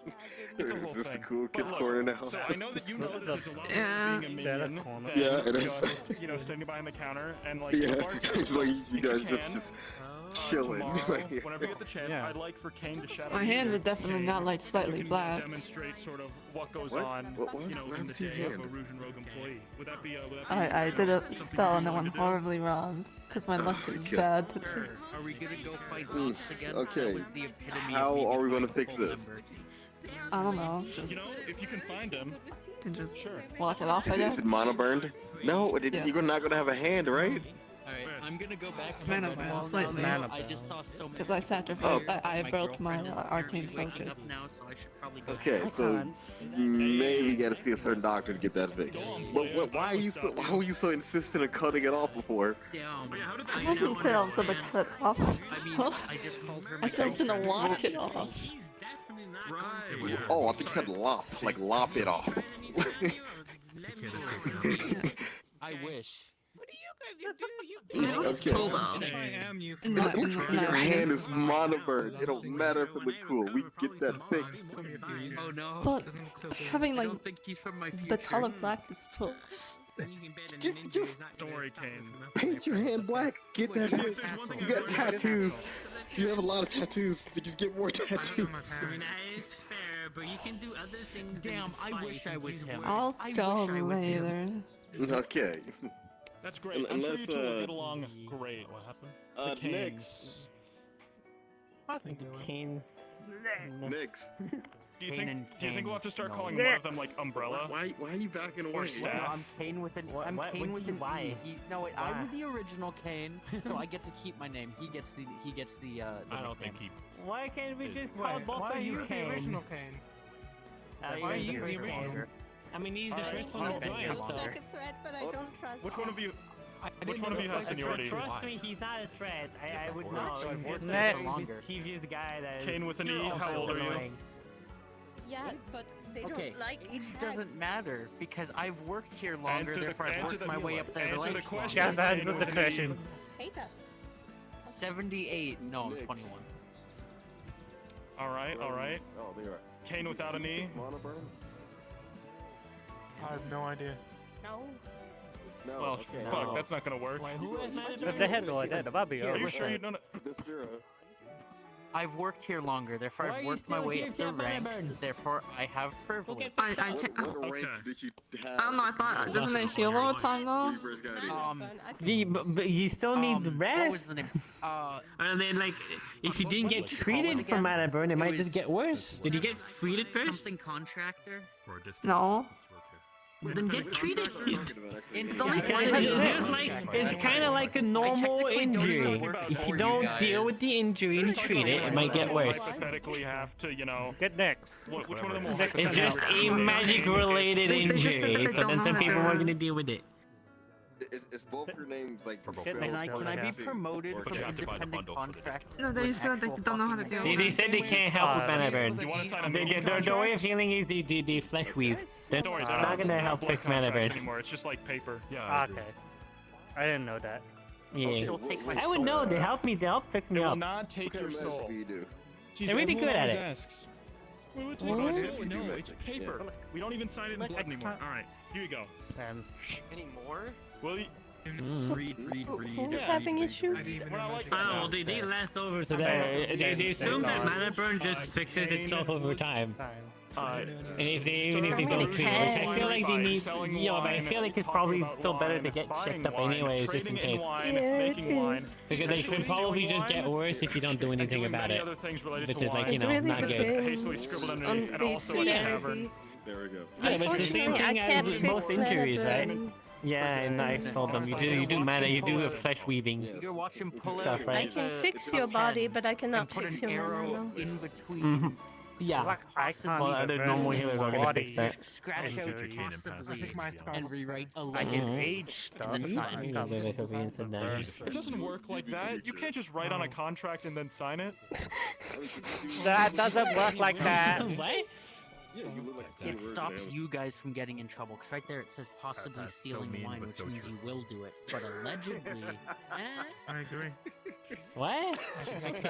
Speaker 2: It's a whole
Speaker 12: Is this the
Speaker 2: thing.
Speaker 12: cool
Speaker 2: But
Speaker 12: kids
Speaker 2: look,
Speaker 12: corner now?
Speaker 2: So I know that you know
Speaker 1: This
Speaker 2: that
Speaker 1: is
Speaker 2: there's a
Speaker 1: the-
Speaker 2: lot of
Speaker 11: Yeah.
Speaker 2: being a
Speaker 1: Better
Speaker 2: minion
Speaker 1: corner.
Speaker 2: than
Speaker 12: Yeah, it is.
Speaker 2: just, standing behind the counter and like
Speaker 12: Yeah,
Speaker 2: the bartender.
Speaker 12: it's like you
Speaker 2: If
Speaker 12: guys
Speaker 2: can,
Speaker 12: just chilling.
Speaker 2: tomorrow,
Speaker 12: Like,
Speaker 2: whenever you get the chance,
Speaker 1: Yeah.
Speaker 2: I'd like for Kane to shadow
Speaker 11: My
Speaker 2: you.
Speaker 11: hands are definitely
Speaker 2: Kane,
Speaker 11: not like
Speaker 2: you
Speaker 11: slightly
Speaker 2: can
Speaker 11: black.
Speaker 2: demonstrate sort of what goes
Speaker 12: What?
Speaker 2: on,
Speaker 12: What
Speaker 2: in
Speaker 12: happened
Speaker 2: the
Speaker 12: to your
Speaker 2: day of a
Speaker 12: hand?
Speaker 2: Rougeon Rogue employee. Would that be?
Speaker 11: I did a
Speaker 2: something
Speaker 11: spell
Speaker 2: you'd
Speaker 11: and it
Speaker 2: be
Speaker 11: went
Speaker 2: willing to do?
Speaker 11: horribly wrong because my luck is
Speaker 12: Okay.
Speaker 11: bad today.
Speaker 9: Sure. Are we gonna go fight
Speaker 12: Mm,
Speaker 9: Ox again?
Speaker 12: okay.
Speaker 9: That was the epitome
Speaker 12: How
Speaker 9: of me
Speaker 12: are we gonna
Speaker 9: becoming a
Speaker 12: fix
Speaker 9: full
Speaker 12: this?
Speaker 9: member.
Speaker 11: I don't know, just
Speaker 2: If you can find him,
Speaker 11: can just
Speaker 2: sure.
Speaker 11: walk it off, I
Speaker 12: Is
Speaker 11: guess.
Speaker 12: it mono burned? No,
Speaker 11: Yes.
Speaker 12: you're not gonna have a hand, right?
Speaker 9: Alright, I'm gonna go back to
Speaker 11: Mana
Speaker 9: my
Speaker 11: burn,
Speaker 9: wall now,
Speaker 11: slightly.
Speaker 9: though.
Speaker 1: Mana
Speaker 9: I
Speaker 1: burn.
Speaker 9: just saw so many.
Speaker 11: Because I sacrificed,
Speaker 12: Oh.
Speaker 11: I broke my
Speaker 9: girlfriend is
Speaker 11: arcane
Speaker 9: apparently waking
Speaker 11: focus.
Speaker 9: up now, so I should probably go
Speaker 12: Okay,
Speaker 9: check.
Speaker 12: so maybe you gotta see a certain doctor to get that fixed. But why were you so insistent on cutting it off before?
Speaker 9: Damn.
Speaker 11: I wasn't said I was gonna cut it off.
Speaker 9: I mean, I just called her my
Speaker 11: I said I was gonna
Speaker 9: girlfriend.
Speaker 11: walk it off.
Speaker 12: Oh, I think you said lop, like lop it off.
Speaker 9: I wish.
Speaker 11: No, it's
Speaker 12: Okay.
Speaker 11: pulled off.
Speaker 5: If I am you,
Speaker 11: No,
Speaker 12: It looks like your hand is mono burned. It don't matter if it look cool. We can get that fixed.
Speaker 9: Oh no.
Speaker 11: But
Speaker 5: Doesn't look so good.
Speaker 11: having
Speaker 9: I
Speaker 11: like
Speaker 9: don't think he's from my future.
Speaker 11: the color black is cool.
Speaker 12: Just
Speaker 2: Don't worry, Kane.
Speaker 12: paint your hand black. Get that fixed. You got tattoos. You have a lot of tattoos. Just get more tattoos.
Speaker 5: I mean,
Speaker 6: That is fair, but you can do other things.
Speaker 9: Damn, I wish I was him.
Speaker 11: I'll
Speaker 9: I
Speaker 11: go
Speaker 9: wish I was him.
Speaker 11: later.
Speaker 12: Okay.
Speaker 2: That's great. I'm sure you
Speaker 12: Unless,
Speaker 2: two will get along great. What happened? The Canes.
Speaker 12: Next.
Speaker 6: I think Kane's.
Speaker 12: Next.
Speaker 2: Do you
Speaker 9: Kane
Speaker 2: think?
Speaker 9: and
Speaker 2: Do you think we'll have to start
Speaker 9: Kane,
Speaker 2: calling
Speaker 9: no.
Speaker 2: one of them like Umbrella?
Speaker 12: Why are you backing away?
Speaker 2: Or
Speaker 9: No,
Speaker 2: staff?
Speaker 9: I'm Kane with an.
Speaker 6: What-
Speaker 9: I'm
Speaker 6: what-
Speaker 9: Kane
Speaker 6: what
Speaker 9: with
Speaker 6: do you-
Speaker 9: an
Speaker 6: why?
Speaker 9: E. No, wait,
Speaker 6: Why?
Speaker 9: I'm the original Kane, so I get to keep my name. He gets the.
Speaker 3: I don't think
Speaker 9: nickname.
Speaker 3: he.
Speaker 6: Why can't we just
Speaker 5: Wait,
Speaker 6: call both
Speaker 5: why
Speaker 6: of
Speaker 5: are
Speaker 6: you
Speaker 5: you the
Speaker 6: Kane?
Speaker 5: original Kane?
Speaker 6: Why
Speaker 5: Why
Speaker 6: are
Speaker 5: are
Speaker 6: you
Speaker 5: you
Speaker 6: the
Speaker 5: the
Speaker 6: first
Speaker 5: original?
Speaker 6: one? I mean, he's the
Speaker 2: Alright,
Speaker 6: first one
Speaker 9: I've
Speaker 6: to
Speaker 9: been
Speaker 6: join,
Speaker 9: here
Speaker 6: so.
Speaker 9: longer.
Speaker 20: Like a threat, but I don't trust
Speaker 2: Which
Speaker 20: him.
Speaker 2: one of you?
Speaker 5: I
Speaker 2: Which
Speaker 5: didn't
Speaker 2: one of
Speaker 5: know
Speaker 2: you
Speaker 5: that
Speaker 2: has
Speaker 5: was
Speaker 2: seniority?
Speaker 6: Trust me, he's not a threat. I would
Speaker 9: I've
Speaker 6: know.
Speaker 9: worked
Speaker 6: He's
Speaker 9: here
Speaker 6: just
Speaker 11: Next.
Speaker 6: a mischievous guy that.
Speaker 2: Kane with an
Speaker 6: You're
Speaker 2: E, how
Speaker 6: also
Speaker 2: old are you?
Speaker 6: annoying.
Speaker 20: Yeah, but they
Speaker 9: Okay,
Speaker 20: don't like
Speaker 9: age
Speaker 20: hags.
Speaker 9: doesn't matter because I've worked here longer.
Speaker 2: Answer the-
Speaker 9: Therefore, I've
Speaker 2: answer
Speaker 9: worked
Speaker 2: the-
Speaker 9: my way up there.
Speaker 2: answer the
Speaker 9: ranks
Speaker 2: question.
Speaker 9: longer.
Speaker 1: Just answer the question.
Speaker 20: Hate us.
Speaker 9: 78. No, I'm
Speaker 12: Next.
Speaker 9: 21.
Speaker 2: All right, all right.
Speaker 12: Oh, they are.
Speaker 2: Kane without an E.
Speaker 12: It's mono burn?
Speaker 5: I have no idea.
Speaker 20: No.
Speaker 12: No.
Speaker 2: Well,
Speaker 12: okay.
Speaker 2: fuck, that's not gonna work.
Speaker 6: Wait, who has
Speaker 1: If
Speaker 6: managed
Speaker 1: they had no idea, that might be
Speaker 2: Are you
Speaker 1: over.
Speaker 2: sure you don't?
Speaker 12: This Vera.
Speaker 9: I've worked here longer. Therefore,
Speaker 6: Why are
Speaker 9: I've
Speaker 6: you
Speaker 9: worked my
Speaker 6: still
Speaker 9: way
Speaker 6: here
Speaker 9: up
Speaker 6: if you
Speaker 9: the
Speaker 6: have mana
Speaker 9: ranks.
Speaker 6: burn?
Speaker 9: Therefore, I have privilege.
Speaker 11: I
Speaker 12: What
Speaker 2: Okay.
Speaker 12: rank did you have?
Speaker 11: I don't know, I thought, doesn't it heal all the time though?
Speaker 12: when you first got in?
Speaker 6: But you still need the rest.
Speaker 9: What was the name?
Speaker 6: And then, like, if you
Speaker 9: what-
Speaker 6: didn't
Speaker 9: what
Speaker 6: get
Speaker 9: did you call it
Speaker 6: treated for
Speaker 9: again?
Speaker 6: mana burn, it might
Speaker 9: was
Speaker 6: just get worse. Did you get treated first?
Speaker 9: Something contractor.
Speaker 3: For a discount.
Speaker 11: No.
Speaker 3: since we're okay.
Speaker 6: Then get treated.
Speaker 11: It's only
Speaker 6: It's
Speaker 11: slightly.
Speaker 6: just like it's kind of like a normal injury. If you don't deal with the injury and treat it, it might get worse.
Speaker 2: Hypothetically, have to, you know.
Speaker 1: Get next.
Speaker 2: Which one of them will?
Speaker 6: It's just a magic-related
Speaker 11: They just said that
Speaker 6: injury,
Speaker 11: they
Speaker 6: so
Speaker 11: don't
Speaker 6: then
Speaker 11: know
Speaker 6: some
Speaker 11: how
Speaker 6: people
Speaker 11: to-
Speaker 6: are gonna deal with it.
Speaker 12: Is both your names like
Speaker 1: Can
Speaker 21: Can I be promoted from independent contract?
Speaker 11: No, they said they don't know how to deal with
Speaker 6: They
Speaker 11: it.
Speaker 6: said they can't help with mana burn.
Speaker 2: You want to sign a
Speaker 6: The way of healing is the flesh weave. They're
Speaker 2: Don't worry,
Speaker 6: not gonna help fix mana burn.
Speaker 2: anymore. It's just like paper.
Speaker 1: Ah, okay. I didn't know that.
Speaker 6: Yeah. I would know. They help me. They help fix me
Speaker 2: It will
Speaker 6: up.
Speaker 2: not take your soul.
Speaker 12: do you do?
Speaker 6: They're really good at it.
Speaker 2: Asks, we would take
Speaker 6: What?
Speaker 2: my soul. No,
Speaker 12: do
Speaker 2: it's
Speaker 12: magic,
Speaker 2: paper. We don't even sign it in blood anymore. All right, here you go.
Speaker 4: Any more?
Speaker 2: Well,
Speaker 9: Read.
Speaker 20: Who's having issues?
Speaker 6: Oh, they last over to there. They assume that mana burn just fixes itself over time. And even if they don't treat it, which I feel like they need, but I feel like it's probably still better to get checked up anyways, just in case. Because they could probably just get worse if you don't do anything about it. Which is like, not good.
Speaker 2: Hastily scribbled underneath, and also a tavern.
Speaker 12: There we go.
Speaker 6: Yeah, but it's the same thing as most injuries, right? Yeah, and I told them you do mana, you do a flesh weaving
Speaker 21: You're watching pull
Speaker 6: stuff,
Speaker 20: I
Speaker 6: right?
Speaker 20: can fix your body, but I cannot
Speaker 21: put
Speaker 20: fix
Speaker 21: an
Speaker 20: your
Speaker 21: arrow
Speaker 20: mana.
Speaker 21: in between.
Speaker 6: Yeah.
Speaker 1: Like, I can't
Speaker 6: Well,
Speaker 1: even
Speaker 6: there's
Speaker 1: burn
Speaker 6: normal healers are gonna
Speaker 1: body
Speaker 6: fix that.
Speaker 21: Scratch out
Speaker 1: injuries.
Speaker 21: possibly and rewrite a
Speaker 1: I can
Speaker 21: legend.
Speaker 1: age stuff.
Speaker 21: And then
Speaker 1: I
Speaker 21: sign.
Speaker 1: can't burn.
Speaker 2: It doesn't work like that. You can't just write on a contract and then sign it.
Speaker 1: That doesn't work like that.
Speaker 6: What?
Speaker 12: Yeah, you look like a
Speaker 21: It
Speaker 12: version
Speaker 21: stops
Speaker 12: of him.
Speaker 21: you guys from getting in trouble, because right there it says possibly
Speaker 14: That's so
Speaker 21: stealing
Speaker 14: mean,
Speaker 21: wine,
Speaker 14: but
Speaker 21: which
Speaker 14: so
Speaker 21: means
Speaker 14: true.
Speaker 21: you will do it. But allegedly,
Speaker 14: I agree.
Speaker 6: What?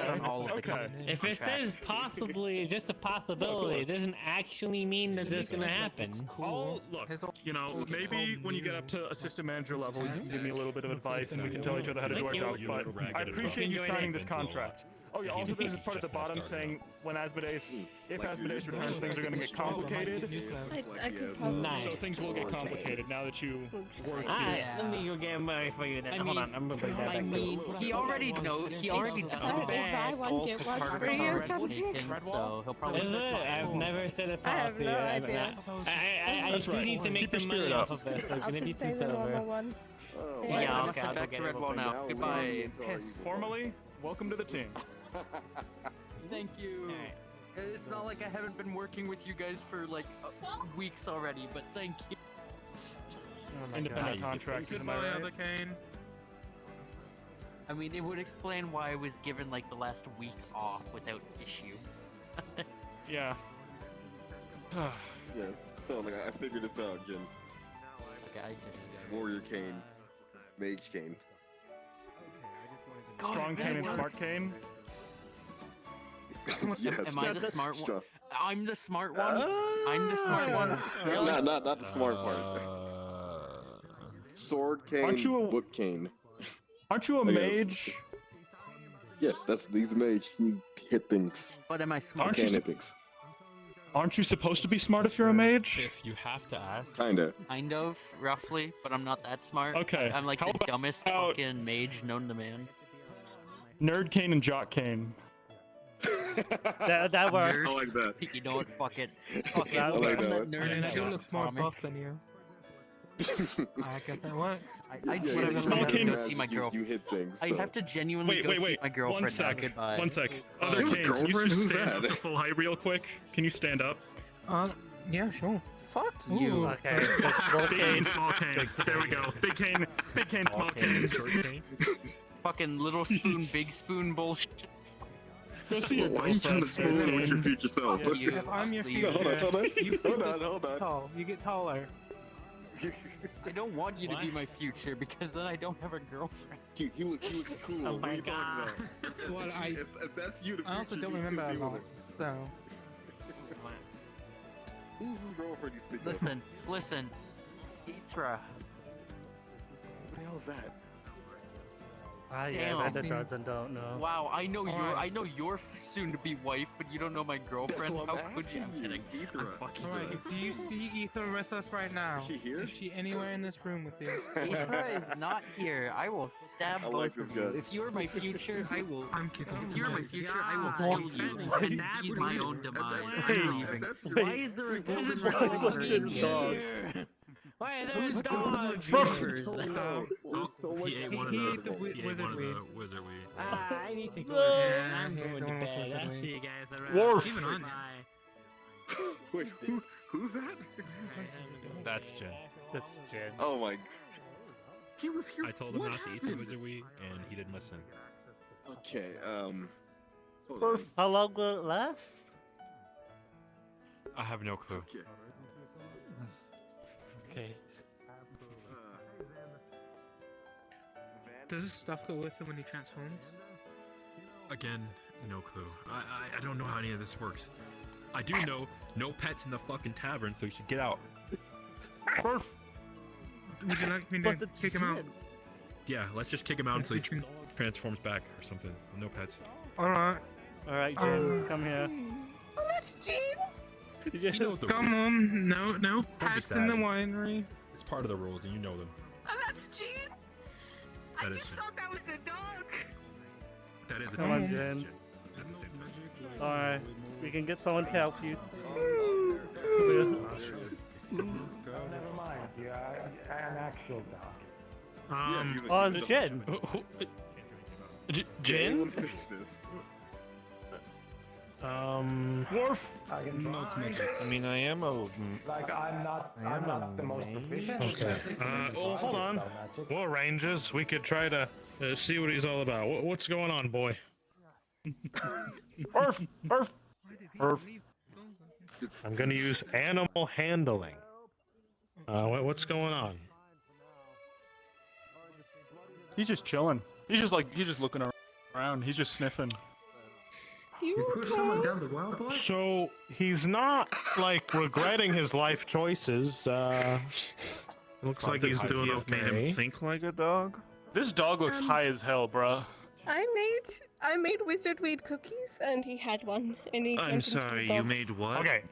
Speaker 21: on all of the
Speaker 6: If it says possibly, just a possibility, it doesn't actually mean that it's gonna happen.
Speaker 2: Look, maybe when you get up to assistant manager level, you can give me a little bit of advice and we can tell each other how to do our jobs, but I appreciate you signing this contract. Oh yeah, also there's this part at the bottom saying when if Asmodeus returns, things are going to get complicated.
Speaker 20: I could probably
Speaker 6: Nice.
Speaker 2: So things will get complicated now that you work
Speaker 6: Alright,
Speaker 2: here.
Speaker 6: let me go get money for you then.
Speaker 21: I
Speaker 6: Hold
Speaker 21: mean,
Speaker 6: on, I'm gonna bring that
Speaker 21: I
Speaker 6: back.
Speaker 21: mean, he already knows
Speaker 20: Buy
Speaker 21: that
Speaker 20: one, get one
Speaker 21: part of
Speaker 20: free
Speaker 21: the
Speaker 20: or
Speaker 21: car is
Speaker 20: something?
Speaker 21: taken, so he'll probably
Speaker 6: Is it? I've never said a
Speaker 20: I have
Speaker 6: policy.
Speaker 20: no idea.
Speaker 6: I
Speaker 2: That's
Speaker 6: do
Speaker 2: right.
Speaker 6: need to make
Speaker 2: Keep your
Speaker 6: some money
Speaker 2: spirit
Speaker 6: off
Speaker 2: up.
Speaker 6: of this, so it's
Speaker 20: I'll
Speaker 6: gonna be
Speaker 20: just pay
Speaker 6: 2
Speaker 20: the normal
Speaker 6: silver.
Speaker 20: one.
Speaker 12: Oh,
Speaker 21: Yeah,
Speaker 6: Yeah,
Speaker 21: I must
Speaker 6: okay,
Speaker 21: head
Speaker 6: I'll
Speaker 21: back
Speaker 6: go
Speaker 21: to
Speaker 6: get it.
Speaker 21: Redwall now.
Speaker 12: Now
Speaker 21: Goodbye.
Speaker 12: lean into our evil
Speaker 2: Formally, welcome to the team.
Speaker 21: Thank you. It's not like I haven't been working with you guys for like weeks already, but thank you.
Speaker 2: Independent contractors, am I right?
Speaker 5: Kane.
Speaker 21: I mean, it would explain why I was given like the last week off without issue.
Speaker 2: Yeah.
Speaker 12: Yes. So like I figured this out, Jin.
Speaker 21: Okay, I just.
Speaker 12: Warrior Kane, Mage Kane.
Speaker 2: Strong Kane and Smart Kane.
Speaker 12: Yes.
Speaker 21: Am I the smart one?
Speaker 12: Strong.
Speaker 21: I'm the smart one. I'm the smart one. Really?
Speaker 12: Not the smart part. Sword Kane,
Speaker 2: Aren't you a-
Speaker 12: Book Kane.
Speaker 2: Aren't you a
Speaker 12: I guess.
Speaker 2: mage?
Speaker 12: Yeah, he's a mage. He hit things.
Speaker 21: But am I smart?
Speaker 2: Aren't
Speaker 12: Can't
Speaker 2: you,
Speaker 12: hit things.
Speaker 2: aren't you supposed to be smart if you're a mage?
Speaker 3: If you have to ask.
Speaker 12: Kinda.
Speaker 21: Kind of, roughly, but I'm not that smart.
Speaker 2: Okay,
Speaker 21: I'm like
Speaker 2: how
Speaker 21: the
Speaker 2: about-
Speaker 21: dumbest fucking mage known to man.
Speaker 2: Nerd Kane and Jock Kane.
Speaker 1: That works.
Speaker 12: I like that.
Speaker 21: You know what? Fuck it. Fuck it.
Speaker 1: I like
Speaker 21: I'm
Speaker 12: that.
Speaker 21: nerd
Speaker 5: And
Speaker 21: and
Speaker 5: I do
Speaker 21: jock
Speaker 5: look more
Speaker 21: comic.
Speaker 5: buff than you. I guess that works.
Speaker 21: I
Speaker 12: Yeah,
Speaker 21: genuinely
Speaker 2: Small
Speaker 21: have to
Speaker 2: Kane-
Speaker 21: go see my girlfriend.
Speaker 12: You hit things.
Speaker 21: I
Speaker 12: so.
Speaker 21: have to genuinely go see my girlfriend
Speaker 2: One sec.
Speaker 21: now. Goodbye.
Speaker 2: One sec.
Speaker 12: You
Speaker 2: Other
Speaker 12: have a
Speaker 2: Kane, can you
Speaker 12: girlfriend?
Speaker 2: just
Speaker 12: Who's
Speaker 2: stand up
Speaker 12: that?
Speaker 2: to full height real quick? Can you stand up?
Speaker 5: Yeah, sure.
Speaker 21: Fuck
Speaker 5: Ooh.
Speaker 21: you.
Speaker 1: Okay, it's small
Speaker 2: Big
Speaker 1: Kane.
Speaker 2: Kane, Small Kane. There we go. Big Kane, Small Kane. Short Kane.
Speaker 21: Fucking little spoon, big spoon bullshit.
Speaker 2: Go see your
Speaker 12: Why are you trying to
Speaker 2: girlfriend,
Speaker 12: spoil
Speaker 2: Kane.
Speaker 12: your future self?
Speaker 21: Yeah, you-
Speaker 5: If I'm your
Speaker 21: Leave.
Speaker 5: future,
Speaker 12: Hold on.
Speaker 5: you
Speaker 12: Hold
Speaker 5: get
Speaker 12: on,
Speaker 5: this
Speaker 12: hold on.
Speaker 5: tall. You get taller.
Speaker 21: I don't want you to be
Speaker 6: What?
Speaker 21: my future because then I don't have a girlfriend.
Speaker 12: He looks cool.
Speaker 6: Oh
Speaker 12: what
Speaker 6: my
Speaker 12: are you talking
Speaker 6: God.
Speaker 12: about?
Speaker 5: Well,
Speaker 12: If that's you, the
Speaker 5: I also
Speaker 12: future,
Speaker 5: don't
Speaker 12: you
Speaker 5: remember a
Speaker 12: still
Speaker 5: lot,
Speaker 12: deal
Speaker 5: so.
Speaker 12: with it. Who's his girlfriend you speak of?
Speaker 21: Listen. Aether.
Speaker 12: What the hell is that?
Speaker 1: Yeah,
Speaker 21: Damn.
Speaker 1: that doesn't don't know.
Speaker 21: Wow, I know
Speaker 5: Alright.
Speaker 21: your soon-to-be wife, but you don't know my girlfriend.
Speaker 12: what
Speaker 21: How
Speaker 12: I'm
Speaker 21: could you? I'm
Speaker 12: asking
Speaker 21: kidding.
Speaker 12: you.
Speaker 21: I'm
Speaker 12: Aether.
Speaker 21: fucking
Speaker 5: Alright, do you see Ether with us right now?
Speaker 12: Is she here?
Speaker 5: Is she anywhere in this room with you?
Speaker 21: Aether is not here. I will stab
Speaker 12: I like
Speaker 21: both
Speaker 12: this
Speaker 21: of you.
Speaker 12: guy.
Speaker 21: If you are my future, I will.
Speaker 5: I'm kidding.
Speaker 21: If you're my future, I will
Speaker 6: God.
Speaker 21: kill you
Speaker 6: What
Speaker 21: and
Speaker 6: that
Speaker 21: be my
Speaker 6: means?
Speaker 21: own demise.
Speaker 12: Hey,
Speaker 21: I'm leaving.
Speaker 12: that's
Speaker 21: Why is there a golden
Speaker 1: Why
Speaker 21: retriever
Speaker 1: fucking
Speaker 21: in
Speaker 1: dog?
Speaker 21: here?
Speaker 6: Why there's
Speaker 9: Who's doing the
Speaker 6: dogs?
Speaker 9: retrievers?
Speaker 12: There's so much
Speaker 5: He ate the wizard weed.
Speaker 3: wizard weed.
Speaker 6: I need to go.
Speaker 5: Yeah,
Speaker 6: I'm
Speaker 5: yeah,
Speaker 6: going to
Speaker 5: don't
Speaker 6: bed.
Speaker 5: fuck
Speaker 6: I'll
Speaker 5: with
Speaker 6: see
Speaker 5: me.
Speaker 6: you guys around.
Speaker 3: Worf.
Speaker 5: Even on.
Speaker 6: Bye.
Speaker 12: Wait, who's that?
Speaker 3: That's Jen.
Speaker 1: That's Jen.
Speaker 12: Oh my. He was here.
Speaker 3: I told him
Speaker 12: What
Speaker 3: not to eat the
Speaker 12: happened?
Speaker 3: wizard weed, and he didn't listen.
Speaker 12: Okay, hold on.
Speaker 1: How long will it last?
Speaker 3: I have no clue.
Speaker 12: Okay.
Speaker 1: Okay.
Speaker 5: Does this stuff go with him when he transforms?
Speaker 3: Again, no clue. I don't know how any of this works. I do know no pets in the fucking tavern, so you should get out.
Speaker 5: Would you like me to
Speaker 1: But the
Speaker 5: kick him out?
Speaker 1: Jen.
Speaker 3: Yeah, let's just kick him out until he transforms back or something. No pets.
Speaker 5: Alright.
Speaker 1: Alright, Jen, come here.
Speaker 11: Oh, that's Jean!
Speaker 1: You
Speaker 3: You know the
Speaker 5: Come on. No. Hats in the
Speaker 3: sad.
Speaker 5: winery.
Speaker 3: It's part of the rules, and you know them.
Speaker 11: Oh, that's Jean! I
Speaker 3: That is
Speaker 11: just
Speaker 3: Jen.
Speaker 11: thought that was a dog!
Speaker 3: That is a
Speaker 1: Come on,
Speaker 3: dog.
Speaker 1: Jen.
Speaker 3: At the same time.
Speaker 1: Alright, we can get someone to help you.
Speaker 17: Never mind. An actual dog.
Speaker 12: Yeah, he's a-
Speaker 1: Oh,
Speaker 12: he's
Speaker 1: it's
Speaker 12: a-
Speaker 1: Jen.
Speaker 12: Yeah,
Speaker 8: Jen?
Speaker 12: anyone fix this?
Speaker 8: Worf.
Speaker 17: I can try.
Speaker 16: I mean, I am a.
Speaker 17: Like I'm not the most proficient.
Speaker 8: Okay. Oh, hold on. We'll arrange this. We could try to see what he's all about. What's going on, boy? Urf. I'm gonna use animal handling. What's going on?
Speaker 2: He's just chilling. He's just looking around. He's just sniffing.
Speaker 17: You push someone down the well, boy?
Speaker 8: So he's not like regretting his life choices. Looks like he's doing
Speaker 16: Made him
Speaker 8: okay.
Speaker 16: think like a dog.
Speaker 2: This dog looks high as hell, bruh.
Speaker 11: I made wizard weed cookies, and he had one, and he
Speaker 16: I'm sorry, you made what?
Speaker 8: Okay.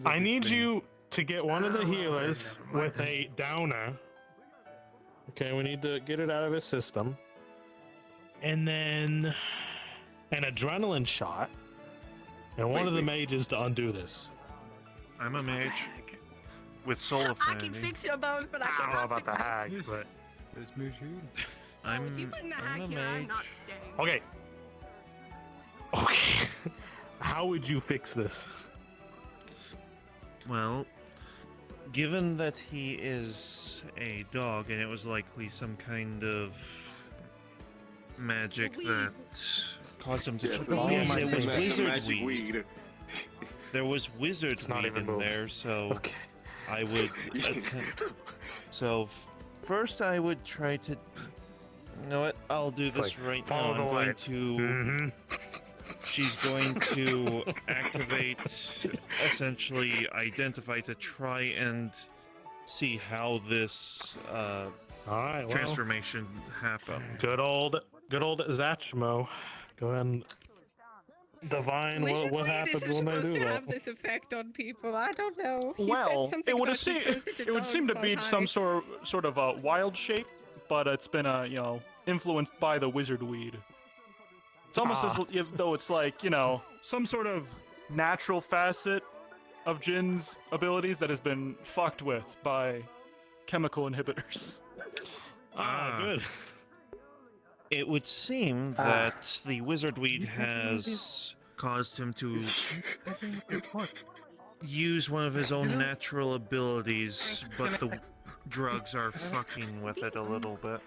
Speaker 8: I need you to get one of the healers with a downer. Okay, we need to get it out of his system. And then an adrenaline shot. And one of the mages to undo this.
Speaker 16: I'm a mage with soul
Speaker 11: I
Speaker 16: affinity.
Speaker 11: can fix your bones, but I
Speaker 8: I don't know
Speaker 11: cannot
Speaker 8: about
Speaker 11: fix
Speaker 8: the
Speaker 11: this.
Speaker 8: hag, but
Speaker 16: I'm,
Speaker 11: If you put in a hack
Speaker 16: I'm a
Speaker 11: here, I'm
Speaker 16: mage.
Speaker 11: not staying.
Speaker 8: okay. Okay. How would you fix this?
Speaker 16: Well, given that he is a dog and it was likely some kind of magic that caused him to
Speaker 12: Yeah,
Speaker 16: keep
Speaker 12: so
Speaker 16: it
Speaker 12: he's
Speaker 16: was
Speaker 12: using
Speaker 16: wizard
Speaker 12: magic
Speaker 16: weed. There was wizard
Speaker 8: It's not
Speaker 16: weed
Speaker 8: even
Speaker 16: in
Speaker 8: moving.
Speaker 16: there, so
Speaker 8: Okay.
Speaker 16: I would attempt. So first, I would try to. You know what? I'll do
Speaker 8: It's
Speaker 16: this
Speaker 8: like,
Speaker 16: right
Speaker 8: follow
Speaker 16: now.
Speaker 8: the
Speaker 16: I'm going
Speaker 8: light.
Speaker 16: to.
Speaker 8: Mm-hmm.
Speaker 16: She's going to activate, essentially identify to try and see how this
Speaker 8: All right. Well,
Speaker 16: transformation happened.
Speaker 8: good old Zachmo. Go ahead and divine
Speaker 11: Wizard
Speaker 8: what
Speaker 11: weed
Speaker 8: happens
Speaker 11: isn't
Speaker 8: when they
Speaker 11: supposed
Speaker 8: do
Speaker 11: to
Speaker 8: that.
Speaker 11: have this effect on people. I don't know. He
Speaker 2: Well,
Speaker 11: said something
Speaker 2: it would
Speaker 11: about he throws it to
Speaker 2: it would seem to
Speaker 11: dogs
Speaker 2: be
Speaker 11: while
Speaker 2: some
Speaker 11: high.
Speaker 2: sort of a wild shape, but it's been influenced by the wizard weed. It's almost as if though it's like some sort of natural facet of Jin's abilities that has been fucked with by chemical inhibitors.
Speaker 8: Good.
Speaker 16: It would seem that the wizard weed has caused him to use one of his own natural abilities, but the drugs are fucking with it a little bit.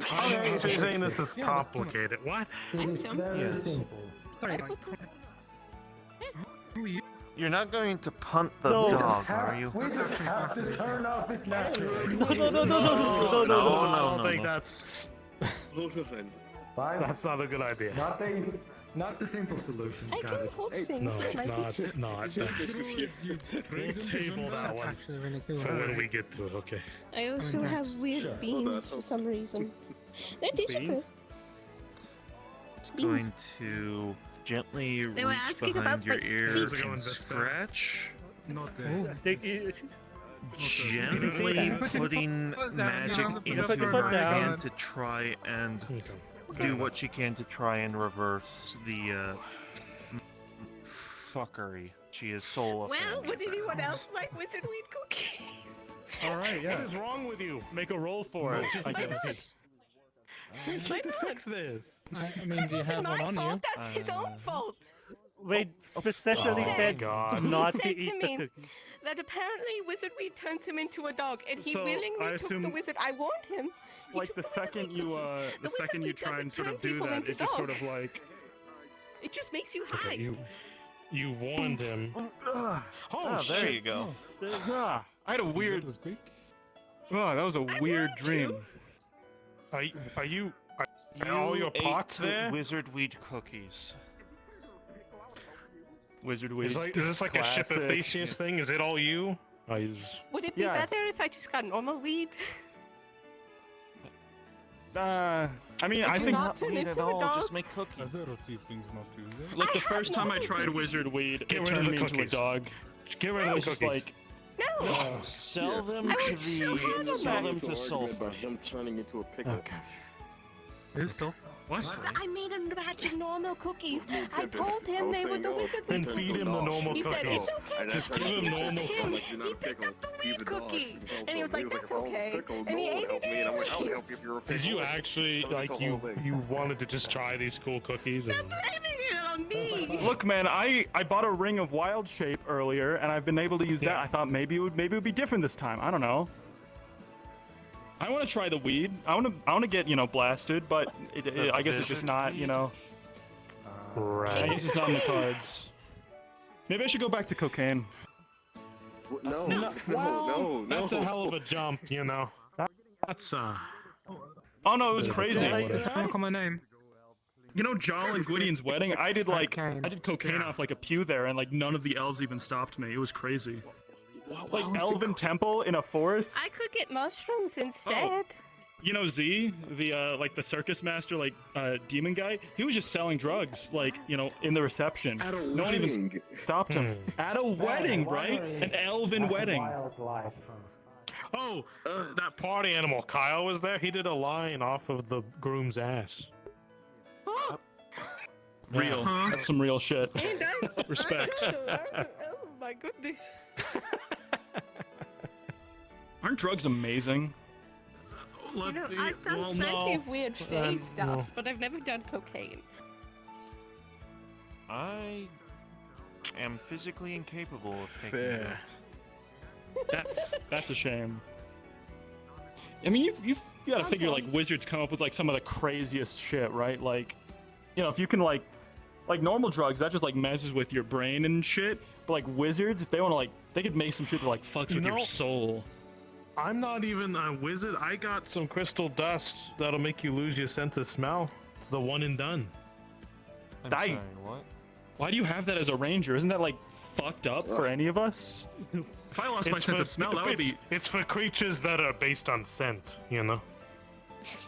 Speaker 8: Okay, so you're saying this is complicated. What?
Speaker 17: It is very simple.
Speaker 16: You're not going to punt the
Speaker 1: No.
Speaker 16: dog, are you?
Speaker 17: We just have to turn off it naturally.
Speaker 1: No.
Speaker 8: I don't
Speaker 16: no,
Speaker 8: think
Speaker 16: no.
Speaker 8: that's
Speaker 12: Hold on.
Speaker 17: Fine.
Speaker 8: that's not a good idea.
Speaker 17: Not the simple solution.
Speaker 11: I can hold things
Speaker 8: No,
Speaker 11: with my feet.
Speaker 8: not.
Speaker 12: This is here.
Speaker 8: We'll table that one
Speaker 5: Actually, really cool.
Speaker 8: for when we get to it. Okay.
Speaker 11: I also have weird beans for some reason. They're decent.
Speaker 1: Beans?
Speaker 16: Going to gently
Speaker 11: They were
Speaker 16: reach
Speaker 11: asking
Speaker 16: behind
Speaker 11: about
Speaker 16: your
Speaker 11: my
Speaker 16: ear
Speaker 11: feet.
Speaker 8: How's it going,
Speaker 16: and
Speaker 8: Vespa?
Speaker 16: scratch.
Speaker 1: Gently
Speaker 16: Gently putting magic into
Speaker 1: Put your foot
Speaker 16: her
Speaker 1: down.
Speaker 16: hand to try and do what she can to try and reverse the fuckery. She is soul
Speaker 11: Well,
Speaker 16: offended.
Speaker 11: would anyone else like wizard weed cookies?
Speaker 2: All right, yeah.
Speaker 8: What is wrong with you?
Speaker 2: Make a roll for it, I guess.
Speaker 8: You need to fix this.
Speaker 5: I mean, do you have one on you?
Speaker 20: That's his own fault.
Speaker 1: Wait, specifically
Speaker 8: Oh,
Speaker 1: said
Speaker 8: God.
Speaker 1: not
Speaker 20: He
Speaker 1: to
Speaker 20: said
Speaker 1: eat
Speaker 20: to
Speaker 1: the
Speaker 20: me
Speaker 1: cookies.
Speaker 20: that apparently Wizardweed turns him into a dog, and he
Speaker 2: So,
Speaker 20: willingly
Speaker 2: I
Speaker 20: took the
Speaker 2: assume-
Speaker 20: wizard. I warned him. He
Speaker 2: Like
Speaker 20: took
Speaker 2: the second you
Speaker 20: The
Speaker 2: second you
Speaker 20: Wizardweed
Speaker 2: try and
Speaker 20: doesn't
Speaker 2: sort of
Speaker 20: turn
Speaker 2: do
Speaker 20: people
Speaker 2: that,
Speaker 20: into
Speaker 2: it just sort of
Speaker 20: dogs.
Speaker 2: like.
Speaker 20: It just makes you high.
Speaker 8: Okay, you warned him.
Speaker 2: Oh,
Speaker 16: there
Speaker 2: shit.
Speaker 16: you go.
Speaker 2: I had a weird.
Speaker 8: Was Greek?
Speaker 2: Oh, that was a weird
Speaker 20: warned
Speaker 2: dream.
Speaker 20: you.
Speaker 8: Are all your
Speaker 16: ate
Speaker 8: pots
Speaker 16: the
Speaker 8: there?
Speaker 16: Wizard weed cookies.
Speaker 2: Wizard weed.
Speaker 8: Is this like a ship of
Speaker 2: Classic.
Speaker 8: Theseus thing? Is it all you?
Speaker 20: Would it be
Speaker 2: Yeah.
Speaker 20: better if I just got normal weed?
Speaker 2: I mean, I
Speaker 20: Would you
Speaker 2: think
Speaker 20: not turn
Speaker 16: weed
Speaker 20: into
Speaker 16: at
Speaker 20: a
Speaker 16: all,
Speaker 20: dog?
Speaker 16: just make cookies.
Speaker 2: like the first time I tried wizard weed,
Speaker 8: Get
Speaker 2: it
Speaker 8: rid of
Speaker 2: turned
Speaker 8: the
Speaker 2: me into a
Speaker 8: cookies.
Speaker 2: dog.
Speaker 8: Get rid
Speaker 2: I
Speaker 8: of
Speaker 2: was
Speaker 8: the
Speaker 2: just
Speaker 8: cookies.
Speaker 2: like,
Speaker 20: No.
Speaker 16: Sell them
Speaker 20: I
Speaker 16: to
Speaker 20: would so
Speaker 16: the
Speaker 20: handle
Speaker 16: sell
Speaker 20: that.
Speaker 16: them
Speaker 12: Into
Speaker 16: to
Speaker 12: an argument about
Speaker 16: sulfur.
Speaker 12: him turning into a pickle.
Speaker 8: Okay.
Speaker 2: what?
Speaker 20: I made a batch of normal cookies.
Speaker 12: Me and
Speaker 20: I
Speaker 12: Tempest,
Speaker 20: told
Speaker 12: I
Speaker 20: him
Speaker 12: was
Speaker 20: they were
Speaker 12: saying,
Speaker 20: the
Speaker 12: oh,
Speaker 20: wizard
Speaker 8: Then
Speaker 12: he turned
Speaker 8: feed
Speaker 12: into
Speaker 8: him
Speaker 12: a
Speaker 8: the
Speaker 12: dog.
Speaker 8: normal
Speaker 20: He said
Speaker 8: cookies.
Speaker 20: it's okay.
Speaker 12: And
Speaker 8: Just
Speaker 12: I
Speaker 8: give
Speaker 12: turned
Speaker 8: him
Speaker 12: into a
Speaker 8: normal
Speaker 12: pickle. I'm
Speaker 20: him.
Speaker 12: like, you're not
Speaker 20: He
Speaker 12: a
Speaker 20: picked
Speaker 12: pickle.
Speaker 20: up the
Speaker 12: He's a
Speaker 20: weed
Speaker 12: dog.
Speaker 20: cookie.
Speaker 12: You can help
Speaker 20: And he
Speaker 12: him.
Speaker 20: was like,
Speaker 12: He
Speaker 20: "That's
Speaker 12: "Oh,
Speaker 20: okay."
Speaker 12: pickle,
Speaker 20: And he
Speaker 12: no,
Speaker 20: ate
Speaker 12: help
Speaker 20: it
Speaker 12: me. And I'm like, I'll
Speaker 20: anyways.
Speaker 12: help you if you're a
Speaker 8: Did
Speaker 12: pickle.
Speaker 8: you actually
Speaker 12: Turned into
Speaker 8: like
Speaker 12: a whole thing.
Speaker 8: you wanted to just try these cool cookies? And...
Speaker 20: Blaming it on me.
Speaker 2: Look, man, I bought a ring of wild shape earlier, and I've been able to use that. I thought maybe it would be different this time. I don't know. I want to try the weed. I want to get blasted, but I guess it's just not I
Speaker 8: Right.
Speaker 2: guess it's not in the cards. Maybe I should go back to cocaine.
Speaker 12: No,
Speaker 8: Well,
Speaker 12: no.
Speaker 8: that's a hell of a jump, you know. That's
Speaker 2: Oh no, it was
Speaker 8: Bit of a
Speaker 2: crazy.
Speaker 8: jump.
Speaker 5: Does someone call my name?
Speaker 2: You know, Jarl and Gwydion's wedding. I did cocaine off like a pew there, and like none of the elves even stopped me. It was crazy. Like elven temple in a forest.
Speaker 20: I could get mushrooms instead.
Speaker 2: You know Z, the like the circus master, like demon guy. He was just selling drugs, like in the reception.
Speaker 12: At a
Speaker 2: No one even
Speaker 12: wedding.
Speaker 2: stopped him. At a wedding, right? An elven wedding.
Speaker 8: oh, that party animal Kyle was there. He did a line off of the groom's ass.
Speaker 2: Real.
Speaker 5: Huh?
Speaker 2: That's some real shit.
Speaker 20: And I
Speaker 2: Respect.
Speaker 20: oh my goodness.
Speaker 2: Aren't drugs amazing?
Speaker 20: You know, I've done plenty of weird face stuff, but I've never done cocaine.
Speaker 16: I am physically incapable of taking
Speaker 2: Fair.
Speaker 16: drugs.
Speaker 2: That's a shame. I mean, you've got to figure like wizards come up with like some of the craziest shit, right? Like, if you can like normal drugs, that just like messes with your brain and shit. But like wizards, if they want to they could make some shit that like fucks with your soul.
Speaker 8: I'm not even a wizard. I got some crystal dust that'll make you lose your sense of smell. It's the one and done.
Speaker 16: I'm sorry, what?
Speaker 2: Why do you have that as a ranger? Isn't that like fucked up for any of us? If I lost my sense of smell, that would be.
Speaker 8: It's for creatures that are based on scent, you know?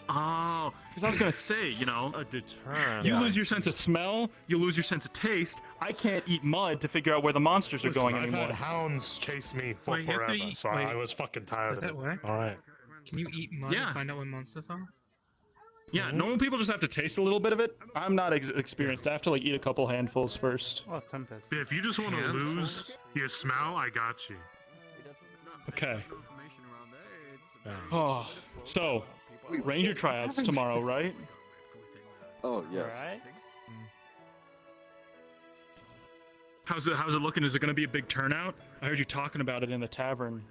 Speaker 2: Oh, because I was gonna say,
Speaker 16: A deterrent.
Speaker 2: you lose your sense of smell, you lose your sense of taste. I can't eat mud to figure out where the monsters are
Speaker 8: Listen,
Speaker 2: going
Speaker 8: I've
Speaker 2: anymore.
Speaker 8: had hounds chase me for
Speaker 5: Wait, you have to
Speaker 8: forever,
Speaker 5: eat-
Speaker 8: so
Speaker 5: wait.
Speaker 8: I was fucking tired
Speaker 5: Does
Speaker 8: of
Speaker 5: that
Speaker 8: it.
Speaker 5: work?
Speaker 8: Alright.
Speaker 5: Can you eat mud
Speaker 2: Yeah.
Speaker 5: and find out where monsters are?
Speaker 2: Yeah, normal people just have to taste a little bit of it. I'm not experienced. I have to like eat a couple handfuls first.
Speaker 1: Oh, Tempest.
Speaker 8: If you just want to lose your smell, I got you.
Speaker 2: Okay. Oh, so ranger tryouts tomorrow, right?
Speaker 12: Oh yes.
Speaker 2: How's it looking? Is it gonna be a big turnout? I heard you talking about it in the tavern.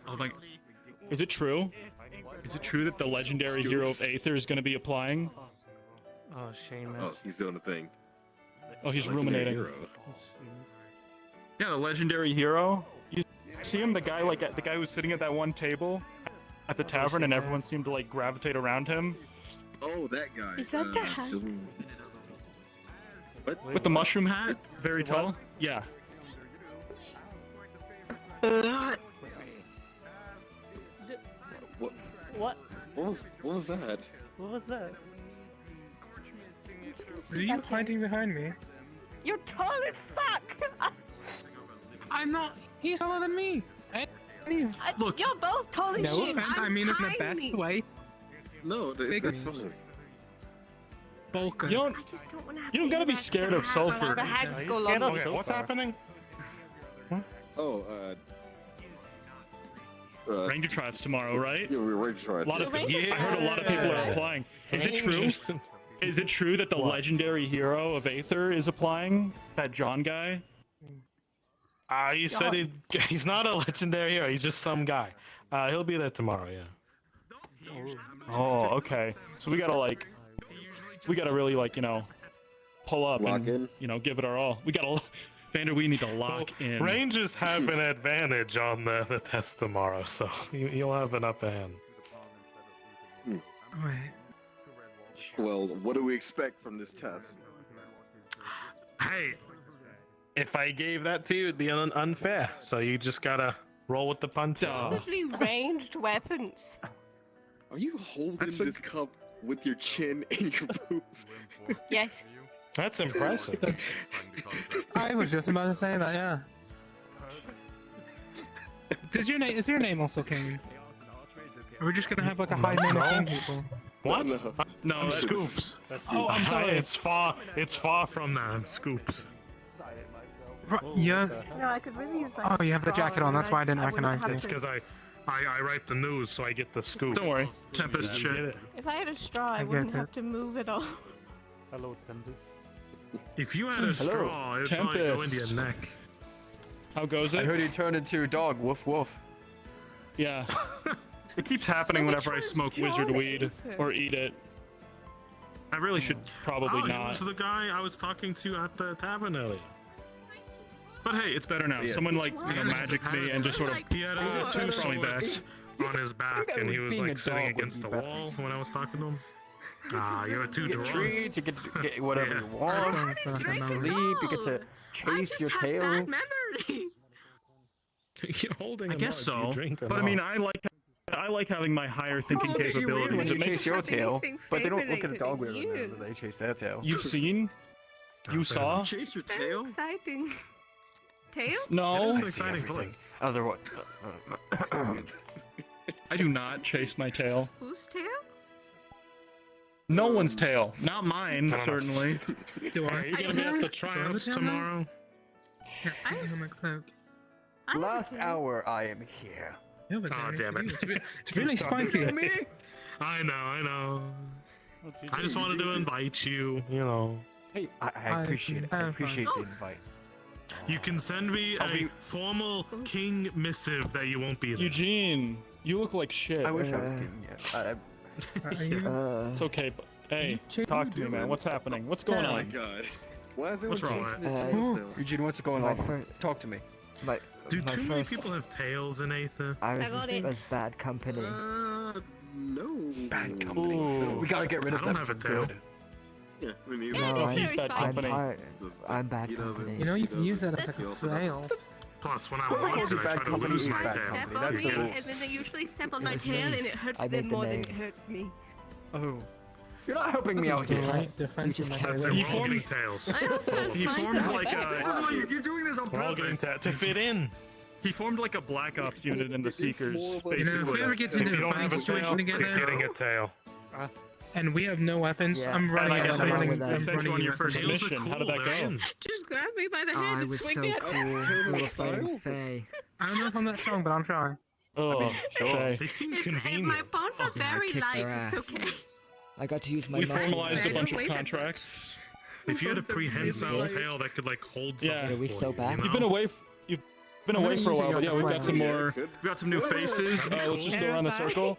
Speaker 2: Oh my! Is it true? Is it true that the legendary hero of Aether is gonna be applying?
Speaker 1: Oh, Seamus.
Speaker 12: Oh, he's doing the thing.
Speaker 2: Oh, he's
Speaker 12: Legendary
Speaker 2: ruminating.
Speaker 12: hero.
Speaker 2: Yeah, the legendary hero. You see him, the guy who was sitting at that one table at the tavern, and everyone seemed to like gravitate around him.
Speaker 12: Oh, that guy.
Speaker 20: Is that the hack?
Speaker 12: What?
Speaker 2: With the mushroom hat, very tall. Yeah.
Speaker 12: What?
Speaker 1: What?
Speaker 12: What was that?
Speaker 1: What was that?
Speaker 5: Are you hiding behind me?
Speaker 20: You're tall as fuck.
Speaker 5: I'm not. He's taller than me.
Speaker 2: Look,
Speaker 20: you're both tall as
Speaker 5: No
Speaker 20: shit.
Speaker 5: offense, I
Speaker 20: I'm
Speaker 5: mean it in the
Speaker 20: tiny.
Speaker 5: best way.
Speaker 12: No, it's fine.
Speaker 5: Bulker.
Speaker 2: You don't.
Speaker 20: I just don't want to have
Speaker 2: You don't gotta be scared of sulfur.
Speaker 20: The hags
Speaker 1: He's
Speaker 20: go
Speaker 1: scared of
Speaker 20: long.
Speaker 8: Okay, what's
Speaker 1: sulfur.
Speaker 8: happening?
Speaker 12: Oh,
Speaker 2: Ranger trials tomorrow, right?
Speaker 12: Yeah, we're Ranger trials.
Speaker 2: A lot of,
Speaker 12: yes.
Speaker 2: I heard a lot of people are applying. Is it true? Is it true that the legendary hero of Aether is applying? That John guy?
Speaker 13: You said he's not a legendary hero. He's just some guy. He'll be there tomorrow. Yeah.
Speaker 2: Oh, okay. So we gotta really like, you know, pull up
Speaker 12: Lock
Speaker 2: and
Speaker 12: in?
Speaker 2: you know, give it our all. We gotta, Vander, we need to lock in.
Speaker 13: Rangers have an advantage on the test tomorrow, so you'll have an upper hand.
Speaker 5: Alright.
Speaker 12: Well, what do we expect from this test?
Speaker 13: Hey, if I gave that to you, it'd be unfair. So you just gotta roll with the punches.
Speaker 20: Probably ranged weapons.
Speaker 12: Are you holding this cup with your chin and your boobs?
Speaker 20: Yes.
Speaker 13: That's impressive.
Speaker 5: I was just about to say that, yeah. Is your name also King? Are we just gonna have like a high name of King people?
Speaker 13: What?
Speaker 2: No,
Speaker 13: Scoops.
Speaker 5: I'm sorry.
Speaker 13: It's far from that. Scoops.
Speaker 5: Yeah.
Speaker 20: No, I could really use like.
Speaker 5: Oh, you have the jacket on. That's why I didn't recognize you.
Speaker 13: It's because I write the news, so I get the scoop.
Speaker 2: Don't worry, Tempest
Speaker 13: Get
Speaker 2: shit.
Speaker 13: it.
Speaker 20: If I had a straw, I
Speaker 5: get
Speaker 20: wouldn't
Speaker 5: it.
Speaker 20: have to move at all.
Speaker 1: Hello, Tempest.
Speaker 13: If you had a straw, it'd probably go into your neck.
Speaker 2: How goes it?
Speaker 18: I heard you turned into a dog. Woof woof.
Speaker 2: Yeah. It keeps happening whenever I smoke wizard weed or eat it. I really should probably
Speaker 13: He
Speaker 2: not.
Speaker 13: was the guy I was talking to at the tavern earlier.
Speaker 2: But hey, it's better now.
Speaker 13: Yes.
Speaker 2: Someone like, you know, magicked me and just sort of
Speaker 13: He had two
Speaker 2: brought me back.
Speaker 13: swords on his back, and he was like sitting against the wall when I was talking to him. You're too
Speaker 18: You get
Speaker 13: drunk.
Speaker 18: treats, you get to get whatever you want. You get to sleep, you get to chase your tail.
Speaker 20: Memory.
Speaker 13: You're holding.
Speaker 2: I guess
Speaker 13: a
Speaker 2: so.
Speaker 13: mug, you drink
Speaker 2: But I mean, I like having my higher thinking
Speaker 18: When
Speaker 2: capabilities.
Speaker 18: you
Speaker 2: It makes
Speaker 18: chase your tail, but they don't look at a
Speaker 20: favourite
Speaker 18: dog
Speaker 20: it
Speaker 18: whenever they chase their tail.
Speaker 2: You've seen? You saw?
Speaker 12: Chase your
Speaker 20: Very
Speaker 12: tail?
Speaker 20: exciting. Tail?
Speaker 2: No.
Speaker 13: It's an exciting place.
Speaker 18: Otherwise,
Speaker 2: I do not chase my tail.
Speaker 20: Whose tail?
Speaker 2: No one's tail. Not mine,
Speaker 13: I don't know.
Speaker 2: certainly.
Speaker 13: Are you gonna be at the tryouts tomorrow?
Speaker 5: Can't see you in my cloak.
Speaker 18: last hour I am here.
Speaker 5: Yeah, but
Speaker 13: Oh,
Speaker 5: then
Speaker 13: damn it.
Speaker 5: It's really spiky.
Speaker 13: I know. I just wanted to invite you, you know.
Speaker 18: Hey, I appreciate it. I appreciate the invite.
Speaker 13: You can send me a formal king missive that you won't be there.
Speaker 2: Eugene, you look like shit.
Speaker 18: I wish I was king. Yeah.
Speaker 2: It's okay, but hey, talk to me, man. What's happening? What's going
Speaker 12: Oh my
Speaker 2: on?
Speaker 12: god. Why is
Speaker 13: What's
Speaker 12: everyone
Speaker 13: wrong?
Speaker 12: chasing their tails now?
Speaker 18: Eugene, what's going on? Talk to me.
Speaker 13: Do too many people have tails in Aether?
Speaker 20: I got it.
Speaker 22: bad company.
Speaker 12: No.
Speaker 18: Bad company. We gotta get rid of
Speaker 13: I don't
Speaker 18: them
Speaker 13: have a
Speaker 18: for
Speaker 13: tail.
Speaker 18: good.
Speaker 12: Yeah, me neither.
Speaker 20: Yeah, it is
Speaker 2: he's
Speaker 20: very
Speaker 2: bad
Speaker 20: spiky.
Speaker 2: company.
Speaker 22: I'm bad company.
Speaker 5: You know, you can use that as like
Speaker 12: He
Speaker 5: a
Speaker 12: also doesn't.
Speaker 5: flail.
Speaker 13: Plus, when I
Speaker 18: Well,
Speaker 13: want to, I
Speaker 18: bad
Speaker 13: try to
Speaker 18: company
Speaker 13: lose
Speaker 18: is
Speaker 13: my
Speaker 18: bad
Speaker 13: tail.
Speaker 18: company.
Speaker 20: Step
Speaker 18: That's
Speaker 20: on me,
Speaker 18: the rule.
Speaker 20: and then they usually step on my
Speaker 22: was
Speaker 20: tail,
Speaker 22: me.
Speaker 20: and it hurts
Speaker 22: I
Speaker 20: them
Speaker 22: made the
Speaker 20: more than
Speaker 22: name.
Speaker 20: it hurts me.
Speaker 18: Oh. You're not helping me out
Speaker 5: Just
Speaker 18: here.
Speaker 5: like defensive
Speaker 13: That's it.
Speaker 5: mechanism.
Speaker 13: We're all getting tails.
Speaker 20: I also have
Speaker 2: He
Speaker 20: spines
Speaker 2: formed
Speaker 20: on my
Speaker 2: like
Speaker 20: back.
Speaker 2: a.
Speaker 12: You're doing this on
Speaker 13: We're all getting
Speaker 12: purpose.
Speaker 13: to fit in.
Speaker 2: He formed like a Black Ops unit in the
Speaker 12: It's more
Speaker 2: Seekers,
Speaker 12: of a-
Speaker 5: You know, if we ever
Speaker 2: basically.
Speaker 5: get
Speaker 13: If
Speaker 5: into
Speaker 13: you
Speaker 5: a
Speaker 13: don't
Speaker 5: fight
Speaker 13: have a tail,
Speaker 5: situation
Speaker 13: he's
Speaker 5: together,
Speaker 13: getting a tail.
Speaker 5: and we have no weapons,
Speaker 22: Yeah.
Speaker 5: I'm running
Speaker 2: And I
Speaker 5: out.
Speaker 2: guess
Speaker 5: I'm
Speaker 2: I
Speaker 5: running.
Speaker 22: with that.
Speaker 5: I'm
Speaker 2: sent you
Speaker 5: running
Speaker 2: on your
Speaker 5: you
Speaker 2: first
Speaker 5: after
Speaker 13: Tails are
Speaker 2: mission. How did
Speaker 13: cool,
Speaker 2: that
Speaker 13: they're
Speaker 2: go?
Speaker 13: in.
Speaker 20: Just grab me by the
Speaker 22: Oh,
Speaker 20: hand
Speaker 22: I
Speaker 20: and
Speaker 22: was
Speaker 20: swing
Speaker 22: so
Speaker 20: me
Speaker 22: cool.
Speaker 20: up.
Speaker 22: We were fighting
Speaker 12: style?
Speaker 22: Faye.
Speaker 5: I don't know if I'm that strong, but I'm trying.
Speaker 2: Oh, okay.
Speaker 13: They seem
Speaker 20: It's,
Speaker 13: convenient.
Speaker 20: my bones are very
Speaker 22: kicked
Speaker 20: light.
Speaker 22: their
Speaker 20: It's
Speaker 22: ass.
Speaker 20: okay.
Speaker 22: I got to use my
Speaker 2: We
Speaker 22: muscle
Speaker 2: formalized a
Speaker 22: memory.
Speaker 2: bunch of
Speaker 20: Wait a minute.
Speaker 2: contracts.
Speaker 13: If you had a prehensile
Speaker 22: Really?
Speaker 13: tail that could like hold
Speaker 2: Yeah.
Speaker 13: something
Speaker 22: Are we
Speaker 13: for
Speaker 22: so
Speaker 13: you,
Speaker 22: bad?
Speaker 13: you
Speaker 2: You've been
Speaker 13: know?
Speaker 2: away. You've been
Speaker 5: I'm
Speaker 2: away
Speaker 5: gonna
Speaker 2: for a
Speaker 5: use
Speaker 2: while,
Speaker 5: it
Speaker 2: but yeah,
Speaker 5: on
Speaker 2: we've
Speaker 5: the
Speaker 2: got some
Speaker 5: front.
Speaker 2: more.
Speaker 12: Good.
Speaker 2: We got some new faces. Let's just go around the circle.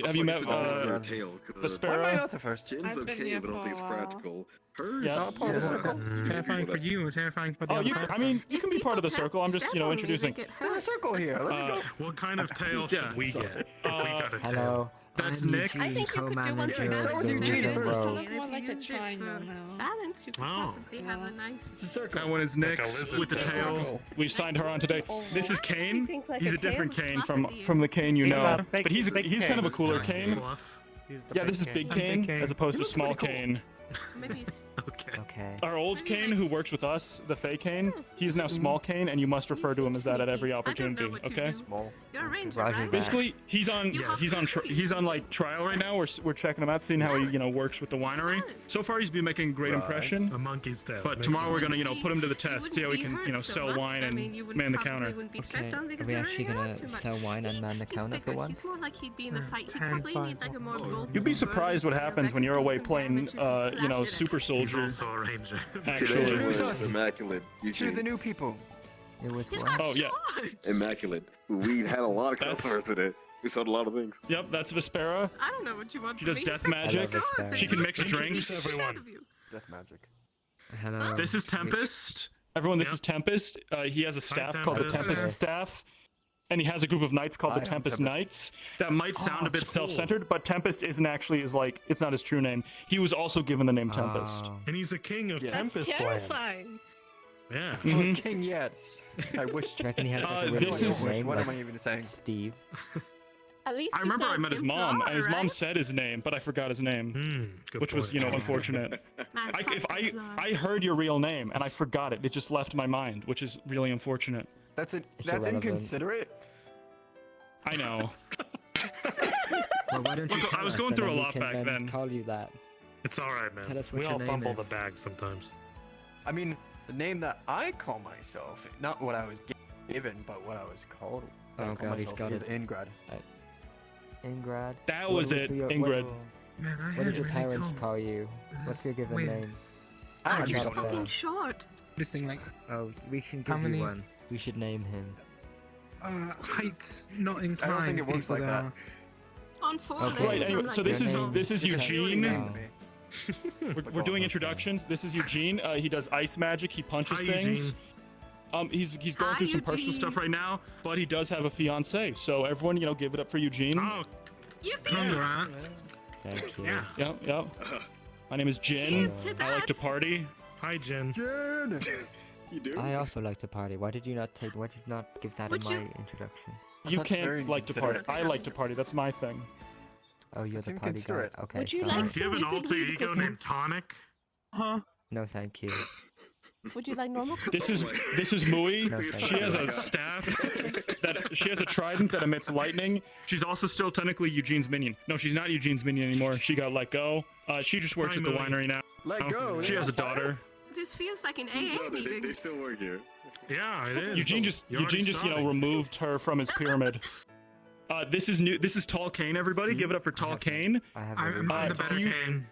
Speaker 2: Have you met
Speaker 12: Your tail, 'cause
Speaker 2: the
Speaker 18: Why am I
Speaker 2: Sparrow?
Speaker 18: not the first?
Speaker 12: Chin's
Speaker 20: I've been
Speaker 12: okay,
Speaker 20: here
Speaker 12: but I don't
Speaker 20: for
Speaker 12: think it's
Speaker 20: a while.
Speaker 12: practical. Hers.
Speaker 2: Yeah.
Speaker 12: Not part of the circle.
Speaker 5: Terrifying for you, or terrifying for the
Speaker 2: Oh,
Speaker 5: other
Speaker 2: you.
Speaker 5: person.
Speaker 2: I mean, you can be part of the
Speaker 20: People
Speaker 2: circle. I'm just,
Speaker 20: step
Speaker 2: you know,
Speaker 20: on me,
Speaker 2: introducing.
Speaker 20: they get
Speaker 18: There's a
Speaker 20: hurt.
Speaker 18: circle here. Let me go.
Speaker 13: What kind of tail
Speaker 2: Yeah,
Speaker 13: should we get if we got a tail?
Speaker 22: Hello.
Speaker 2: That's
Speaker 22: I'm
Speaker 2: Nick.
Speaker 22: Eugene,
Speaker 20: I think you could do one
Speaker 22: co-manager
Speaker 20: for
Speaker 22: of
Speaker 18: start with
Speaker 22: the
Speaker 18: Eugene
Speaker 22: Rhythm
Speaker 18: first.
Speaker 22: Road.
Speaker 20: And if
Speaker 11: More
Speaker 20: you
Speaker 11: like a
Speaker 20: use it
Speaker 11: triangle
Speaker 20: for
Speaker 11: now.
Speaker 20: balance, you could
Speaker 13: Oh.
Speaker 20: probably have a nice.
Speaker 2: That one is
Speaker 13: Like a
Speaker 2: Nick's
Speaker 13: lizard
Speaker 2: with the
Speaker 13: tail.
Speaker 2: tail. We signed her on today. This is
Speaker 20: I actually
Speaker 2: Kane.
Speaker 20: think like
Speaker 2: He's
Speaker 20: a
Speaker 2: a different
Speaker 20: tail
Speaker 2: Kane
Speaker 20: with
Speaker 2: from
Speaker 20: fluff at the
Speaker 2: from the
Speaker 20: ends.
Speaker 2: Kane you know.
Speaker 1: Big-
Speaker 2: But he's
Speaker 1: big
Speaker 2: kind of a
Speaker 1: Kane.
Speaker 2: cooler Kane.
Speaker 13: Fluff.
Speaker 1: He's the
Speaker 2: Yeah,
Speaker 1: big
Speaker 2: this is
Speaker 1: Kane.
Speaker 2: Big
Speaker 5: Big
Speaker 2: Kane
Speaker 5: Kane.
Speaker 2: as opposed
Speaker 18: He
Speaker 2: to
Speaker 18: looks
Speaker 2: Small
Speaker 18: pretty cool.
Speaker 2: Kane.
Speaker 20: Maybe it's...
Speaker 22: Okay.
Speaker 2: Our old Kane, who works with us, the Fey Kane, he's now Small Kane, and you must refer to him as that at every opportunity. Okay?
Speaker 20: Small. You're a ranger,
Speaker 22: Roger
Speaker 20: right?
Speaker 22: that.
Speaker 2: Basically, he's on he's on like trial right now. We're checking him out, seeing how he works with the winery. So far, he's been making a great impression.
Speaker 7: A monkey's tail.
Speaker 2: But tomorrow we're gonna put him to the test, see how he can sell wine and man the counter.
Speaker 22: Okay, are we actually gonna sell wine and man the counter for once?
Speaker 20: He's more like he'd be in the fight. He'd probably need like a more bold.
Speaker 2: You'd be surprised what happens when you're away playing, super soldier.
Speaker 7: He's also a ranger.
Speaker 2: Actually,
Speaker 12: Immaculate.
Speaker 9: To the new people.
Speaker 22: It was
Speaker 2: Oh yeah.
Speaker 12: Immaculate. We had a lot of customers today. We sold a lot of things.
Speaker 2: Yep, that's Vespera.
Speaker 20: I don't know what you want.
Speaker 2: She does death magic. She can mix drinks.
Speaker 7: Everyone.
Speaker 9: Death magic.
Speaker 22: Hello.
Speaker 2: This is Tempest. Everyone, this is Tempest. He has a staff called the Tempest Staff. And he has a group of knights called the Tempest Knights. That might sound a bit self-centered, but Tempest isn't actually it's not his true name. He was also given the name Tempest.
Speaker 7: And he's a king of
Speaker 20: That's
Speaker 7: Tempest Land.
Speaker 20: terrifying.
Speaker 7: Yeah.
Speaker 2: Mhm.
Speaker 9: King, yes. I wish.
Speaker 22: Do you reckon he has like a really
Speaker 2: this
Speaker 22: weird
Speaker 2: is-
Speaker 22: name?
Speaker 9: What
Speaker 22: like
Speaker 9: am I even saying?
Speaker 22: Steve.
Speaker 20: At least
Speaker 2: I remember I met his mom, and his mom said his name, but I forgot his name, which was, unfortunate. I heard your real name, and I forgot it. It just left my mind, which is really unfortunate.
Speaker 9: That's
Speaker 22: irrelevant.
Speaker 9: inconsiderate.
Speaker 2: I know.
Speaker 22: Well, why don't you
Speaker 2: Look,
Speaker 22: tell
Speaker 2: I was
Speaker 22: us,
Speaker 2: going
Speaker 22: and
Speaker 2: through
Speaker 22: then
Speaker 2: a
Speaker 22: we
Speaker 2: lot
Speaker 22: can
Speaker 2: back then.
Speaker 22: Call you that.
Speaker 7: It's all right, man.
Speaker 22: Tell us what
Speaker 7: We
Speaker 22: your
Speaker 7: all
Speaker 22: name
Speaker 7: fumble
Speaker 22: is.
Speaker 7: the bag sometimes.
Speaker 9: I mean, the name that I call myself, not what I was given, but what I was called.
Speaker 22: Oh
Speaker 9: I call
Speaker 22: god, he's
Speaker 9: myself
Speaker 22: got
Speaker 9: is
Speaker 22: it.
Speaker 9: Ingrad.
Speaker 22: Ingrad.
Speaker 2: That
Speaker 22: What
Speaker 2: was
Speaker 22: was
Speaker 2: it,
Speaker 22: your-
Speaker 2: Ingrid.
Speaker 17: Man, I
Speaker 22: What
Speaker 17: had
Speaker 22: did your
Speaker 17: really
Speaker 22: parents
Speaker 17: tall.
Speaker 22: call you? What's your given
Speaker 17: weird.
Speaker 22: name?
Speaker 9: I
Speaker 22: I'm
Speaker 20: He's
Speaker 22: not
Speaker 20: fucking
Speaker 22: fair.
Speaker 20: short.
Speaker 5: Missing like
Speaker 22: Oh, we can
Speaker 5: How
Speaker 22: give you
Speaker 5: many-
Speaker 22: one. We should name him.
Speaker 5: heights not inclined.
Speaker 9: I don't think it works
Speaker 5: people
Speaker 9: like that.
Speaker 5: are-
Speaker 20: On four
Speaker 22: Okay.
Speaker 2: Right, anyway, so this is Eugene.
Speaker 22: Oh.
Speaker 2: We're doing introductions. This is Eugene. He does ice magic. He punches
Speaker 7: Hi,
Speaker 2: things.
Speaker 7: Eugene.
Speaker 2: He's going through some personal stuff right now, but he does have a fiance. So everyone, give it up for Eugene.
Speaker 7: Oh,
Speaker 5: Congrats.
Speaker 22: Thank you.
Speaker 7: yeah.
Speaker 2: Yep. My name is Jin.
Speaker 20: Cheers to
Speaker 2: I like to
Speaker 20: that.
Speaker 2: party.
Speaker 7: Hi, Jen.
Speaker 12: You do?
Speaker 22: I also like to party. Why did you not give that
Speaker 20: Would
Speaker 22: in my
Speaker 20: you-
Speaker 22: introduction?
Speaker 2: You
Speaker 9: That's very
Speaker 2: can't like to party.
Speaker 9: inconsiderate.
Speaker 2: I like to party. That's my thing.
Speaker 22: Oh, you're
Speaker 9: That's
Speaker 22: the party guy.
Speaker 9: inconsiderate.
Speaker 22: Okay.
Speaker 20: Would you
Speaker 22: sorry.
Speaker 20: like
Speaker 7: Do you have an
Speaker 20: some
Speaker 7: alter
Speaker 20: wizard
Speaker 7: ego
Speaker 20: cookies?
Speaker 7: named Tonic?
Speaker 5: Huh?
Speaker 22: No, thank you.
Speaker 20: Would you like normal cookies?
Speaker 2: This is Mui.
Speaker 22: No, thank
Speaker 2: She
Speaker 22: you.
Speaker 2: has a staff she has a trident that emits lightning. She's also still technically Eugene's minion. No, she's not Eugene's minion anymore. She got let go. She just works
Speaker 7: Hi,
Speaker 2: at the
Speaker 7: Mui.
Speaker 2: winery now.
Speaker 9: Let go.
Speaker 2: She has a daughter.
Speaker 20: This feels like an
Speaker 12: No,
Speaker 20: AA
Speaker 12: they
Speaker 20: meeting.
Speaker 12: still work here.
Speaker 7: Yeah, it is.
Speaker 2: Eugene just removed her from his pyramid. This is Tall Kane, everybody. Give it up for Tall Kane.
Speaker 22: I have
Speaker 5: I'm the better
Speaker 2: he-
Speaker 5: Kane.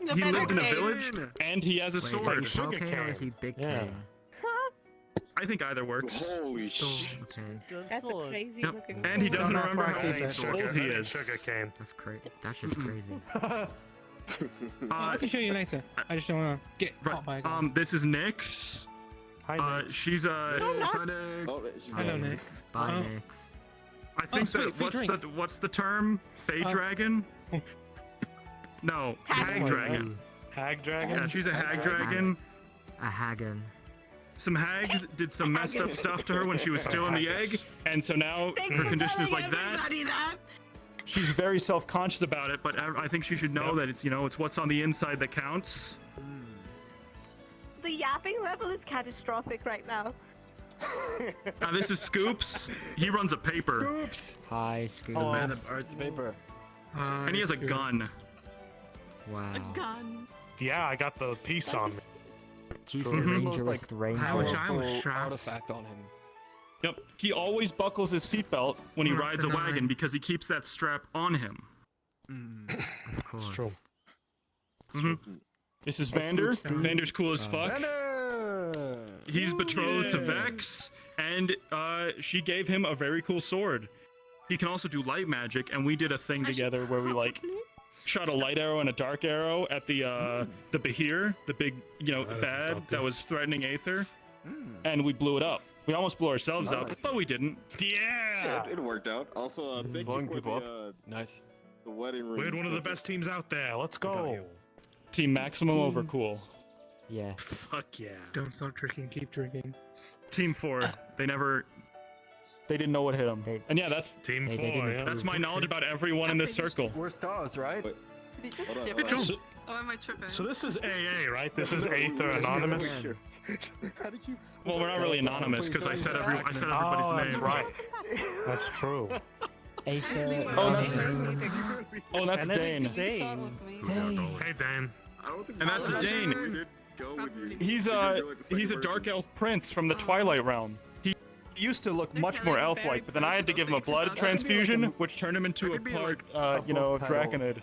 Speaker 20: The
Speaker 2: He
Speaker 20: better
Speaker 2: lived in a
Speaker 20: Kane.
Speaker 2: village, and he has a
Speaker 22: Wait,
Speaker 2: sword.
Speaker 22: is he Tall Kane or is he Big
Speaker 7: Yeah.
Speaker 22: Kane?
Speaker 2: I think either works.
Speaker 12: Holy shit.
Speaker 22: Okay.
Speaker 20: That's a crazy
Speaker 2: Yep.
Speaker 20: looking.
Speaker 2: And he doesn't
Speaker 5: That's
Speaker 2: remember
Speaker 5: why I
Speaker 2: how
Speaker 5: keep it.
Speaker 2: old he is.
Speaker 7: Sugar cane.
Speaker 22: That's crazy. That's just crazy.
Speaker 5: I can show you later. I just don't want to get
Speaker 2: Right,
Speaker 5: caught by a guy.
Speaker 2: this is Nyx.
Speaker 7: Hi, Nick.
Speaker 2: She's a.
Speaker 12: Oh, she's
Speaker 5: Hello,
Speaker 12: not-
Speaker 5: Nick.
Speaker 22: Bye,
Speaker 5: Oh.
Speaker 22: Nick.
Speaker 2: I think
Speaker 5: sweet,
Speaker 2: that
Speaker 5: free
Speaker 2: what's the term? Fey
Speaker 5: Oh.
Speaker 2: dragon? No, hag dragon.
Speaker 7: Hag dragon?
Speaker 2: Yeah, she's a hag dragon.
Speaker 22: A Hagen.
Speaker 2: Some hags did some messed up stuff to her when she was still in the egg, and so now
Speaker 20: Thanks
Speaker 2: her
Speaker 20: for
Speaker 2: condition is
Speaker 20: telling
Speaker 2: like that.
Speaker 20: everybody that.
Speaker 2: She's very self-conscious about it, but I think she should know that it's what's on the inside that counts.
Speaker 20: The yapping level is catastrophic right now.
Speaker 2: Now this is Scoops. He runs a paper,
Speaker 9: Oops.
Speaker 22: Hi, Scooby.
Speaker 9: The man of arts paper.
Speaker 2: and he has a gun.
Speaker 22: Wow.
Speaker 20: A gun.
Speaker 7: Yeah, I got the piece on me.
Speaker 22: He's the
Speaker 2: Mhm.
Speaker 22: dangerous ranger.
Speaker 5: I wish I was
Speaker 9: Powerful
Speaker 5: strapped.
Speaker 9: artifact on him.
Speaker 2: Yep. He always buckles his seatbelt when he
Speaker 5: We're
Speaker 2: rides a
Speaker 5: denying.
Speaker 2: wagon because he keeps that strap on him.
Speaker 22: Of course.
Speaker 7: It's true.
Speaker 2: Mhm. This is Vander. Vander's cool as fuck.
Speaker 9: Vander!
Speaker 2: He's betrothed to Vex, and she gave him a very cool sword. He can also do light magic, and we did a thing together where we shot a light arrow and a dark arrow at the Behir, the big
Speaker 7: that is
Speaker 2: bad
Speaker 7: stuff,
Speaker 2: that
Speaker 7: too.
Speaker 2: was threatening Aether, and we blew it up. We almost blew ourselves up,
Speaker 9: Nice.
Speaker 2: but we didn't.
Speaker 7: Yeah!
Speaker 12: It worked out. Also, thank you
Speaker 9: Blowing
Speaker 12: for
Speaker 9: people
Speaker 12: the
Speaker 9: Nice.
Speaker 12: the wedding ring.
Speaker 7: We had one of the best teams out there. Let's go.
Speaker 2: Team Maximum over cool.
Speaker 22: Yeah.
Speaker 7: Fuck yeah.
Speaker 5: Don't stop drinking. Keep drinking.
Speaker 2: Team 4. They didn't know what hit them. And yeah, that's
Speaker 7: Team
Speaker 22: They
Speaker 7: 4,
Speaker 22: didn't
Speaker 7: yeah.
Speaker 2: that's my knowledge about everyone in this circle.
Speaker 9: We're stars, right?
Speaker 12: Wait,
Speaker 20: Did he just
Speaker 12: hold on,
Speaker 20: skip
Speaker 12: hold
Speaker 20: it?
Speaker 12: on.
Speaker 15: Oh, am I tripping?
Speaker 13: So this is AA, right? This is Aether Anonymous.
Speaker 12: How did you?
Speaker 2: Well, we're not really anonymous because I said everybody's name.
Speaker 13: Right. That's true.
Speaker 22: Aether.
Speaker 2: Oh, that's
Speaker 1: And it's
Speaker 2: Dane.
Speaker 1: Dane.
Speaker 13: Hey, Dan.
Speaker 12: I don't think
Speaker 2: And that's Dane.
Speaker 12: Go with you.
Speaker 2: He's a dark elf prince from the Twilight Realm. He used to look much more elf-like, but then I had to give him a blood transfusion, which turned him into a part, Draconid.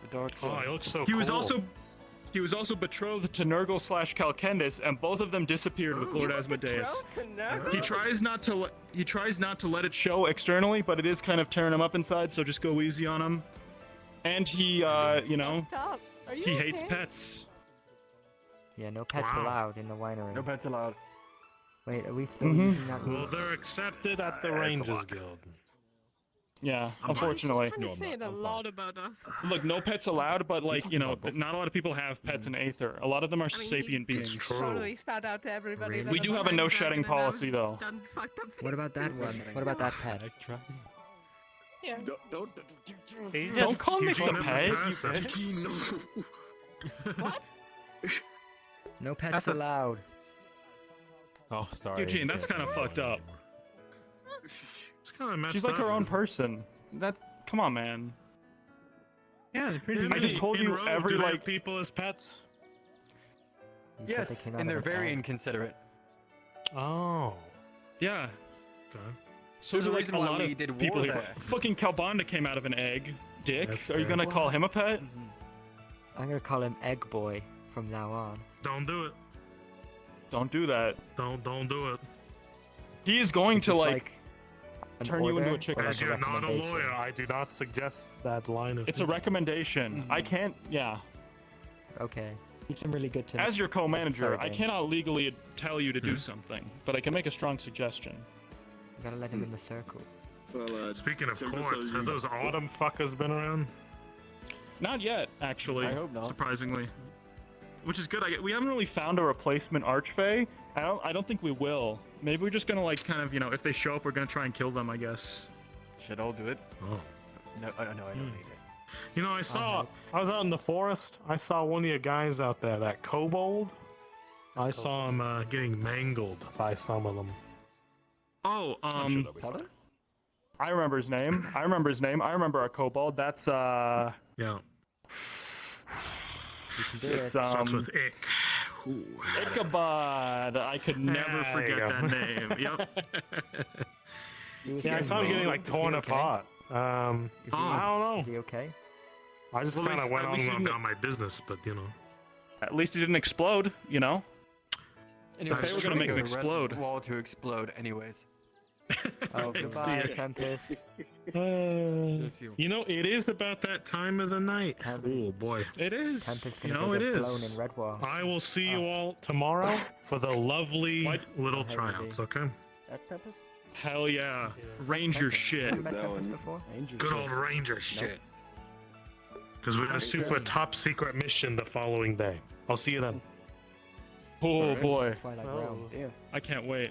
Speaker 10: The dark.
Speaker 13: Oh, he looks so
Speaker 2: He
Speaker 13: cool.
Speaker 2: was also betrothed to Nurgle/Calcendis, and both of them disappeared with Lord Asmodeus. He tries not to let it show externally, but it is kind of tearing him up inside. So just go easy on him. And he, he hates pets.
Speaker 22: Yeah, no pets
Speaker 13: Wow.
Speaker 22: allowed in the winery.
Speaker 10: No pets allowed.
Speaker 22: Wait, are we still
Speaker 2: Mhm.
Speaker 22: using that
Speaker 13: Well,
Speaker 22: rule?
Speaker 13: they're accepted at the Rangers Guild.
Speaker 2: Yeah, unfortunately.
Speaker 15: Kind of saying a lot about us.
Speaker 2: Look, no pets allowed, but like, not a lot of people have pets in Aether. A lot of them are sapient beings.
Speaker 15: Totally found out to everybody.
Speaker 22: Really?
Speaker 15: that
Speaker 2: We
Speaker 15: I'm
Speaker 2: do have a
Speaker 15: blind
Speaker 2: no
Speaker 15: dragon
Speaker 2: shedding
Speaker 15: and I was
Speaker 2: policy, though.
Speaker 15: done fucked up
Speaker 22: What about that
Speaker 15: things.
Speaker 22: one? What about that pet?
Speaker 15: Yeah.
Speaker 2: Don't call me some pet.
Speaker 15: What?
Speaker 22: No pets allowed.
Speaker 3: Oh, sorry.
Speaker 2: Eugene, that's kind of fucked up.
Speaker 13: It's kind of messed
Speaker 2: She's like
Speaker 13: up.
Speaker 2: her own person. Come on, man.
Speaker 5: Yeah, they're pretty
Speaker 13: Yeah,
Speaker 2: I just told
Speaker 13: in
Speaker 2: you
Speaker 13: Rome,
Speaker 2: every
Speaker 13: do they have
Speaker 2: like.
Speaker 13: people as pets.
Speaker 22: You said they
Speaker 9: Yes,
Speaker 22: came out
Speaker 9: and
Speaker 22: of
Speaker 9: they're
Speaker 22: an
Speaker 9: very
Speaker 22: egg.
Speaker 9: inconsiderate.
Speaker 13: Oh.
Speaker 2: Yeah.
Speaker 13: Okay.
Speaker 2: So
Speaker 9: There's a
Speaker 2: do like
Speaker 9: reason
Speaker 2: a
Speaker 9: why
Speaker 2: lot
Speaker 9: we
Speaker 2: of
Speaker 9: did
Speaker 2: people
Speaker 9: war
Speaker 2: here.
Speaker 9: there.
Speaker 2: Fucking Calbanda came out of an egg. Dick.
Speaker 13: That's
Speaker 2: Are you
Speaker 13: fair.
Speaker 2: gonna call him a pet?
Speaker 22: I'm gonna call him Egg Boy from now on.
Speaker 13: Don't do it.
Speaker 2: Don't do that.
Speaker 13: Don't do it.
Speaker 2: He is going
Speaker 22: Is
Speaker 2: to
Speaker 22: this
Speaker 2: like
Speaker 22: an
Speaker 2: turn you into
Speaker 22: order
Speaker 2: a chicken.
Speaker 22: or
Speaker 13: As
Speaker 22: like
Speaker 13: you're not a
Speaker 22: recommendation?
Speaker 13: lawyer, I do not suggest that line of.
Speaker 2: It's a recommendation. I can't. Yeah.
Speaker 22: Okay. He's been really good to
Speaker 2: As your co-manager,
Speaker 22: Sorry,
Speaker 2: I
Speaker 22: Dane.
Speaker 2: cannot legally tell you to do something, but I can make a strong suggestion.
Speaker 22: You gotta let him in the circle.
Speaker 12: Well,
Speaker 13: Speaking of
Speaker 12: Tempest,
Speaker 13: courts, has those autumn fuckers been around?
Speaker 2: Not yet, actually.
Speaker 10: I hope not.
Speaker 2: Surprisingly, which is good. We haven't really found a replacement Archfey. I don't think we will. Maybe we're just gonna like kind of if they show up, we're gonna try and kill them. I guess.
Speaker 10: Should all do it?
Speaker 13: Oh.
Speaker 10: No, no, I don't need it.
Speaker 13: You know, I was out in the forest. I saw one of your guys out there, that kobold. I saw him getting mangled by some of them.
Speaker 2: Oh,
Speaker 3: I'm sure they'll be fine.
Speaker 2: I remember his name. I remember a kobold. That's
Speaker 13: Yeah.
Speaker 2: It's
Speaker 13: Starts with ick. Ooh.
Speaker 2: Ichabod. I could never
Speaker 13: There you
Speaker 2: forget
Speaker 13: go.
Speaker 2: that name. Yep.
Speaker 13: Yeah, I saw him getting like torn apart. I don't know.
Speaker 22: Is he okay?
Speaker 13: I just
Speaker 2: Well,
Speaker 13: kind of
Speaker 2: at
Speaker 13: went
Speaker 2: least he
Speaker 13: on
Speaker 2: didn't-
Speaker 13: about my business, but
Speaker 2: At least he didn't explode.
Speaker 9: And
Speaker 2: The Fae were gonna make him
Speaker 9: trigger red
Speaker 2: explode.
Speaker 9: wall to explode, anyways.
Speaker 22: Oh,
Speaker 13: see
Speaker 22: goodbye,
Speaker 13: it.
Speaker 22: Tempest.
Speaker 13: You know, it is about that time of the night. Oh boy.
Speaker 2: It is.
Speaker 22: Tempest
Speaker 2: You
Speaker 22: gonna
Speaker 2: know,
Speaker 22: go
Speaker 2: it
Speaker 22: get blown
Speaker 2: is.
Speaker 22: in Redwall.
Speaker 13: I will see you all tomorrow for the lovely little
Speaker 22: Oh, hey,
Speaker 13: tryouts, okay?
Speaker 22: That's Tempest?
Speaker 2: Hell yeah. Ranger shit.
Speaker 22: Have you met
Speaker 12: That
Speaker 22: Tempest
Speaker 12: one.
Speaker 22: before?
Speaker 13: Good old Ranger shit. Because we have a super top secret mission the following day. I'll see you then.
Speaker 2: Oh boy.
Speaker 22: Twilight
Speaker 10: Oh,
Speaker 22: Realm.
Speaker 10: damn.
Speaker 2: I can't wait.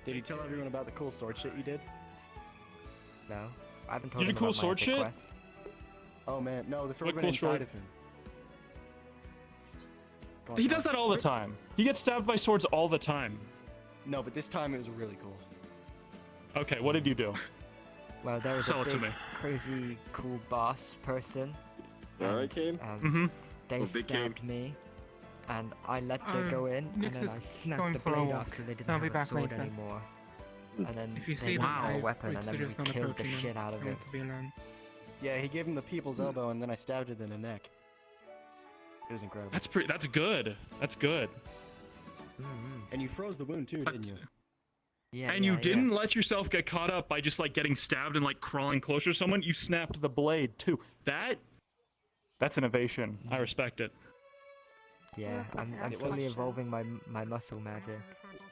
Speaker 10: Did he tell everyone about the cool sword shit you did?
Speaker 22: No. I haven't told
Speaker 2: You
Speaker 22: him
Speaker 2: did cool
Speaker 22: about my
Speaker 2: sword
Speaker 22: epic
Speaker 2: shit?
Speaker 22: quest.
Speaker 10: Oh man, no, the sword
Speaker 2: What
Speaker 10: went
Speaker 2: cool
Speaker 10: inside
Speaker 2: sword?
Speaker 10: of him. Go on,
Speaker 2: He
Speaker 10: go
Speaker 2: does
Speaker 10: on.
Speaker 2: that all the time. He gets stabbed by swords all the time.
Speaker 10: No, but this time it was really cool.
Speaker 2: Okay, what did you do?
Speaker 22: Well, there was
Speaker 2: Sell
Speaker 22: a
Speaker 2: it to
Speaker 22: big,
Speaker 2: me.
Speaker 22: crazy, cool boss person.
Speaker 12: Alright, Kane.
Speaker 2: Mm-hmm.
Speaker 22: They
Speaker 12: Oh, big Kane.
Speaker 22: stabbed me, and I let them go in,
Speaker 5: Nick
Speaker 22: and then
Speaker 5: is
Speaker 22: I snapped
Speaker 5: going
Speaker 22: the
Speaker 5: for a
Speaker 22: blade
Speaker 5: walk.
Speaker 22: off so they didn't
Speaker 5: I'll
Speaker 22: have
Speaker 5: be
Speaker 22: a
Speaker 5: back
Speaker 22: sword
Speaker 5: later.
Speaker 22: anymore. And then
Speaker 5: If you
Speaker 22: they
Speaker 5: see
Speaker 22: didn't
Speaker 5: them,
Speaker 22: have a
Speaker 5: I
Speaker 22: weapon, and then we
Speaker 5: consider it's not
Speaker 22: killed the
Speaker 5: approaching them.
Speaker 22: shit out of
Speaker 5: I
Speaker 22: it.
Speaker 5: want to be alone.
Speaker 10: Yeah, he gave him the people's elbow and then I stabbed it in the neck. It was incredible.
Speaker 2: That's good. That's good.
Speaker 10: And you froze the wound too, didn't you?
Speaker 22: Yeah,
Speaker 2: And you didn't let yourself get caught up by just like getting stabbed and like crawling closer to someone. You snapped the blade too. That's innovation. I respect it.
Speaker 22: Yeah, I'm
Speaker 10: It was-
Speaker 22: fully evolving my muscle magic.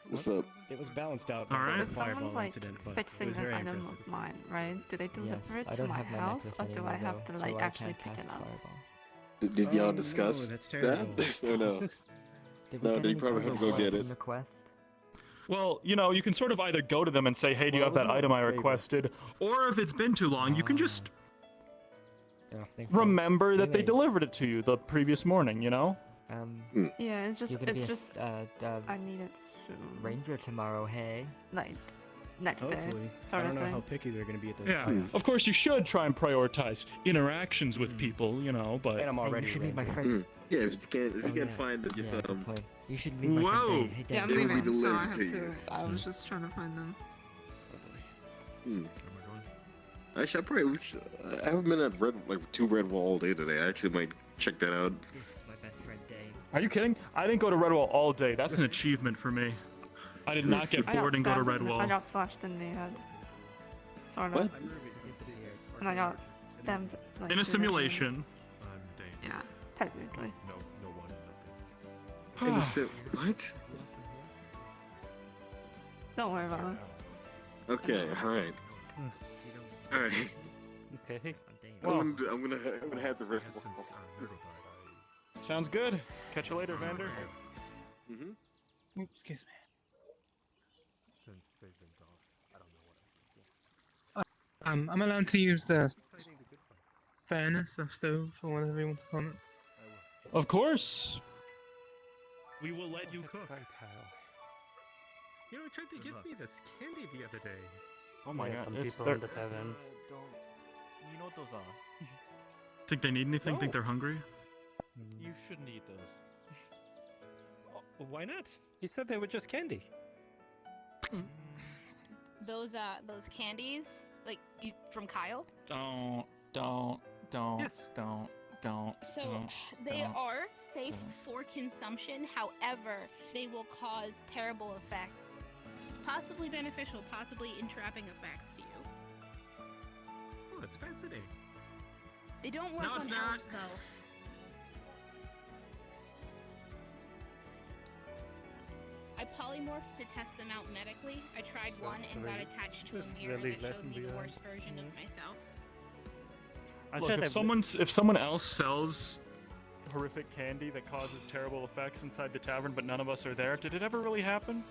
Speaker 12: What's up?
Speaker 10: It was balanced out
Speaker 2: All
Speaker 10: before
Speaker 2: right.
Speaker 10: the
Speaker 2: If
Speaker 10: fireball
Speaker 15: Someone's like
Speaker 10: incident, but it
Speaker 15: fixing
Speaker 10: was
Speaker 15: an
Speaker 10: very
Speaker 15: item
Speaker 10: impressive.
Speaker 15: of mine, right? Do they deliver it
Speaker 22: I
Speaker 15: to
Speaker 22: don't
Speaker 15: my
Speaker 22: have my
Speaker 15: house,
Speaker 22: necklace
Speaker 15: or do
Speaker 22: anymore,
Speaker 15: I have to
Speaker 22: though,
Speaker 15: like
Speaker 22: so I
Speaker 15: actually
Speaker 22: can't
Speaker 15: pick it
Speaker 22: cast
Speaker 15: up?
Speaker 22: fireball.
Speaker 12: Did y'all
Speaker 10: Oh,
Speaker 12: discuss
Speaker 10: no, that's
Speaker 12: that?
Speaker 10: terrible.
Speaker 12: or no?
Speaker 22: Did we
Speaker 12: No,
Speaker 22: get
Speaker 12: they
Speaker 22: any
Speaker 12: probably have to go
Speaker 22: progress
Speaker 12: get it.
Speaker 22: in the quest?
Speaker 2: Well, you can sort of either go to them and say, "Hey, do you
Speaker 10: Well,
Speaker 2: have that
Speaker 10: it was
Speaker 2: item I
Speaker 10: more of a favor.
Speaker 2: requested?" Or if it's been too long, you can just remember that they
Speaker 22: Anyway.
Speaker 2: delivered it to you the previous morning, you know?
Speaker 15: Yeah, it's just
Speaker 22: You're gonna be
Speaker 15: it's
Speaker 22: a
Speaker 15: just
Speaker 22: s-
Speaker 15: I need it soon.
Speaker 22: ranger tomorrow, hey?
Speaker 15: Like next day.
Speaker 4: Hopefully.
Speaker 15: Sort
Speaker 4: I don't
Speaker 15: of
Speaker 4: know
Speaker 15: thing.
Speaker 4: how picky they're going to be at those.
Speaker 2: Yeah,
Speaker 4: buyouts.
Speaker 2: of course you should try and prioritize interactions with people, you know, but...
Speaker 9: And I'm
Speaker 22: Hey,
Speaker 9: already
Speaker 22: you should
Speaker 9: a
Speaker 22: meet my
Speaker 9: ranger.
Speaker 22: friend.
Speaker 12: Yeah, if you
Speaker 22: Oh,
Speaker 12: can't
Speaker 22: yeah.
Speaker 12: find it, just
Speaker 22: Yeah, good point. You should meet my
Speaker 2: Whoa!
Speaker 22: friend Dane. Hey,
Speaker 15: Yeah, I'm
Speaker 22: Dane.
Speaker 12: It will be
Speaker 15: leaving, so I
Speaker 12: delivered
Speaker 15: have
Speaker 12: to
Speaker 15: to.
Speaker 12: you.
Speaker 15: I was just trying to find them.
Speaker 12: Actually, I haven't been at Redwall all day today. I actually might check that out.
Speaker 22: This is my best friend Dane.
Speaker 2: Are you kidding? I didn't go to Redwall all day. That's an achievement for me. I did not get
Speaker 15: I got
Speaker 2: bored and go to
Speaker 15: stabbed. I
Speaker 2: Redwall.
Speaker 15: got slashed in the head. Sort of.
Speaker 12: What?
Speaker 15: And I got stabbed. Like,
Speaker 2: In a
Speaker 15: through the
Speaker 2: simulation.
Speaker 15: hand. Yeah, technically.
Speaker 3: No one.
Speaker 12: Innocent. What?
Speaker 15: Don't worry about it.
Speaker 12: Okay. All right. All right.
Speaker 1: Okay.
Speaker 12: I'm gonna have the Redwall.
Speaker 2: Sounds good. Catch you later, Vander.
Speaker 12: Mm-hmm.
Speaker 5: Oops, excuse me. I'm allowed to use the fairness of stove or whatever you want to call it.
Speaker 2: Of course. We will let you cook.
Speaker 14: You know, he tried to give me this candy the other day.
Speaker 2: Oh my
Speaker 1: Yeah,
Speaker 2: god,
Speaker 1: some
Speaker 2: it's
Speaker 1: people
Speaker 2: their...
Speaker 1: end up having.
Speaker 10: You know what those are?
Speaker 2: Think they need anything? Think
Speaker 10: No.
Speaker 2: they're hungry?
Speaker 10: You shouldn't eat those.
Speaker 14: Well, why not? He said they were just candy.
Speaker 19: Those candies, like from Kyle.
Speaker 2: Don't.
Speaker 14: Yes.
Speaker 2: Don't.
Speaker 19: So they are safe for consumption. However, they will cause terrible effects, possibly beneficial, possibly entrapping effects to you.
Speaker 14: Oh, that's fascinating.
Speaker 19: They don't work
Speaker 14: No,
Speaker 19: on
Speaker 14: it's not.
Speaker 19: elves though. I polymorphed to test them out medically. I tried one and got attached to a
Speaker 1: Just
Speaker 19: mirror
Speaker 1: really
Speaker 19: that showed
Speaker 1: letting
Speaker 19: me the
Speaker 1: me
Speaker 19: worst version of myself.
Speaker 2: Look, if someone else sells horrific candy that causes terrible effects inside the tavern, but none of us are there, did it ever really happen?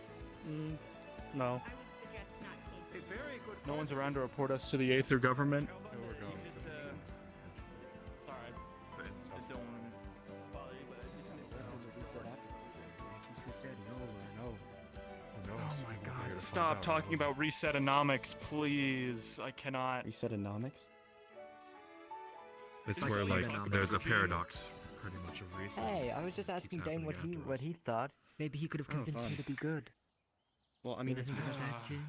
Speaker 1: No.
Speaker 14: Very good.
Speaker 2: No one's around to report us to the Aether government. Oh my god, stop talking about resetonomics, please. I cannot.
Speaker 4: Resetonomics?
Speaker 3: It's
Speaker 2: It's
Speaker 3: where
Speaker 2: like
Speaker 3: like there's a paradox, pretty much of reason.
Speaker 22: Hey, I was just asking Dane what he thought. Maybe he could have convinced me
Speaker 4: fun.
Speaker 22: to be good.
Speaker 4: Well, I mean, it's
Speaker 22: Anything about that, Jin?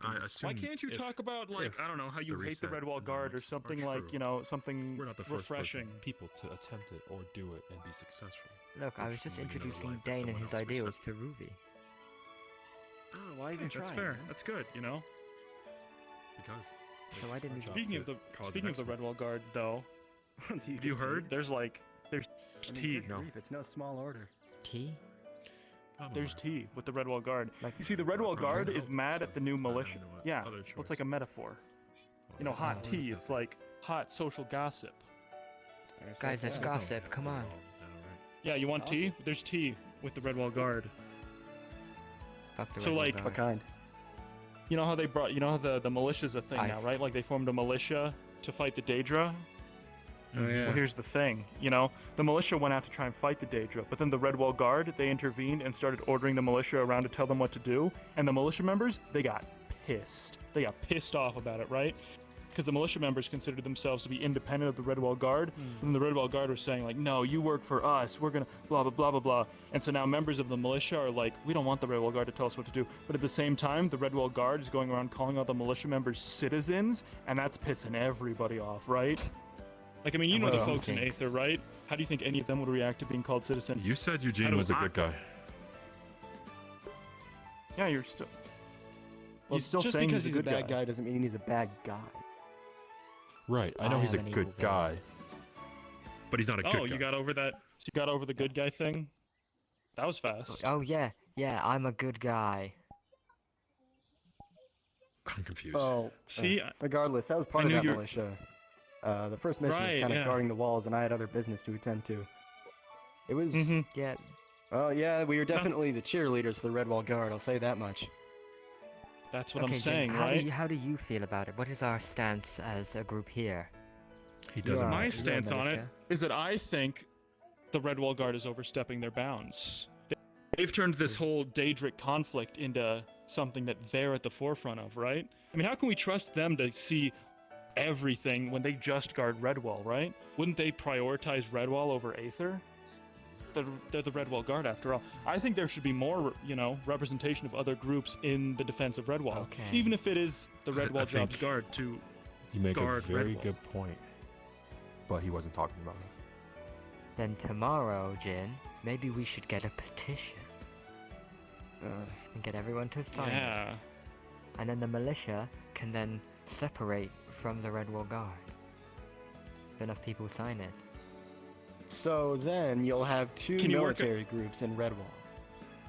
Speaker 3: I assume
Speaker 2: Why can't you
Speaker 3: if-
Speaker 2: talk about, like,
Speaker 3: if
Speaker 2: I don't know, how you
Speaker 3: the
Speaker 2: hate the
Speaker 3: reset
Speaker 2: Redwall Guard or
Speaker 3: economics are
Speaker 2: something like,
Speaker 3: true,
Speaker 2: you know, something
Speaker 3: we're not the first
Speaker 2: refreshing.
Speaker 3: people to attempt it or do it and be successful.
Speaker 22: Look, I was
Speaker 3: There's
Speaker 22: just
Speaker 3: maybe another
Speaker 22: introducing
Speaker 3: life that
Speaker 22: Dane and
Speaker 3: someone
Speaker 22: his
Speaker 3: else
Speaker 22: ideals
Speaker 3: reset.
Speaker 22: to Ruby.
Speaker 4: Oh, why even try?
Speaker 2: That's fair. That's good, you know?
Speaker 3: Because
Speaker 22: So why didn't we
Speaker 2: Speaking of the
Speaker 3: cause
Speaker 2: speaking of the
Speaker 3: an
Speaker 2: Redwall Guard, though, have you heard? There's tea.
Speaker 4: It's no small order.
Speaker 22: Tea?
Speaker 2: There's tea with the Redwall Guard. You see, the Redwall Guard is mad at the new militia. Yeah, well, it's like a metaphor. You know, hot tea. It's like hot social gossip.
Speaker 22: Guys, that's gossip. Come on.
Speaker 2: Yeah, you want tea? There's tea with the Redwall Guard.
Speaker 22: Fuck the
Speaker 2: So
Speaker 22: Redwall
Speaker 2: like,
Speaker 22: Guard.
Speaker 9: What kind?
Speaker 2: you know how they brought, you know how the militia's a thing
Speaker 22: I-
Speaker 2: now, right? Like they formed a militia to fight the Daedra.
Speaker 4: Oh, yeah.
Speaker 2: Well, here's the thing, you know, the militia went out to try and fight the Daedra, but then the Redwall Guard, they intervened and started ordering the militia around to tell them what to do, and the militia members, they got pissed. They got pissed off about it, right? Because the militia members considered themselves to be independent of the Redwall Guard, and the Redwall Guard were saying like, no, you work for us, we're gonna blah blah blah blah blah, and so now members of the militia are like, we don't want the Redwall Guard to tell us what to do, but at the same time, the Redwall Guard is going around calling all the militia members citizens, and that's pissing everybody off, right? Like, I mean, you know the
Speaker 22: Well,
Speaker 2: folks in
Speaker 22: okay.
Speaker 2: Aether, right? How do you think any of them would react to being called citizen?
Speaker 3: You said
Speaker 2: How
Speaker 3: Eugene
Speaker 2: do
Speaker 3: was a
Speaker 2: I-
Speaker 3: good guy.
Speaker 2: Yeah, you're still.
Speaker 4: Well,
Speaker 2: He's still
Speaker 4: just
Speaker 2: saying
Speaker 4: because
Speaker 2: he's
Speaker 4: he's
Speaker 2: a good
Speaker 4: bad guy doesn't mean he's a bad guy.
Speaker 3: Right, I know
Speaker 22: I
Speaker 3: he's a
Speaker 22: am an
Speaker 3: good
Speaker 22: evil villain.
Speaker 3: guy. But he's not a good
Speaker 2: Oh,
Speaker 3: guy.
Speaker 2: you got over that? You got over the good guy thing? That was fast.
Speaker 22: Oh yeah, I'm a good guy.
Speaker 3: I'm confused.
Speaker 9: Oh,
Speaker 2: See,
Speaker 9: regardless, that was part
Speaker 2: I
Speaker 9: of
Speaker 2: knew
Speaker 9: that
Speaker 2: you-
Speaker 9: militia. The first mission was
Speaker 2: Right,
Speaker 9: kind of
Speaker 2: yeah.
Speaker 9: guarding the walls, and I had other business to attend to. It was.
Speaker 22: Yeah.
Speaker 9: Well, yeah, we were definitely the cheerleaders for the Redwall Guard. I'll say that much.
Speaker 2: That's what
Speaker 22: Okay,
Speaker 2: I'm
Speaker 22: Jin,
Speaker 2: saying,
Speaker 22: how
Speaker 2: right?
Speaker 22: how do you feel about it? What is our stance as a group here?
Speaker 3: He doesn't.
Speaker 2: My stance on it is that I think the Redwall Guard is overstepping their bounds. They've turned this whole Daedric conflict into something that they're at the forefront of, right? I mean, how can we trust them to see everything when they just guard Redwall, right? Wouldn't they prioritize Redwall over Aether? They're the Redwall Guard after all. I think there should be more, representation of other groups in the defense of Redwall.
Speaker 22: Okay.
Speaker 2: Even if it is the Redwall Jobs Guard to
Speaker 3: You make
Speaker 2: guard
Speaker 3: a very
Speaker 2: Redwall.
Speaker 3: good point, but he wasn't talking about it.
Speaker 22: Then tomorrow, Jin, maybe we should get a petition. And get everyone to sign
Speaker 2: Yeah.
Speaker 22: it. And then the militia can then separate from the Redwall Guard. If enough people sign it.
Speaker 4: So then you'll have two
Speaker 2: Can you work
Speaker 4: military groups in Redwall,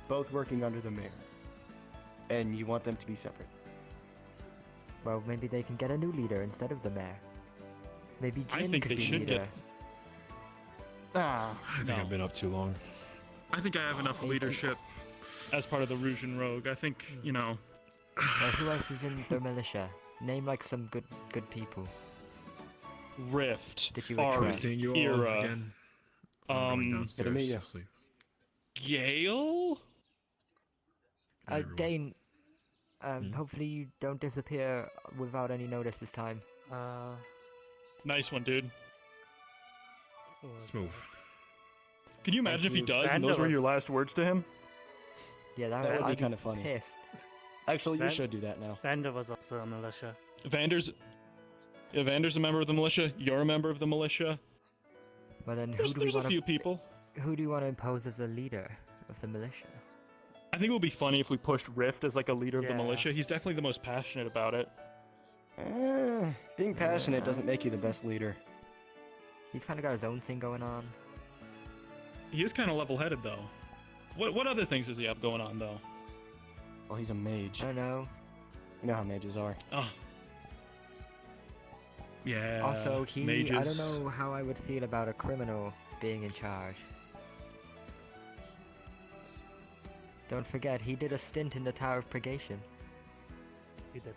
Speaker 4: both working under the mayor. And you want them to be separate.
Speaker 22: Well, maybe they can get a new leader instead of the mayor. Maybe
Speaker 2: I
Speaker 22: Jin
Speaker 2: think
Speaker 22: could
Speaker 2: they
Speaker 22: be
Speaker 2: should
Speaker 22: leader.
Speaker 2: get.
Speaker 3: I think I've been up too long.
Speaker 2: I think I have enough leadership as part of the Rougean Rogue. I think,
Speaker 22: Well, who else is in the militia? Name like some good people.
Speaker 2: Rift,
Speaker 22: Did you
Speaker 2: Ari,
Speaker 22: accept?
Speaker 3: Seeing you all
Speaker 2: Era,
Speaker 3: again. I'm going downstairs
Speaker 4: meet you.
Speaker 3: to sleep.
Speaker 2: Gale?
Speaker 22: Dane, hopefully you don't disappear without any notice this time.
Speaker 2: Nice one, dude.
Speaker 3: Smooth.
Speaker 2: Can you imagine if he
Speaker 22: you.
Speaker 2: does and those were your
Speaker 1: Vandalus.
Speaker 2: last words to him?
Speaker 22: Yeah,
Speaker 4: That would be
Speaker 22: I'd
Speaker 4: kind of funny.
Speaker 22: pissed.
Speaker 4: Actually, you
Speaker 1: Van-
Speaker 4: should do that now.
Speaker 1: Vander was also a militia.
Speaker 2: Vander's a member of the militia. You're a member of the militia.
Speaker 22: Well then,
Speaker 2: There's a few people.
Speaker 22: Who do you want to impose as the leader of the militia?
Speaker 2: I think it would be funny if we pushed Rift as like a leader of the
Speaker 1: Yeah.
Speaker 2: militia. He's definitely the most passionate about it.
Speaker 4: Being passionate doesn't make you the best leader.
Speaker 22: He's kind of got his own thing going on.
Speaker 2: He is kind of level-headed though. What other things does he have going on though?
Speaker 4: Well, he's a mage.
Speaker 22: I don't know.
Speaker 4: You know how mages are.
Speaker 2: Oh. Yeah.
Speaker 22: Also, I
Speaker 2: mages.
Speaker 22: don't know how I would feel about a criminal being in charge. Don't forget, he did a stint in the Tower of Purgation.
Speaker 1: He did.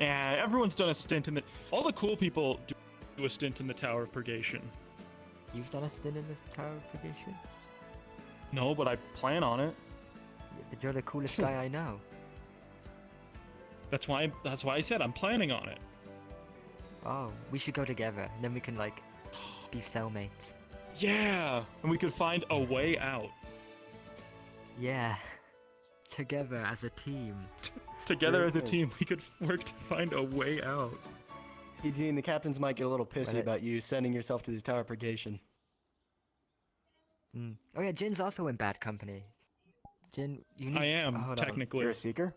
Speaker 2: Yeah, everyone's done a stint in the. All the cool people do a stint in the Tower of Purgation.
Speaker 22: You've done a stint in the Tower of Purgation?
Speaker 2: No, but I plan on it.
Speaker 22: Yeah, but you're the coolest guy I know.
Speaker 2: That's why I said I'm planning on it.
Speaker 22: Oh, we should go together, and then we can, like, be cellmates.
Speaker 2: Yeah, and we could find a way out.
Speaker 22: Yeah. Together as a team.
Speaker 2: Together as a team, we could work to find a way out.
Speaker 4: Eugene, the captains might get a little pissy
Speaker 22: Right.
Speaker 4: about you sending yourself to the Tower of Purgation.
Speaker 22: Oh yeah, Jin's also in bad company. Jin, you need...
Speaker 2: I am,
Speaker 22: hold on.
Speaker 2: technically.
Speaker 4: You're a seeker?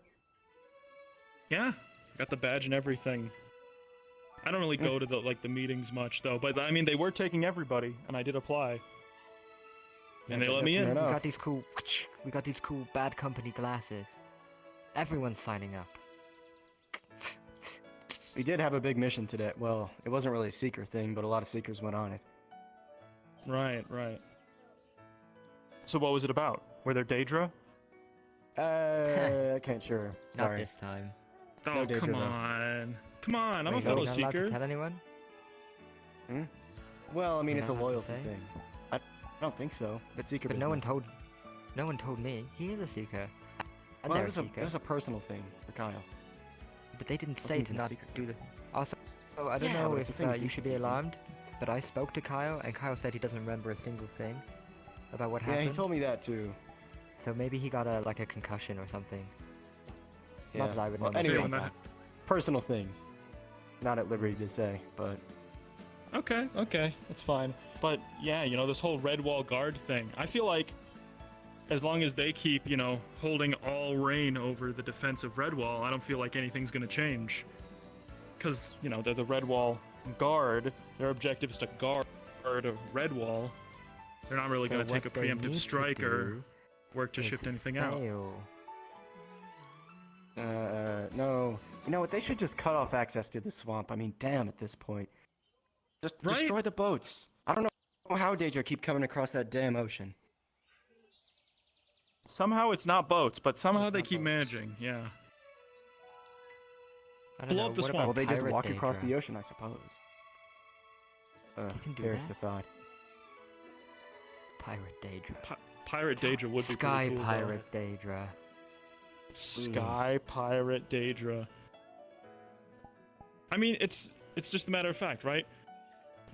Speaker 2: Yeah, got the badge and everything. I don't really go to the meetings much though, but I mean they were taking everybody, and I did apply. And they let me in.
Speaker 22: We got these cool bad company glasses. Everyone's signing up.
Speaker 4: We did have a big mission today. Well, it wasn't really a seeker thing, but a lot of seekers went on it.
Speaker 2: Right. So what was it about? Were there Daedra?
Speaker 4: I can't sure.
Speaker 22: Not
Speaker 4: Sorry.
Speaker 22: this time.
Speaker 2: Oh,
Speaker 4: No Daedra,
Speaker 2: come
Speaker 4: though.
Speaker 2: on. Come on, I'm
Speaker 22: Wait,
Speaker 2: a fellow
Speaker 22: you're not allowed to
Speaker 2: seeker.
Speaker 22: tell anyone?
Speaker 4: Well, I mean,
Speaker 22: You're
Speaker 4: it's a
Speaker 22: not allowed to
Speaker 4: loyalty
Speaker 22: say?
Speaker 4: thing. I don't think so. It's seeker
Speaker 22: But no one
Speaker 4: business.
Speaker 22: told me. He is a seeker. And
Speaker 4: Well,
Speaker 22: they're
Speaker 4: it was
Speaker 22: a
Speaker 4: a,
Speaker 22: seeker.
Speaker 4: it was a personal thing for Kyle.
Speaker 22: But they didn't
Speaker 4: Wasn't
Speaker 22: say to
Speaker 4: even a
Speaker 22: not
Speaker 4: secret.
Speaker 22: do the... Also, I don't
Speaker 4: Yeah,
Speaker 22: know
Speaker 4: but it's a
Speaker 22: if
Speaker 4: thing of
Speaker 22: you should be
Speaker 4: decency.
Speaker 22: alarmed, but I spoke to Kyle, and Kyle said he doesn't remember a single thing about what
Speaker 4: Yeah,
Speaker 22: happened.
Speaker 4: he told me that too.
Speaker 22: So maybe he got a concussion or something.
Speaker 4: Yeah.
Speaker 22: Not that I would know
Speaker 4: Well,
Speaker 22: anything
Speaker 4: anyway,
Speaker 22: about that.
Speaker 4: personal thing. Not at liberty to say, but
Speaker 2: Okay, that's fine. But yeah, this whole Redwall Guard thing. I feel like as long as they keep, holding all reign over the defense of Redwall, I don't feel like anything's gonna change. Because, they're the Redwall Guard. Their objective is to guard Redwall. They're not really
Speaker 22: So
Speaker 2: gonna take a
Speaker 22: what they need
Speaker 2: preemptive
Speaker 22: to
Speaker 2: strike or
Speaker 22: do
Speaker 2: work to
Speaker 22: is
Speaker 2: shift anything out.
Speaker 22: fail.
Speaker 4: no. You know what? They should just cut off access to the swamp. I mean, damn, at this point. Just
Speaker 2: Right?
Speaker 4: destroy the boats. I don't know how Daedra keep coming across that damn ocean.
Speaker 2: Somehow it's not boats, but somehow
Speaker 1: It's
Speaker 2: they
Speaker 1: not
Speaker 2: keep
Speaker 1: boats.
Speaker 2: managing, yeah.
Speaker 22: I don't
Speaker 2: Blow
Speaker 22: know.
Speaker 2: up the
Speaker 22: what
Speaker 2: swamp.
Speaker 22: about
Speaker 4: Well, they just
Speaker 22: pirate
Speaker 4: walk across
Speaker 22: Daedra?
Speaker 4: the ocean, I suppose.
Speaker 22: can do
Speaker 4: There's
Speaker 22: that.
Speaker 4: the thought.
Speaker 22: Pirate Daedra.
Speaker 2: Pirate Daedra would be
Speaker 22: Sky
Speaker 2: pretty cool.
Speaker 22: Pirate Daedra.
Speaker 2: Sky Pirate Daedra. I mean, it's just a matter of fact, right?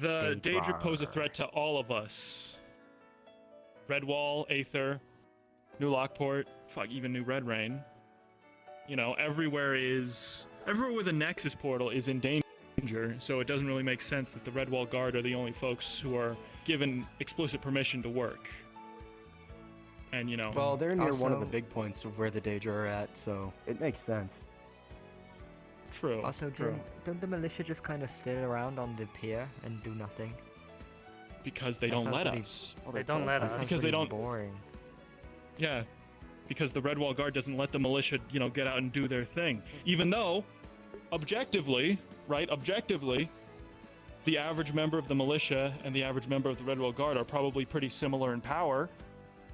Speaker 2: The Daedra pose a threat to all of us. Redwall, Aether, New Lockport, fuck, even New Red Rain. You know, everywhere with a Nexus portal is in danger, so it doesn't really make sense that the Redwall Guard are the only folks who are given explicit permission to work. And, you know...
Speaker 4: Well, they're near one of the big points of where the Daedra are at, so it makes sense.
Speaker 2: True.
Speaker 22: Also, don't the militia just kind of sit around on the pier and do nothing?
Speaker 2: Because they don't let us.
Speaker 1: They don't let us.
Speaker 2: Because they don't.
Speaker 22: Boring.
Speaker 2: Yeah, because the Redwall Guard doesn't let the militia, you know, get out and do their thing. Even though, objectively, the average member of the militia and the average member of the Redwall Guard are probably pretty similar in power.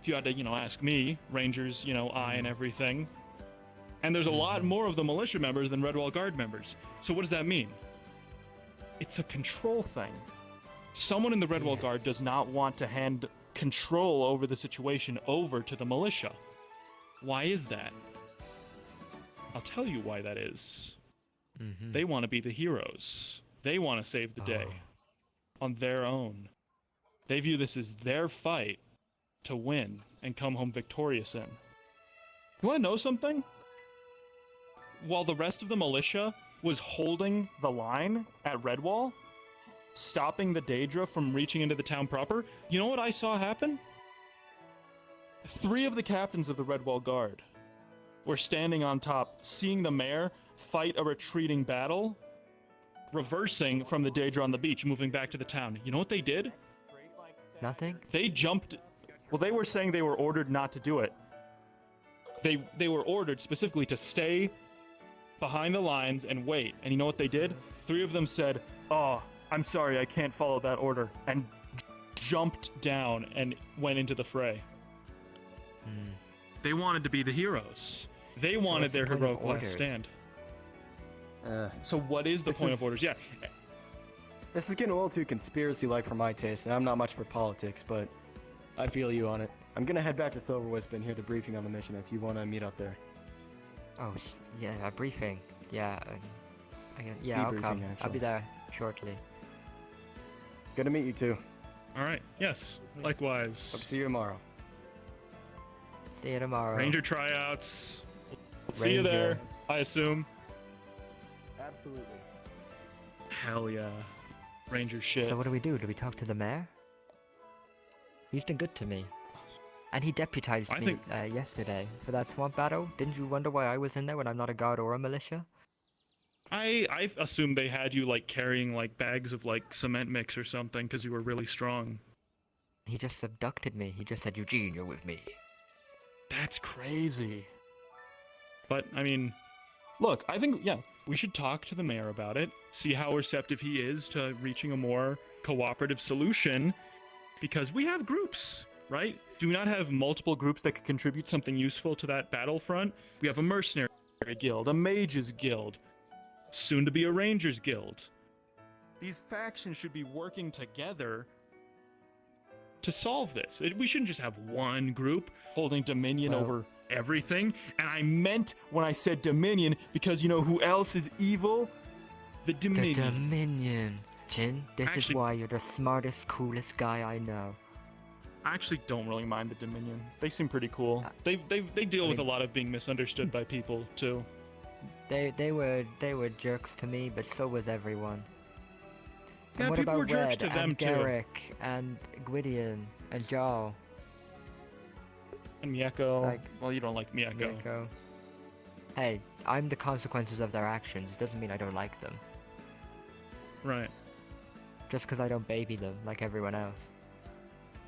Speaker 2: If you had to, you know, ask me, Rangers, you know, eye and everything. And there's a lot more of the militia members than Redwall Guard members. So what does that mean? It's a control thing. Someone in the Redwall Guard does not want to hand control over the situation over to the militia. Why is that? I'll tell you why that is. They want to be the heroes. They want to save the day on their own. They view this as their fight to win and come home victorious in. You want to know something? While the rest of the militia was holding the line at Redwall, stopping the Daedra from reaching into the town proper, you know what I saw happen? 3 of the captains of the Redwall Guard were standing on top, seeing the mayor fight a retreating battle, reversing from the Daedra on the beach, moving back to the town. You know what they did?
Speaker 22: Nothing?
Speaker 2: They jumped. Well, they were saying they were ordered not to do it. They were ordered specifically to stay behind the lines and wait. And you know what they did? 3 of them said, "Oh, I'm sorry, I can't follow that order," and jumped down and went into the fray. They wanted to be the heroes. They wanted their heroic last stand. So what is the point of orders? Yeah.
Speaker 4: This is getting a little too conspiracy-like for my taste, and I'm not much for politics, but I feel you on it. I'm gonna head back to Silver Wisp and hear the briefing on the mission if you want to meet up there.
Speaker 22: Oh, yeah, a briefing. Yeah, I'll
Speaker 4: Debriefing,
Speaker 22: come. I'll
Speaker 4: actually.
Speaker 22: be there shortly.
Speaker 4: Good to meet you too.
Speaker 2: All right. Yes. Likewise.
Speaker 4: Hope to see you tomorrow.
Speaker 22: See you tomorrow.
Speaker 2: Ranger tryouts. See you there, I assume.
Speaker 4: Absolutely.
Speaker 2: Hell yeah. Ranger shit.
Speaker 22: So what do we do? Do we talk to the mayor? He's been good to me. And he deputized me yesterday for that swamp battle. Didn't you wonder why I was in there when I'm not a guard or a militia?
Speaker 2: I assumed they had you like carrying like bags of like cement mix or something because you were really strong.
Speaker 22: He just abducted me. He just said, "Eugene, you're with me."
Speaker 2: That's crazy. But I mean, look, I think we should talk to the mayor about it, see how receptive he is to reaching a more cooperative solution, because we have groups, right? Do we not have multiple groups that could contribute something useful to that battlefront? We have a mercenary guild, a mages guild, soon to be a rangers guild. These factions should be working together to solve this. We shouldn't just have one group holding dominion over everything. And I meant when I said dominion because you know who else is evil? The Dominion.
Speaker 22: The Dominion. Jin, this is why you're the smartest, coolest guy I know.
Speaker 2: I actually don't really mind the Dominion. They seem pretty cool. They deal with a lot of being misunderstood by people too.
Speaker 22: They were jerks to me, but so was everyone.
Speaker 2: Yeah,
Speaker 22: And what
Speaker 2: people
Speaker 22: about
Speaker 2: were jerks
Speaker 22: Red
Speaker 2: to them
Speaker 22: and
Speaker 2: too.
Speaker 22: Garrick and Gwydion and Jarl?
Speaker 2: And Mieko. Well, you don't like Mieko.
Speaker 22: Mieko. Hey, I'm the consequences of their actions. Doesn't mean I don't like them.
Speaker 2: Right.
Speaker 22: Just because I don't baby them like everyone else.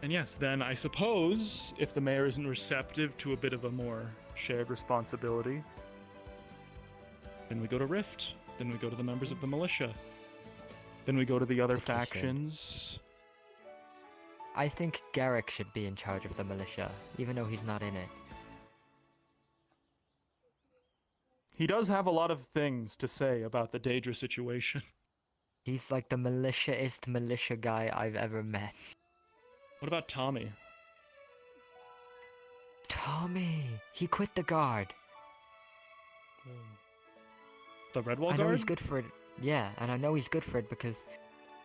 Speaker 2: And yes, then I suppose if the mayor isn't receptive to a bit of a more shared responsibility, then we go to Rift. Then we go to the members of the militia. Then we go to the other factions.
Speaker 22: I think Garrick should be in charge of the militia, even though he's not in it.
Speaker 2: He does have a lot of things to say about the Daedra situation.
Speaker 22: He's like the militia-ist militia guy I've ever met.
Speaker 2: What about Tommy?
Speaker 22: Tommy! He quit the guard.
Speaker 2: The Redwall
Speaker 22: I know
Speaker 2: guard?
Speaker 22: he's good for it. Yeah, and I know he's good for it because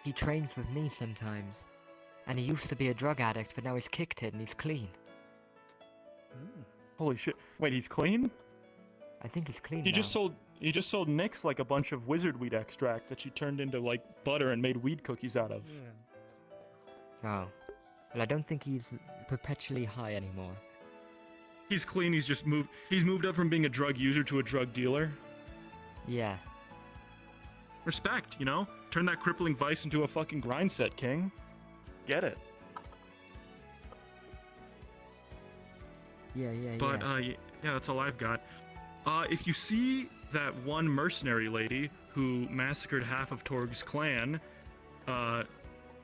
Speaker 22: he trains with me sometimes. And he used to be a drug addict, but now he's kicked it and he's clean.
Speaker 2: Holy shit! Wait, he's clean?
Speaker 22: I think he's clean
Speaker 2: He
Speaker 22: now.
Speaker 2: just sold Nyx like a bunch of wizard weed extract that she turned into like butter and made weed cookies out of.
Speaker 22: Oh. Well, I don't think he's perpetually high anymore.
Speaker 2: He's clean. He's moved up from being a drug user to a drug dealer.
Speaker 22: Yeah.
Speaker 2: Respect, you know? Turn that crippling vice into a fucking grind set, King. Get it.
Speaker 22: Yeah.
Speaker 2: But yeah, that's all I've got. If you see that one mercenary lady who massacred half of Torg's clan,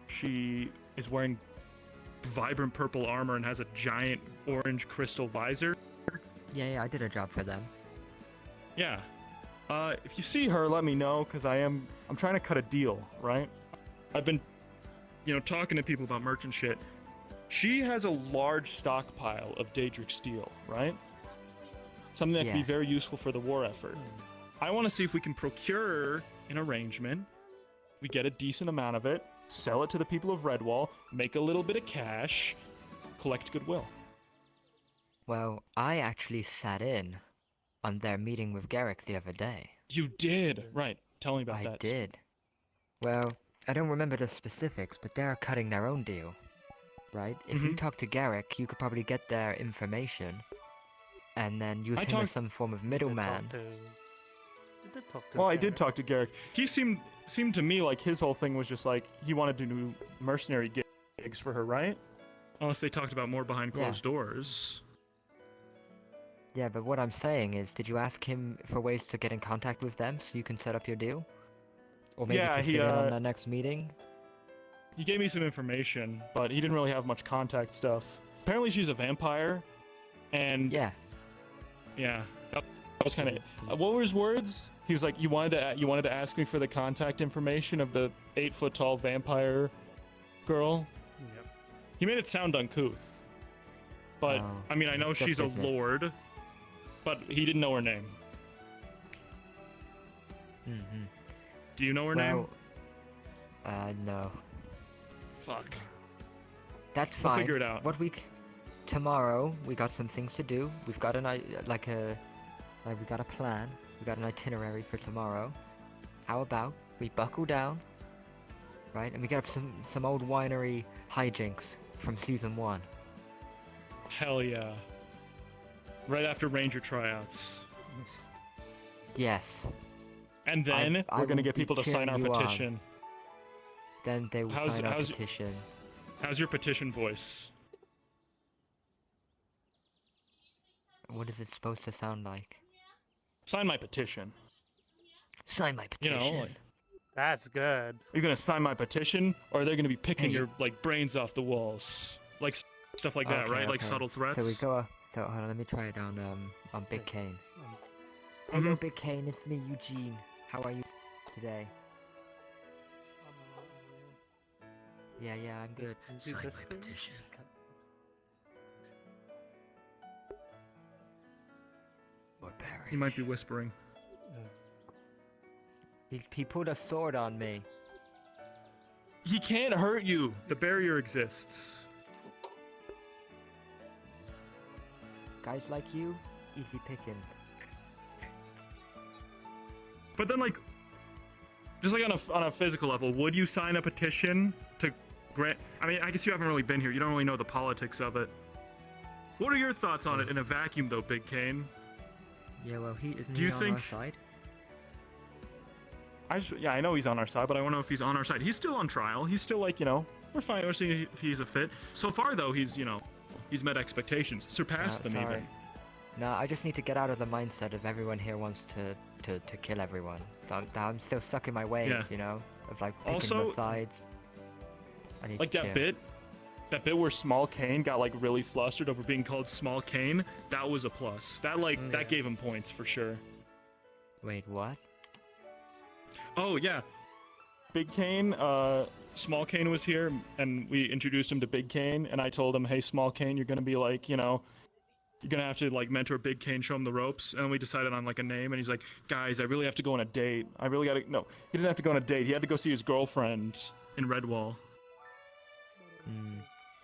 Speaker 2: she is wearing vibrant purple armor and has a giant orange crystal visor.
Speaker 22: Yeah, I did a job for them.
Speaker 2: Yeah. If you see her, let me know, because I'm trying to cut a deal, right? I've been, talking to people about merchant shit. She has a large stockpile of Daedric steel, right? Something that can be very useful for the war effort. I want to see if we can procure an arrangement. We get a decent amount of it, sell it to the people of Redwall, make a little bit of cash, collect goodwill.
Speaker 22: Well, I actually sat in on their meeting with Garrick the other day.
Speaker 2: You did? Right. Tell me about that.
Speaker 22: I did. Well, I don't remember the specifics, but they're cutting their own deal. Right? If you talk to Garrick, you could probably get their information, and then use him as some form of middleman.
Speaker 2: Well, I did talk to Garrick. He seemed to me like his whole thing was just like he wanted to do mercenary gigs for her, right? Unless they talked about more behind closed doors.
Speaker 22: Yeah, but what I'm saying is, did you ask him for ways to get in contact with them so you can set up your deal? Or maybe to sit in on the next meeting?
Speaker 2: He gave me some information, but he didn't really have much contact stuff. Apparently she's a vampire, and... Yeah, that was kind of... what were his words? He was like, you wanted to ask me for the contact information of the 8-foot-tall vampire girl? Yep. He made it sound uncouth. But, I mean, I know she's a lord, but he didn't know her name.
Speaker 22: Mm-hmm.
Speaker 2: Do you know her name?
Speaker 22: No.
Speaker 2: Fuck.
Speaker 22: That's
Speaker 2: We'll
Speaker 22: fine.
Speaker 2: figure it out.
Speaker 22: Tomorrow, we got some things to do. We've got we got a plan. We got an itinerary for tomorrow. How about we buckle down, right? And we get up some old winery hijinks from season 1.
Speaker 2: Hell yeah. Right after Ranger tryouts.
Speaker 22: Yes.
Speaker 2: And then we're gonna get people to sign our petition.
Speaker 22: Then they will sign our petition.
Speaker 2: How's your petition voice?
Speaker 22: What is it supposed to sound like?
Speaker 2: Sign my petition.
Speaker 22: Sign my petition.
Speaker 1: That's good.
Speaker 2: Are you gonna sign my petition, or are they gonna be picking your brains off the walls, like stuff like that, right? Like subtle threats.
Speaker 22: So we go. Hold on, let me try it on Big Kane. Hello, Big Kane. It's me, Eugene. How are you today? Yeah, I'm good.
Speaker 17: Sign my petition.
Speaker 22: Or perish.
Speaker 2: He might be whispering.
Speaker 22: He pulled a sword on me.
Speaker 2: He can't hurt you. The barrier exists.
Speaker 22: Guys like you, easy picking.
Speaker 2: But then, like, just like on a physical level, would you sign a petition to grant? I mean, I guess you haven't really been here. You don't really know the politics of it. What are your thoughts on it in a vacuum, though, Big Kane?
Speaker 22: Yeah, well, isn't
Speaker 2: Do you
Speaker 22: he
Speaker 2: think...
Speaker 22: on our side?
Speaker 2: I know he's on our side, but I want to know if he's on our side. He's still on trial. He's still like, we're fine. We're seeing if he's a fit. So far, though, he's met expectations, surpassed them even.
Speaker 22: No, I just need to get out of the mindset of everyone here wants to kill everyone. So I'm still stuck in my ways, of like picking the sides. I need
Speaker 2: like
Speaker 22: to
Speaker 2: that bit where Small Kane got like really flustered over being called Small Kane. That was a plus. That gave him points for sure.
Speaker 22: Wait, what?
Speaker 2: Oh yeah. Big Cane, Small Cane was here, and we introduced him to Big Cane, and I told him, hey, Small Cane, you're gonna be like, you know, you're gonna have to like mentor Big Cane, show him the ropes, and we decided on like a name, and he's like, guys, I really have to go on a date. I really gotta, no, he didn't have to go on a date, he had to go see his girlfriend in Redwall.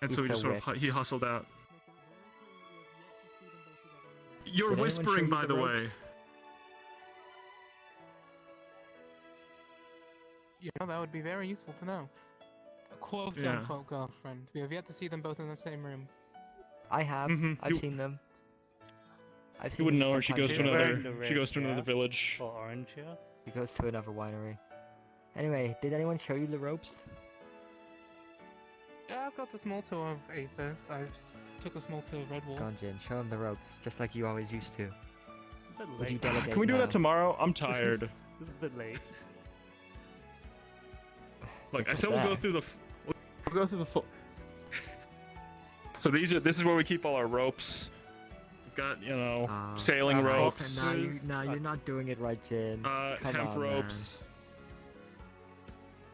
Speaker 2: And so he just sort of, he hustled out. You're
Speaker 22: Did anyone show
Speaker 2: whispering,
Speaker 22: you
Speaker 2: by the
Speaker 22: ropes?
Speaker 2: way.
Speaker 5: You know, that would be very useful to know. A quote
Speaker 2: Yeah.
Speaker 5: unquote girlfriend. We have yet to see them both in the same room.
Speaker 22: I have. I've
Speaker 2: You-
Speaker 22: seen them. I've
Speaker 2: You
Speaker 22: seen
Speaker 2: wouldn't
Speaker 22: them
Speaker 2: know her. She
Speaker 22: sometimes
Speaker 2: goes to
Speaker 22: in the
Speaker 2: another.
Speaker 22: room.
Speaker 2: She goes to another village.
Speaker 1: Or orange here.
Speaker 22: He goes to another winery. Anyway, did anyone show you the ropes?
Speaker 5: Yeah, I've got a small tour of Aether. Took a small tour of Redwall.
Speaker 22: Go on, Jin, show him the ropes, just like you always used to.
Speaker 1: A bit
Speaker 22: Would you
Speaker 1: late.
Speaker 22: delegate
Speaker 2: Can we do
Speaker 22: now?
Speaker 2: that tomorrow? I'm tired.
Speaker 1: It's a bit late.
Speaker 2: Look, I
Speaker 22: What's
Speaker 2: said we'll go
Speaker 22: that?
Speaker 2: through the. We'll go through the full. So these are. This is where we keep all our ropes. We've got, you know, sailing ropes,
Speaker 22: No, you're not doing it right, Jin. Come
Speaker 2: hemp
Speaker 22: on,
Speaker 2: ropes.
Speaker 22: Man.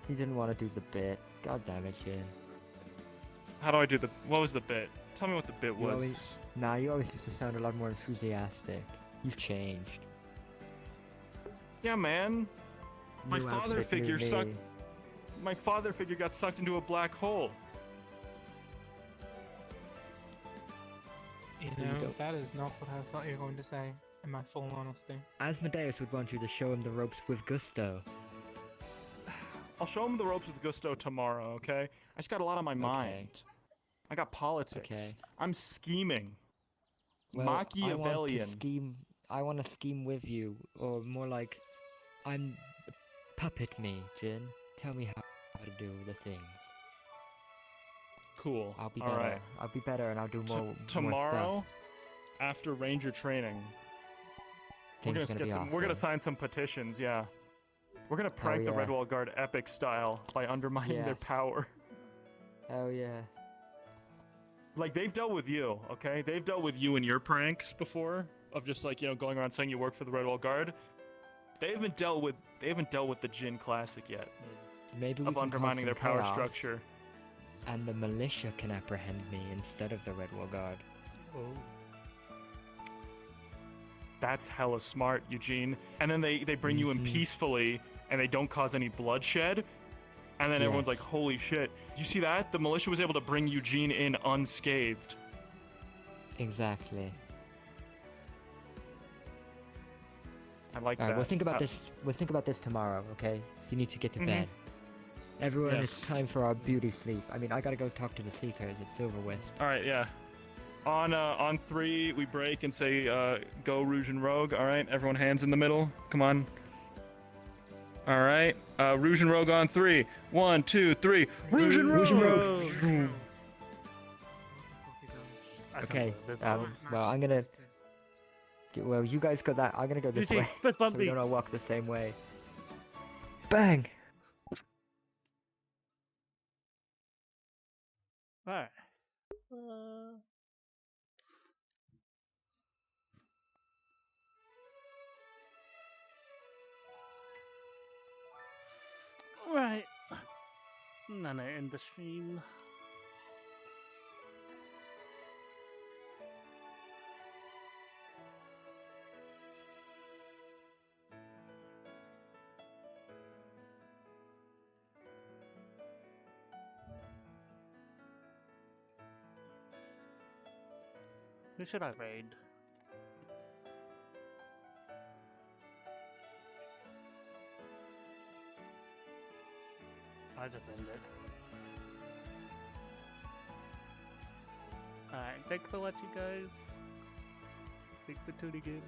Speaker 22: You didn't want to do the bit. God damn it, Jin.
Speaker 2: How do I do the? What was the bit? Tell me what the bit
Speaker 22: You
Speaker 2: was.
Speaker 22: always, you always used to sound a lot more enthusiastic. You've changed.
Speaker 2: Yeah, man. My
Speaker 22: New
Speaker 2: father
Speaker 22: outfit, new
Speaker 2: figure
Speaker 22: me.
Speaker 2: sucked. My father figure got sucked into a black hole.
Speaker 5: You
Speaker 22: Here you
Speaker 5: know,
Speaker 22: go.
Speaker 5: that is not what I thought you were going to say, in my full honesty.
Speaker 22: Asmodeus would want you to show him the ropes with gusto.
Speaker 2: I'll show him the ropes with gusto tomorrow, okay? I just got a lot on my mind. I got politics.
Speaker 22: Okay.
Speaker 2: I'm scheming.
Speaker 22: Well, I want
Speaker 2: Machiavellian.
Speaker 22: to scheme. I want to scheme with you, or more like, I'm puppet me, Jin. Tell me how to do the things.
Speaker 2: Cool.
Speaker 22: I'll be
Speaker 2: All
Speaker 22: better.
Speaker 2: right.
Speaker 22: I'll be better, and I'll do more. more
Speaker 2: Tomorrow, after Ranger training,
Speaker 22: Things
Speaker 2: we're
Speaker 22: gonna
Speaker 2: get
Speaker 22: be
Speaker 2: some. We're gonna
Speaker 22: awesome.
Speaker 2: sign some petitions. Yeah. We're gonna prank the
Speaker 22: yeah.
Speaker 2: Redwall Guard epic style by undermining their
Speaker 22: Yes.
Speaker 2: power.
Speaker 22: Hell yeah.
Speaker 2: Like, they've dealt with you, okay? They've dealt with you and your pranks before, of just like, you know, going around saying you work for the Redwall Guard. They haven't dealt with the Jin Classic yet.
Speaker 22: Maybe we
Speaker 2: Of
Speaker 22: can
Speaker 2: undermining
Speaker 22: cause
Speaker 2: their
Speaker 22: some
Speaker 2: power
Speaker 22: chaos,
Speaker 2: structure.
Speaker 22: and the militia can apprehend me instead of the Redwall Guard.
Speaker 1: Oh.
Speaker 2: That's hella smart, Eugene. And then they bring you in peacefully, and they don't cause any bloodshed. And then everyone's
Speaker 22: Yes.
Speaker 2: like, holy shit. You see that? The militia was able to bring Eugene in unscathed.
Speaker 22: Exactly.
Speaker 2: I like
Speaker 22: Alright,
Speaker 2: that.
Speaker 22: we'll think about this. We'll think about this tomorrow. Okay? You need to get to
Speaker 2: Mhm.
Speaker 22: bed. Everyone, it's
Speaker 2: Yes.
Speaker 22: time for our beauty sleep. I mean, I gotta go talk to the Seekers at Silver Wisp.
Speaker 2: Alright, yeah. On 3, we break and say, go Rouge and Rogue. Alright, everyone hands in the middle. Come on. Alright, Rouge and Rogue on 3. 1, 2, 3. Rouge and Rogue!
Speaker 22: Rouge and Rogue! Okay.
Speaker 1: Let's go.
Speaker 22: Well, I'm gonna. Well, you guys go that. I'm gonna go this
Speaker 1: Eugene,
Speaker 22: way.
Speaker 1: let's
Speaker 22: So
Speaker 1: bump
Speaker 22: we
Speaker 1: me.
Speaker 22: don't all walk the same way. Bang!
Speaker 1: Alright. Right. Nana in the stream. Who should I raid? I just end it. Alright, thanks for watching, guys. Thanks for tuning in.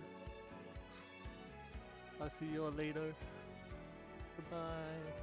Speaker 1: I'll see you all later. Goodbye.